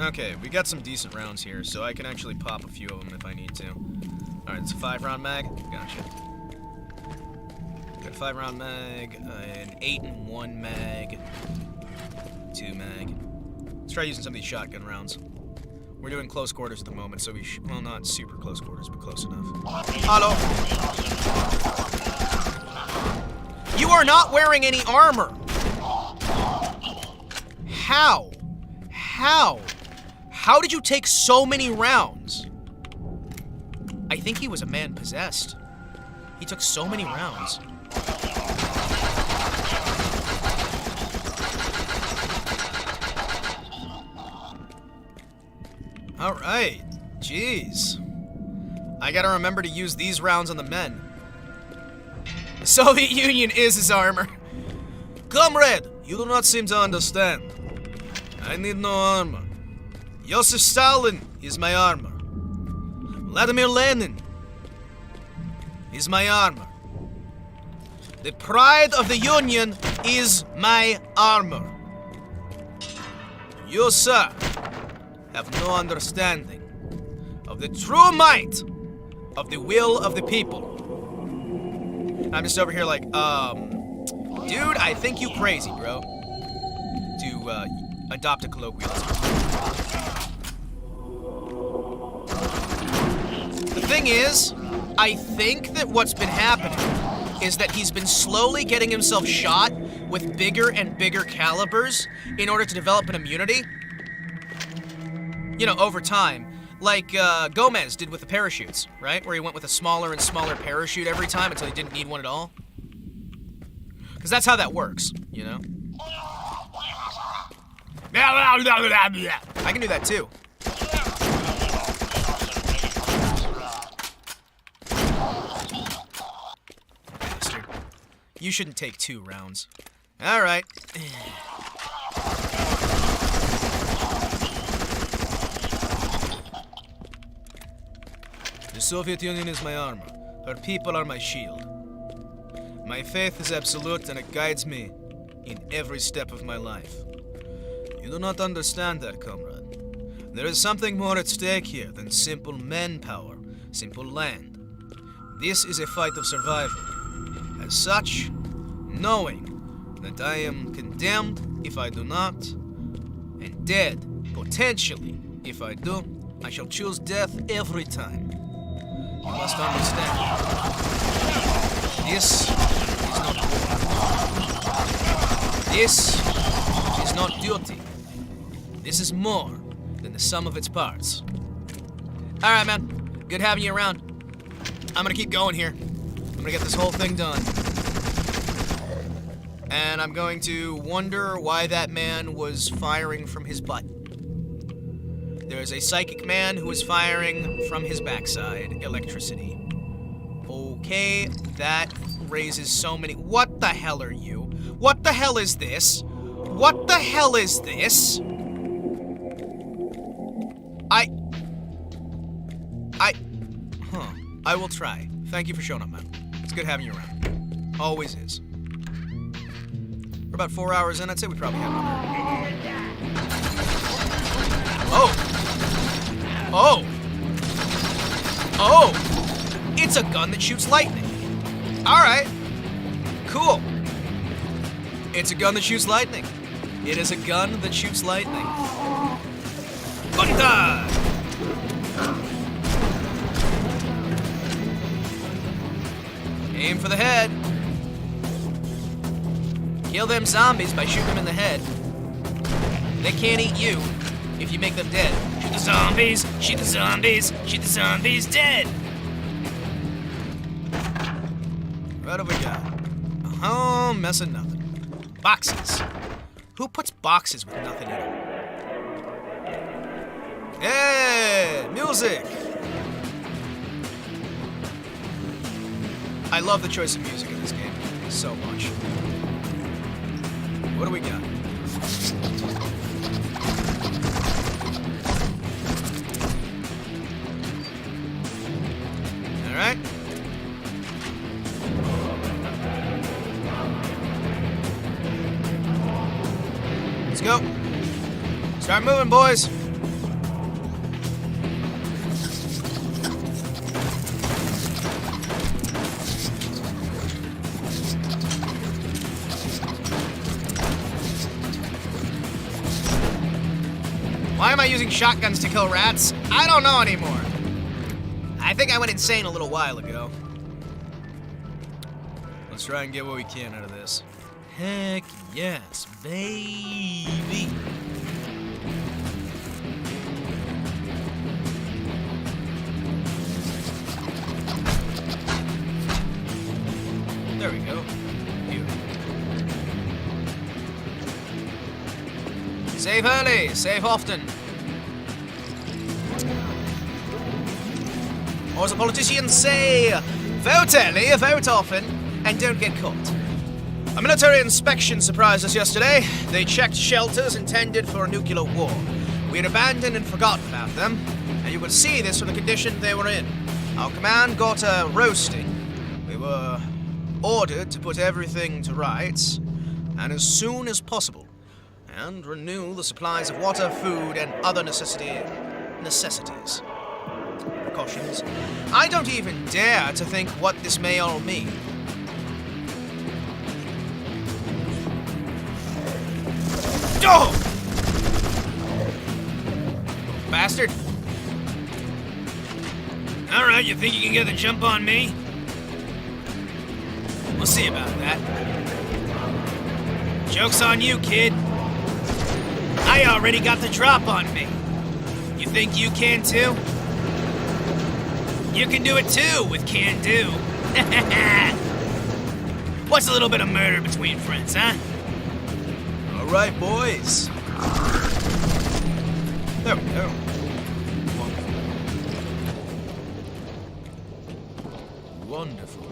Okay, we got some decent rounds here, so I can actually pop a few of them if I need to. Alright, it's a 5-round mag. Gotcha. Got a 5-round mag, an 8-in-1 mag, 2 mag. Let's try using some of these shotgun rounds. We're doing close quarters at the moment, so well, not super close quarters, but close enough. Hello. You are not wearing any armor! How? How? How did you take so many rounds? I think he was a man possessed. He took so many rounds. Alright. Jeez. I gotta remember to use these rounds on the men. The Soviet Union is his armor. Comrade, you do not seem to understand. I need no armor. Joseph Stalin is my armor. Vladimir Lenin is my armor. The pride of the Union is my armor. You, sir, have no understanding of the true might of the will of the people. I'm just over here like, dude, I think you crazy, bro. To, adopt a colloquialism. The thing is, I think that what's been happening is that he's been slowly getting himself shot with bigger and bigger calibers in order to develop an immunity. You know, over time. Like Gomez did with the parachutes, right? Where he went with a smaller and smaller parachute every time until he didn't need one at all. Because that's how that works, you know? I can do that too. Bastard. You shouldn't take 2 rounds. Alright. The Soviet Union is my armor. Her people are my shield. My faith is absolute and it guides me in every step of my life. You do not understand that, comrade. There is something more at stake here than simple manpower, simple land. This is a fight of survival. As such, knowing that I am condemned if I do not, and dead, potentially, if I do, I shall choose death every time. You must understand. This is not war. This is not duty. This is more than the sum of its parts. Alright, man. Good having you around. I'm gonna keep going here. I'm gonna get this whole thing done. And I'm going to wonder why that man was firing from his butt. There is a psychic man who is firing from his backside. Electricity. Okay, that raises so many... What the hell are you? What the hell is this? What the hell is this? I will try. Thank you for showing up, man. It's good having you around. Always is. We're about 4 hours in. I'd say we probably have another. Oh! Oh! Oh! It's a gun that shoots lightning. Alright. Cool. It's a gun that shoots lightning. It is a gun that shoots lightning. Banda! Aim for the head. Kill them zombies by shooting them in the head. They can't eat you if you make them dead. Shoot the zombies, shoot the zombies, shoot the zombies dead. What have we got? Oh, mess of nothing. Boxes. Who puts boxes with nothing in them? Hey, music! I love the choice of music in this game so much. What do we got? Alright. Let's go. Start moving, boys. Why am I using shotguns to kill rats? I don't know anymore. I think I went insane a little while ago. Let's try and get what we can out of this. Heck yes, baby. There we go. Beautiful. Save early, save often. Or as the politicians say, vote early, vote often, and don't get caught. A military inspection surprised us yesterday. They checked shelters intended for a nuclear war. We had abandoned and forgotten about them, and you could see this from the condition they were in. Our command got a roasting. We were ordered to put everything to rights, and as soon as possible, and renew the supplies of water, food, and other necessities. Precautions. I don't even dare to think what this may all mean. Oh! Bastard. Alright, you think you can get the jump on me? We'll see about that. Joke's on you, kid. I already got the drop on me. You think you can too? You can do it too with can do. What's a little bit of murder between friends, huh? Alright, boys. There we go. Wonderful.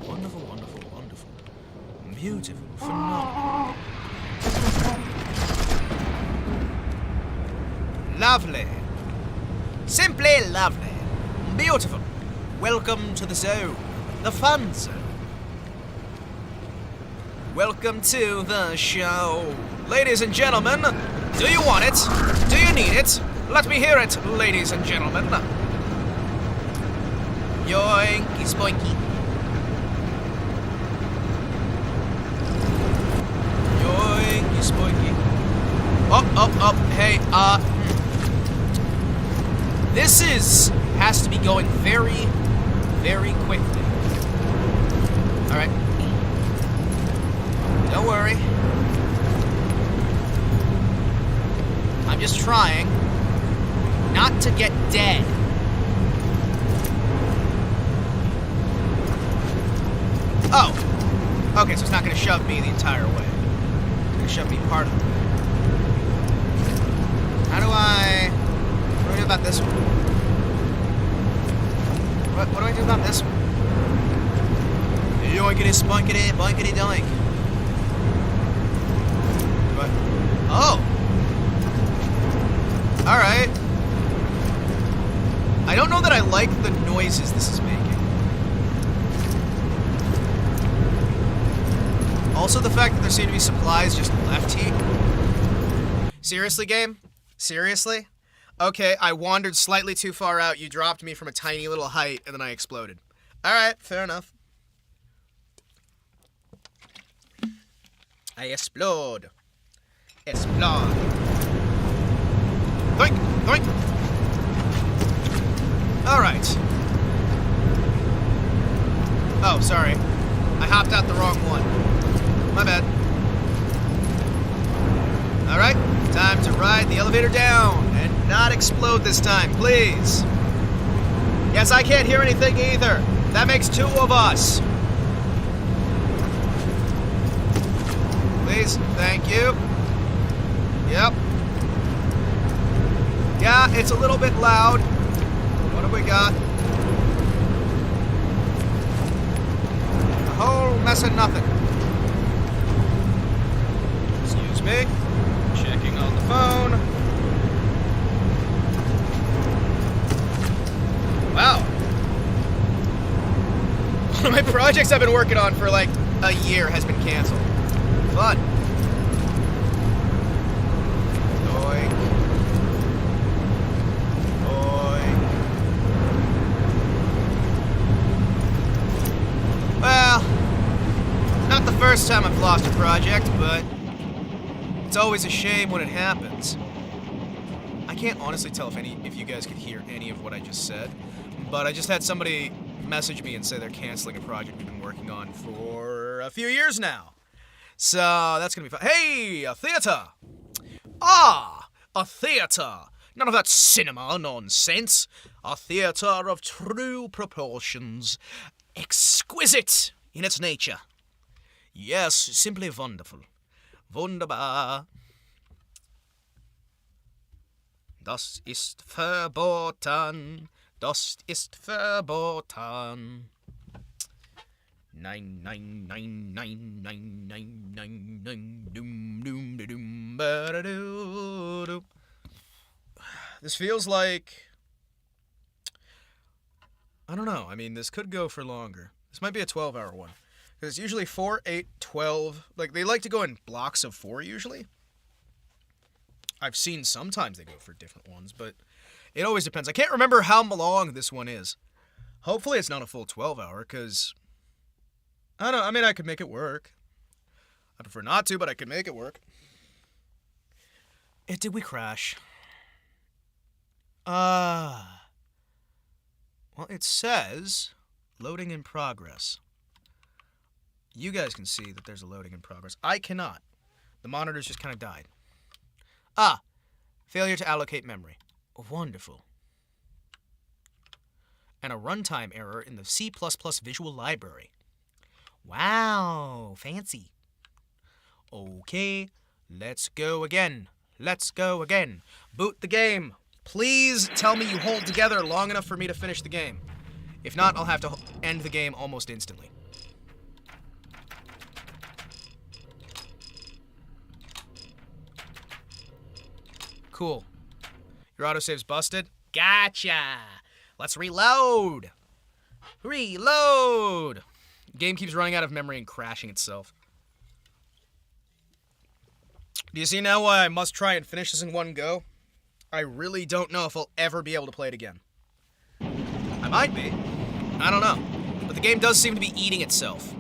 Wonderful, wonderful, wonderful. Beautiful, phenomenal. Lovely. Simply lovely. Beautiful. Welcome to the zone. The fun zone. Welcome to the show. Ladies and gentlemen, do you want it? Do you need it? Let me hear it, ladies and gentlemen. Yoinky spoinky. Yoinky spoinky. Up, hey, this has to be going very, very quickly. Alright. Don't worry. I'm just trying not to get dead. Oh. Okay, so it's not going to shove me the entire way. It's going to shove me part of the way. How do I do about this one? What do I do about this one? Yoinkity spunkity bunkity doink. What? Oh! Alright. I don't know that I like the noises this is making. Also the fact that there seem to be supplies just left here. Seriously, game? Seriously? Okay, I wandered slightly too far out, you dropped me from a tiny little height, and then I exploded. Alright, fair enough. I explode. Explode. Doink, doink. Alright. Oh, sorry. I hopped out the wrong one. My bad. Alright, time to ride the elevator down and not explode this time, please. Yes, I can't hear anything either. That makes two of us. Please, thank you. Yep. Yeah, it's a little bit loud. What have we got? A whole mess of nothing. Excuse me. Checking on the phone. Wow. One of my projects I've been working on for like a year has been canceled. Fun. Oink. Oink. Well, not the first time I've lost a project, but it's always a shame when it happens. I can't honestly tell if you guys could hear any of what I just said, but I just had somebody message me and say they're canceling a project we've been working on for a few years now. So that's gonna be fun. Hey, a theater! Ah, a theater! None of that cinema nonsense. A theater of true proportions. Exquisite in its nature. Yes, simply wonderful. Wunderbar. Das ist verboten. Das ist verboten. Nein, nein, nein, nein, nein, nein, nein, nein, doom, doom, doom, ba-da-doo-doo. This feels like... I don't know. I mean, this could go for longer. This might be a 12-hour one. Because it's usually 4, 8, 12. Like, they like to go in blocks of 4, usually. I've seen sometimes they go for different ones, but it always depends. I can't remember how long this one is. Hopefully it's not a full 12-hour, because... I don't know. I mean, I could make it work. I prefer not to, but I could make it work. Did we crash? Well, it says loading in progress. You guys can see that there's a loading in progress. I cannot. The monitors just kind of died. Failure to allocate memory. Wonderful. And a runtime error in the C++ visual library. Wow, fancy. Okay, let's go again. Let's go again. Boot the game. Please tell me you hold together long enough for me to finish the game. If not, I'll have to end the game almost instantly. Cool. Your autosave's busted? Gotcha! Let's reload! Reload! Game keeps running out of memory and crashing itself. Do you see now why I must try and finish this in one go? I really don't know if I'll ever be able to play it again. I might be. I don't know. But the game does seem to be eating itself.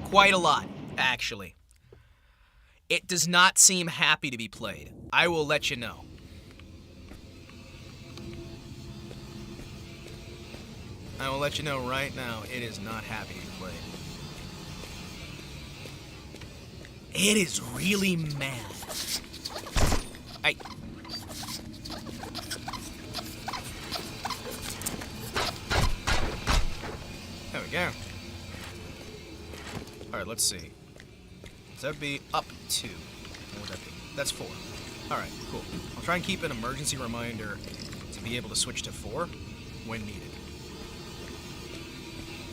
Quite a lot, actually. It does not seem happy to be played. I will let you know. I will let you know right now, it is not happy to be played. It is really mad. There we go. Alright, let's see. So that would be up 2. What would that be? That's 4. Alright, cool. I'll try and keep an emergency reminder to be able to switch to 4 when needed.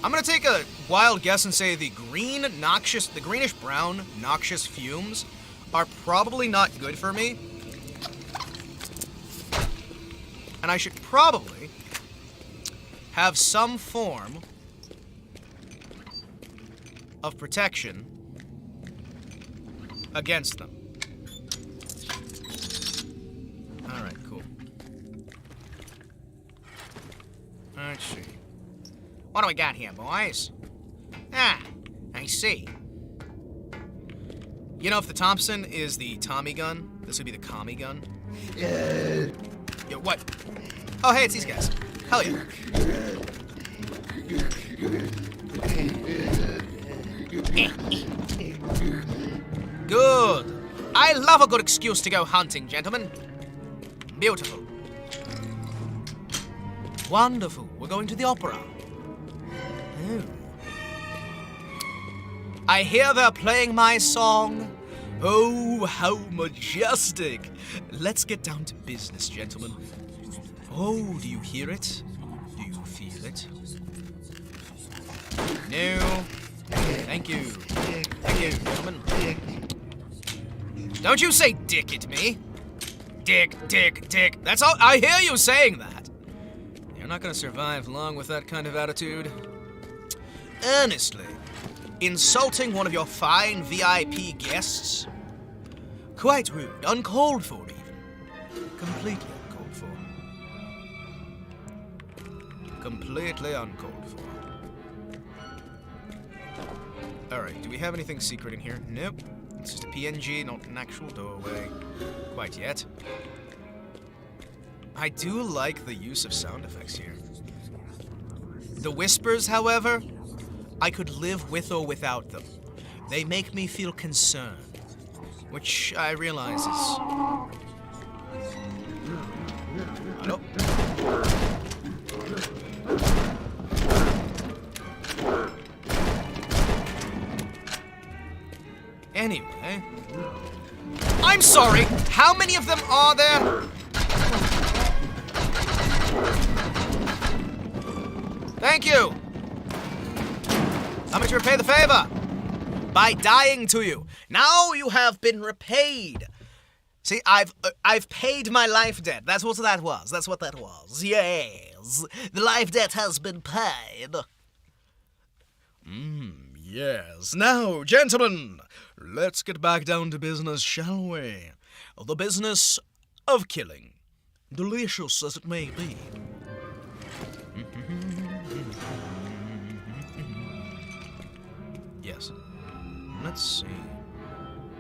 I'm gonna take a wild guess and say the greenish-brown noxious fumes are probably not good for me. And I should probably have some form of protection against them. Alright, cool. Let's see. What do we got here, boys? Ah, I see. You know, if the Thompson is the Tommy gun, this would be the Commie gun. Yo, what? Oh, hey, it's these guys. Hell yeah. Good. I love a good excuse to go hunting, gentlemen. Beautiful. Wonderful. We're going to the opera. Oh. I hear they're playing my song, Oh, how majestic! Let's get down to business, gentlemen. Oh, do you hear it? Do you feel it? No. Thank you. Thank you, gentlemen. Don't you say dick at me. Dick, dick, dick. That's all. I hear you saying that. You're not gonna survive long with that kind of attitude. Earnestly. Insulting one of your fine VIP guests? Quite rude, uncalled for even. Completely uncalled for. Completely uncalled for. Alright, do we have anything secret in here? Nope. It's just a PNG, not an actual doorway. Quite yet. I do like the use of sound effects here. The whispers, however, I could live with or without them. They make me feel concerned, which I realize is... Hello? Anyway... I'm sorry! How many of them are there? Thank you! How much to repay the favor? By dying to you. Now you have been repaid. See, I've paid my life debt. That's what that was. That's what that was. Yes. The life debt has been paid. Yes. Now, gentlemen, let's get back down to business, shall we? The business of killing. Delicious as it may be. Yes. Let's see.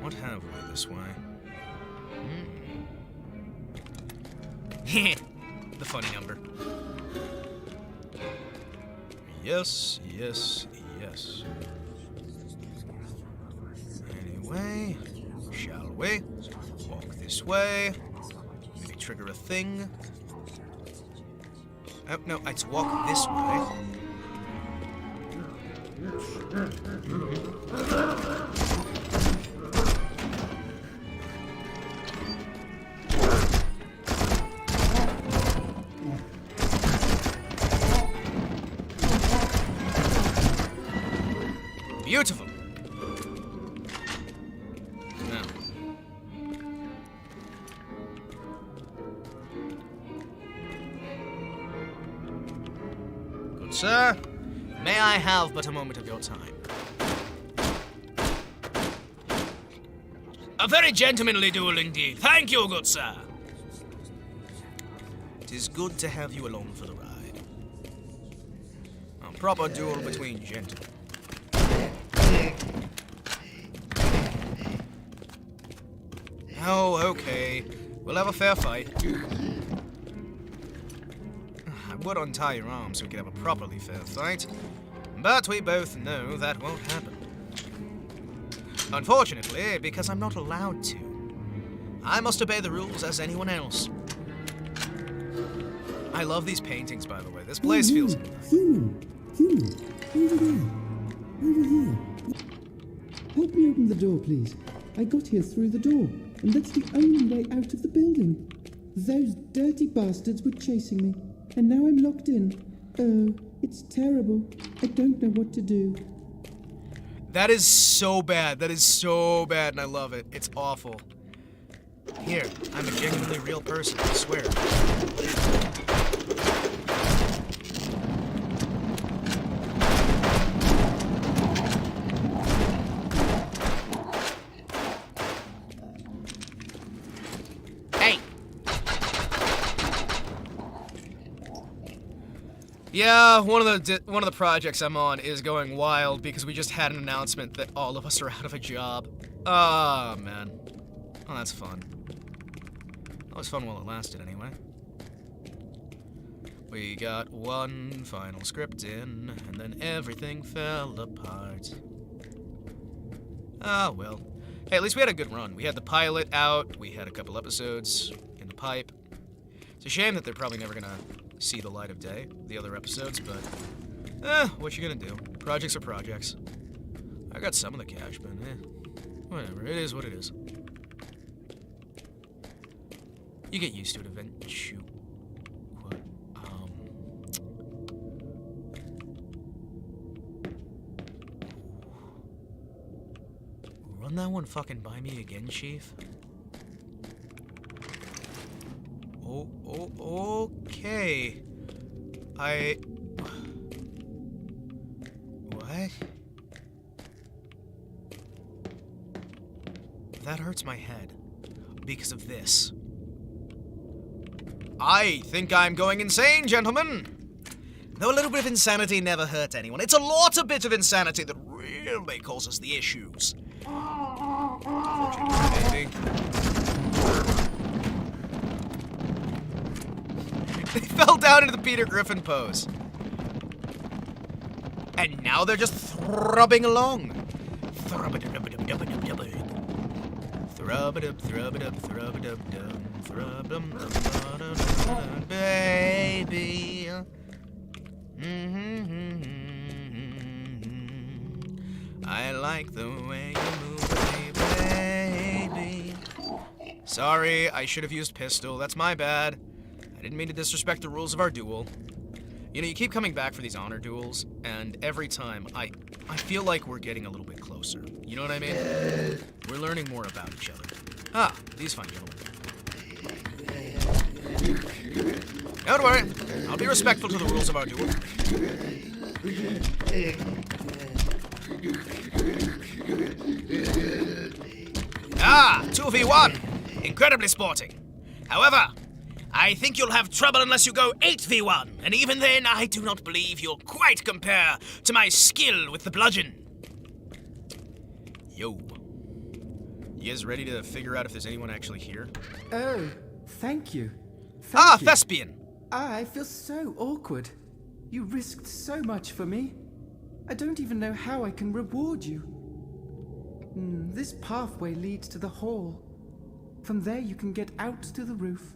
What have we this way? The funny number. Yes, yes, yes. Anyway, shall we? Walk this way. Maybe trigger a thing. Oh, no, it's walk this way. Beautiful. Now. Good sir. May I have but a moment of your time? A very gentlemanly duel indeed. Thank you, good sir. It is good to have you along for the ride. A proper duel between gentlemen. Oh, okay. We'll have a fair fight. I would untie your arms so we could have a properly fair fight, but we both know that won't happen. Unfortunately, because I'm not allowed to. I must obey the rules as anyone else. I love these paintings, by the way. This place feels nice. Human, over there, over here. Help me open the door, please. I got here through the door, and that's the only way out of the building. Those dirty bastards were chasing me, and now I'm locked in. Oh, it's terrible. I don't know what to do. That is so bad. That is so bad, and I love it. It's awful. Here, I'm a genuinely real person, I swear. Yeah, one of the projects I'm on is going wild because we just had an announcement that all of us are out of a job. Ah, man. Oh, that's fun. That was fun while it lasted, anyway. We got one final script in, and then everything fell apart. Ah, well. Hey, at least we had a good run. We had the pilot out, we had a couple episodes in the pipe. It's a shame that they're probably never gonna see the light of day, the other episodes, but what you gonna do? Projects are projects. I got some of the cash, but Whatever, it is what it is. You get used to it eventually. What? Run that one fucking by me again, Chief? Oh, okay. What? That hurts my head. Because of this. I think I'm going insane, gentlemen! Though a little bit of insanity never hurt anyone. It's a lot of bit of insanity that really causes the issues. Maybe. They fell down into the Peter Griffin pose. And now they're just thrubbing along. Baby. I like the way you move, baby. Sorry, I should have used pistol. That's my bad. I didn't mean to disrespect the rules of our duel. You know, you keep coming back for these honor duels, and every time, I feel like we're getting a little bit closer. You know what I mean? We're learning more about each other. Ah, these fine gentlemen. Don't worry, I'll be respectful to the rules of our duel. Ah, 2v1. Incredibly sporting. However, I think you'll have trouble unless you go 8v1, and even then, I do not believe you'll quite compare to my skill with the bludgeon. Yo. You guys ready to figure out if there's anyone actually here? Oh, thank you. Thank you. Thespian! I feel so awkward. You risked so much for me. I don't even know how I can reward you. This pathway leads to the hall. From there you can get out to the roof.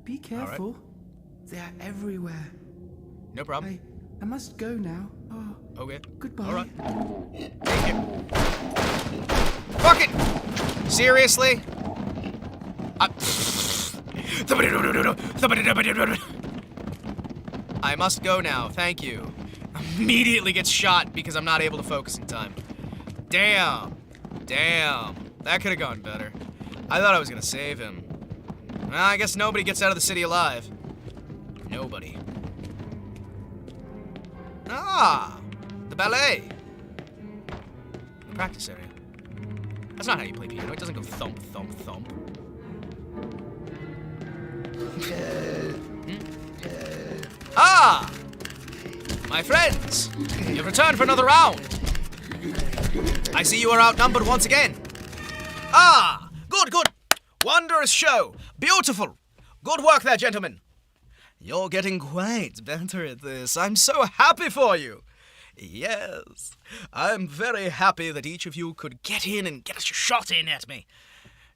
Be careful. Right. They are everywhere. No problem. I must go now. Oh. Okay. Goodbye. All right. Thank you. Fuck it! Seriously? I must go now. Thank you. Immediately gets shot because I'm not able to focus in time. Damn. That could have gone better. I thought I was gonna save him. Well, I guess nobody gets out of the city alive. Nobody. Ah, the ballet. The practice area. That's not how you play piano. It doesn't go thump, thump, thump. Ah! My friends! You've returned for another round. I see you are outnumbered once again. Ah! Good. Wondrous show. Beautiful. Good work there, gentlemen. You're getting quite better at this. I'm so happy for you. Yes. I'm very happy that each of you could get in and get a shot in at me.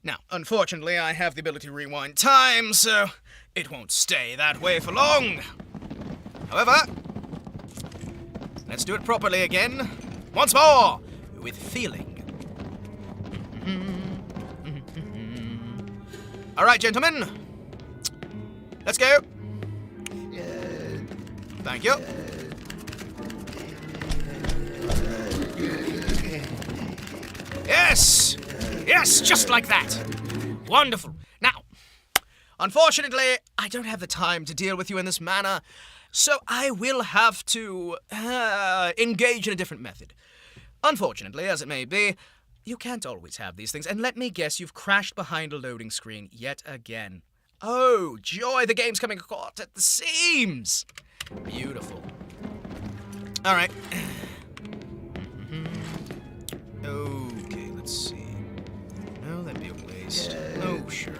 Now, unfortunately, I have the ability to rewind time, so it won't stay that way for long. However, let's do it properly again. Once more, with feeling. All right, gentlemen. Let's go. Thank you. Yes, just like that. Wonderful. Now, unfortunately, I don't have the time to deal with you in this manner, so I will have to engage in a different method. Unfortunately, as it may be, you can't always have these things, and let me guess, you've crashed behind a loading screen yet again. Oh, joy, the game's coming apart at the seams. Beautiful. All right. Okay, let's see. No, that'd be a waste. Oh, sure.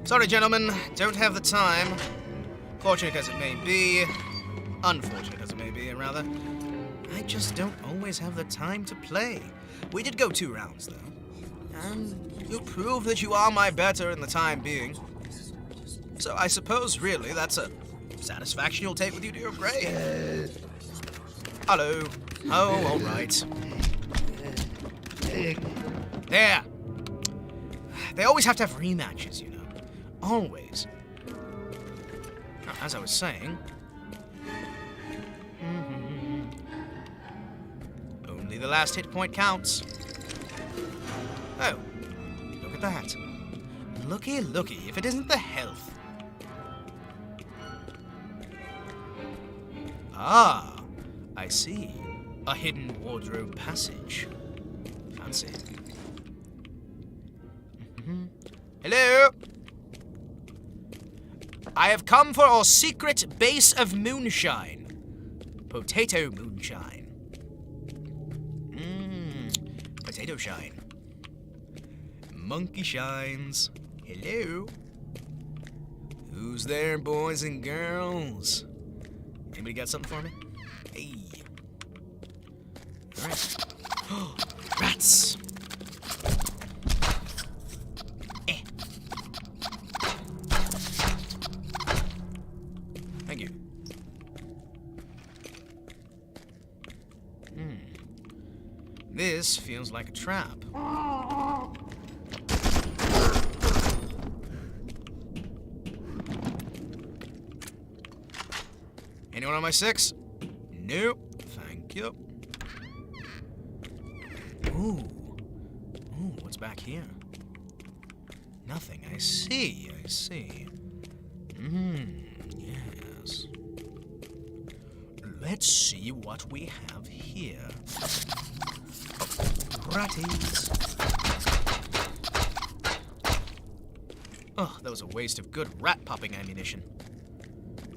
Sorry, gentlemen. Don't have the time. Fortunate as it may be. Unfortunate as it may be, rather. I just don't always have the time to play. We did go 2 rounds, though. And you proved that you are my better in the time being. So I suppose, really, that's a satisfaction you'll take with you to your grave. Hello. Oh, all right. There. They always have to have rematches, you know. Always. Now, as I was saying... Only the last hit point counts. Oh, look at that. Looky, looky, if it isn't the health. Ah, I see. A hidden wardrobe passage. Fancy. Hello? I have come for our secret base of moonshine. Potato moonshine. Potato shine. Monkey shines. Hello? Who's there, boys and girls? Anybody got something for me? Hey. Alright. Rats! Eh. Thank you. This feels like a trap. Anyone on my 6? Nope. Thank you. Ooh. Ooh, what's back here? Nothing. I see. I see. Yes. Let's see what we have here. Ratties. Oh, that was a waste of good rat-popping ammunition.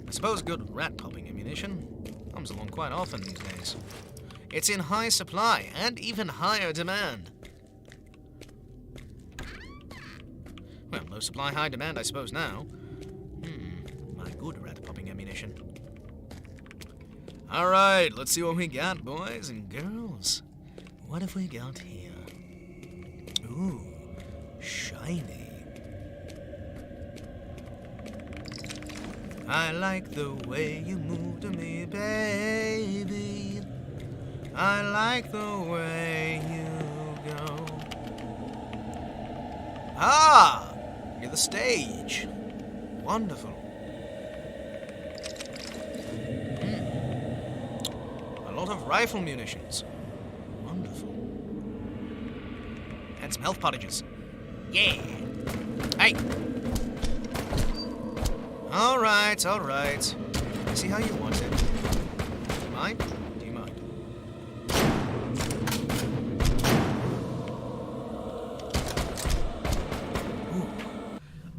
I suppose good rat-popping ammunition comes along quite often these days. It's in high supply and even higher demand. Well, low supply, high demand, I suppose now. My good rat-popping ammunition. Alright, let's see what we got, boys and girls. What have we got here? Ooh, shiny. I like the way you move to me, baby. I like the way you go. Ah, near the stage. Wonderful. A lot of rifle munitions. Wonderful. And some health pottages. Yeah. Hey. All right, all right. I see how you want it. Do you mind? Do you mind? Ooh.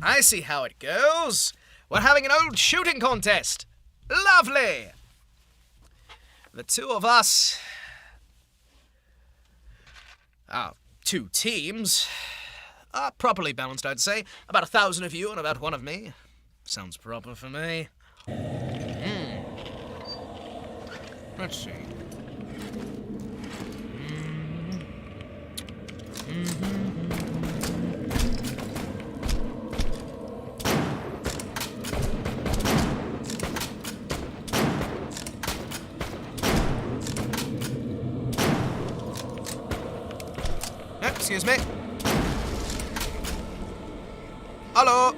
I see how it goes. We're having an old shooting contest. Lovely. The two of us... Our two teams are properly balanced, I'd say. About 1,000 of you and about 1 of me. Sounds proper for me. Let's see. Excuse me. Hello.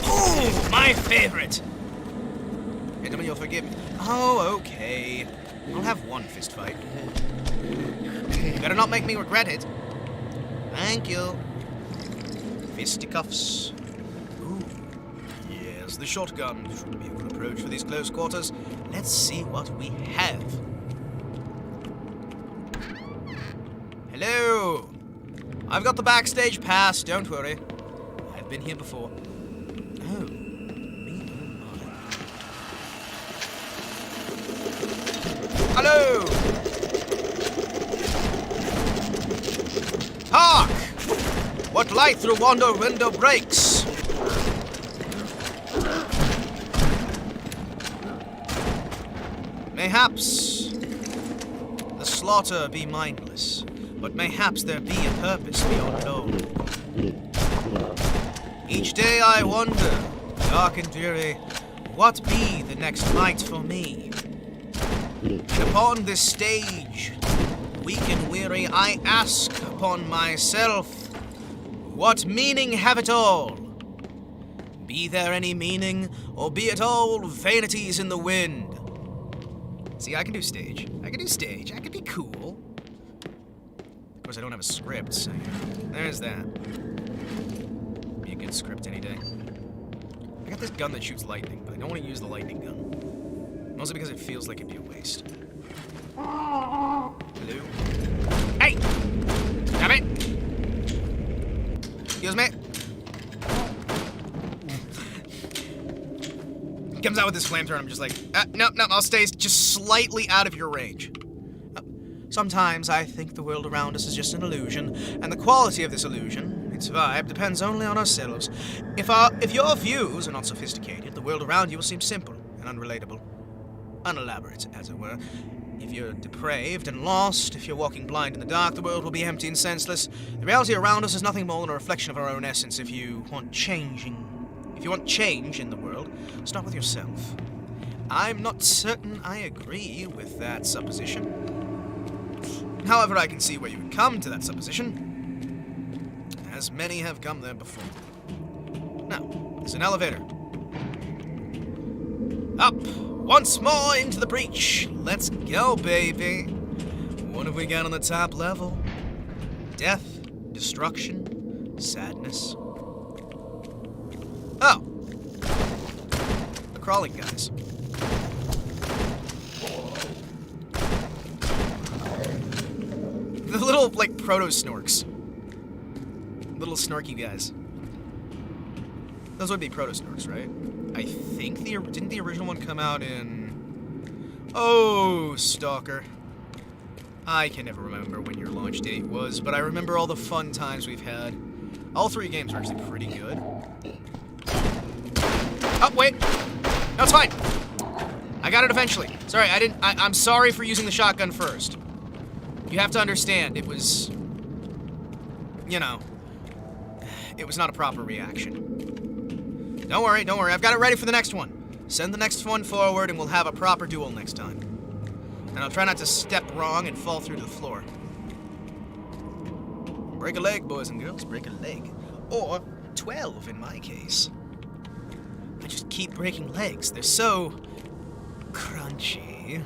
Ooh, my favorite. Gentlemen, you'll forgive me. Oh, okay. I'll have one fist fight. Better not make me regret it. Thank you. Fisticuffs. Ooh. Yes, the shotgun should be a good approach for these close quarters. Let's see what we have. Hello. I've got the backstage pass, don't worry. I've been here before. Oh, me oh my. Hello! Hark! What light through wander window breaks? Mayhaps the slaughter be mindless, but mayhaps there be a purpose beyond all. Each day I wonder, dark and dreary, what be the next night for me? And upon this stage, weak and weary, I ask upon myself, what meaning have it all? Be there any meaning, or be it all vanities in the wind? See, I can do stage. I can be cool. Of course, I don't have a script, so there's that. Be a good script any day. I got this gun that shoots lightning, but I don't want to use the lightning gun. Mostly because it feels like it'd be a waste. Hello? Hey! Stop it! Excuse me? Comes out with this flamethrower and I'm just like, no, I'll stay just slightly out of your range. Sometimes I think the world around us is just an illusion, and the quality of this illusion, its vibe, depends only on ourselves. If your views are not sophisticated, the world around you will seem simple and unrelatable. Unelaborate, as it were. If you're depraved and lost, if you're walking blind in the dark, the world will be empty and senseless. The reality around us is nothing more than a reflection of our own essence. If you want change in the world, start with yourself. I'm not certain I agree with that supposition. However, I can see where you would come to that supposition, as many have come there before. Now, there's an elevator. Up, once more into the breach. Let's go, baby. What have we got on the top level? Death, destruction, sadness. Oh, the crawling guys. The little, like, proto-snorks. Little snorky guys. Those would be proto-snorks, right? I think didn't the original one come out in... Oh, Stalker. I can never remember when your launch date was, but I remember all the fun times we've had. All three games are actually pretty good. Oh, wait! No, it's fine! I got it eventually. Sorry, I'm sorry for using the shotgun first. You have to understand, it was... You know... It was not a proper reaction. Don't worry, I've got it ready for the next one. Send the next one forward and we'll have a proper duel next time. And I'll try not to step wrong and fall through to the floor. Break a leg, boys and girls, break a leg. Or 12 in my case. I just keep breaking legs. They're so... crunchy.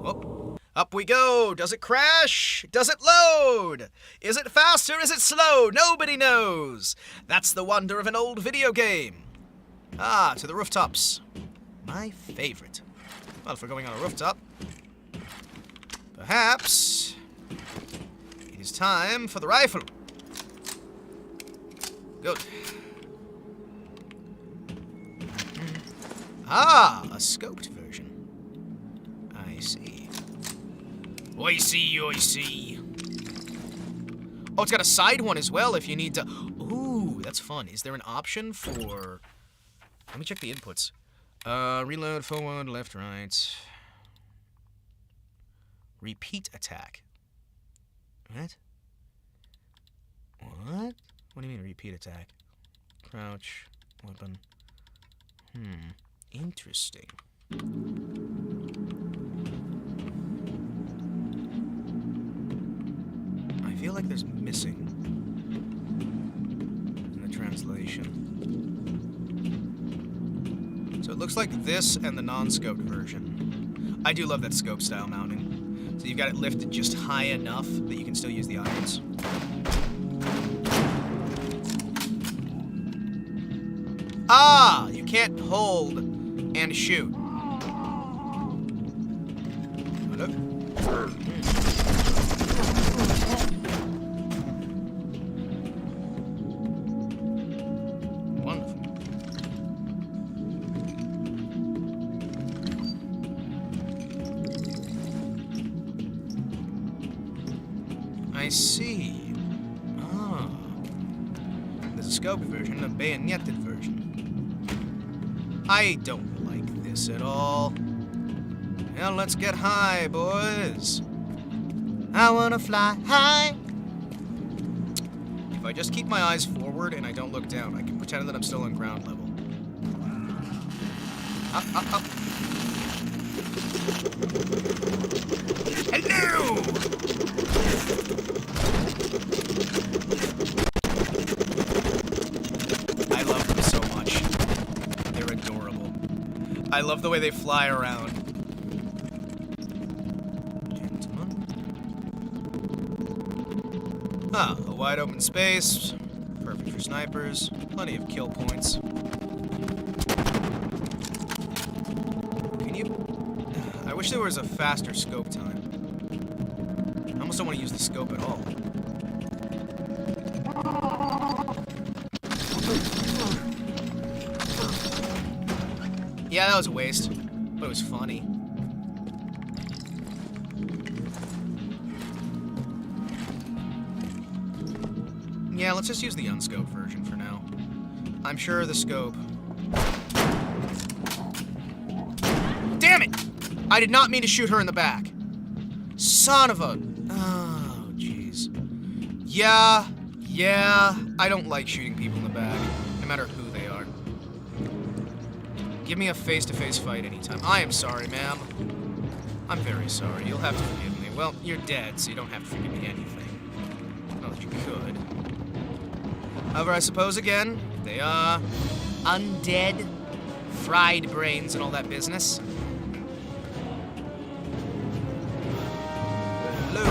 Whoop. Up we go! Does it crash? Does it load? Is it fast or is it slow? Nobody knows! That's the wonder of an old video game. Ah, to the rooftops. My favorite. Well, if we're going on a rooftop, perhaps it is time for the rifle. Good. Ah, a scoped version. I see. I see. Oh, it's got a side one as well if you need to... Ooh, that's fun. Is there an option for... Let me check the inputs. Reload, forward, left, right. Repeat attack. What? What? What do you mean repeat attack? Crouch, weapon. Interesting. I feel like there's missing in the translation. So it looks like this and the non-scoped version. I do love that scope style mounting. So you've got it lifted just high enough that you can still use the irons. Ah! You can't hold and shoot. Hello? Wonderful. I see. Ah. There's a scoped version and a bayoneted version. I don't like this at all. Now let's get high, boys. I wanna fly high. If I just keep my eyes forward and I don't look down, I can pretend that I'm still on ground level. Up, up, up. Hello! I love them so much. They're adorable. I love the way they fly around. Gentlemen. Ah, a wide open space. Perfect for snipers. Plenty of kill points. Can you... I wish there was a faster scope time. I almost don't want to use the scope at all. Yeah, that was a waste, but it was funny. Yeah, let's just use the unscoped version for now. I'm sure the scope... Damn it! I did not mean to shoot her in the back. Son of a... Oh, jeez. Yeah, I don't like shooting people in the back, no matter who they are. Give me a face-to-face fight anytime. I am sorry, ma'am. I'm very sorry. You'll have to forgive me. Well, you're dead, so you don't have to forgive me anything. Not that you could. However, I suppose, again, they are undead, fried brains, and all that business. Hello.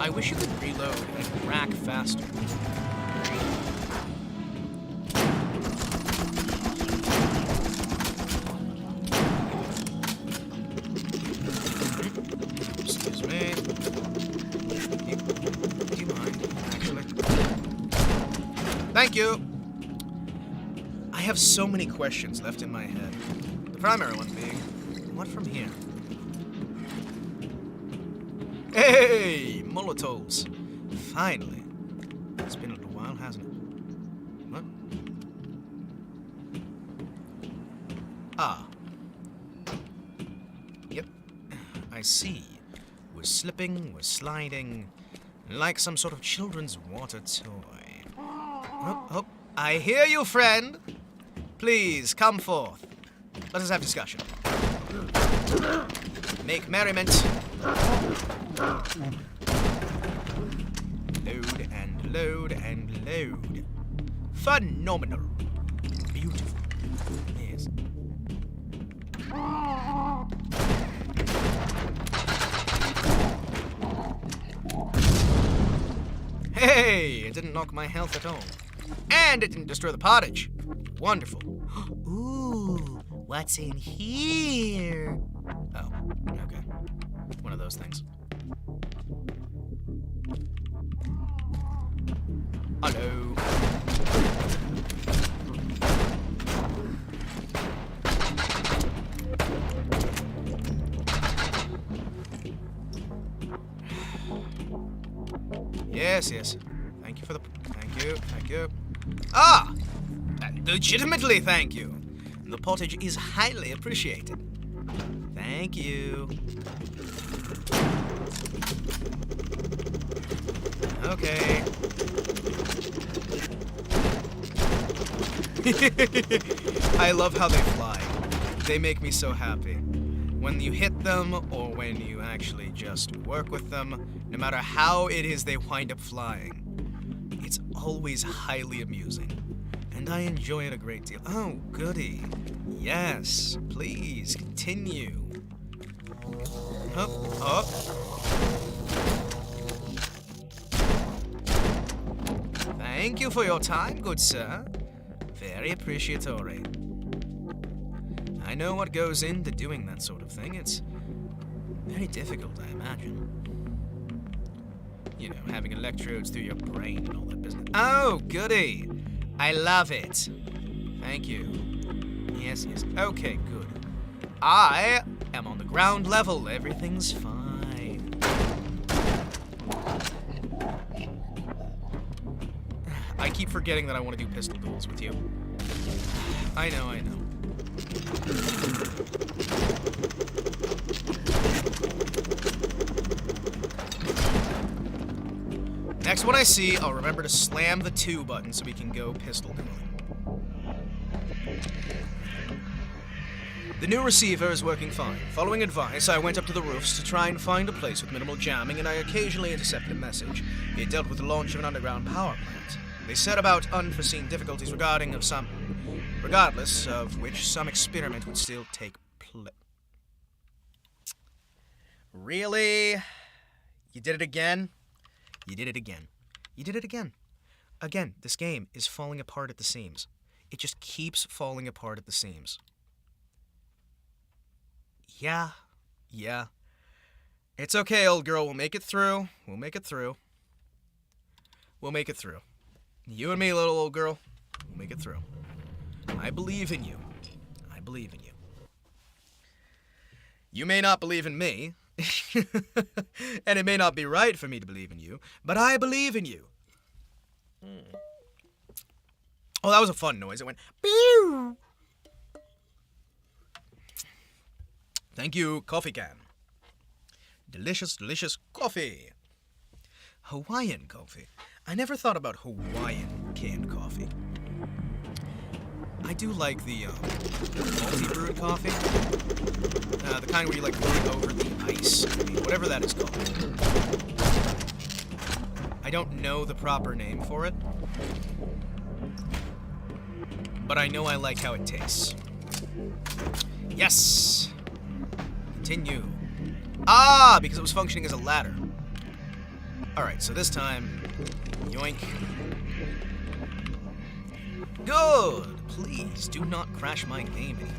I wish you could reload and rack faster. Excuse me. Do you mind, actually? Thank you! I have so many questions left in my head. The primary one being, what from here? Hey! Molotovs! Finally. It's been a little while, hasn't it? What? Ah. Yep. I see. We're slipping, we're sliding, like some sort of children's water toy. Oh, oh. I hear you, friend. Please, come forth. Let us have discussion. Make merriment. Load and load and load. Phenomenal. Beautiful. Yes. Hey, it didn't knock my health at all. And it didn't destroy the pottage. Wonderful. Ooh, what's in here? Oh, okay. One of those things. Hello. Yes. Thank you for the... Thank you. Ah! Legitimately thank you. The pottage is highly appreciated. Thank you. Okay. I love how they fly. They make me so happy. When you hit them, or when you actually just work with them, no matter how it is they wind up flying, it's always highly amusing. And I enjoy it a great deal. Oh, goody. Yes, please, continue. Up. Thank you for your time, good sir. Very appreciatory. I know what goes into doing that sort of thing. It's very difficult, I imagine. You know, having electrodes through your brain and all that business. Oh, goody. I love it. Thank you. Yes. Okay, good. I am on the ground level. Everything's fine. I keep forgetting that I want to do pistol duels with you. I know. Next one I see, I'll remember to slam the 2 button so we can go pistol dueling. The new receiver is working fine. Following advice, I went up to the roofs to try and find a place with minimal jamming, and I occasionally intercepted a message. It dealt with the launch of an underground power plant. They said about unforeseen difficulties regardless of which some experiment would still take place. Really? You did it again? You did it again. You did it again. Again, this game is falling apart at the seams. It just keeps falling apart at the seams. Yeah. It's okay, old girl. We'll make it through. We'll make it through. You and me, little old girl. We'll make it through. I believe in you. I believe in you. You may not believe in me. And it may not be right for me to believe in you, but I believe in you. Oh, that was a fun noise. It went... Pew! Thank you, coffee can. Delicious, delicious coffee. Hawaiian coffee. I never thought about Hawaiian canned coffee. I do like the multi-brewed coffee. The kind where you like pour it over the ice. Whatever that is called. I don't know the proper name for it. But I know I like how it tastes. Yes! Continue. Ah, because it was functioning as a ladder. Alright, so this time, yoink. Good! Please, do not crash my game anymore.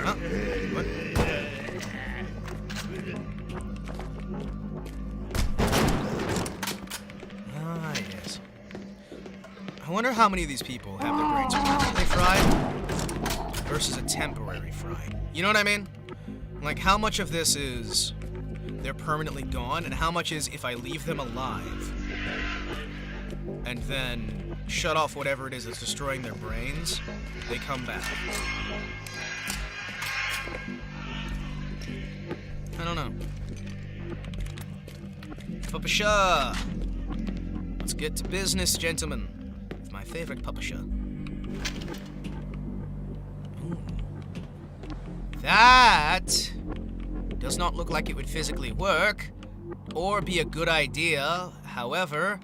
Huh? What? Ah, yes. I wonder how many of these people have their brains permanently fried versus a temporary fry. You know what I mean? Like, how much of this is they're permanently gone, and how much is if I leave them alive and then shut off whatever it is that's destroying their brains, they come back. I don't know. Papasha! Let's get to business, gentlemen. With my favorite papasha. That does not look like it would physically work or be a good idea. However,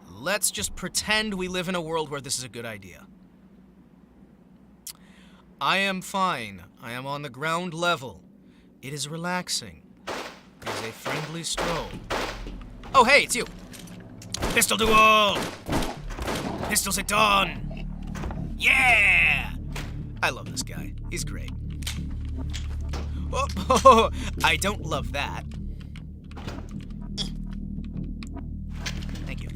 let's just pretend we live in a world where this is a good idea. I am fine. I am on the ground level. It is relaxing. It is a friendly stroll. Oh, hey, it's you. Pistol duel! Pistols at dawn! Yeah! I love this guy. He's great. Oh, I don't love that. Thank you.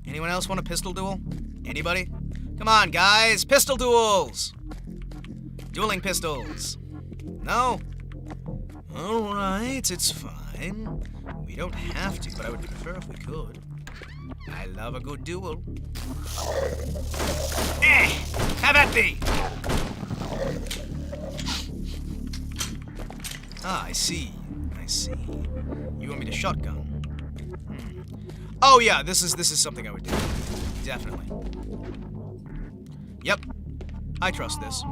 Anyone else want a pistol duel? Anybody? Come on, guys! Pistol duels! Dueling pistols. No? Alright, it's fine. We don't have to, but I would prefer if we could. I love a good duel. Have at thee! Ah, I see. You want me to shotgun? Oh yeah, this is something I would do. Definitely. Yep. I trust this.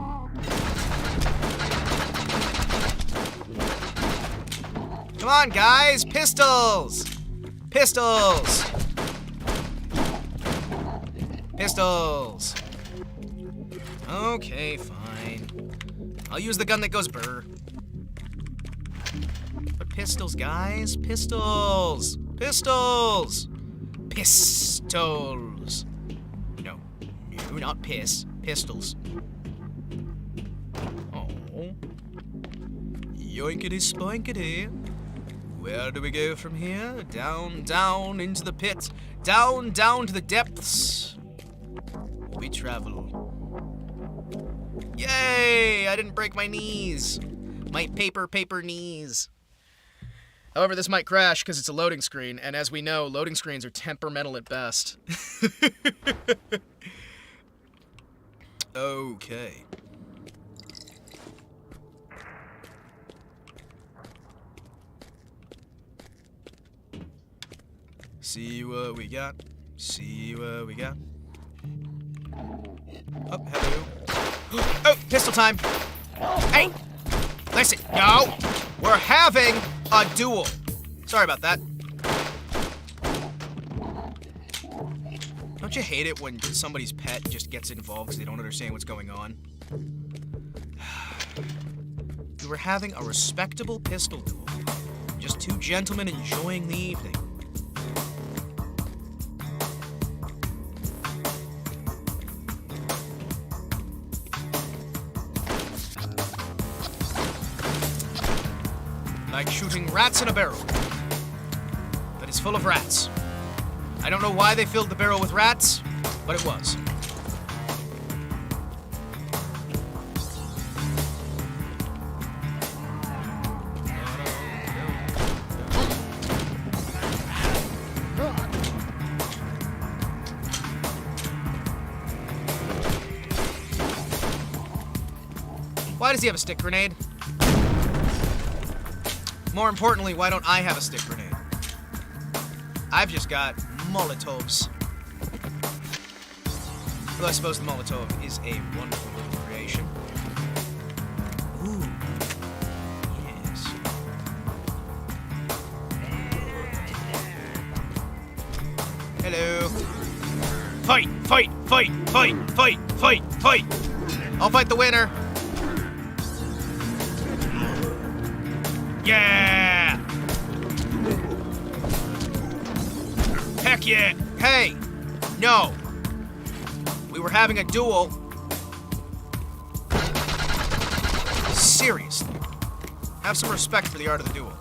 Come on, guys! Pistols! Pistols! Pistols! Okay, fine. I'll use the gun that goes brr. But pistols, guys. Pistols! Pistols! Pistols! No, not piss. Pistols. Oh. Yoinkity spoinkity. Where do we go from here? Down, down into the pit. Down, down to the depths. We travel. Yay! I didn't break my knees. My paper knees. However, this might crash because it's a loading screen, and as we know, loading screens are temperamental at best. Okay. See what we got. See what we got. Oh, hello. Oh, pistol time. Hey, listen, no. We're having a duel. Sorry about that. Don't you hate it when somebody's pet just gets involved because they don't understand what's going on? We were having a respectable pistol duel. Just two gentlemen enjoying the evening. Like shooting rats in a barrel that is full of rats. I don't know why they filled the barrel with rats, but it was. Why does he have a stick grenade? More importantly, why don't I have a stick grenade? I've just got Molotovs. Although I suppose the Molotov is a wonderful little creation. Ooh. Yes. Hello. Fight, fight, fight, fight, fight, fight, fight. I'll fight the winner. Yeah! Heck yeah! Hey! No! We were having a duel. Seriously. Have some respect for the art of the duel.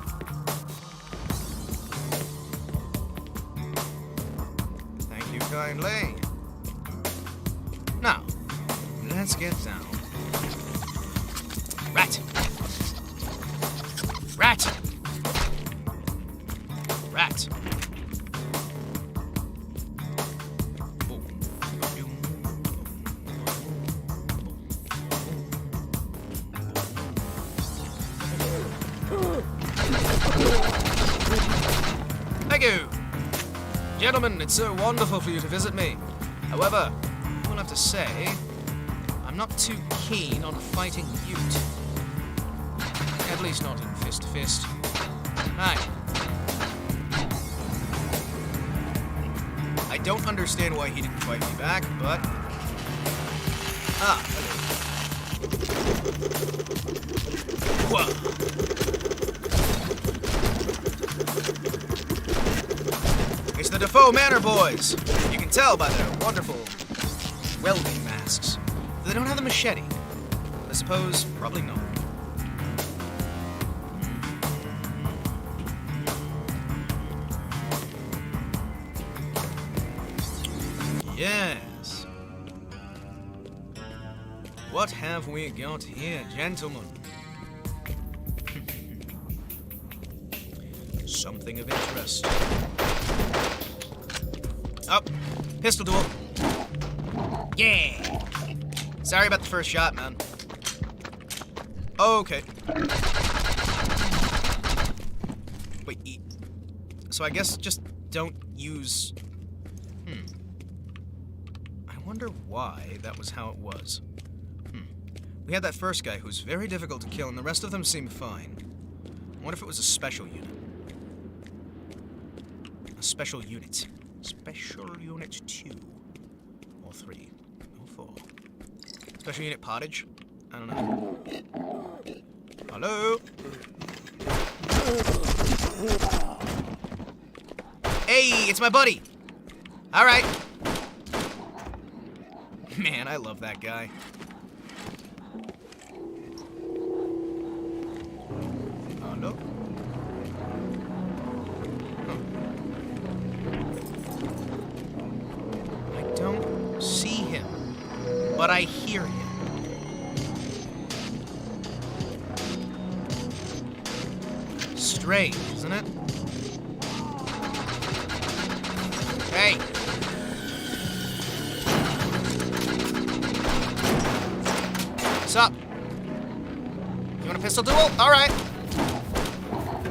Thank you kindly. Now, let's get down. Rat! Rat! Rat! Thank you! Gentlemen, it's so wonderful for you to visit me. However, I will have to say, I'm not too keen on fighting Ute. At least not in fist to fist. Hi. I don't understand why he didn't fight me back, but... Ah, hello. Whoa. It's the Defoe Manor boys. You can tell by their wonderful welding masks. They don't have the machete. I suppose probably not. Yes. What have we got here, gentlemen? Something of interest. Oh, pistol duel. Yeah. Sorry about the first shot, man. Okay. Wait, so I guess just don't use... I wonder why that was how it was. We had that first guy who's very difficult to kill, and the rest of them seemed fine. I wonder if it was a special unit. A special unit. Special Unit 2. Or 3. Or 4. Special Unit Pottage? I don't know. Hello? Hey, it's my buddy! Alright. Man, I love that guy. Hello? I don't see him, but I hear him. Strange, isn't it? Hey! What's up? You want a pistol duel? Alright.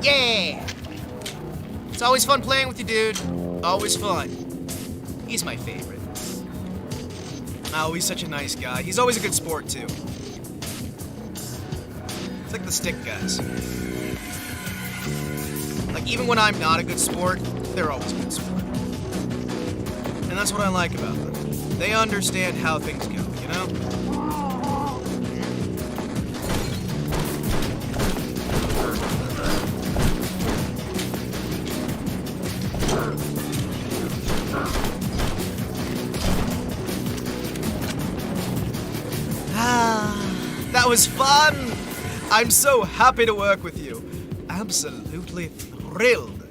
Yeah! It's always fun playing with you, dude. Always fun. He's my favorite. Oh, he's such a nice guy. He's always a good sport, too. It's like the stick guys. Like, even when I'm not a good sport, they're always a good sport. And that's what I like about them. They understand how things go, you know? That was fun! I'm so happy to work with you. Absolutely thrilled.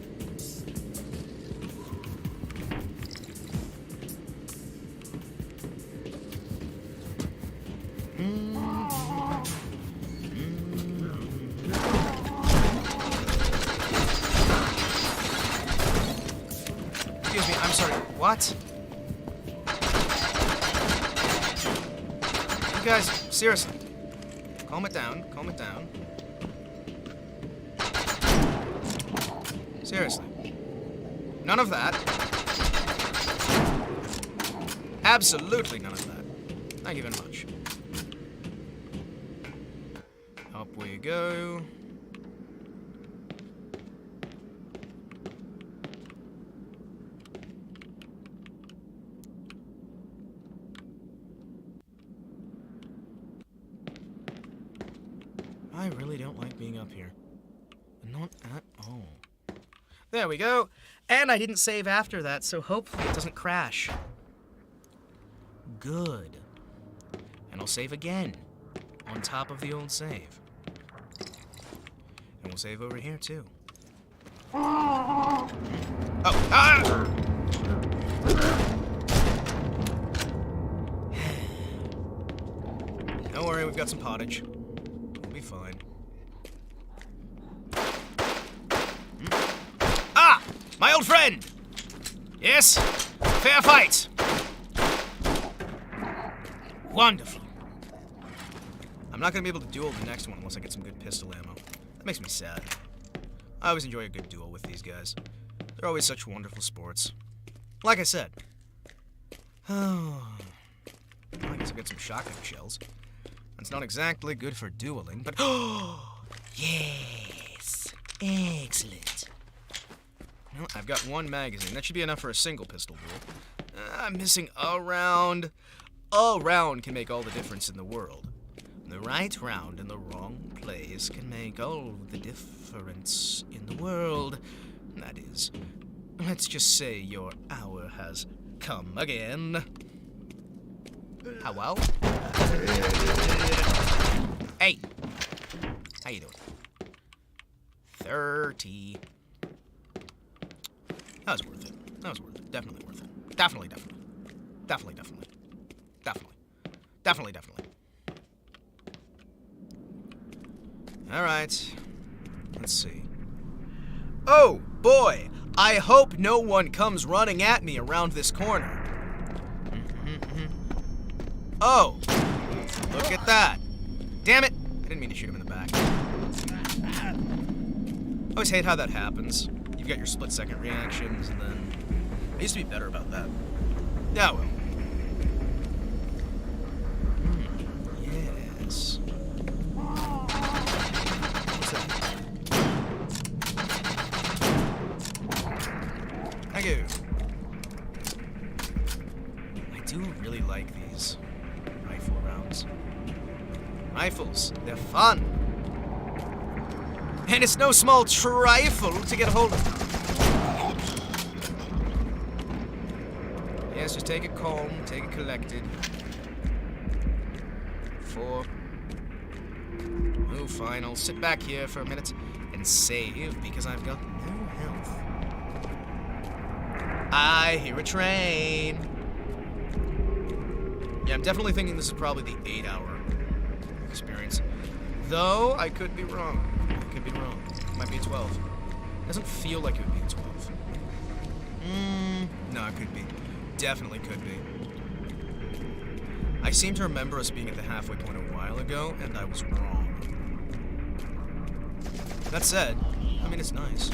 Excuse me, I'm sorry. What? You guys, seriously. Calm it down, calm it down. Seriously. None of that. Absolutely none of that. Thank you very much. Up we go. I really don't like being up here. Not at all. There we go. And I didn't save after that, so hopefully it doesn't crash. Good. And I'll save again. On top of the old save. And we'll save over here, too. Oh! Ah! Don't worry, we've got some pottage. We'll be fine. Ah! My old friend! Yes? Fair fight! Wonderful. I'm not gonna be able to duel the next one unless I get some good pistol ammo. That makes me sad. I always enjoy a good duel with these guys. They're always such wonderful sports. Like I said. Oh, I guess I'll get some shotgun shells. That's not exactly good for dueling, but oh, yes, excellent. Well, I've got one magazine. That should be enough for a single pistol duel. I'm missing a round. A round can make all the difference in the world. The right round in the wrong place can make all the difference in the world. That is, let's just say your hour has come again. Hello? Hey! How you doing? 30. That was worth it. That was worth it. Definitely worth it. Definitely, definitely. Definitely, definitely. Definitely. Definitely, definitely. Alright. Let's see. Oh, boy! I hope no one comes running at me around this corner. Oh! Look at that! Damn it! I didn't mean to shoot him in the back. I always hate how that happens. You've got your split-second reactions, and then... I used to be better about that. Yeah, well. Yes. What's that? Thank you. I do really like these rifle rounds. Rifles, they're fun. And it's no small trifle to get a hold of. Yes, just take it calm, take it collected. 4. Oh, fine, I'll sit back here for a minute and save because I've got no health. I hear a train. Yeah, I'm definitely thinking this is probably the 8-hour experience. Though, I could be wrong. I could be wrong. It might be a 12. It doesn't feel like it would be a 12. No, it could be. Definitely could be. I seem to remember us being at the halfway point a while ago, and I was wrong. That said, I mean, it's nice.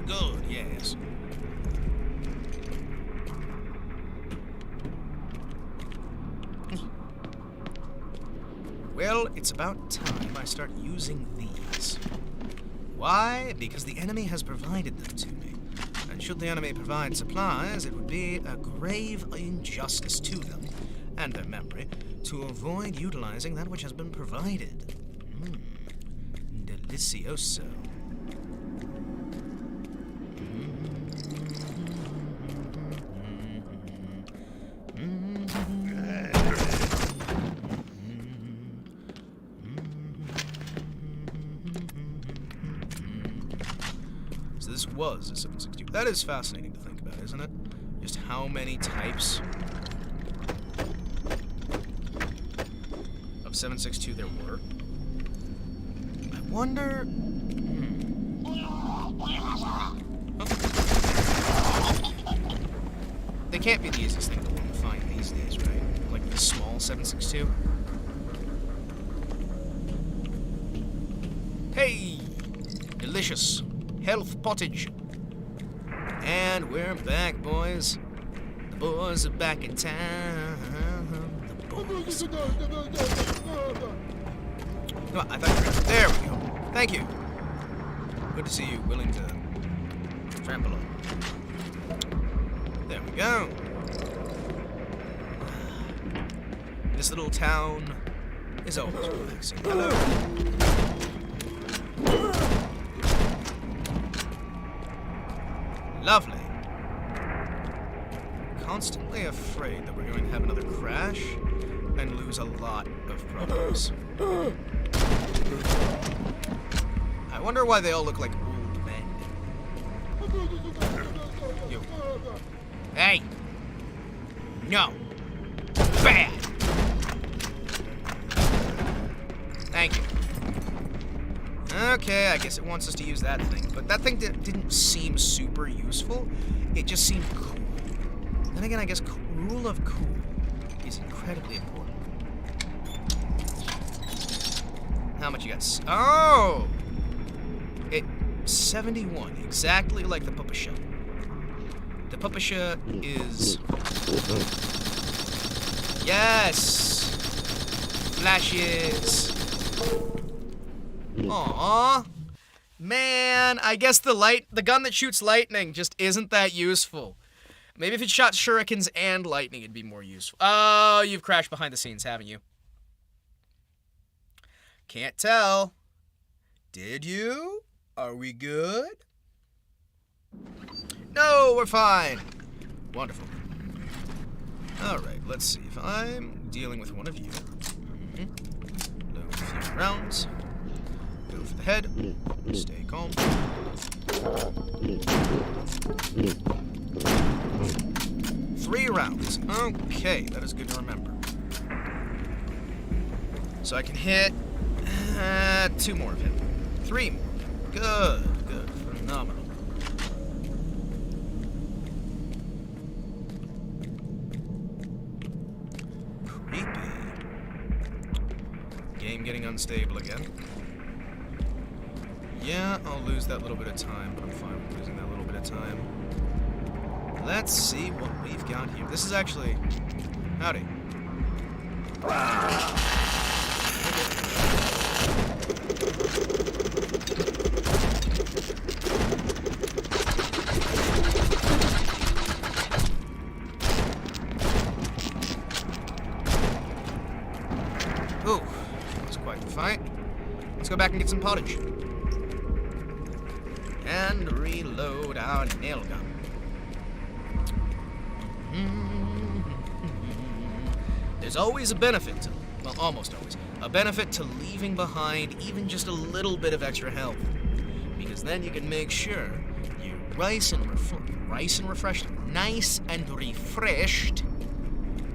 Good, yes. Well, it's about time I start using these. Why? Because the enemy has provided them to me. And should the enemy provide supplies, it would be a grave injustice to them and their memory to avoid utilizing that which has been provided. Delicioso. So this was a 762. That is fascinating to think about, isn't it? Just how many types of 762 there were. I wonder... They can't be the easiest thing to find these days, right? Like the small 762. Hey! Delicious. Health pottage. And we're back, boys. The boys are back in town. The boys. Oh, I thought you were... There we go. Thank you. Good to see you willing to trample on. There we go. This little town is always relaxing. Hello. Lovely. Constantly afraid that we're going to have another crash and lose a lot of progress. I wonder why they all look like old men. You. Hey! No! Bad! Thank you. Okay, I guess it wants us to use that thing, but that thing didn't seem super useful. It just seemed cool. Then again, I guess rule of cool is incredibly important. How much you got? Oh! 71, exactly like the Puppet. The Puppet is... Yes! Flashes! Aww. Man, I guess the gun that shoots lightning just isn't that useful. Maybe if it shot shurikens and lightning, it'd be more useful. Oh, you've crashed behind the scenes, haven't you? Can't tell. Did you? Are we good? No, we're fine. Wonderful. Alright, let's see if I'm dealing with one of you. Load a few rounds. Go for the head. Stay calm. 3 rounds. Okay, that is good to remember. So I can hit 2 more of him. 3 more. Good, good, phenomenal. Creepy. Game getting unstable again. Yeah, I'll lose that little bit of time, but I'm fine with losing that little bit of time. Let's see what we've got here. This is actually... Howdy. Ooh, that was quite the fight. Let's go back and get some pottage. And reload our nail gun. There's always a benefit to, well, almost always, a benefit to leaving behind even just a little bit of extra health. Because then you can make sure you're nice and refreshed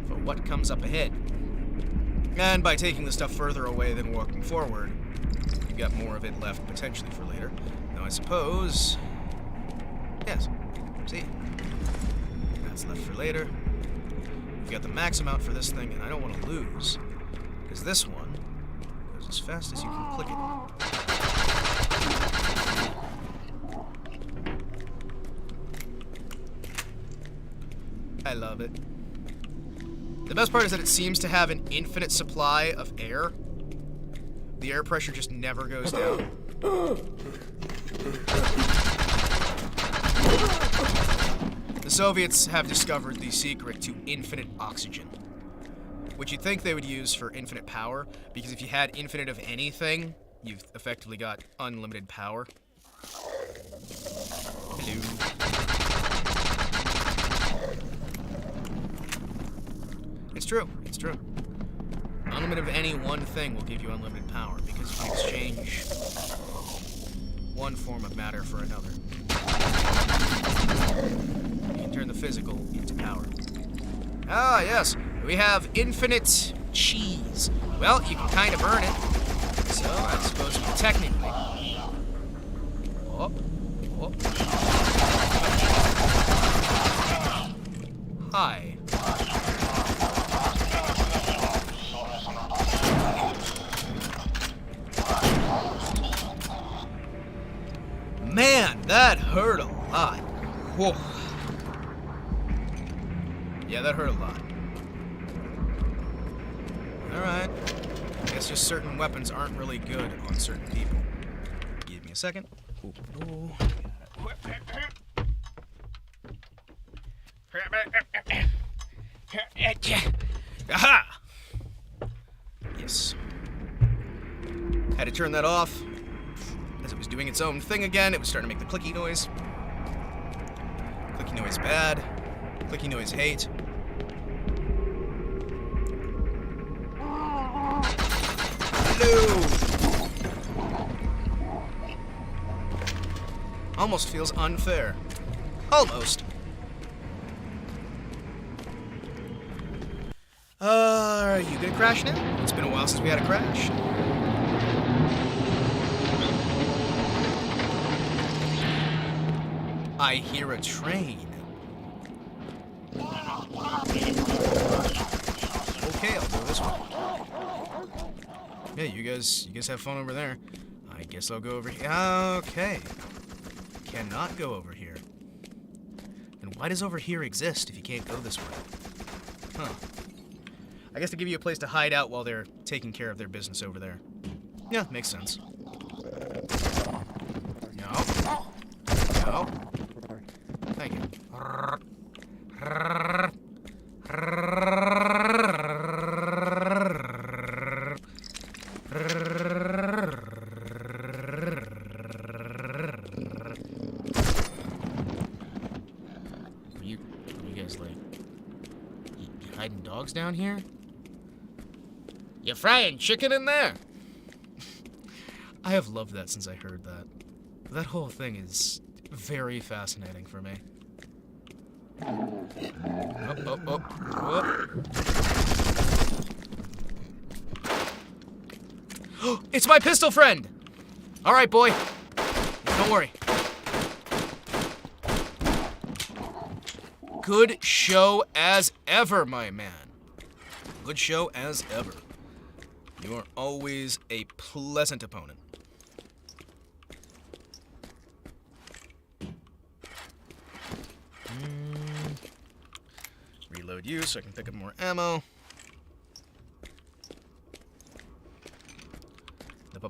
for what comes up ahead. And by taking the stuff further away than walking forward, you've got more of it left potentially for later. Now I suppose... Yes. See? That's left for later. We've got the max amount for this thing, and I don't want to lose. Because this one goes as fast as you can click it. I love it. The best part is that it seems to have an infinite supply of air. The air pressure just never goes down. The Soviets have discovered the secret to infinite oxygen, which you'd think they would use for infinite power, because if you had infinite of anything, you've effectively got unlimited power. Hello. It's true. It's true. Unlimited of any one thing will give you unlimited power, because you can exchange one form of matter for another. You can turn the physical into power. Ah, yes. We have infinite cheese. Well, you can kind of burn it. So, I suppose you can technically. Oh. Oh. Hi. Man, that hurt a lot. Whoa. Yeah, that hurt a lot. Alright. I guess just certain weapons aren't really good on certain people. Give me a second. Ooh, ooh. Aha! Yes. Had to turn that off. As it was doing its own thing again, it was starting to make the clicky noise. Clicky noise bad. Clicky noise hate. Hello! Almost feels unfair. Almost. Are you gonna crash now? It's been a while since we had a crash. I hear a train. Okay, I'll go this way. Yeah, you guys have fun over there. I guess I'll go over here. Okay. Cannot go over here. And why does over here exist if you can't go this way? Huh. I guess to give you a place to hide out while they're taking care of their business over there. Yeah, makes sense. No. No. Thank you. You guys like you hiding dogs down here? You frying chicken in there? I have loved that since I heard that. That whole thing is very fascinating for me. Oh, it's my pistol friend! Alright, boy. Don't worry. Good show as ever, my man. Good show as ever. You are always a pleasant opponent. Reload you so I can pick up more ammo. The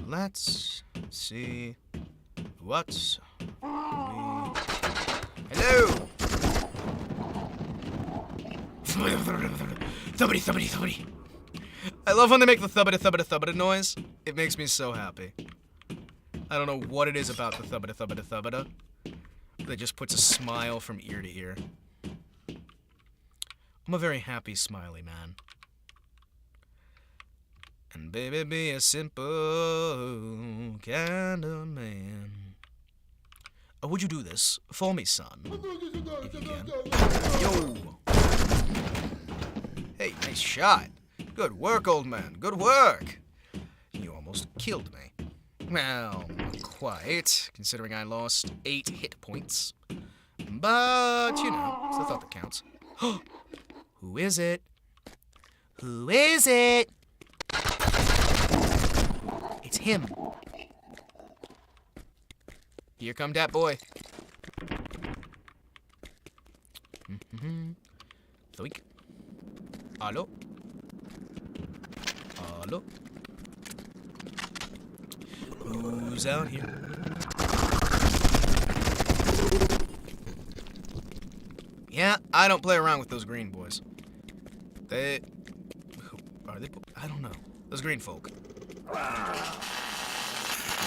Let's see what's Hello! Thubbity, thubbity, thubbity. I love when they make the thubbity, thubbity, thubbity noise. It makes me so happy. I don't know what it is about the thubbity, thubbity, thubbity that just puts a smile from ear to ear. I'm a very happy, smiley man. And baby, be a simple kind of man. Would you do this for me, son? If you can. Yo! Hey, nice shot. Good work, old man. Good work. You almost killed me. Well, not quite, considering I lost 8 hit points. But, you know, it's the thought that counts. Who is it? Who is it? It's him. Here come that boy. Thoink. Hello? Hello? Who's out here? Yeah, I don't play around with those green boys. Who are they? I don't know. Those green folk.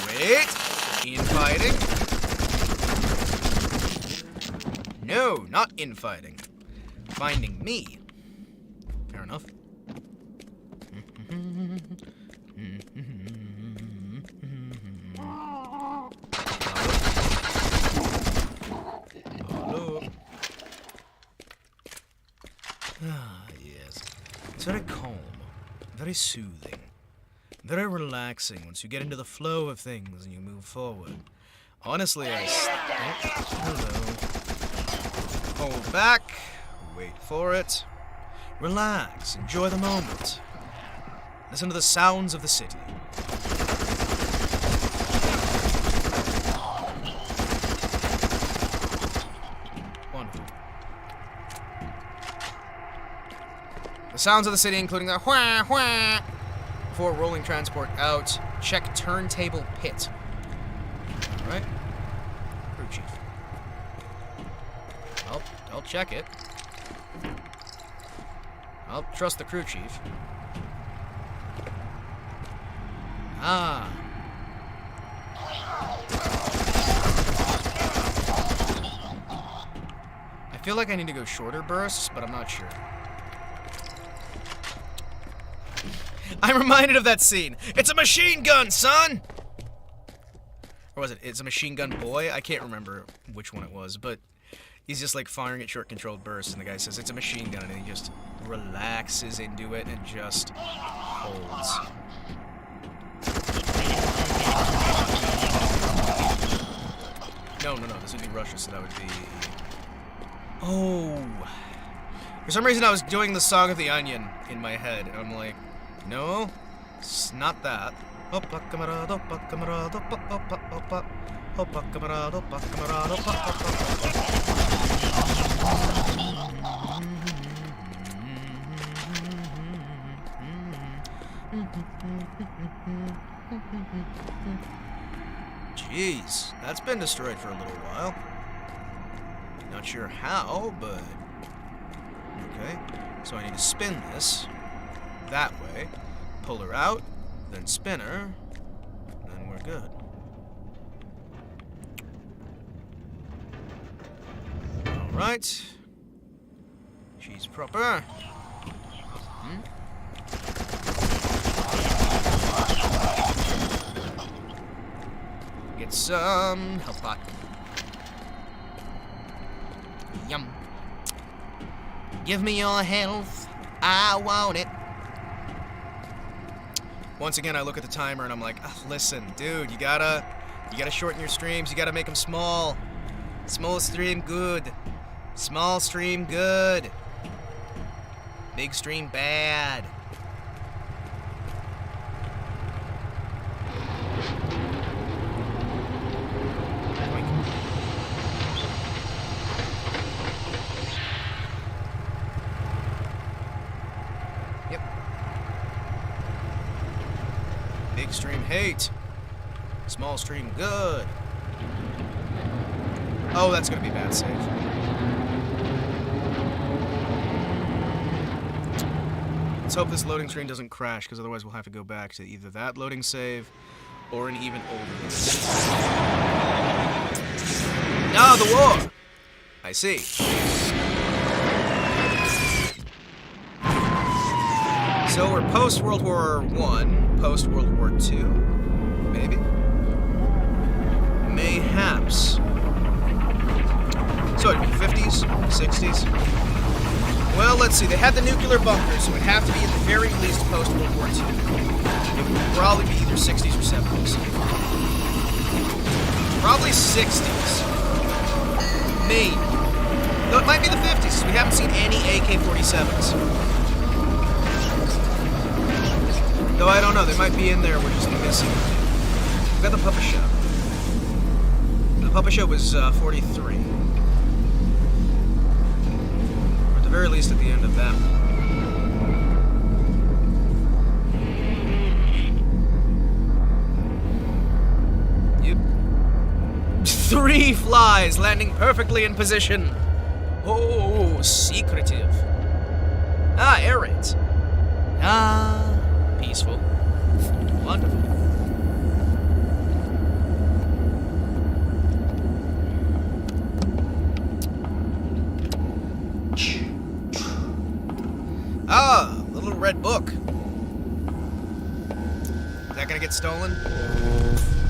Wait. Infighting. No, not infighting. Finding me. Fair enough. Hello. Ah, yes. It's very calm, very soothing, very relaxing once you get into the flow of things and you move forward. Honestly, hello. Hold back, wait for it, relax, enjoy the moment. Listen to the sounds of the city. Wonderful. The sounds of the city, including the whah whah. Before rolling transport out, check turntable pit. All right. Crew chief. I'll check it. I'll trust the crew chief. Ah. I feel like I need to go shorter bursts, but I'm not sure. I'm reminded of that scene. It's a machine gun, son! Or was it? It's a machine gun boy? I can't remember which one it was, but he's just like firing at short controlled bursts, and the guy says it's a machine gun, and he just relaxes into it and just holds. No, this would be Russia, so that would be... Oh! For some reason I was doing the Song of the Onion in my head, and I'm like, no, it's not that. Hoppa camarada, hoppa camarada, hoppa hoppa hoppa. Hoppa camarada, hoppa camarada, hoppa hoppa hoppa. Jeez, that's been destroyed for a little while. Not sure how, but... Okay, so I need to spin this that way, pull her out, then spin her, then we're good. Alright. She's proper. Get some health pot. Yum. Give me your health. I want it. Once again, I look at the timer and I'm like, listen, dude, you gotta shorten your streams. You gotta make them small. Small stream good. Small stream good. Big stream bad. Yep. Big stream hate. Small stream good. Oh, that's gonna be a bad save. Let's hope this loading screen doesn't crash, because otherwise we'll have to go back to either that loading save or an even older one. Ah, the war! I see. So we're post-World War I, post-World War II, maybe? Mayhaps. So it'd be 50s, 60s. Well, let's see. They had the nuclear bunker, so it'd have to be at the very least post-World War II. It would probably be either 60s or 70s. Probably 60s. Maybe. Though it might be the 50s. We haven't seen any AK-47s. Though I don't know. They might be in there. We're just missing them. We've got the puppet show. The puppet show was 43. very least at the end of that one. Yep. 3 flies landing perfectly in position. Oh, secretive. Ah, air raids. Ah, peaceful. Wonderful. Ah, the little red book. Is that gonna get stolen?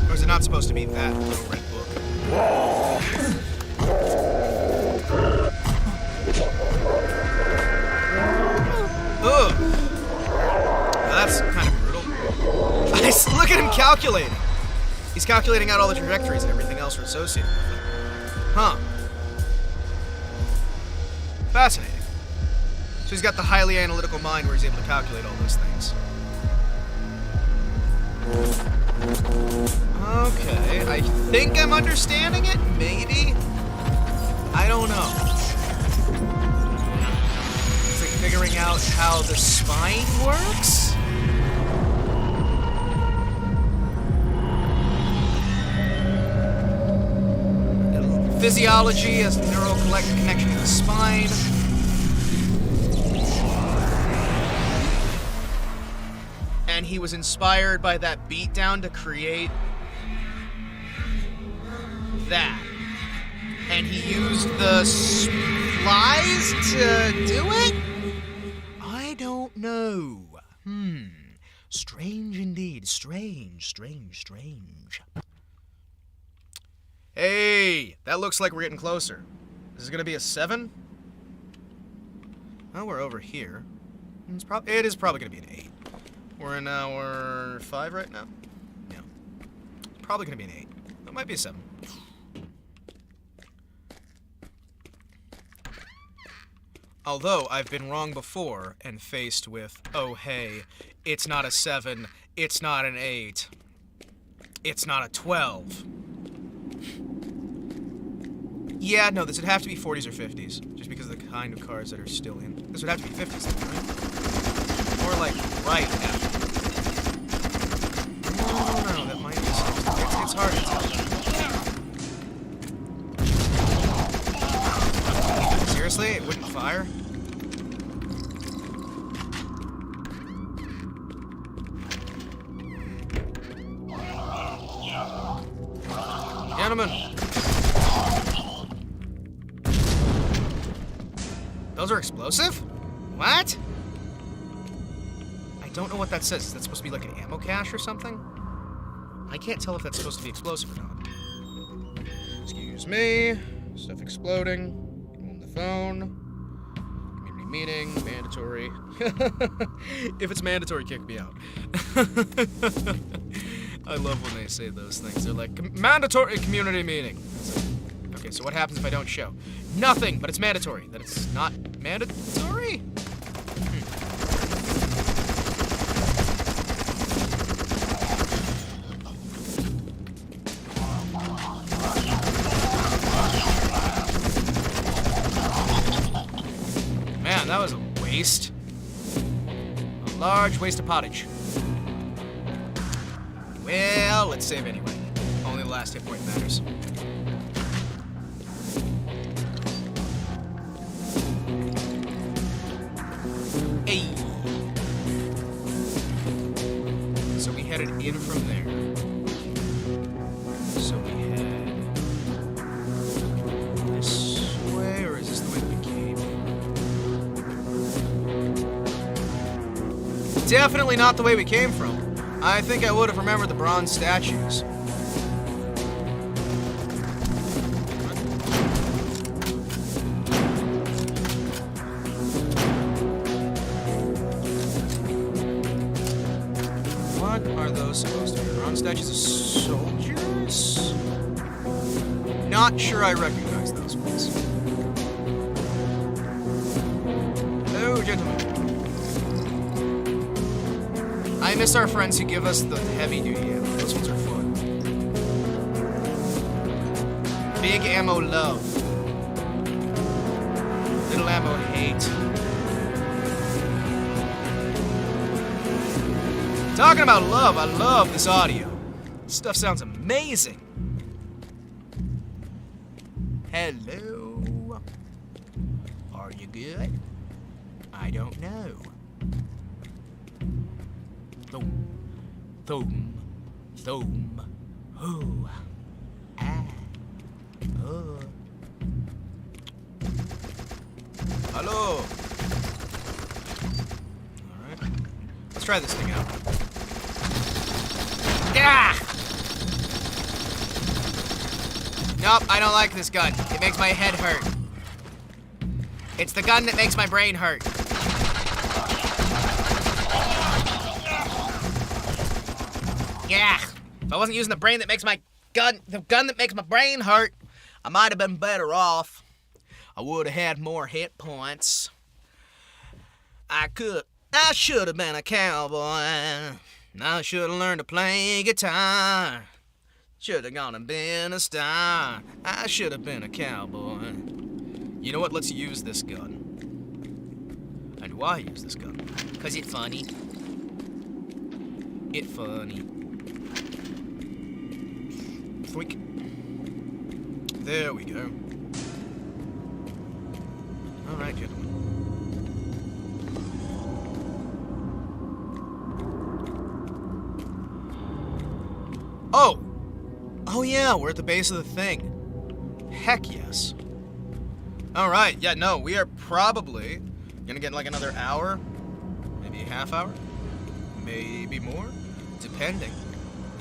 Or is it not supposed to be that little red book? Ugh. That's kind of brutal. Look at him calculating. He's calculating out all the trajectories and everything else associated with it. Huh. Fascinating. So he's got the highly analytical mind where he's able to calculate all those things. Okay, I think I'm understanding it, maybe? I don't know. It's like figuring out how the spine works? Physiology as a neural connection to the spine. And he was inspired by that beatdown to create that. And he used the flies to do it? I don't know. Strange indeed. Strange. Hey, that looks like we're getting closer. This is gonna be a 7? Oh, we're over here. It is probably gonna be an 8. We're in hour 5 right now? Yeah. Probably gonna be an 8. That might be a 7. Although, I've been wrong before and faced with, oh hey, it's not a 7, it's not an 8, it's not a 12. Yeah, no, this would have to be 40s or 50s, just because of the kind of cars that are still in. This would have to be 50s, then, right? More like right after. No, that might be something. It's hard to tell. Seriously? It wouldn't fire? Gentlemen. Those are explosive? What? I don't know what that says. Is that supposed to be like an ammo cache or something? I can't tell if that's supposed to be explosive or not. Excuse me. Stuff exploding. I'm on the phone. Community meeting. Mandatory. If it's mandatory, kick me out. I love when they say those things. They're like, mandatory community meeting. It's like, okay, so what happens if I don't show? Nothing, but it's mandatory. That it's not mandatory? Man, that was a waste. A large waste of pottage. Well, let's save anyway. Only the last hit point matters. Hey. So we headed in from there. So we head this way, or is this the way we came? Definitely not the way we came from. I think I would have remembered the bronze statues. What are those supposed to be? Bronze statues of soldiers? Not sure I recognize those ones. Hello, gentlemen. I miss our friends who give us the heavy-duty ammo. Those ones are fun. Big ammo love. Little ammo hate. Talking about love, I love this audio. This stuff sounds amazing. Hello? Are you good? I don't know. Thum, thum, thum, hoo, ah, oh. Hello. Alright. Let's try this thing out. Yeah! Nope, I don't like this gun. It makes my head hurt. It's the gun that makes my brain hurt. Yeah. If I wasn't using the brain that makes my gun, the gun that makes my brain hurt, I might have been better off. I would have had more hit points. I should have been a cowboy. I should have learned to play guitar. Should have gone and been a star. I should have been a cowboy. You know what? Let's use this gun. And why use this gun? 'Cause it's funny. It's funny. Thwink. There we go. Alright, gentlemen. Oh! Oh yeah, we're at the base of the thing. Heck yes. Alright, yeah, no, we are probably gonna get like another hour, maybe a half hour, maybe more, depending.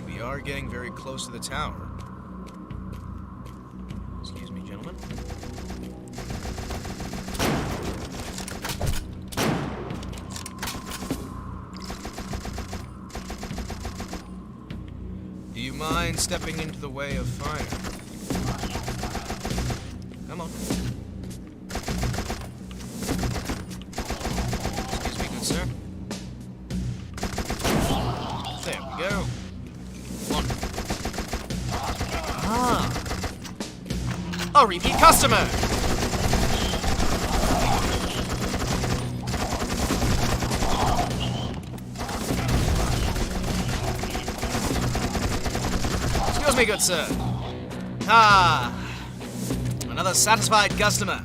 We are getting very close to the tower. Excuse me, gentlemen. Do you mind stepping into the way of fire? Come on. Excuse me, good sir. There we go. One. Ah. A repeat customer. Excuse me, good sir. Ah. Another satisfied customer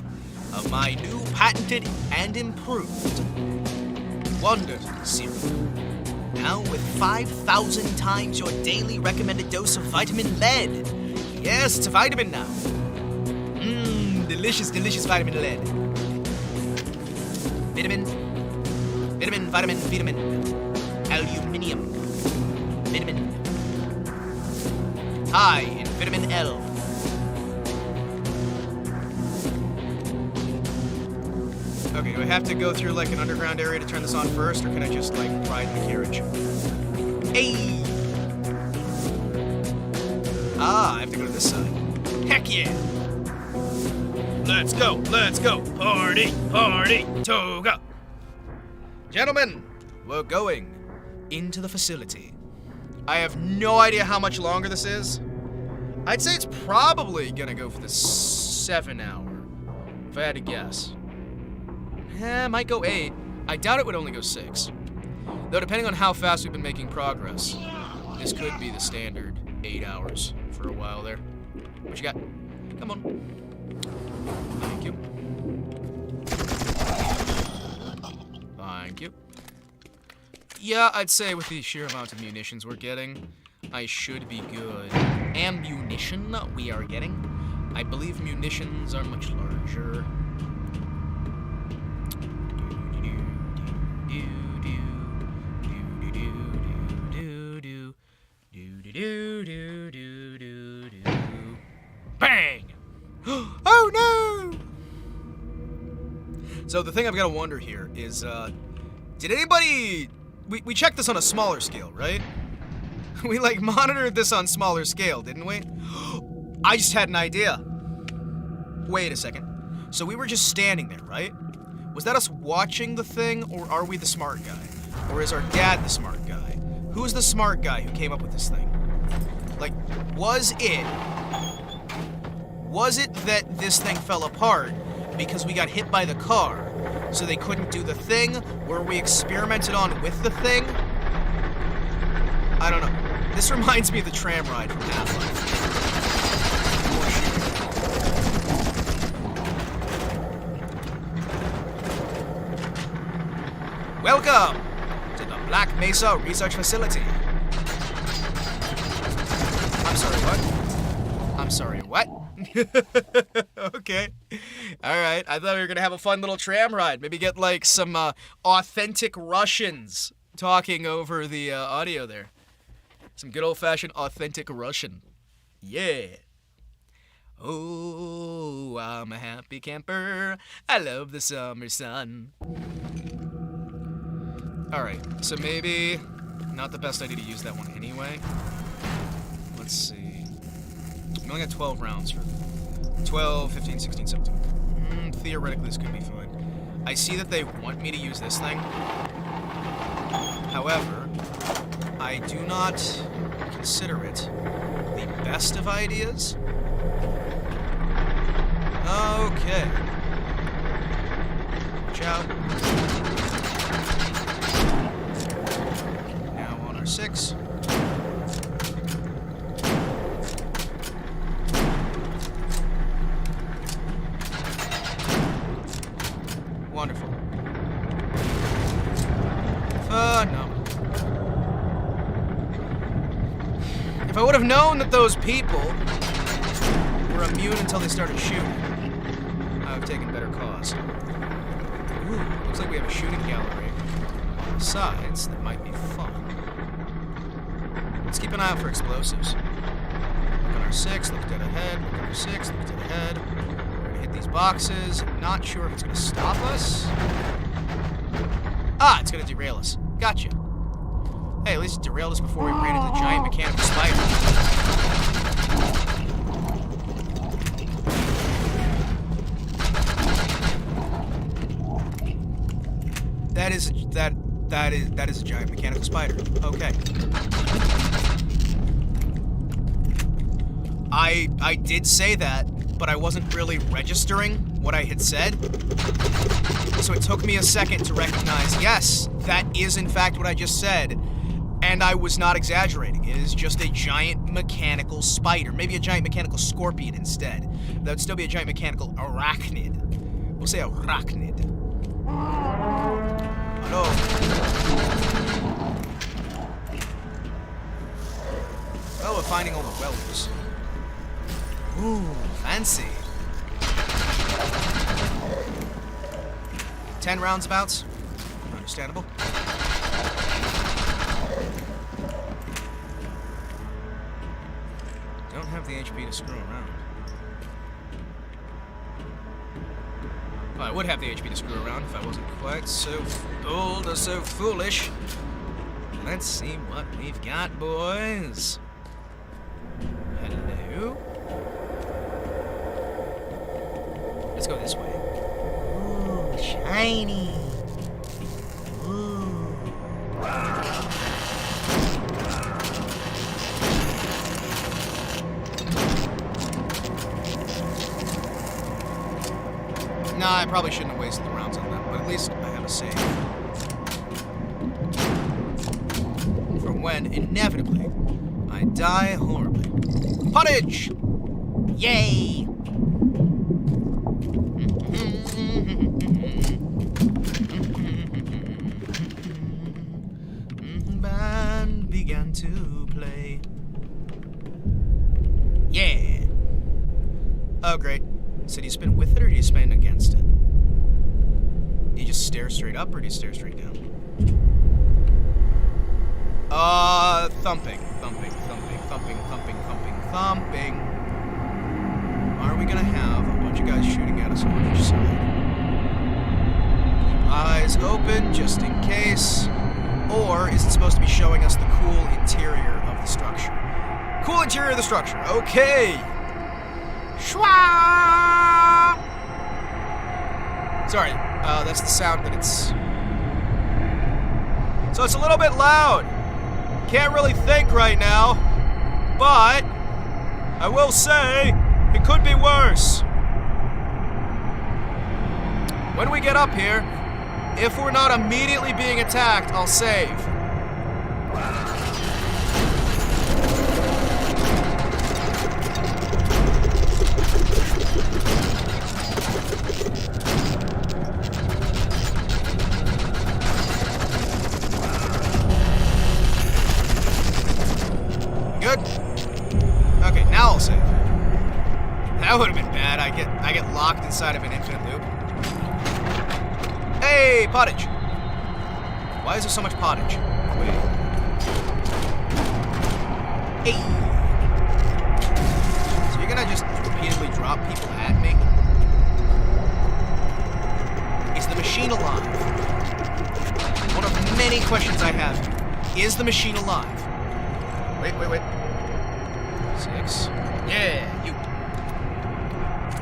of my new patented and improved Wonder Serum. Now with 5,000 times your daily recommended dose of vitamin lead. Yes, it's a vitamin now. Delicious, delicious vitamin lead. Vitamin. Aluminium. Vitamin. High in vitamin L. Okay, do I have to go through like an underground area to turn this on first, or can I just like ride in the carriage? Hey! Ah, I have to go to this side. Heck yeah! Let's go, party, toga! Gentlemen, we're going into the facility. I have no idea how much longer this is. I'd say it's probably gonna go for the 7 hour, if I had to guess. Might go 8. I doubt it would only go 6. Though depending on how fast we've been making progress, this could be the standard 8 hours for a while there. What you got? Come on. Thank you. Thank you. Yeah, I'd say with the sheer amount of munitions we're getting, I should be good. Ammunition we are getting. I believe munitions are much larger. Bang! Oh no! So the thing I've got to wonder here is, did anybody... We checked this on a smaller scale, right? We, like, monitored this on smaller scale, didn't we? I just had an idea. Wait a second. So we were just standing there, right? Was that us watching the thing, or are we the smart guy? Or is our dad the smart guy? Who's the smart guy who came up with this thing? Like, was it that this thing fell apart because we got hit by the car, so they couldn't do the thing where we experimented on with the thing. I don't know. This reminds me of the tram ride from Half-Life. Welcome to the Black Mesa Research Facility. I'm sorry, what? I'm sorry, what? Okay. Alright, I thought we were gonna have a fun little tram ride. Maybe get, like, some authentic Russians talking over the audio there. Some good old-fashioned authentic Russian. Yeah. Oh, I'm a happy camper. I love the summer sun. Alright, so maybe not the best idea to use that one anyway. Let's see. We only got 12 rounds for 12, 15, 16, 17. Theoretically, this could be fine. I see that they want me to use this thing. However, I do not consider it the best of ideas. Okay. Watch out. Now on our 6. Wonderful. No. If I would have known that those people were immune until they started shooting, I would have taken better cause. Ooh, looks like we have a shooting gallery on the sides that might be fun. Let's keep an eye out for explosives. Look on our 6, look dead ahead, look on our 6, look dead ahead. We're gonna hit these boxes. Not sure if it's gonna stop us. Ah, it's gonna derail us. Gotcha. Hey, at least it derailed us before we ran into the giant mechanical spider. That is a giant mechanical spider. Okay. I did say that, but I wasn't really registering what I had said. So it took me a second to recognize, yes, that is in fact what I just said. And I was not exaggerating. It is just a giant mechanical spider. Maybe a giant mechanical scorpion instead. That would still be a giant mechanical arachnid. We'll say arachnid. Hello. Well, we're finding all the welders. Ooh, fancy. 10 roundabouts. Understandable. Don't have the HP to screw around. Well, I would have the HP to screw around if I wasn't quite so bold or so foolish. Let's see what we've got, boys. Hello? Let's go this way. Ooh, shiny. Ooh. Nah, I probably shouldn't have wasted the rounds on that, but at least I have a save. For when, inevitably, I die horribly. Pottage! Yay! Band began to play. Yeah! Oh, great. So do you spin with it, or do you spin against it? Do you just stare straight up, or do you stare straight down? Thumping. Thumping, thumping, thumping, thumping, thumping, thumping. Are we gonna have a bunch of guys shooting at us on each side? Keep eyes open, just in case. Or is it supposed to be showing us the cool interior of the structure? Cool interior of the structure, okay! Shwa! Sorry, that's the sound that it's... So it's a little bit loud. Can't really think right now. But, I will say, it could be worse. When we get up here, if we're not immediately being attacked, I'll save. Good? Okay, now I'll save. That would have been bad. I get locked inside of an infinite loop. Hey, pottage! Why is there so much pottage? Wait. Hey! So you're gonna just repeatedly drop people at me? Is the machine alive? One of many questions I have. Is the machine alive? Wait. 6. Yeah, you.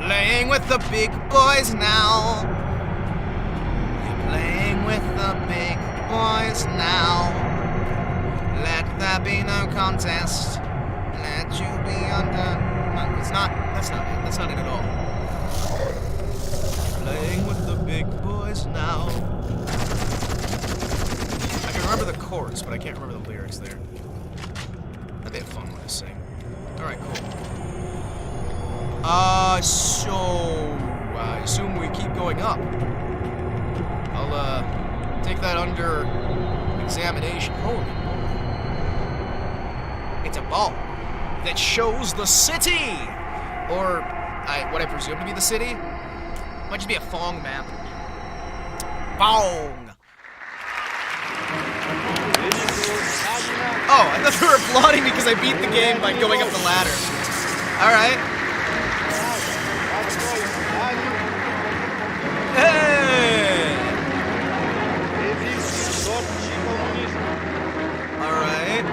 Playing with the big boys now. You're playing with the big boys now. Let there be no contest. Let you be under. No, it's not. That's not it. That's not it at all. Playing with the big boys now. I can remember the chorus, but I can't remember the lyrics there. That'd be a fun one to sing. Alright, cool. So I assume we keep going up. I'll, take that under examination. Holy moly. It's a ball that shows the city! Or, what I presume to be the city? Might just be a Fong map. Bong! Oh, I thought they were applauding me because I beat the game by going up the ladder. Alright. Hey! Alright.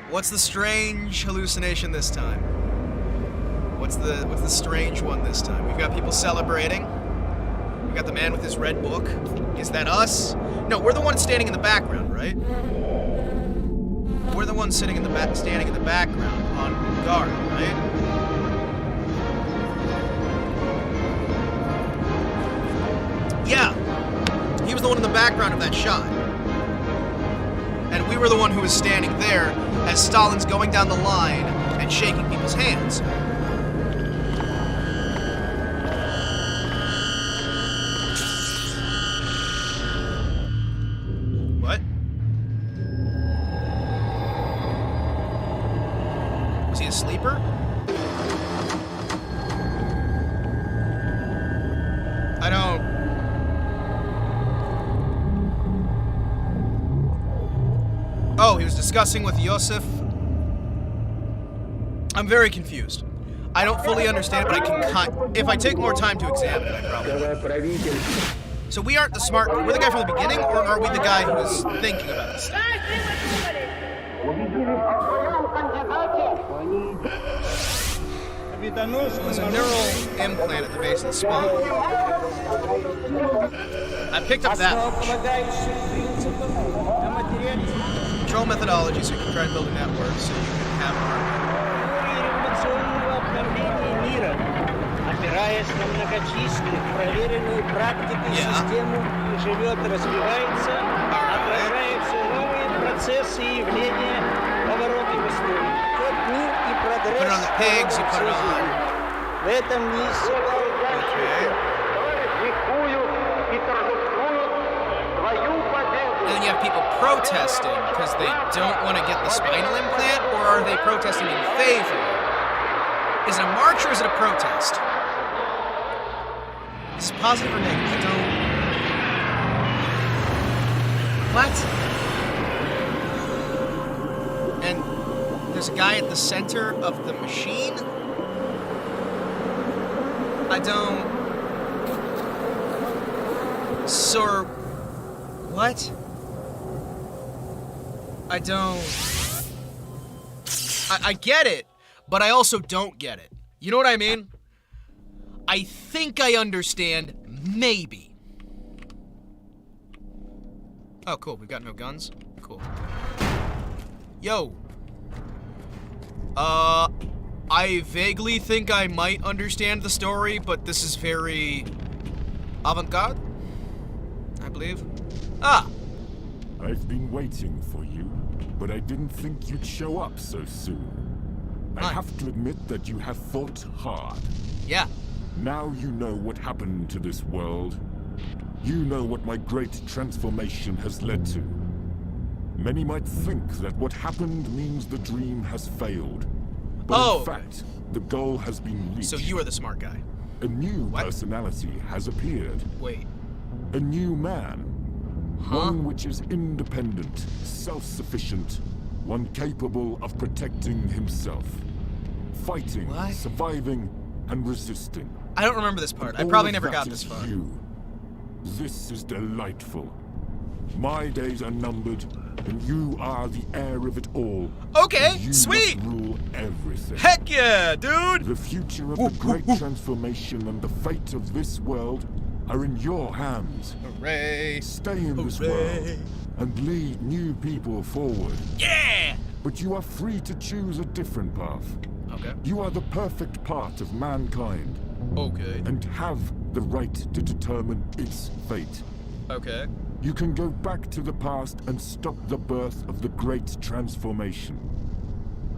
What's the strange hallucination this time? What's the strange one this time? We've got people celebrating. We got the man with his red book. Is that us? No, we're the ones standing in the background, right? We're the ones standing in the background on guard, right? Yeah. He was the one in the background of that shot. And we were the one who was standing there as Stalin's going down the line and shaking people's hands. Sleeper? I don't... Oh, he was discussing with Yosef. I'm very confused. I don't fully understand, but I can if I take more time to examine it, I probably will. So we aren't the smart... We're the guy from the beginning, or are we the guy who was thinking about this? So there's a neural implant at the base of the spine. I picked up that much. Control methodology, so you can try and build a network, so you can have опираясь на многочисленных, проверенную практикой систему, живет и развивается, отражая все новые процессы и явления, повороты в истории. Тот мир и прогресс, в этом месте и торжествуют твою победу. And then you have people protesting because they don't want to get the spinal implant, or are they protesting in favor? Is it a march or is it a protest? Is it positive or negative? I don't... What? And there's a guy at the center of the machine? I don't... Sir... What? I don't... I get it, but I also don't get it. You know what I mean? I think I understand, maybe. Oh, cool. We've got no guns. Cool. Yo. I vaguely think I might understand the story, but this is very avant-garde, I believe. Ah! I've been waiting for you, but I didn't think you'd show up so soon. I have to admit that you have fought hard. Yeah. Now you know what happened to this world. You know what my great transformation has led to. Many might think that what happened means the dream has failed. But in fact, the goal has been reached. So you are the smart guy. A new personality has appeared. Wait. A new man. One which is independent, self-sufficient, one capable of protecting himself. Fighting, surviving, and resisting. I don't remember this part. I probably never got this far. You. This is delightful. My days are numbered, and you are the heir of it all. Okay, you sweet! Must rule everything. Heck yeah, dude! The future of the great transformation and the fate of this world are in your hands. Hooray! Stay in this world and lead new people forward. Yeah! But you are free to choose a different path. Okay. You are the perfect part of mankind. Okay. And have the right to determine its fate. Okay. You can go back to the past and stop the birth of the great transformation.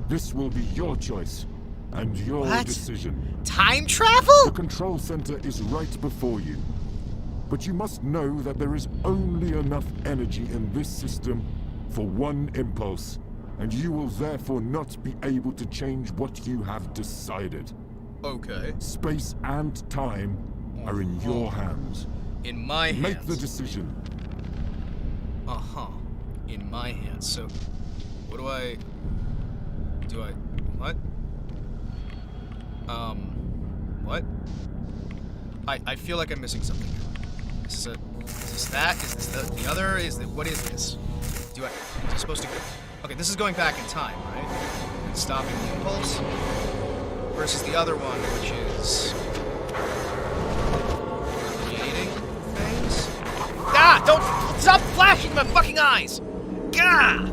This will be your choice and your decision. Time travel? The control center is right before you. But you must know that there is only enough energy in this system for one impulse, and you will therefore not be able to change what you have decided. Okay. Space and time are in your hands. In my hands. Make the decision. Uh-huh. In my hands. So, what do I... What? What? I feel like I'm missing something here. Is this that? Is this the other? What is this? Am I supposed to go... Okay, this is going back in time, right? And stopping the impulse. Versus the other one, which is... creating things? Ah! Don't... Stop flashing my fucking eyes! Gah!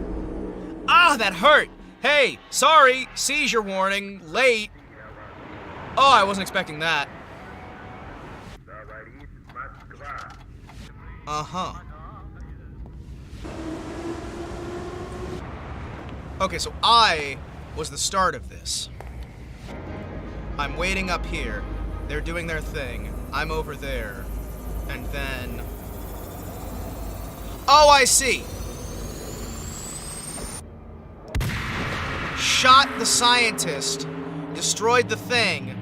Ah, that hurt! Hey, sorry, seizure warning, late. Oh, I wasn't expecting that. Uh-huh. Okay, so I was the start of this. I'm waiting up here. They're doing their thing. I'm over there. And then... Oh, I see! Shot the scientist, destroyed the thing,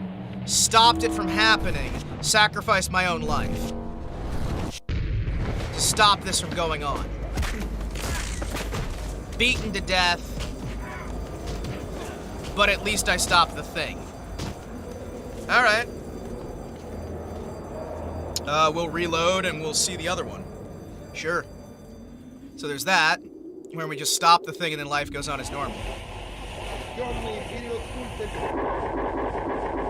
stopped it from happening, sacrificed my own life. To stop this from going on. Beaten to death, but at least I stopped the thing. Alright. We'll reload and we'll see the other one. Sure. So there's that, where we just stop the thing and then life goes on as normal.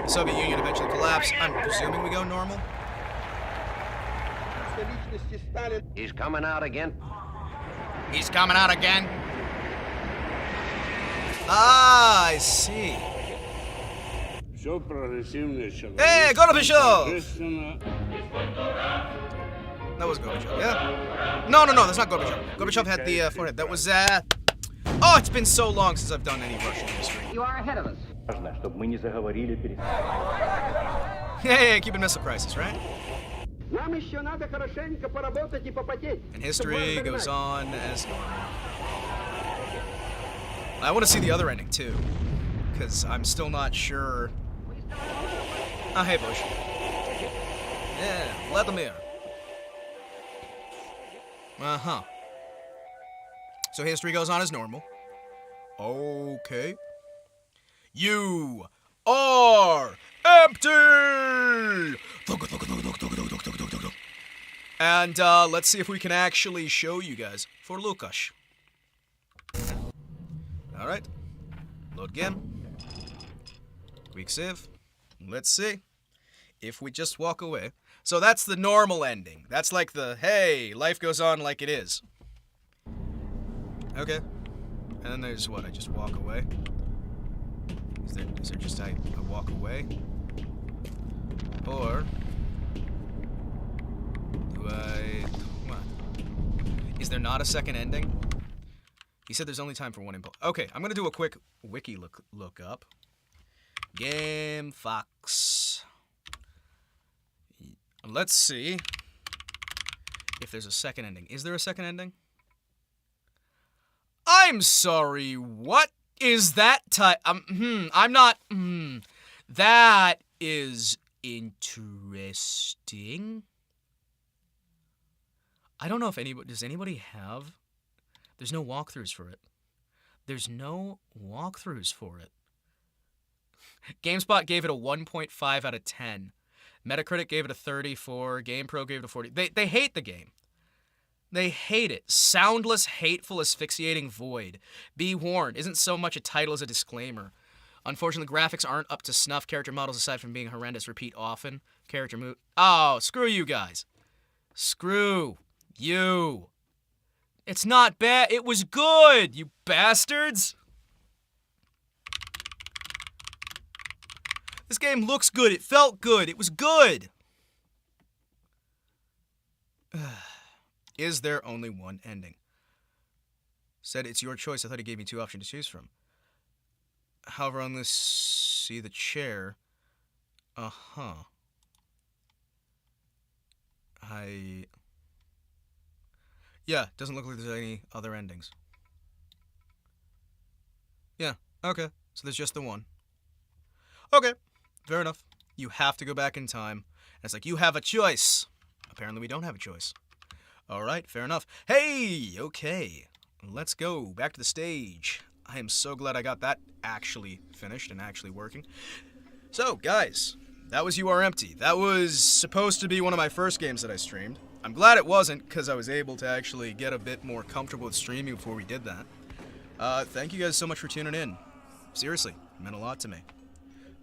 The Soviet Union eventually collapsed. I'm presuming we go normal. He's coming out again. He's coming out again. Ah, I see. Hey, Gorbachev! That was Gorbachev, yeah? No, that's not Gorbachev. Gorbachev had the forehead. That was, Oh, it's been so long since I've done any Russian history. You are ahead of us. Hey, keeping missile crisis, right? And history goes on as normal. I want to see the other ending, too. Because I'm still not sure... Oh, hey, Bush. Yeah, Vladimir. Uh-huh. So history goes on as normal. Okay. You are empty! And, let's see if we can actually show you guys for Lukash. Alright. Load again. Quick save. Let's see if we just walk away. So that's the normal ending. That's like the, hey, life goes on like it is. Okay. And then there's what? I just walk away. Is there just I walk away? Or do I... What? Is there not a second ending? He said there's only time for one impulse. Okay, I'm gonna do a quick wiki look up. Game Fox. Let's see if there's a second ending. Is there a second ending? I'm sorry, what is that type? I'm not. That is interesting. I don't know if anybody. Does anybody have? There's no walkthroughs for it. There's no walkthroughs for it. GameSpot gave it a 1.5 out of 10. Metacritic gave it a 34. GamePro gave it a 40. They hate the game. They hate it. Soundless, hateful, asphyxiating void. Be warned, isn't so much a title as a disclaimer. Unfortunately, graphics aren't up to snuff. Character models, aside from being horrendous, repeat often. Character move. Oh, screw you guys. Screw you. It's not bad. It was good, you bastards. This game looks good. It felt good. It was good. Is there only one ending? Said it's your choice. I thought he gave me 2 options to choose from. However, on this, see the chair. Yeah, doesn't look like there's any other endings. Yeah, okay. So there's just the one. Okay, fair enough. You have to go back in time. And it's like, you have a choice. Apparently we don't have a choice. Alright, fair enough. Hey, okay. Let's go back to the stage. I am so glad I got that actually finished and actually working. So, guys, that was You Are Empty. That was supposed to be one of my first games that I streamed. I'm glad it wasn't, because I was able to actually get a bit more comfortable with streaming before we did that. Thank you guys so much for tuning in. Seriously, it meant a lot to me.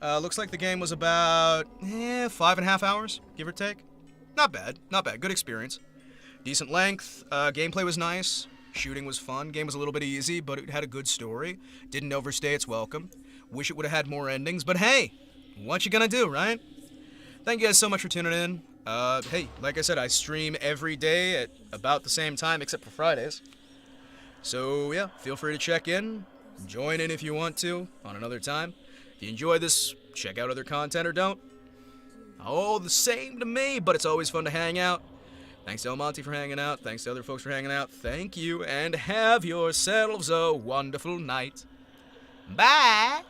Looks like the game was about 5.5 hours, give or take. Not bad, not bad. Good experience. Decent length. Gameplay was nice. Shooting was fun. Game was a little bit easy, but it had a good story. Didn't overstay its welcome. Wish it would have had more endings, but hey, what you gonna do, right? Thank you guys so much for tuning in. Hey, like I said, I stream every day at about the same time, except for Fridays. So yeah, feel free to check in. Join in if you want to on another time. If you enjoy this, check out other content or don't. All the same to me, but it's always fun to hang out. Thanks to El Monty for hanging out. Thanks to other folks for hanging out. Thank you, and have yourselves a wonderful night. Bye!